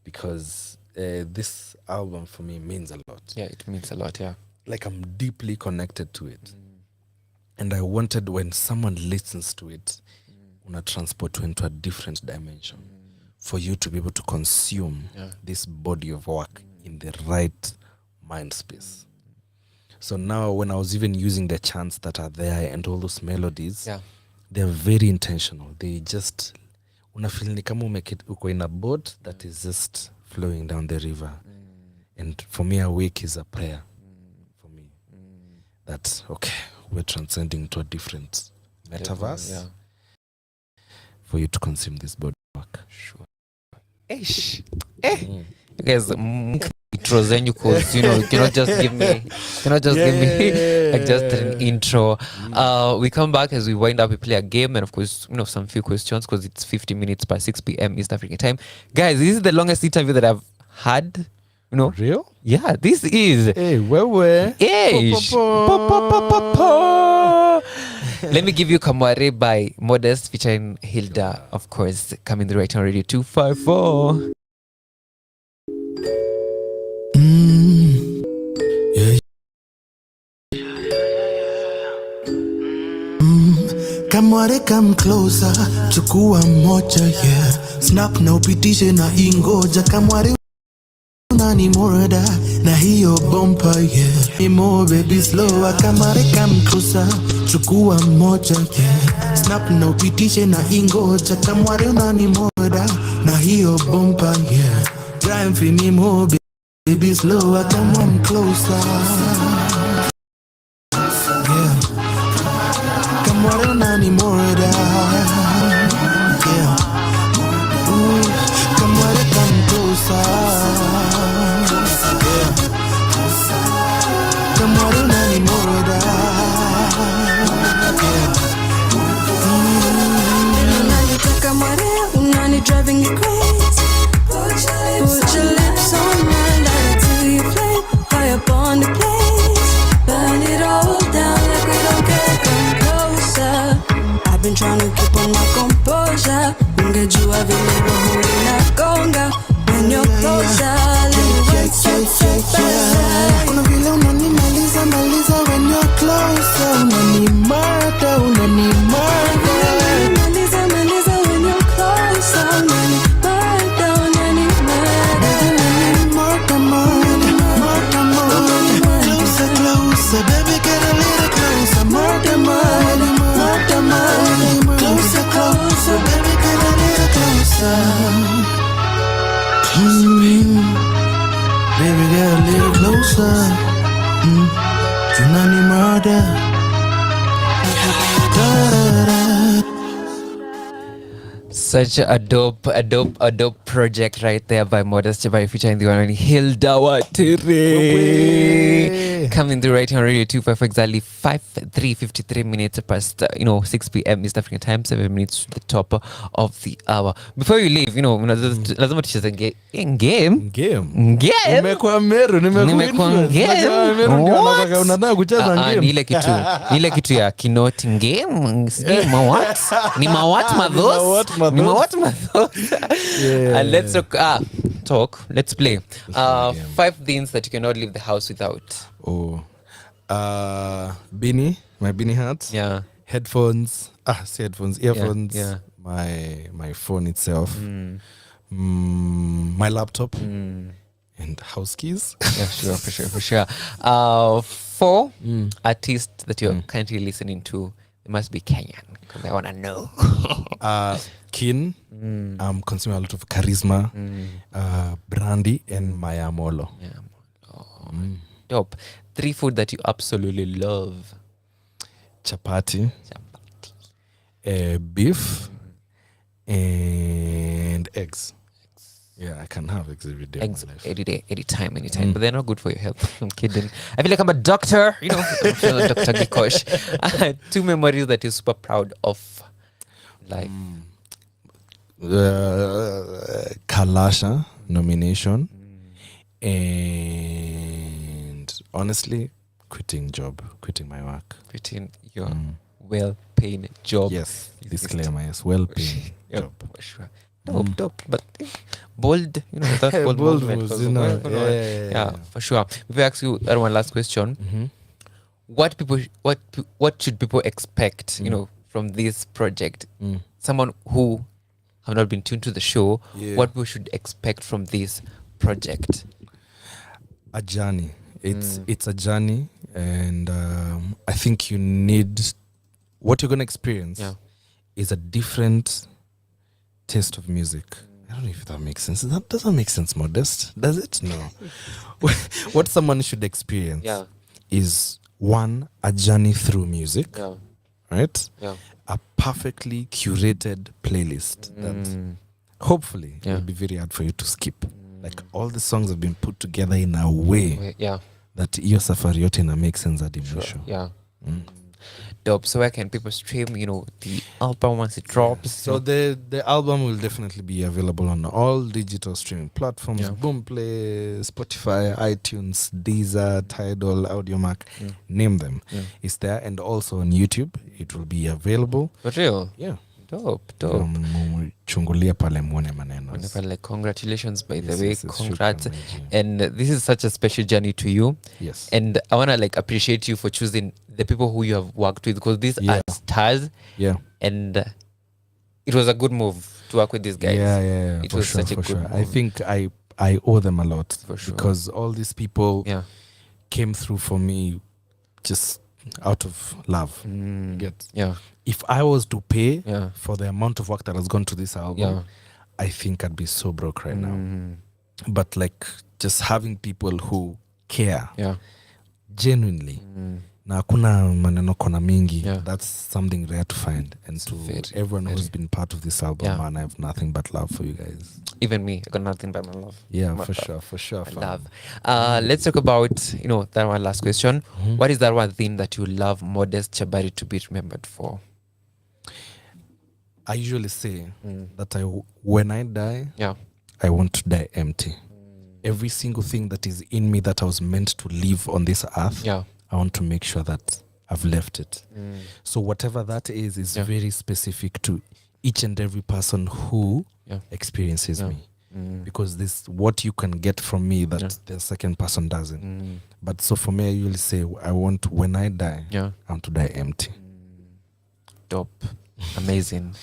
because this album for me means a lot. Yeah, it means a lot. Yeah. Like, I'm deeply connected to it. And I wanted, when someone listens to it, una transport you into a different dimension, for you to be able to consume this body of work in the right mind space. So now when I was even using the chants that are there and all those melodies, Yeah. they're very intentional. They just unafeel ni kama uko in a boat that is just flowing down the river. And for me, a wake is a prayer for me. That, okay, we're transcending to a different metaverse. Yeah. For you to consume this body work. Sure. Ish. You guys, intro zenyu, cause you know you cannot just give me like just an intro. We come back as we wind up. We play a game, and of course, some few questions because it's 50 minutes by 6 p.m. East African time. Guys, this is the longest interview that I've had. Real? Yeah, this is. Hey, where? Ish. Let me give you Kamware by Modest featuring Hilda, of course, coming the right on Radio 254. Kamware, come closer, chukua moja, yeah. Snap na upitishe na ingoja. Kamware unani murder na hiyo bumper, yeah. Be more baby slower. Kamware, come closer, chukua moja, yeah. Snap na upitishe na ingoja. Kamware unani murder na hiyo bumper, yeah. Drive for me more baby slower. Come on closer. More than any more of that, yeah. Ooh, come on, come closer, yeah. Come on, than any more of that, yeah. Kamare, unani driving you crazy. Put your lips on mine, let it do you play. High up on the place, burn it all down like we don't care. I've been trying to keep on my composure. Ungejua vile roho inagonga when you're closer. Kuna vile unanimaliza when you're closer. Unanimata when you're closer. Closer, baby, get a little closer. Closer, baby, get a little closer. Baby, get a little closer. Tunani murder. Such a dope project right there by Modest by featuring the one and Hilda Watiri. Coming through right here on Radio 254 exactly 53 minutes past 6 p.m. East African time, 7 minutes to the top of the hour. Before you leave, lazima tucheze game. Nimekuwa Meru, Nimekuwa game. Unataka kucheza game. Ni ile kitu ya kinoti game. Mawat? Ni mawat madhos? Ni mawat madhos? And let's talk. Let's play. 5 things that you cannot leave the house without. Beanie, my beanie hat. Yeah. Headphones. Earphones. Yeah. My phone itself. My laptop. And house keys. Yeah, sure, for sure. 4 artists that you're currently listening to. They must be Kenyan because I want to know. Kin. I'm consuming a lot of Charisma, Brandy, and Maya Molo. Yeah. Dope. 3 food that you absolutely love. Chapati. Beef. And eggs. Yeah, I can have eggs every day. Eggs every day, anytime. But they're not good for your health. I'm kidding. I feel like I'm a doctor. I'm Dr. Gikosh. 2 memories that you're super proud of. Life. Kalasha nomination. And honestly, quitting my work. Quitting your well-paying job. Yes, disclaimer, yes, well-paying job. For sure. Dope, but bold, that bold movement. Yeah, for sure. If I ask you one last question, what should people expect, from this project? Someone who have not been tuned to the show, what people should expect from this project? A journey. It's a journey. And I think you need, what you're going to experience is a different taste of music. I don't know if that makes sense. That doesn't make sense, Modest. Does it? No. What someone should experience is, one, a journey through music. Right? A perfectly curated playlist that hopefully will be very hard for you to skip. Like all the songs have been put together in a way that your safari yote ina make sense at mwisho. Dope. So where can people stream, the album once it drops? So the album will definitely be available on all digital streaming platforms: Boomplay, Spotify, iTunes, Deezer, Tidal, Audiomack, name them. It's there, and also on YouTube it will be available. For real? Yeah. Dope. Chungulia pale muone maneno. Like, congratulations, by the way. Congrats. And this is such a special journey to you. Yes. And I want to appreciate you for choosing the people who you have worked with, because these are stars. Yeah. And it was a good move to work with these guys. Yeah. It was such a good move. I think I owe them a lot, for sure, because all these people came through for me just out of love. If I was to pay for the amount of work that has gone to this album, I think I'd be so broke right now. But just having people who care genuinely, na hakuna maneno kona mingi, that's something rare to find. And to everyone who's been part of this album, man, I have nothing but love for you guys. Even me, I got nothing but my love. Yeah, for sure. Love. Let's talk about, that one last question. What is that one thing that you love Modest Chabari to be remembered for? I usually say that when I die, I want to die empty. Every single thing that is in me that I was meant to live on this earth, I want to make sure that I've left it. So whatever that is very specific to each and every person who experiences me. Because this what you can get from me that the second person doesn't. But so for me, I usually say, I want, when I die, I want to die empty. Dope. Amazing.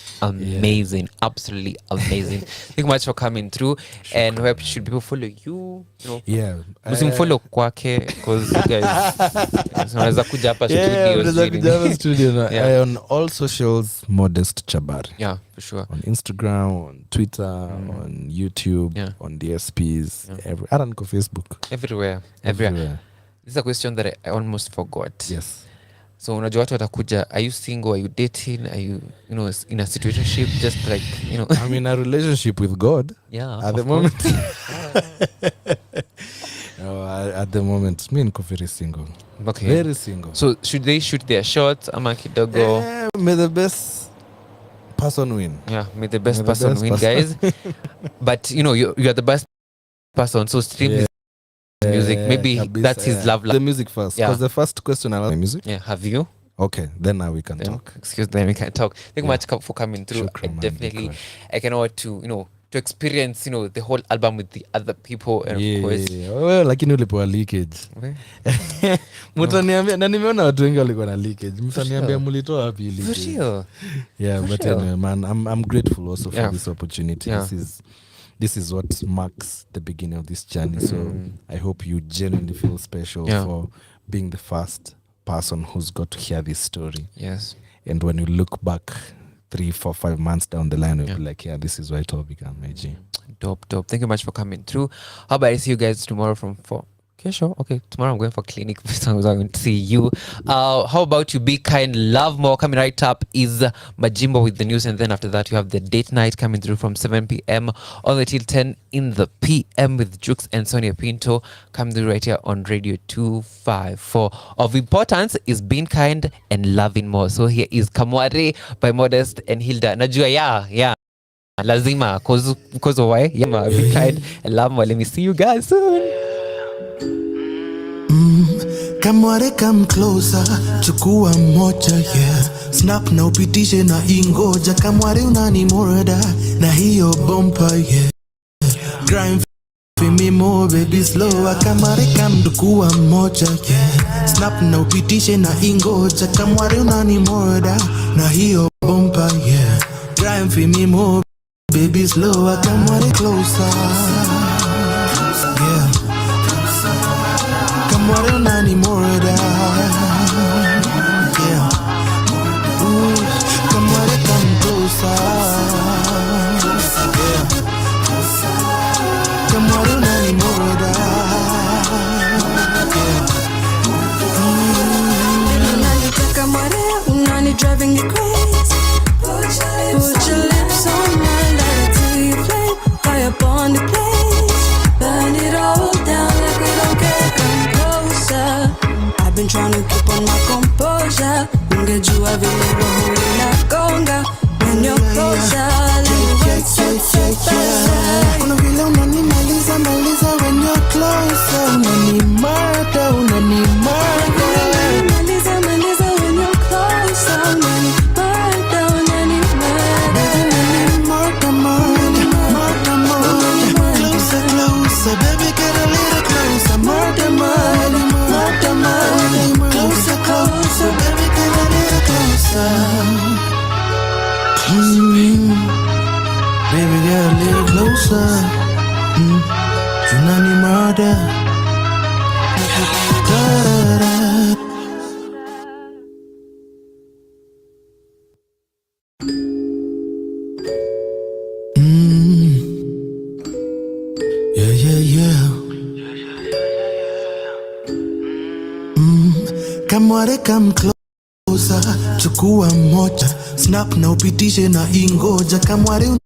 Absolutely amazing. Thank you much for coming through. And where should people follow you? Follow kwake, because you guys unaweza kuja hapa studio. On all socials, Modest Chabari. Yeah, for sure. On Instagram, on Twitter, on YouTube, on DSPs, I don't go Facebook. Everywhere. This is a question that I almost forgot. Yes. So unajua watu watakuja, are you single, are you dating, are you in a situationship, just I'm in a relationship with God. At the moment. At the moment, me niko very single. Okay. Very single. So should they shoot their shots ama kidogo? May the best person win. Yeah, may the best person win, guys. But you are the best person, so stream this music. Maybe that's his love. The music first, because the first question I love music. Yeah, have you? Okay, then now we can talk. Excuse me, we can talk. Thank you much for coming through. Definitely, I cannot wait to to experience the whole album with the other people, and of course well, lakini ulipewa leakage. Mtaniambia, na nimeona watu wengi walikuwa na leakage. Mtaniambia mlitoa wapi leakage? Yeah, but anyway, man, I'm grateful also for this opportunity. This is what marks the beginning of this journey. So I hope you genuinely feel special for being the first person who's got to hear this story. Yes. And when you look back 3, 4, 5 months down the line, you'll be like, this is where it all began, my G. Dope. Thank you much for coming through. How about I see you guys tomorrow from 4? Okay, sure. Okay, tomorrow I'm going for clinic. So I'm going to see you. How about you be kind, love more? Coming right up is Majimbo with the news, and then after that you have the date night coming through from 7 p.m. all the way till 10 in the p.m. with Jukes and Sonia Pinto coming through right here on Radio 254. Of importance is being kind and loving more. So here is Kamware by Modest and Hilda. Najua, yeah. Lazima, because of why? Yeah, be kind and love more. Let me see you guys soon. Kamware, come closer, chukua moja, yeah. Snap na upitishe na ingoja. Kamware unani murder na hiyo bumper, yeah. Grind for me more, baby, slower. Kamware, come chukua moja, yeah. Snap na upitishe na ingoja. Kamware unani murder na hiyo bumper, yeah. Grind for me more, baby, slower. Kamware, closer, yeah. Kamware unani murder. driving you crazy. Put your lips on mine, let it till you flame. Fire upon the place, burn it all down like we don't care. Come closer. I've been trying to keep on my composure. Ungejua vile roho inagonga when you're closer. Kuna vile unanimaliza maliza when you're closer. Unanimada, unanimada. Maliza when you're closer. Unanimada, unanimada. Closer, closer, baby, get a little closer. Murder, closer, closer, baby, get a little closer. Baby, get a little closer. Unanimada. Da-da-da. Yeah, yeah, yeah. Kamware come closer, chukua moja, snap na upitishe na ingoja. Kamware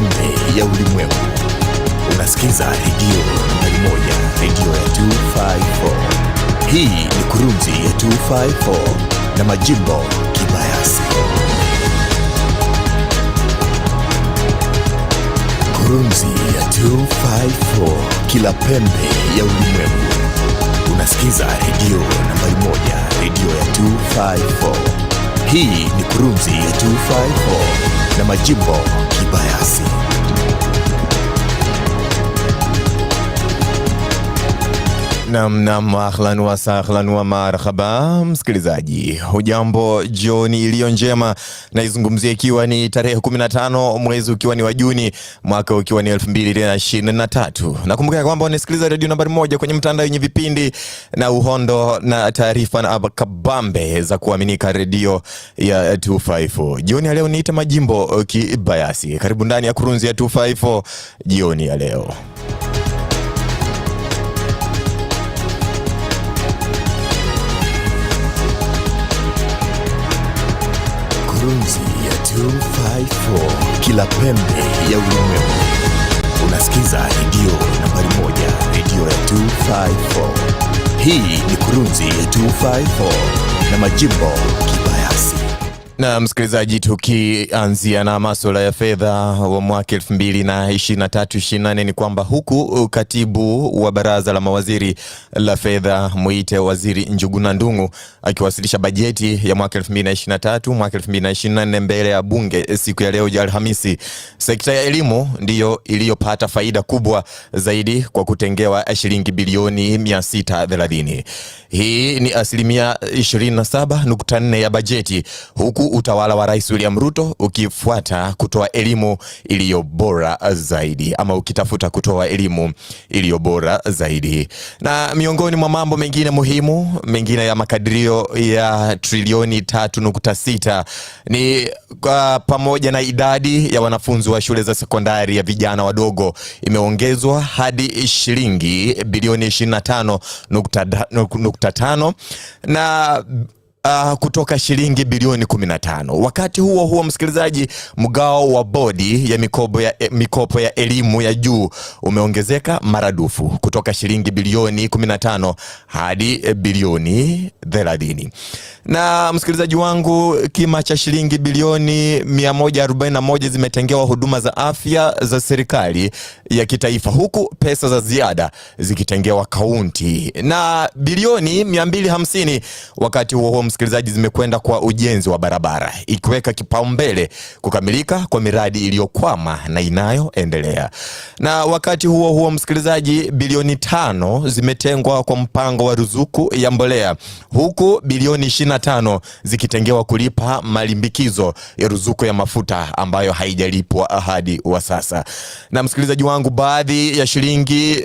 pembe ya ulimwengu. Unasikiza redio nambari moja, redio ya 254. Hii ni kurunzi ya 254 na majimbo kibayasi. Kurunzi ya 254, kila pembe ya ulimwengu. Unasikiza redio nambari moja, redio ya 254. Hii ni kurunzi ya 254 na majimbo kibayasi. Nam, ahlan wa sahlan wa marhaba msikilizaji. Hujambo, jioni iliyo njema. Naizungumzia ikiwa ni tarehe 15 mwezi ukiwa ni wa Juni, mwaka ukiwa ni 2023. Nakumbuka kwamba unasikiliza redio nambari moja kwenye mtandao yenye vipindi na uhondo na taarifa na kabambe za kuaminika, redio ya 254. Jioni ya leo niita majimbo kibayasi. Karibu ndani ya kurunzi ya 254 jioni ya leo. Kurunzi ya 254, kila pembe ya ulimwengu. Unasikiza redio nambari moja, redio ya 254. Hii ni kurunzi ya 254 na majimbo kibayasi. Na msikilizaji, tukianzia na masuala ya fedha wa mwaka 2023-24 ni kwamba huku katibu wa baraza la mawaziri la fedha muite waziri Njuguna Ndung'u akiwasilisha bajeti ya mwaka 2023 mwaka 2024 mbele ya bunge siku ya leo Alhamisi, sekta ya elimu ndiyo iliyopata faida kubwa zaidi kwa kutengewa shilingi bilioni 630. Hii ni asilimia 27.4 ya bajeti, huku utawala wa Rais William Ruto ukifuata kutoa elimu iliyo bora zaidi, ama ukitafuta kutoa elimu iliyo bora zaidi. Na miongoni mwa mambo mengine muhimu mengine ya makadirio ya trilioni 3.6 ni pamoja na idadi ya wanafunzi wa shule za sekondari ya vijana wadogo imeongezwa hadi shilingi bilioni 25.5 na kutoka shilingi bilioni 15. Wakati huo msikilizaji, mgao wa bodi ya mikopo ya elimu ya juu umeongezeka maradufu kutoka shilingi bilioni 15 hadi bilioni 30. Na msikilizaji wangu, kima cha shilingi bilioni 141 zimetengewa huduma za afya za serikali ya kitaifa, huku pesa za ziada zikitengewa kaunti, na bilioni 250 wakati huo msikilizaji zimekwenda kwa ujenzi wa barabara, ikiweka kipaumbele kukamilika kwa miradi iliyokwama na inayoendelea. Na wakati huo msikilizaji, bilioni 5 zimetengwa kwa mpango wa ruzuku ya mbolea, huku bilioni 25 zikitengewa kulipa malimbikizo ya ruzuku ya mafuta ambayo haijalipwa hadi wa sasa. Na msikilizaji wangu, baadhi ya shilingi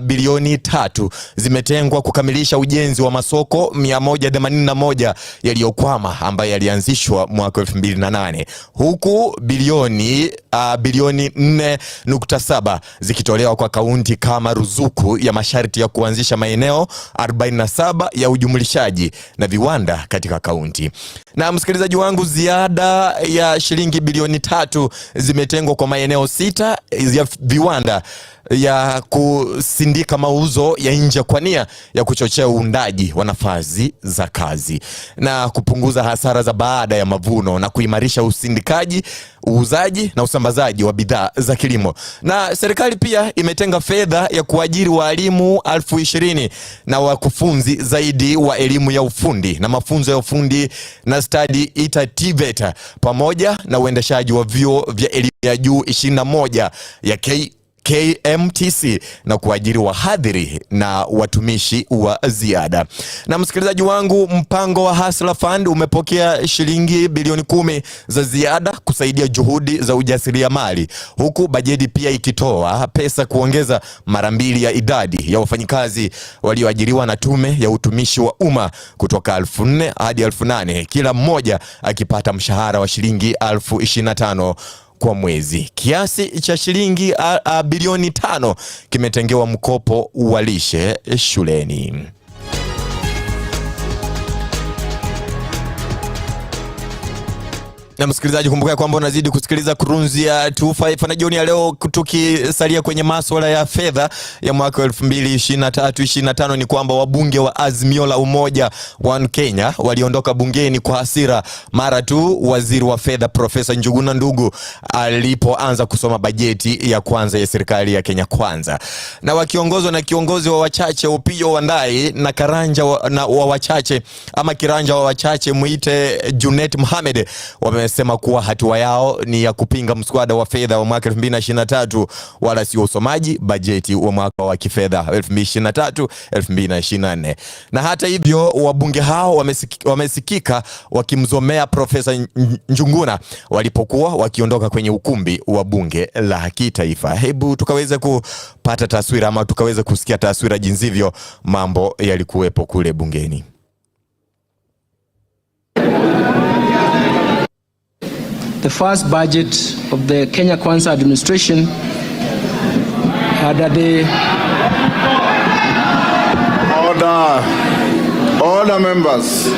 bilioni 3 zimetengwa kukamilisha ujenzi wa masoko 181 yaliyokwama ambayo yalianzishwa mwaka 2008, huku bilioni 4.7 zikitolewa kwa kaunti kama ruzuku ya masharti ya kuanzisha maeneo 47 ya ujumlishaji na viwanda katika kaunti. Na msikilizaji wangu, ziada ya shilingi bilioni 3 zimetengwa kwa maeneo 6 ya viwanda ya kusindika mauzo ya nje kwa nia ya kuchochea uundaji wa nafasi za kazi na kupunguza hasara za baada ya mavuno na kuimarisha usindikaji, uuzaji na usambazaji wa bidhaa za kilimo. Na serikali pia imetenga fedha ya kuajiri walimu 20,000 na wakufunzi zaidi wa elimu ya ufundi na mafunzo ya ufundi na stadi TVET, pamoja na uendeshaji wa vyuo vya elimu ya juu 21 ya KMTC na kuajiri wahadhiri na watumishi wa ziada. Na msikilizaji wangu, mpango wa Hustler Fund umepokea shilingi bilioni 10 za ziada kusaidia juhudi za ujasiriamali, huku bajeti pia ikitoa pesa kuongeza mara 2 ya idadi ya wafanyikazi walioajiriwa na tume ya utumishi wa umma kutoka 4,000 hadi 8,000, kila mmoja akipata mshahara wa shilingi 25,000 kwa mwezi. Kiasi cha shilingi bilioni 5 kimetengewa mkopo wa lishe shuleni. Na msikilizaji, kumbuka kwamba unazidi kusikiliza Kurunzi ya 25 na jioni ya leo, tukisalia kwenye masuala ya fedha ya mwaka 2023-25 ni kwamba wabunge wa Azimio la Umoja One Kenya waliondoka bungeni kwa hasira mara tu waziri wa fedha Profesa Njuguna Ndung'u alipoanza kusoma bajeti ya kwanza ya serikali ya Kenya Kwanza. Na wakiongozwa na kiongozi wa wachache Opiyo Wandayi na karanja wa wachache ama kiranja wa wachache muite Junet Mohamed, wamesema kuwa hatua yao ni ya kupinga mswada wa fedha wa mwaka 2023 wala sio usomaji bajeti wa mwaka wa kifedha 2023-2024. Na hata hivyo wabunge hao wamesikika wakimzomea Profesa Njuguna walipokuwa wakiondoka kwenye ukumbi wa bunge la kitaifa. Hebu tukaweze kupata taswira ama tukaweze kusikia taswira jinzivyo mambo yalikuwepo kule bungeni. The first budget of the Kenya Kwanza administration had the order members.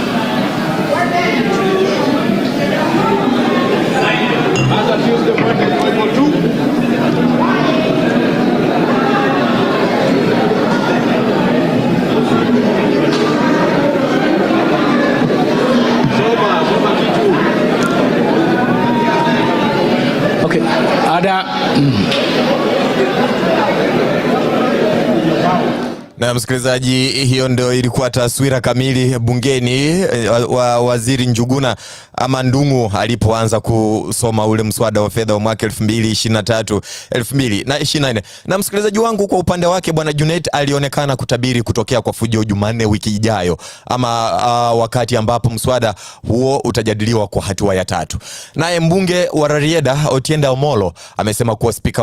Okay, Na msikilizaji, hiyo ndio ilikuwa taswira kamili bungeni wa waziri Njuguna ama Ndung'u alipoanza kusoma ule mswada wa fedha wa mwaka 2023-2024. Na msikilizaji wangu, kwa upande wake bwana Junet alionekana kutabiri kutokea kwa fujo Jumanne wiki ijayo ama wakati ambapo mswada huo utajadiliwa kwa hatua ya 3. Naye mbunge wa Rarieda Otiende Amollo amesema kuwa spika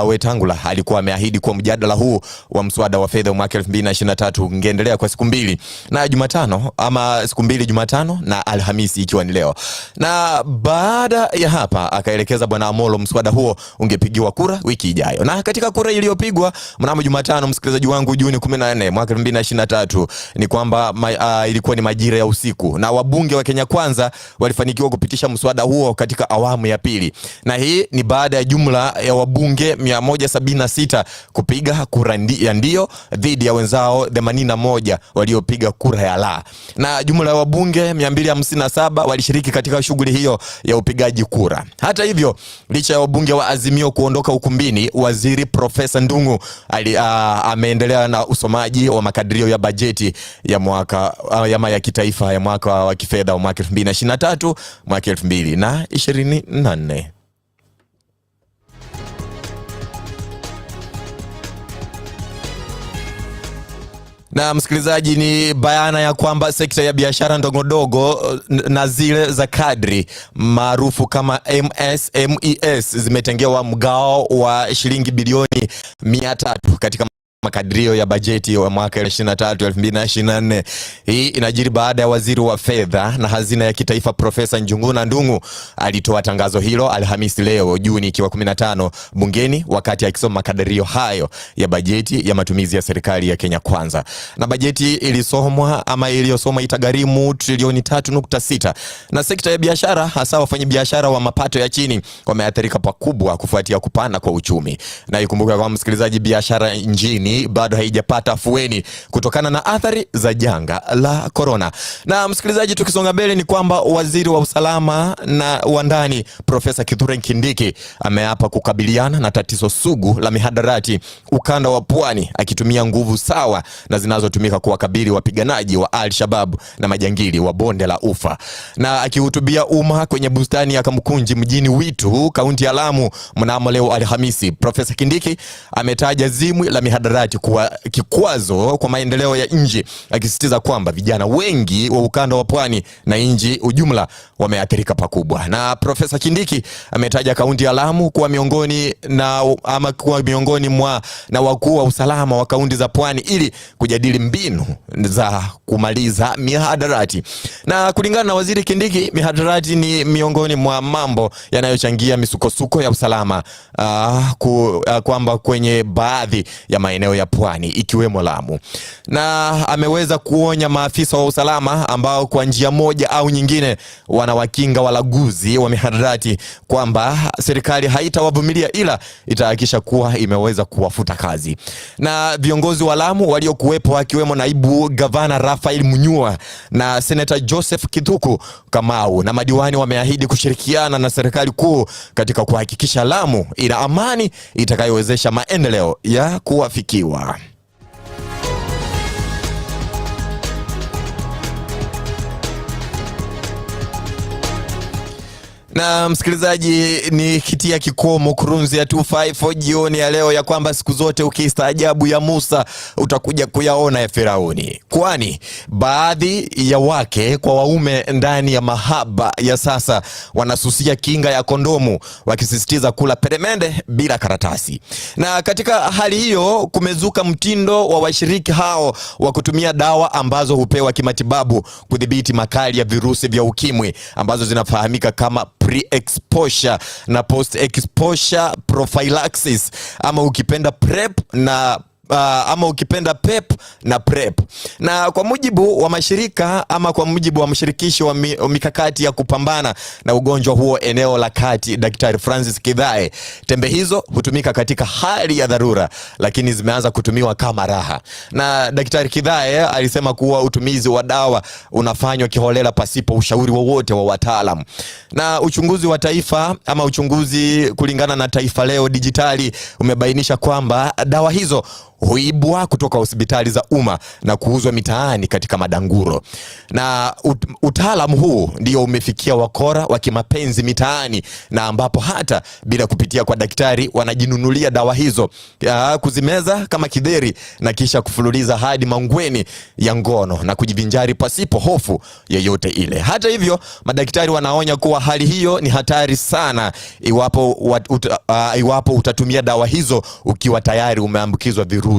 Wetangula alikuwa ameahidi kwa mjadala huu wa mswada wa fedha wa mwaka 2023 ungeendelea kwa siku 2 na Jumatano ama siku 2 Jumatano na Alhamisi ikiwa ni leo. Na baada ya hapa akaelekeza bwana Amollo mswada huo ungepigiwa kura wiki ijayo. Na katika kura iliyopigwa mnamo Jumatano, msikilizaji wangu, Juni 14 mwaka 2023 ni kwamba ilikuwa ni majira ya usiku na wabunge wa Kenya Kwanza walifanikiwa kupitisha mswada huo katika awamu ya pili. Na hii ni baada ya jumla ya wabunge 176 kupiga kura ya ndio dhidi ya wenzao 81 waliopiga kura ya la. Na jumla ya wabunge 257 walishiriki katika shughuli hiyo ya upigaji kura. Hata hivyo, licha ya wabunge wa Azimio kuondoka ukumbini, waziri Profesa Ndung'u ameendelea na usomaji wa makadirio ya bajeti ya mwaka ya kitaifa ya mwaka wa kifedha wa mwaka 2023 mwaka 2024. Na msikilizaji, ni bayana ya kwamba sekta ya biashara ndogondogo na zile za kadri maarufu kama MSMEs zimetengewa mgao wa shilingi bilioni 300 katika makadirio ya bajeti wa mwaka 2023-2024. Hii inajiri baada ya waziri wa fedha na hazina ya kitaifa Profesa Njuguna Ndung'u alitoa tangazo hilo Alhamisi leo Juni ikiwa 15 bungeni wakati akisoma makadirio hayo ya bajeti ya matumizi ya serikali ya Kenya Kwanza. Na bajeti iliyosomwa itagharimu trilioni 3.6 na sekta ya biashara, hasa wafanyabiashara wa mapato ya chini, wameathirika pakubwa kufuatia kupanda kwa uchumi. Na ikumbuka kwa msikilizaji, biashara nchini bado haijapata afueni kutokana na athari za janga la corona. Na msikilizaji, tukisonga mbele ni kwamba waziri wa usalama na wa ndani Profesa Kithure Kindiki ameapa kukabiliana na tatizo sugu la mihadarati ukanda wa Pwani, akitumia nguvu sawa na zinazotumika kuwakabili wapiganaji wa Al-Shabaab na majangili wa bonde la Ufa. Na akihutubia umma kwenye bustani ya Kamukunji mjini Witu, kaunti ya Lamu mnamo leo Alhamisi, Profesa Kindiki ametaja zimwi la mihadarati kuwa kikwazo kwa maendeleo ya nchi, akisisitiza kwamba vijana wengi wa ukanda wa Pwani na nchi ujumla wameathirika pakubwa. Na Profesa Kindiki ametaja kaunti ya Lamu kuwa miongoni mwa wakuu wa usalama wa kaunti za Pwani ili kujadili mbinu za kumaliza mihadarati. Na kulingana na waziri Kindiki, mihadarati ni miongoni mwa mambo yanayochangia misukosuko ya usalama, kwamba kwenye baadhi ya maeneo maeneo ya pwani ikiwemo Lamu. Na ameweza kuonya maafisa wa usalama ambao kwa njia moja au nyingine wanawakinga walaguzi wa mihadarati kwamba serikali haitawavumilia ila itahakikisha kuwa imeweza kuwafuta kazi. Na viongozi wa Lamu waliokuwepo akiwemo naibu gavana Rafael Munyua na Senator Joseph Kithuku Kamau na madiwani wameahidi kushirikiana na serikali kuu katika kuhakikisha Lamu ina amani itakayowezesha maendeleo ya kuwafikiwa. Na msikilizaji, ni kitia kikomo kurunzi ya 254 jioni ya leo ya kwamba siku zote ukistaajabu ya Musa utakuja kuyaona ya Firauni. Kwani baadhi ya wake kwa waume ndani ya mahaba ya sasa wanasusia kinga ya kondomu wakisisitiza kula peremende bila karatasi. Na katika hali hiyo kumezuka mtindo wa washiriki hao wa kutumia dawa ambazo hupewa kimatibabu kudhibiti makali ya virusi vya ukimwi ambazo zinafahamika kama pre-exposure na post-exposure prophylaxis ama ukipenda PrEP na PEP na PrEP. Na kwa mujibu wa mashirika ama kwa mujibu wa mshirikishi wa mikakati ya kupambana na ugonjwa huo eneo la kati, Daktari Francis Kidhae, tembe hizo hutumika katika hali ya dharura lakini zimeanza kutumiwa kama raha. Na Daktari Kidhae alisema kuwa utumizi wa dawa unafanywa kiholela pasipo ushauri wowote wa wataalamu. Na uchunguzi wa taifa ama uchunguzi kulingana na Taifa Leo Dijitali umebainisha kwamba dawa hizo huibwa kutoka hospitali za umma na kuuzwa mitaani katika madanguro. Na utaalamu huu ndio umefikia wakora wa kimapenzi mitaani, na ambapo hata bila kupitia kwa daktari wanajinunulia dawa hizo kuzimeza kama kidheri na kisha kufululiza hadi mangweni ya ngono na kujivinjari pasipo hofu yoyote ile. Hata hivyo, madaktari wanaonya kuwa hali hiyo ni hatari sana iwapo utatumia dawa hizo ukiwa tayari umeambukizwa virusi.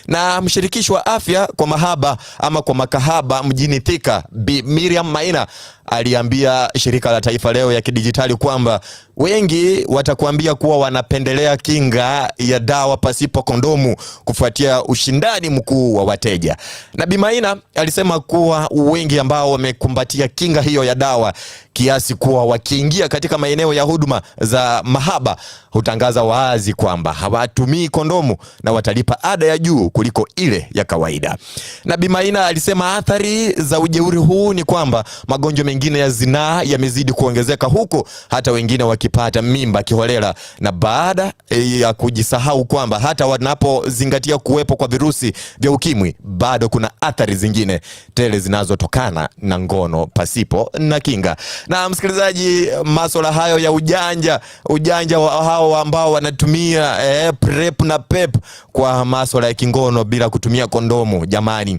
Na mshirikishi wa afya kwa mahaba ama kwa makahaba mjini Thika, Miriam Maina, aliambia shirika la Taifa Leo ya kidijitali kwamba wengi watakuambia kuwa wanapendelea kinga ya dawa pasipo kondomu kufuatia ushindani mkuu wa wateja. Na Bi Maina alisema kuwa wengi ambao wamekumbatia kinga hiyo ya dawa kiasi kuwa wakiingia katika maeneo ya huduma za mahaba hutangaza wazi kwamba hawatumii kondomu na watalipa ada ya juu kuliko ile ya kawaida. Na Bi Maina alisema athari za ujeuri huu ni kwamba magonjwa mengine ya zinaa yamezidi kuongezeka, huko hata wengine wakipata mimba kiholela, na baada ya kujisahau kwamba hata wanapozingatia kuwepo kwa virusi vya ukimwi bado kuna athari zingine tele zinazotokana na ngono pasipo na kinga. Na msikilizaji, masuala hayo ya ujanja wa hao ambao wanatumia PrEP na PEP kwa masuala ya kingono bila kutumia kondomu, jamani,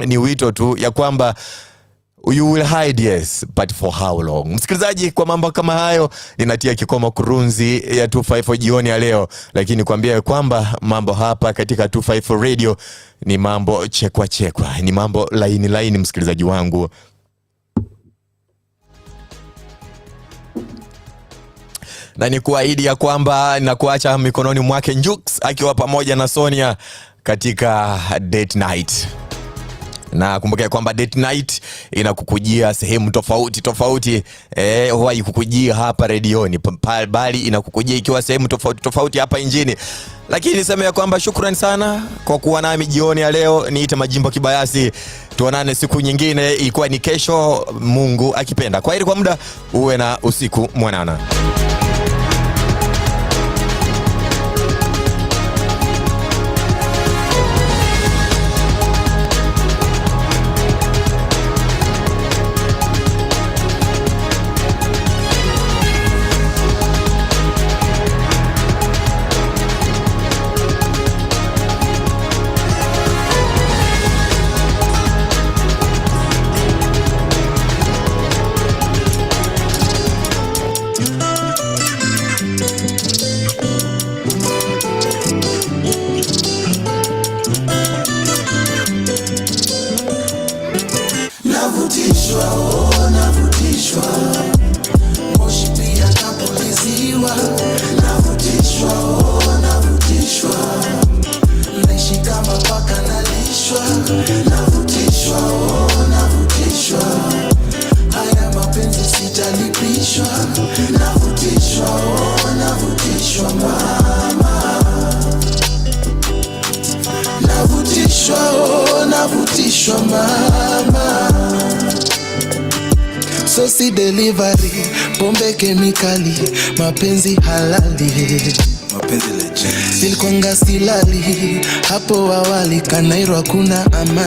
ni wito tu ya kwamba you will hide, yes, but for how long? Msikilizaji, kwa mambo kama hayo ninatia kikomo kurunzi ya 254 jioni ya leo, lakini kuambia kwamba mambo hapa katika 254 Radio ni mambo chekwa, ni mambo laini msikilizaji wangu. Na ni kuahidi ya kwamba na kuacha mikononi mwake Njux akiwa pamoja na Sonia katika Date Night. Na kumbuka kwamba Date Night inakukujia sehemu tofauti, huwa ikukujia hapa redioni, bali inakukujia ikiwa sehemu tofauti hapa injini. Lakini niseme ya kwamba shukrani sana kwa kuwa nami jioni ya leo. Niite Majimbo Kibayasi. Tuonane siku nyingine, ilikuwa ni kesho Mungu akipenda. Kwa heri kwa muda, uwe na usiku mwanana. umeonyeshwa mama. Sosi delivery, pombe kemikali, mapenzi halali, mapenzi legend. Nilikuanga silali hapo awali, Kanairo hakuna amani.